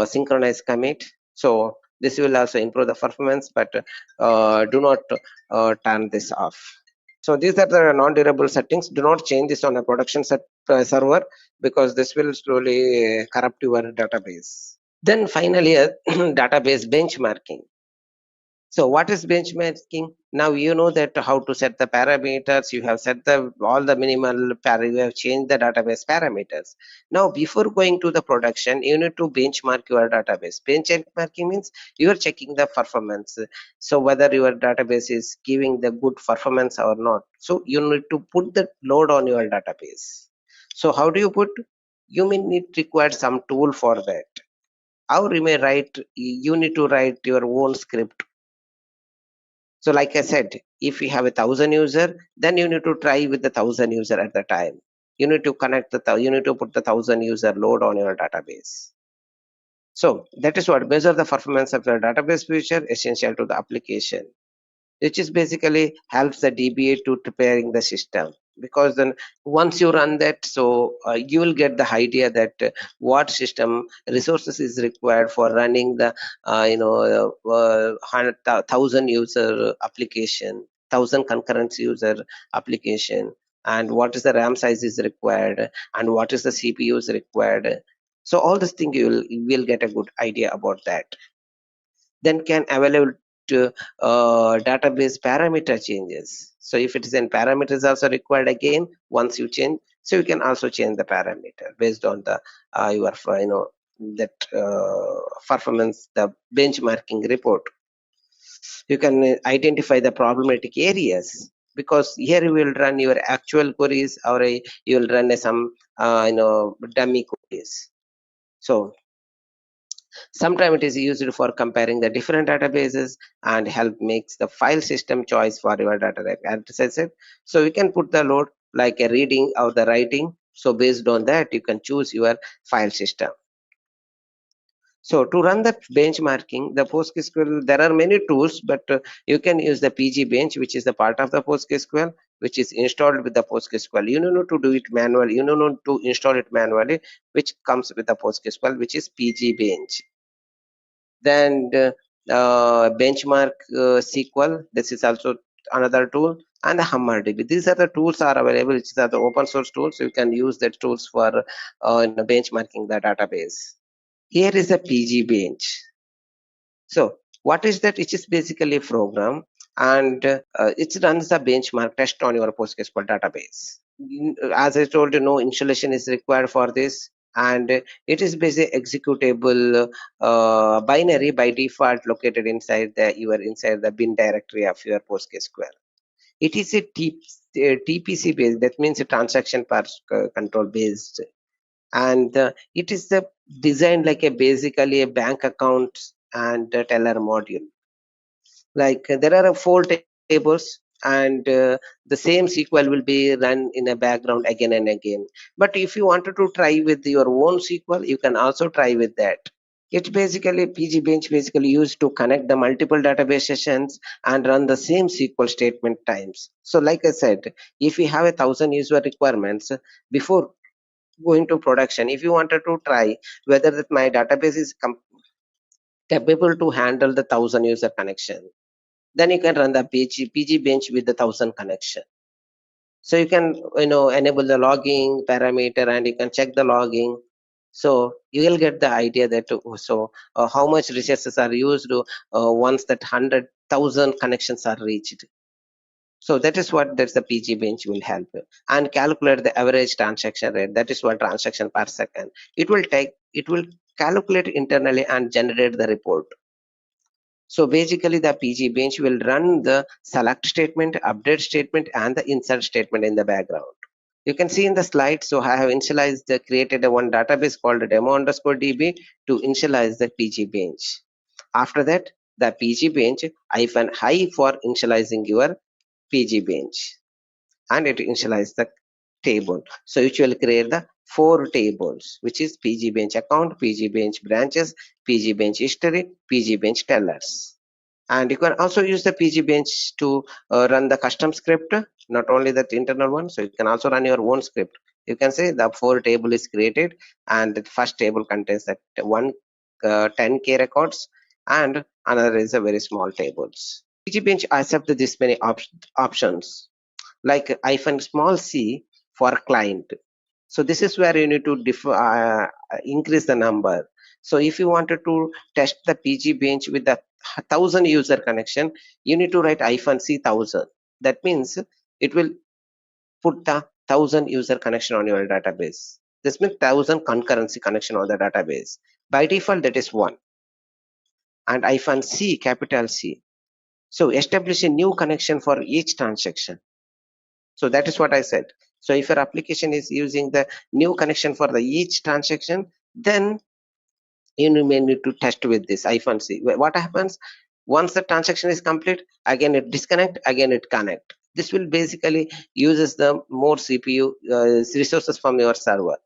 synchronized commit. So this will also improve the performance, but do not turn this off. So these are the non-durable settings. Do not change this on a production server, because this will slowly corrupt your database. Then finally, database benchmarking. So what is benchmarking? Now you know that how to set the parameters. You have set the all the minimal you have changed the database parameters. Now before going to the production, you need to benchmark your database. Benchmarking means you are checking the performance. So whether your database is giving the good performance or not. So you need to put the load on your database. So how do you put? You may need require some tool for that. How you may write? You need to write your own script. So like I said, if you have 1,000 user, then you need to try with the 1,000 user at the time. You need to connect you need to put the 1,000 user load on your database. So that is what measure the performance of your database feature essential to the application, which is basically helps the DBA to preparing the system, because then once you run that, so you will get the idea that what system resources is required for running the 1,000 user application, 1,000 concurrent user application, and what is the RAM size is required, and what is the CPU is required. So all this thing you will get a good idea about that. Then can available to database parameter changes. So if it is in parameters also required, again once you change, so you can also change the parameter based on the your that performance, the benchmarking report. You can identify the problematic areas, because here you will run your actual queries, or you will run some dummy queries. So sometimes it is used for comparing the different databases and help makes the file system choice for your data type. As I said, so you can put the load like a reading or the writing. So based on that, you can choose your file system. So to run the benchmarking, the PostgreSQL, there are many tools, but you can use the pgbench, which is the part of the PostgreSQL, which is installed with the PostgreSQL. You don't need to do it manually. You don't need to install it manually, which comes with the PostgreSQL, which is pgbench. Then benchmark SQL, this is also another tool, and the HummerDB. These are the tools are available, which are the open source tools. You can use that tools for benchmarking the database. Here is a pgbench. So what is that? It is basically a program, and it runs the benchmark test on your PostgreSQL database. As I told you, no installation is required for this, and it is basically executable binary by default located inside inside the bin directory of your PostgreSQL. It is a TPC based, that means a transaction path control based, and it is the designed like a basically a bank account and a teller module. Like there are 4 tables, and the same SQL will be run in a background again and again. But if you wanted to try with your own SQL, you can also try with that. It's basically pgbench basically used to connect the multiple database sessions and run the same SQL statement times. So like I said, if you have 1,000 user requirements before going to production, if you wanted to try whether that my database is capable to handle the 1,000 user connection, then you can run the pgbench with the 1,000 connection. So you can enable the logging parameter, and you can check the logging. So you will get the idea that how much resources are used once that 100,000 connections are reached. So that's the pgbench will help, and calculate the average transaction rate. That is what transaction per second. It will calculate internally and generate the report. So basically the pgbench will run the select statement, update statement, and the insert statement in the background. You can see in the slide, so I have created one database called demo_db to initialize the pgbench. After that, the pgbench -i for initializing your pgbench, and it initialize the table. So it will create the 4 tables, which is pgbench account, pgbench branches, pgbench history, pgbench tellers. And you can also use the pgbench to run the custom script, not only that internal one. So you can also run your own script. You can say the 4 table is created, and the first table contains that 10K records, and another is a very small tables. Pgbench accepts this many options, like -small c for client. So this is where you need to increase the number. So if you wanted to test the PG bench with the 1000 user connection, you need to write -c 1000. That means it will put the 1000 user connection on your database. This means 1000 concurrency connection on the database. By default, that is 1. And -c, capital C. So establish a new connection for each transaction. So that is what I said. So if your application is using the new connection for the each transaction, then you may need to test with this -c. What happens once the transaction is complete? Again it disconnect, again it connect. This will basically uses the more CPU resources from your server.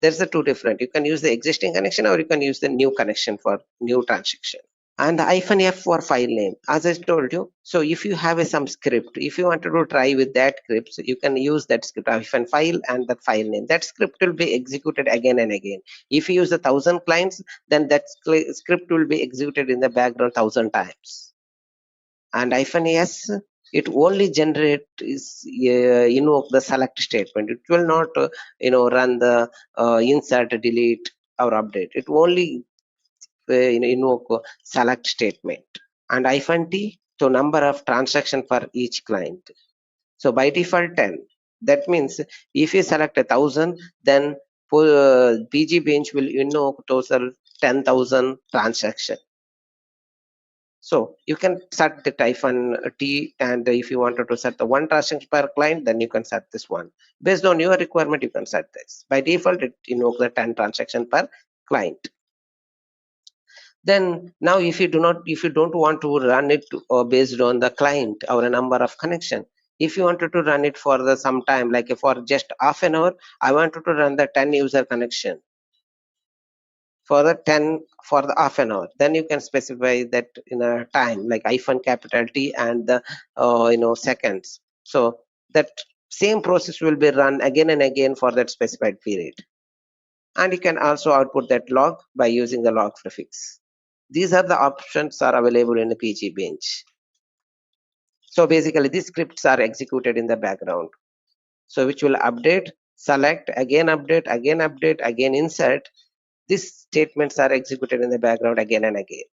There's the two different. You can use the existing connection or you can use the new connection for new transaction. And the -f for file name, as I told you. So if you have some script, if you wanted to try with that script, so you can use that script -file and that file name. That script will be executed again and again. If you use 1000 clients, then that script will be executed in the background 1000 times. And -s, it only generate is invoke the select statement. It will not run the insert, delete or update. It only invoke select statement. And -t, so number of transaction for each client. So by default 10. That means if you select 1000, then PG bench will invoke total 10,000 transaction. So you can set the -t, and if you wanted to set the 1 transaction per client, then you can set this one. Based on your requirement, you can set this. By default, it invokes the 10 transaction per client. Then now if you don't want to run it based on the client or a number of connection, if you wanted to run it for the some time, like for just half an hour, I wanted to run the 10 user connection for the 10 for the half an hour, then you can specify that in a time like capital T and the seconds. So that same process will be run again and again for that specified period. And you can also output that log by using the log prefix. These are the options are available in the PG bench. So basically these scripts are executed in the background, so which will update, select, again update, again insert. These statements are executed in the background again and again.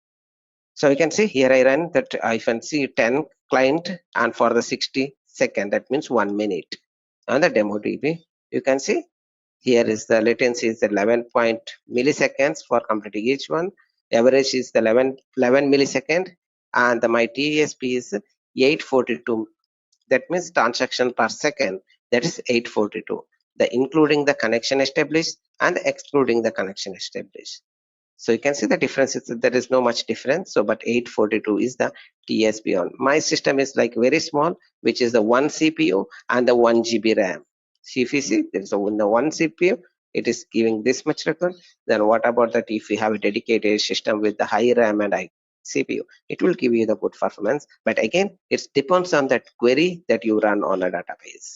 So you can see here I run that -c 10 client, and for the 60 second, that means 1 minute. On the demo DB, you can see here is the latency is 11 milliseconds for completing each one. Average is the 11 millisecond, and my TSP is 842. That means transaction per second, that is 842. The including the connection established and excluding the connection established. So you can see the difference is that there is no much difference. So but 842 is the TSP on. My system is like very small, which is the 1 CPU and the 1 GB RAM. See, if you see, there's in the 1 CPU, it is giving this much record. Then what about that if you have a dedicated system with the high RAM and high CPU? It will give you the good performance. But again, it depends on that query that you run on a database.